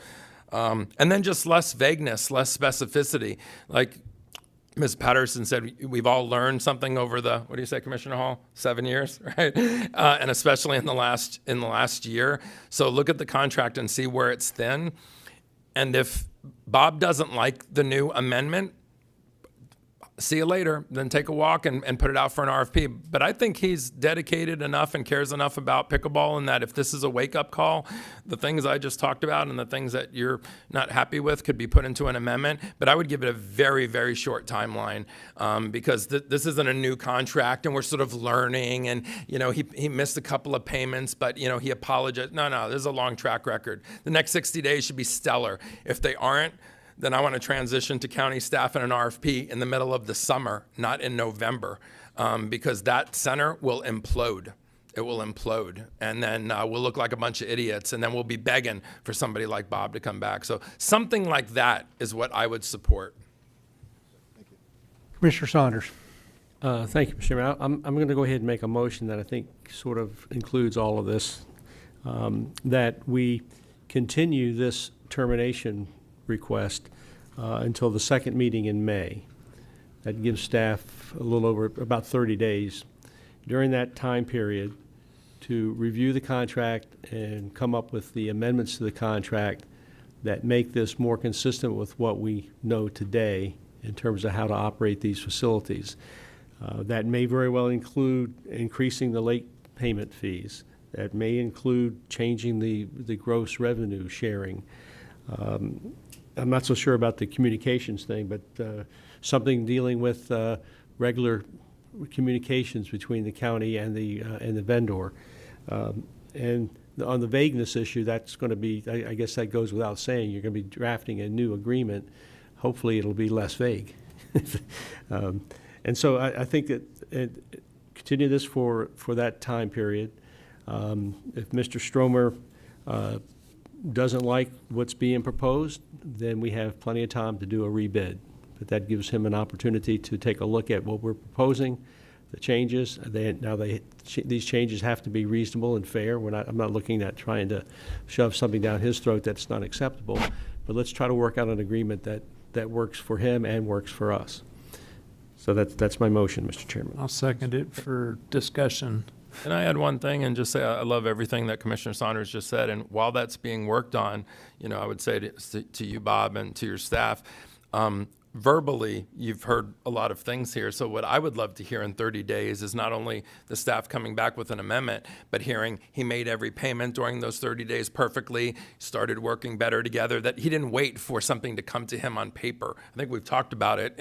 And then just less vagueness, less specificity. Like Ms. Patterson said, we've all learned something over the, what do you say, Commissioner Hall? 7 years, right? And especially in the last year. So look at the contract and see where it's thin. And if Bob doesn't like the new amendment, see you later, then take a walk and put it out for an RFP. But I think he's dedicated enough and cares enough about pickleball, and that if this is a wake-up call, the things I just talked about and the things that you're not happy with could be put into an amendment. But I would give it a very, very short timeline, because this isn't a new contract and we're sort of learning, and he missed a couple of payments, but he apologized. No, there's a long track record. The next 60 days should be stellar. If they aren't, then I want to transition to county staff and an RFP in the middle of the summer, not in November, because that center will implode. It will implode, and then we'll look like a bunch of idiots, and then we'll be begging for somebody like Bob to come back. So something like that is what I would support. Thank you. Commissioner Saunders. Thank you, Mr. Chairman. I'm going to go ahead and make a motion that I think sort of includes all of this, that we continue this termination request until the second meeting in May. That gives staff a little over about 30 days. During that time period, to review the contract and come up with the amendments to the contract that make this more consistent with what we know today in terms of how to operate these facilities. That may very well include increasing the late payment fees. That may include changing the gross revenue sharing. I'm not so sure about the communications thing, but something dealing with regular communications between the county and the vendor. And on the vagueness issue, that's going to be, I guess that goes without saying, you're going to be drafting a new agreement. Hopefully it'll be less vague. And so I think that continue this for that time period. If Mr. Stromer doesn't like what's being proposed, then we have plenty of time to do a rebid. But that gives him an opportunity to take a look at what we're proposing, the changes. These changes have to be reasonable and fair. I'm not looking at trying to shove something down his throat that's not acceptable. But let's try to work out an agreement that works for him and works for us. So that's my motion, Mr. Chairman. I'll second it for discussion. Can I add one thing and just say I love everything that Commissioner Saunders just said. And while that's being worked on, I would say to you, Bob, and to your staff, verbally, you've heard a lot of things here. So what I would love to hear in 30 days is not only the staff coming back with an amendment, but hearing he made every payment during those 30 days perfectly, started working better together, that he didn't wait for something to come to him on paper. I think we've talked about it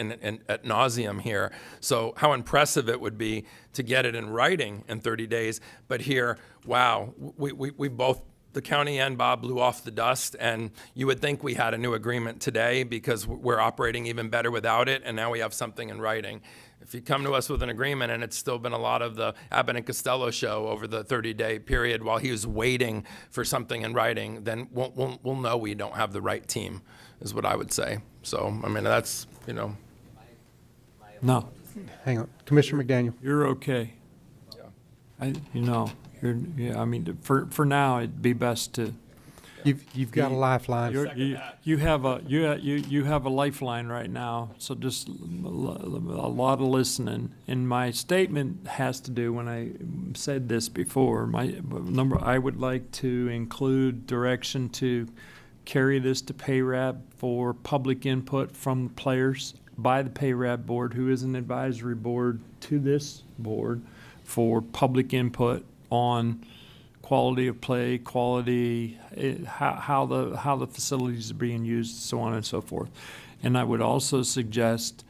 at nauseum here. So how impressive it would be to get it in writing in 30 days, but here, wow, we both, the county and Bob, blew off the dust, and you would think we had a new agreement today because we're operating even better without it, and now we have something in writing. If you come to us with an agreement and it's still been a lot of the Abbott and Costello show over the 30-day period while he was waiting for something in writing, then we'll know we don't have the right team, is what I would say. So, I mean, that's, No. Hang on. Commissioner McDaniel. You're okay. I mean, for now, it'd be best to. You've got a lifeline. You have a lifeline right now, so just a lot of listening. And my statement has to do, when I said this before, I would like to include direction to carry this to PayRab for public input from the players by the PayRab board, who is an advisory board to this board, for public input on quality of play, how the facilities are being used, so on and so forth. And I would also suggest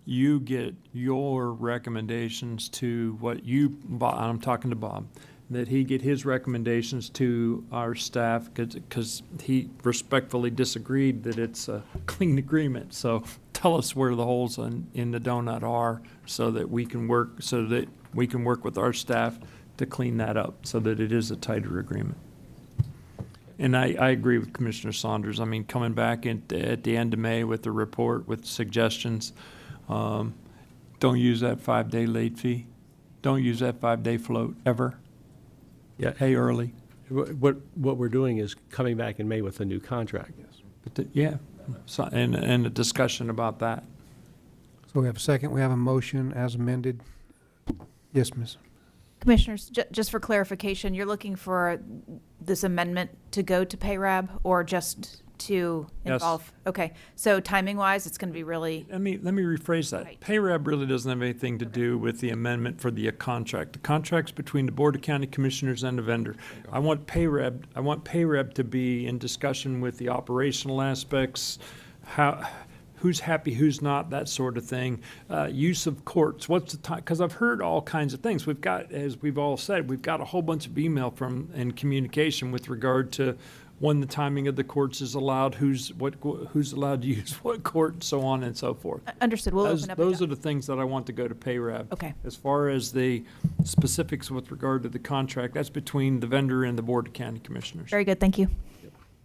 you get your recommendations to I'm talking to Bob, that he get his recommendations to our staff, because he respectfully disagreed that it's a clean agreement. So tell us where the holes in the donut are, so that we can work with our staff to clean that up so that it is a tighter agreement. And I agree with Commissioner Saunders. I mean, coming back at the end of May with the report with suggestions, don't use that 5-day late fee. Don't use that 5-day float ever. Yeah. Pay early. What we're doing is coming back in May with a new contract. But and a discussion about that. So we have a second. We have a motion as amended. Yes, Ms. Commissioners, just for clarification, you're looking for this amendment to go to PayRab or just to involve? Yes. Okay, so timing-wise, it's going to be really... Let me rephrase that. Right. PayRab really doesn't have anything to do with the amendment for the contract. The contract's between the Board of County Commissioners and the vendor. I want PayRab to be in discussion with the operational aspects, who's happy, who's not, that sort of thing. Use of courts, what's the time? Because I've heard all kinds of things. We've got, as we've all said, we've got a whole bunch of email and communication with regard to when the timing of the courts is allowed, who's allowed to use what court, and so on and so forth. Understood. We'll open up. Those are the things that I want to go to PayRab. Okay. As far as the specifics with regard to the contract, that's between the vendor and the Board of County Commissioners. Very good. Thank you.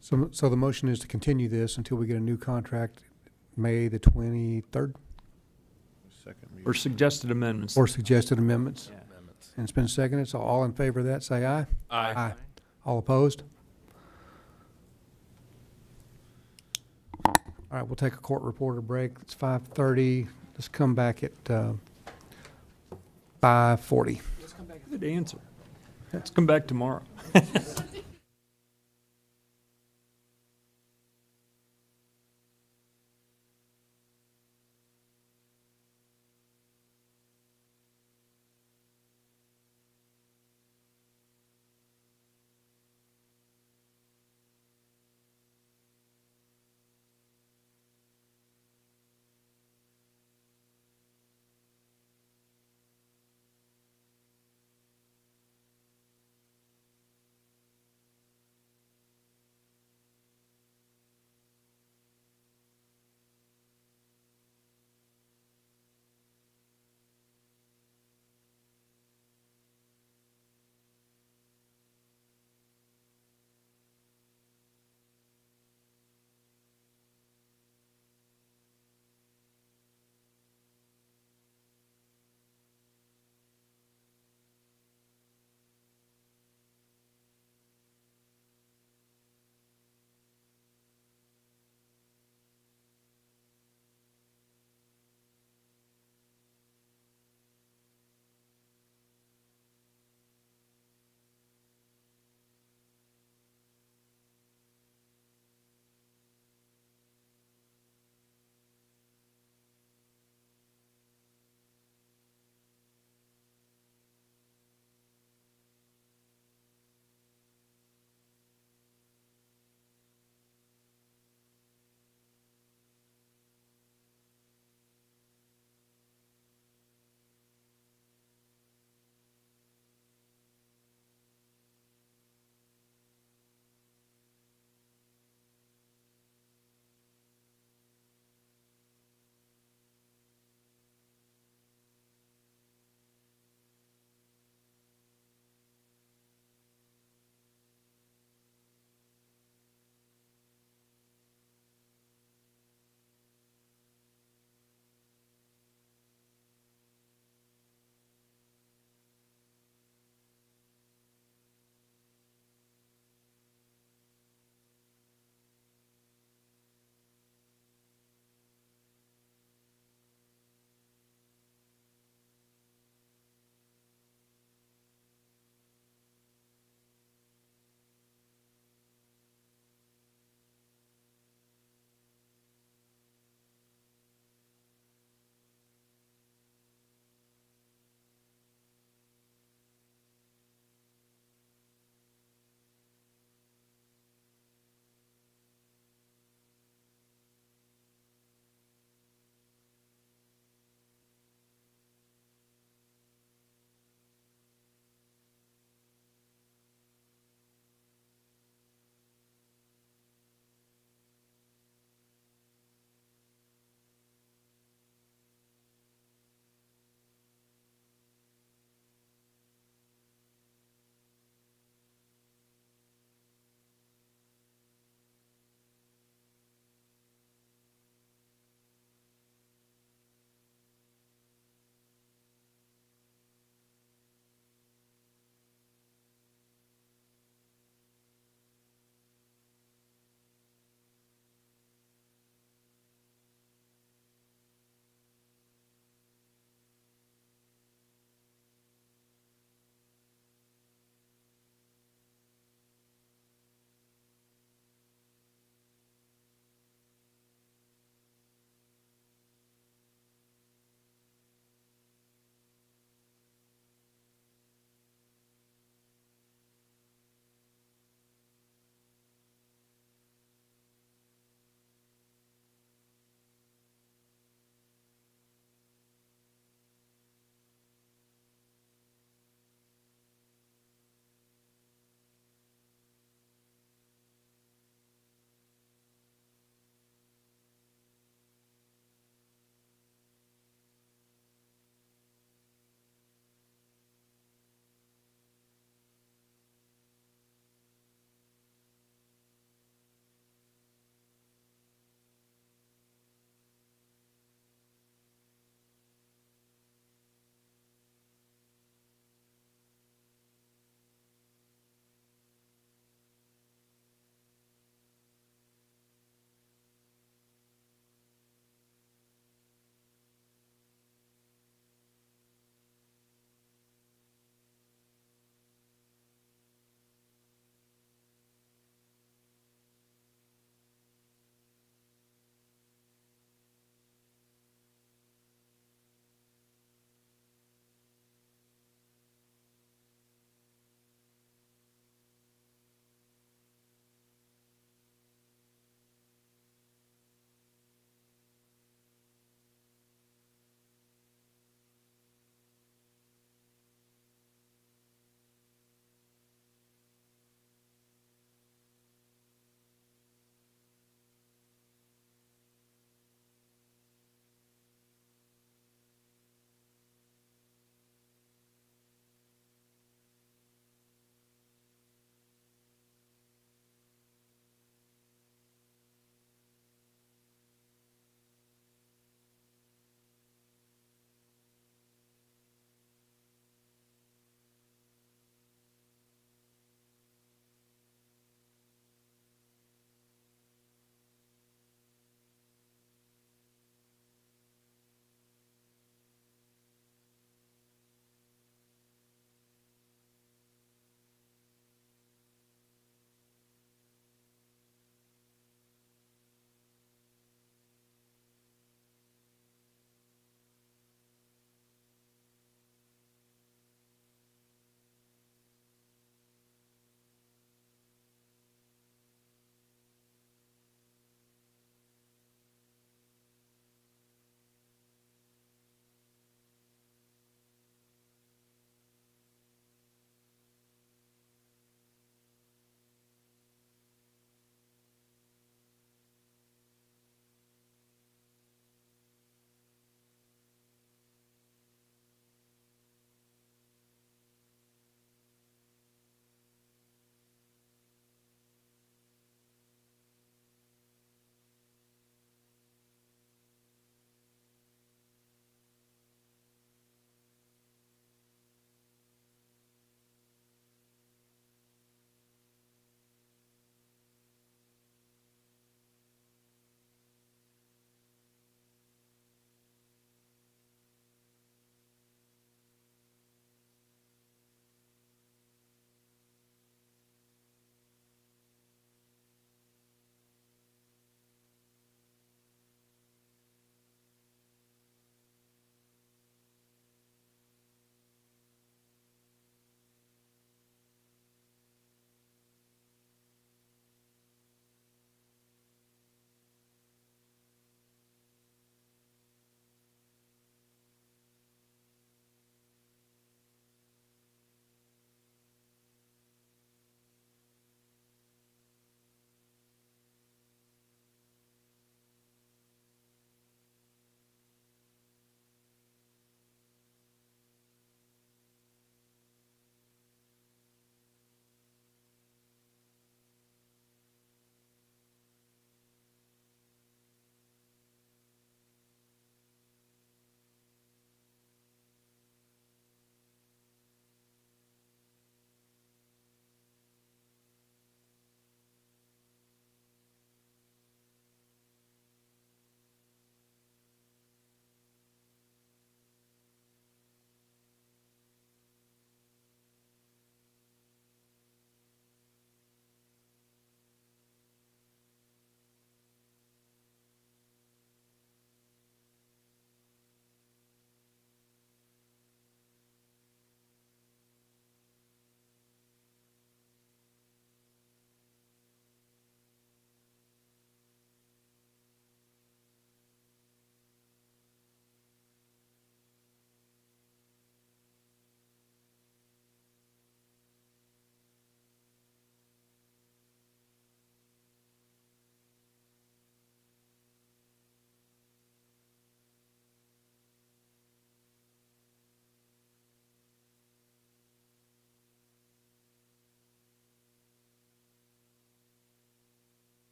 So the motion is to continue this until we get a new contract, May the 23rd? Or suggested amendments. Or suggested amendments? Yeah. And it's been seconded, so all in favor of that, say aye. Aye. Aye. All opposed? All right, we'll take a court reporter break. It's 5:30. Let's come back at 5:40. Good answer. Let's come back tomorrow.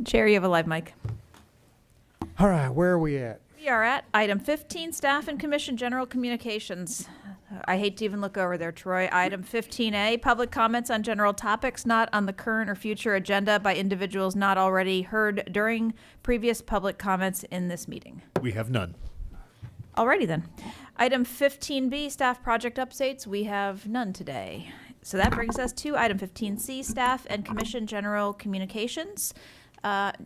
Chair, you have a live mic. All right, where are we at? We are at item 15, Staff and Commission General Communications. I hate to even look over there, Troy. Item 15A, public comments on general topics not on the current or future agenda by individuals not already heard during previous public comments in this meeting. We have none. Alrighty then. Item 15B, staff project updates. We have none today. So that brings us to item 15C, staff and commission general communications.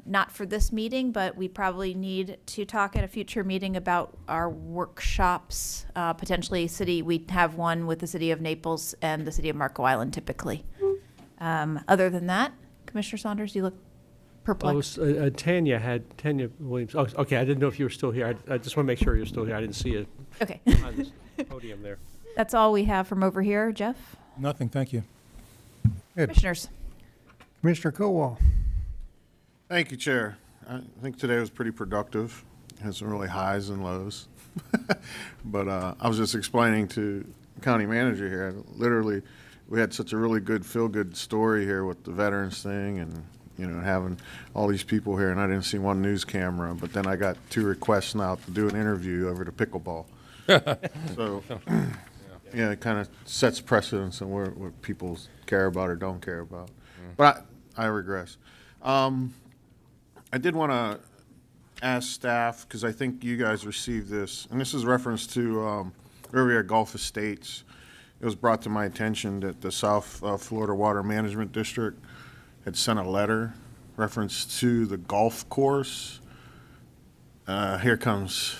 Not for this meeting, but we probably need to talk at a future meeting about our workshops. Potentially we have one with the city of Naples and the city of Marco Island typically. Other than that, Commissioner Saunders, you look perplexed. Tanya Williams. Oh, okay, I didn't know if you were still here. I just want to make sure you're still here. I didn't see it Okay. on this podium there. That's all we have from over here. Jeff? Nothing, thank you. Commissioners? Commissioner Cowell. Thank you, Chair. I think today was pretty productive. Had some really highs and lows. But I was just explaining to the county manager here, literally, we had such a really good, feel-good story here with the veterans thing and, having all these people here, and I didn't see one news camera, but then I got 2 requests now to do an interview over to pickleball. So, yeah, it kind of sets precedence on what people care about or don't care about. But I regress. I did want to ask staff, because I think you guys received this, and this is reference to Riviera Gulf Estates. It was brought to my attention that the South Florida Water Management District had sent a letter reference to the golf course. Here comes.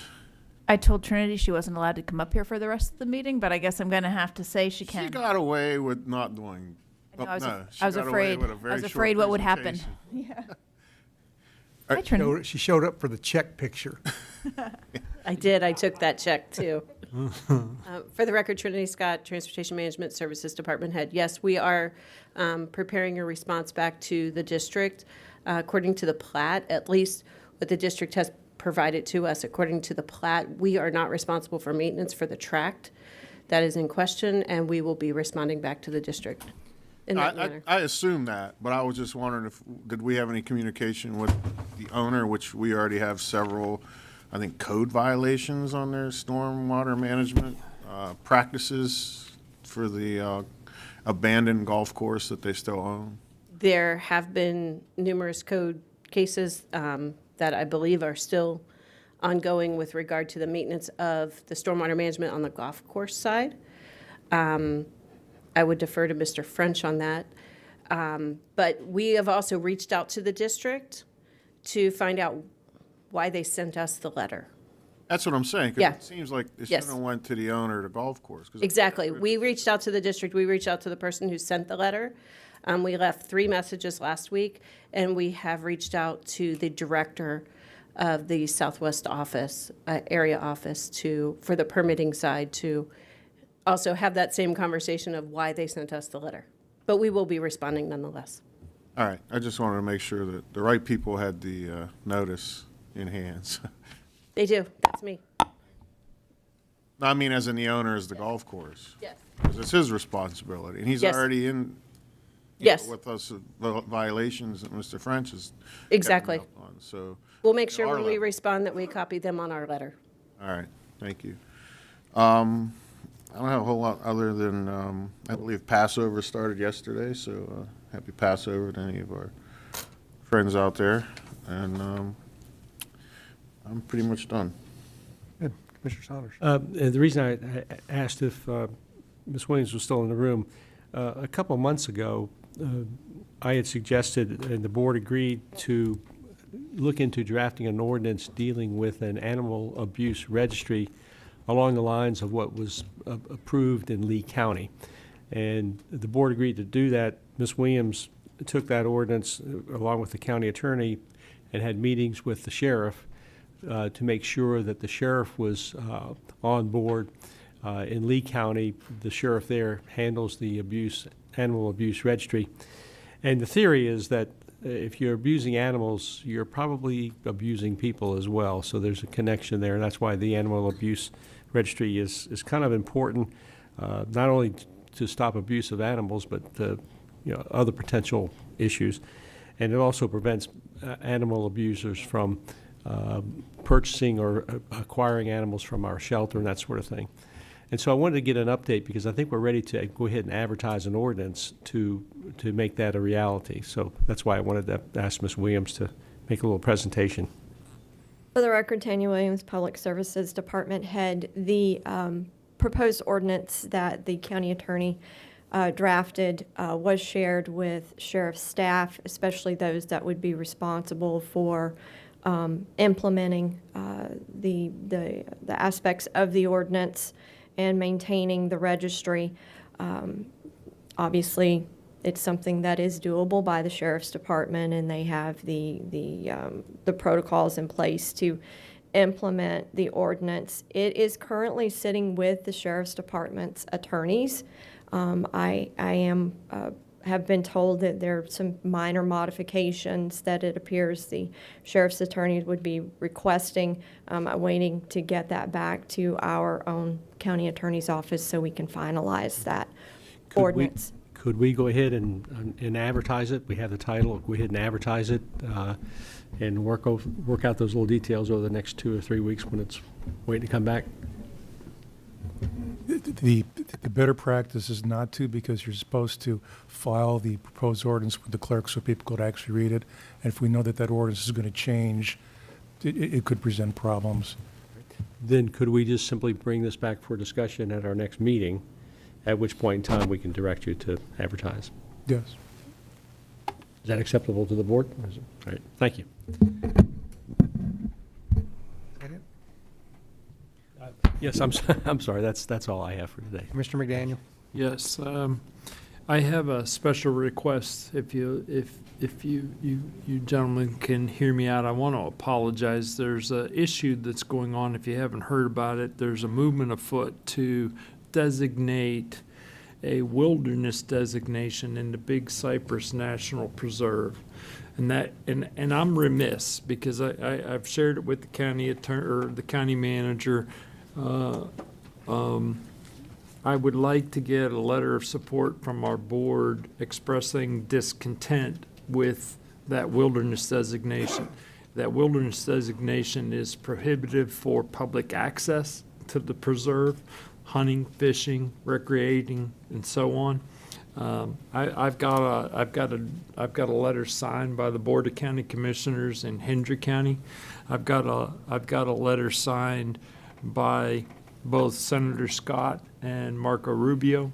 I told Trinity she wasn't allowed to come up here for the rest of the meeting, but I guess I'm going to have to say she can. She got away with not doing. I know, she I was got away afraid. with a I very was short afraid what would happen. presentation. Yeah. Hi, Trinity. She showed up for the check picture. I did. I took that check, too. For the record, Trinity Scott, Transportation Management Services Department Head. Yes, we are preparing a response back to the district. According to the plat, at least what the district has provided to us, according to the plat, we are not responsible for maintenance for the tract that is in question, and we will be responding back to the district in that manner. I assume that, but I was just wondering did we have any communication with the owner, which we already have several, I think, code violations on their stormwater management practices for the abandoned golf course that they still own? There have been numerous code cases that I believe are still ongoing with regard to the maintenance of the stormwater management on the golf course side. I would defer to Mr. French on that. But we have also reached out to the district to find out why they sent us the letter. That's what I'm saying, 'cause Yeah. it seems like it Yes. shouldn't have went to the owner of the golf course. 'Cause Exactly. We reached out to the district. We reached out to the person who sent the letter. We left 3 messages last week, and we have reached out to the director of the Southwest office, area office, for the permitting side to also have that same conversation of why they sent us the letter. But we will be responding nonetheless. All right, I just wanted to make sure that the right people had the notice in hands. They do. That's me. I mean, as in the owner is the golf course. Yes. 'Cause it's his responsibility, and he's Yes. already in. Yes. With us, violations that Mr. French is. Exactly. catching up on, so. We'll make sure Our when we level. respond that we copy them on our letter. All right, thank you. I don't have a whole lot other than, I believe Passover started yesterday, so happy Passover to any of our friends out there. And I'm pretty much done. Good. Commissioner Saunders. And the reason I asked if Ms. Williams was still in the room, a couple of months ago, I had suggested, and the board agreed, to look into drafting an ordinance dealing with an animal abuse registry along the lines of what was approved in Lee County. And the board agreed to do that. Ms. Williams took that ordinance along with the county attorney and had meetings with the sheriff to make sure that the sheriff was on board. In Lee County, the sheriff there handles the animal abuse registry. And the theory is that if you're abusing animals, you're probably abusing people as well. So there's a connection there, and that's why the animal abuse registry is kind of important, not only to stop abuse of animals, but other potential issues. And it also prevents animal abusers from purchasing or acquiring animals from our shelter and that sort of thing. And so I wanted to get an update because I think we're ready to go ahead and advertise an ordinance to make that a reality. So that's why I wanted to ask Ms. Williams to make a little presentation. For the record, Tanya Williams, Public Services Department Head. The proposed ordinance that the county attorney drafted was shared with sheriff's staff, especially those that would be responsible for implementing the aspects of the ordinance and maintaining the registry. Obviously, it's something that is doable by the sheriff's department, and they have the protocols in place to implement the ordinance. It is currently sitting with the sheriff's department's attorneys. I have been told that there are some minor modifications that it appears the sheriff's attorney would be requesting. I'm waiting to get that back to our own county attorney's office so we can finalize that ordinance. Could we go ahead and advertise it? We have the title. Go ahead and advertise it and work out those little details over the next 2 or 3 weeks when it's waiting to come back. The better practice is not to, because you're supposed to file the proposed ordinance with the clerk so people could actually read it. And if we know that that ordinance is going to change, it could present problems. Then could we just simply bring this back for discussion at our next meeting, at which point in time we can direct you to advertise? Yes. Is that acceptable to the board? All right, thank you. Yes, I'm sorry. That's all I have for today. Mr. McDaniel? Yes, I have a special request. If you gentlemen can hear me out, I want to apologize. There's an issue that's going on. If you haven't heard about it, there's a movement afoot to designate a wilderness designation in the Big Cypress National Preserve. And I'm remiss because I've shared it with the county attorney or the county manager. I would like to get a letter of support from our board expressing discontent with that wilderness designation. That wilderness designation is prohibitive for public access to the preserve, hunting, fishing, recreating, and so on. I've got a letter signed by the Board of County Commissioners in Hendry County. I've got a letter signed by both Senator Scott and Marco Rubio.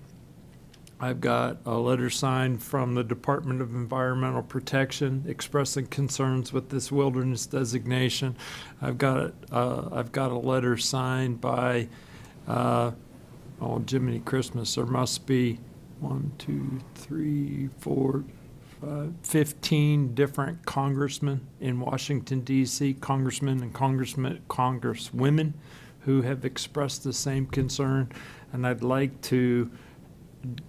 I've got a letter signed from the Department of Environmental Protection expressing concerns with this wilderness designation. I've got a letter signed by Jiminy Christmas. There must be 15 different congressmen in Washington, D.C., congressmen and congresswomen who have expressed the same concern, and I'd like to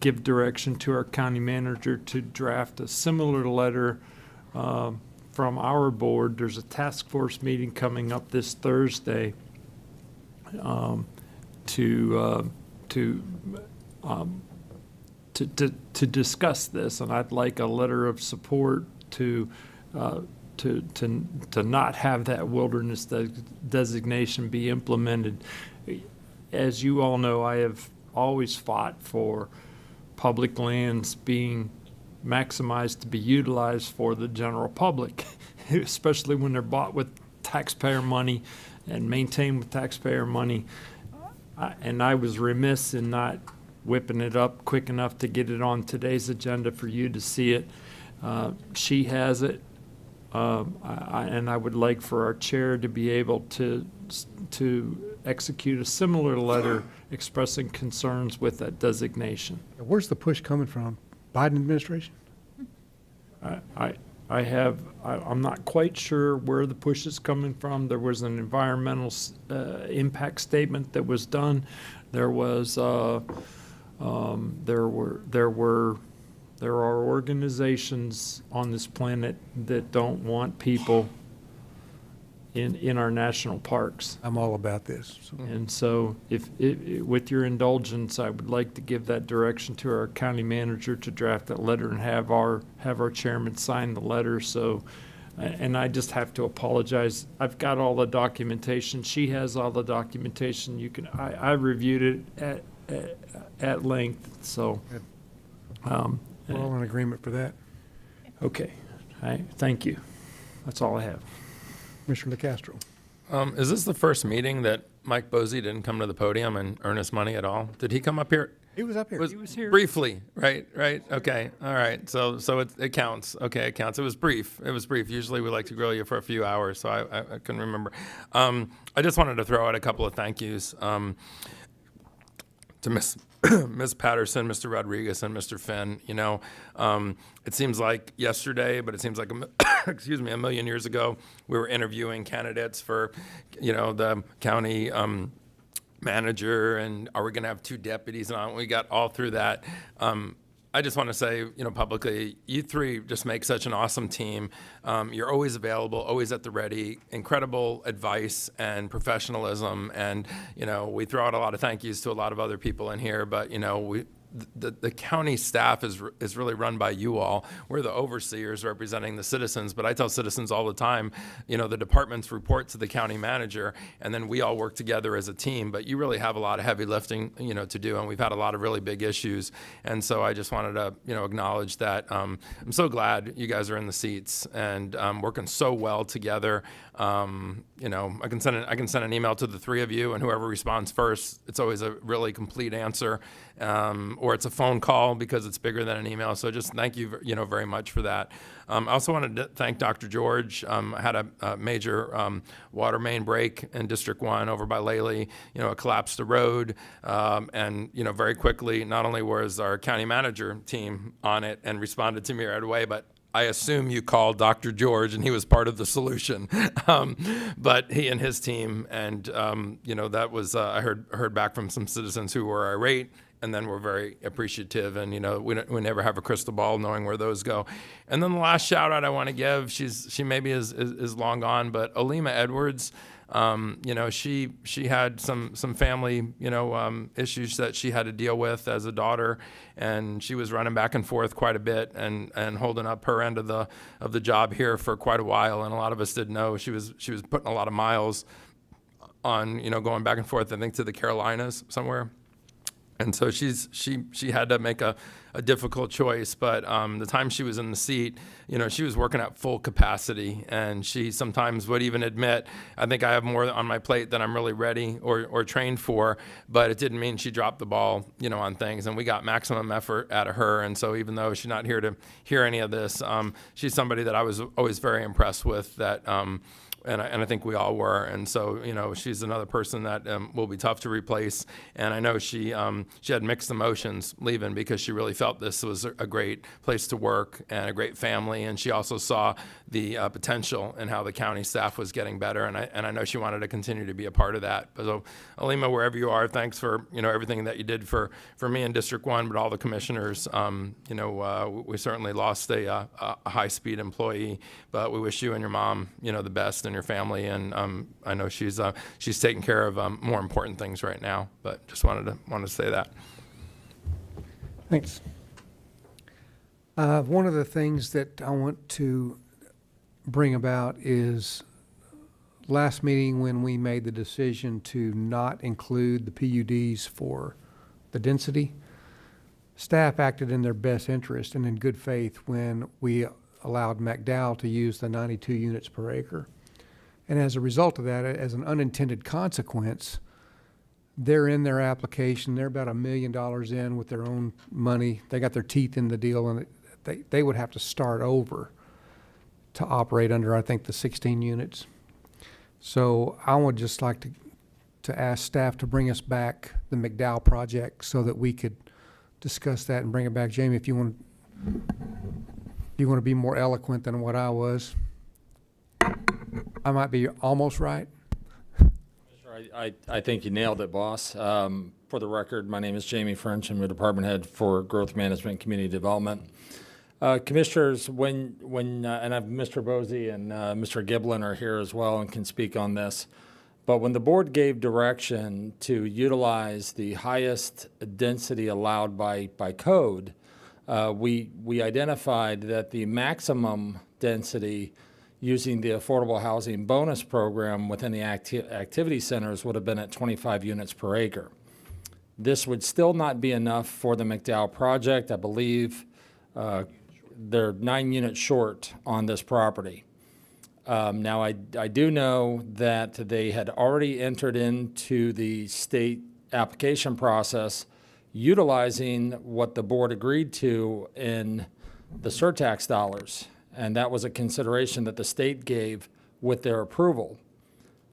give direction to our county manager to draft a similar letter from our board. There's a task force meeting coming up this Thursday to discuss this, and I'd like a letter of support to not have that wilderness designation be implemented. As you all know, I have always fought for public lands being maximized to be utilized for the general public, especially when they're bought with taxpayer money and maintained with taxpayer money. And I was remiss in not whipping it up quick enough to get it on today's agenda for you to see it. She has it. And I would like for our chair to be able to execute a similar letter expressing concerns with that designation. Where's the push coming from? Biden administration? I'm not quite sure where the push is coming from. There was an environmental impact statement that was done. There are organizations on this planet that don't want people in our national parks. I'm all about this. So. And so with your indulgence, I would like to give that direction to our county manager to draft that letter and have our chairman sign the letter. So, and I just have to apologize. I've got all the documentation. She has all the documentation. I reviewed it at length. So, We're all in agreement for that. okay. Thank you. That's all I have. Commissioner DeCastro. Is this the first meeting that Mike Bosey didn't come to the podium and earn us money at all? Did he come up here? He was up here. He was here. Briefly, right? Okay, all right. So it counts. Okay, it counts. It was brief. Usually we like to grill you for a few hours, so I couldn't remember. I just wanted to throw out a couple of thank yous to Ms. Patterson, Mr. Rodriguez, and Mr. Finn. You know, it seems like yesterday, but it seems like a million years ago, we were interviewing candidates for, the county manager, and are we going to have 2 deputies? And we got all through that. I just want to say, publicly, you three just make such an awesome team. You're always available, always at the ready, incredible advice and professionalism. And, we throw out a lot of thank yous to a lot of other people in here, but, the county staff is really run by you all. We're the overseers representing the citizens, but I tell citizens all the time, the departments report to the county manager, and then we all work together as a team. But you really have a lot of heavy lifting, to do, and we've had a lot of really big issues. And so I just wanted to, acknowledge that. I'm so glad you guys are in the seats and working so well together. I can send an email to the 3 of you, and whoever responds first, it's always a really complete answer. Or it's a phone call because it's bigger than an email. So just thank you, very much for that. I also wanted to thank Dr. George. I had a major water main break in District 1 over by Lely. It collapsed the road. And, very quickly, not only was our county manager team on it and responded to me right away, but I assume you called Dr. George, and he was part of the solution. But he and his team, and that was I heard back from some citizens who were irate, and then we're very appreciative. And we never have a crystal ball knowing where those go. And then the last shout out I want to give, she maybe is long gone, but Alima Edwards. She had some family, issues that she had to deal with as a daughter, and she was running back and forth quite a bit and holding up her end of the job here for quite a while. And a lot of us didn't know she was putting a lot of miles on, going back and forth, I think, to the Carolinas somewhere. And so she had to make a difficult choice, but the time she was in the seat, she was working at full capacity, and she sometimes would even admit, I think I have more on my plate than I'm really ready or trained for, but it didn't mean she dropped the ball, on things, and we got maximum effort out of her. And so even though she's not here to hear any of this, she's somebody that I was always very impressed with, that and I think we all were. And so, she's another person that will be tough to replace. And I know she had mixed emotions leaving, because she really felt this was a great place to work and a great family. And she also saw the potential in how the county staff was getting better. And I know she wanted to continue to be a part of that. So, Alima, wherever you are, thanks for, everything that you did for me in District 1, but all the commissioners. We certainly lost a high-speed employee, but we wish you and your mom, the best, and your family, and I know she's taking care of more important things right now. But just wanted to say that. Thanks. One of the things that I want to bring about is last meeting, when we made the decision to not include the PUDs for the density, staff acted in their best interest and in good faith when we allowed McDowell to use the 92 units per acre. And as a result of that, as an unintended consequence, they're in their application. They're about $1 million in with their own money. They got their teeth in the deal, and they would have to start over to operate under, I think, the 16 units. So I would just like to ask staff to bring us back the McDowell project so that we could discuss that and bring it back. Jamie, if you want to be more eloquent than what I was. I might be almost right. I think you nailed it, boss. For the record, my name is Jamie French. I'm the department head for Growth Management and Community Development. Commissioners, and I've, Mr. Bosey and Mr. Giblin are here as well and can speak on this. But when the board gave direction to utilize the highest density allowed by code, we identified that the maximum density using the affordable housing bonus program within the activity centers would have been at 25 units per acre. This would still not be enough for the McDowell project. I believe they're 9 units short on this property. Now, I do know that they had already entered into the state application process utilizing what the board agreed to in the surtax dollars. And that was a consideration that the state gave with their approval.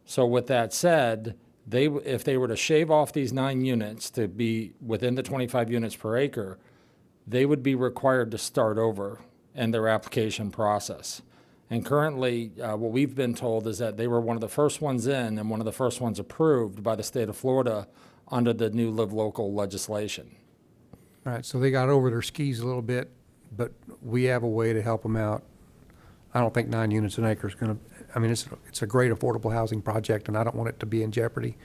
So with that said, if they were to shave off these 9 units to be within the 25 units per acre, they would be required to start over in their application process. And currently, what we've been told is that they were one of the first ones in and one of the first ones approved by the state of Florida under the new Live Local legislation. All right, so they got over their skis a little bit, but we have a way to help them out. I don't think 9 units an acre is going to, I mean, it's a great affordable housing project, and I don't want it to be in jeopardy.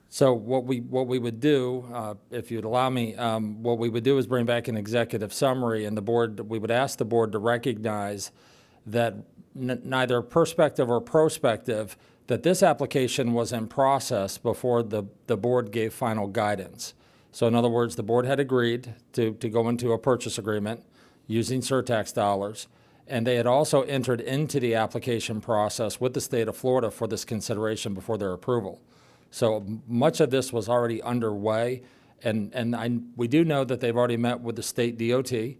So what we would do, if you'd allow me, what we would do is bring back an executive summary, and we would ask the board to recognize that neither perspective or prospective, that this application was in process before the board gave final guidance. So in other words, the board had agreed to go into a purchase agreement using surtax dollars, and they had also entered into the application process with the state of Florida for this consideration before their approval. So much of this was already underway, and we do know that they've already met with the state DOT.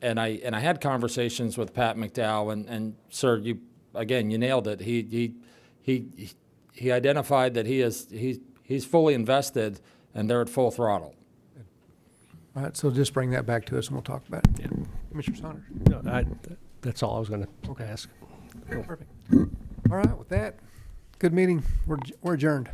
And I had conversations with Pat McDowell, and sir, you nailed it. He identified that he's fully invested, and they're at full throttle. All right, so just bring that back to us and we'll talk about it. Yeah. Commissioner Saunders? No, that's all I was going to ask. Perfect. All right, with that, good meeting. We're adjourned.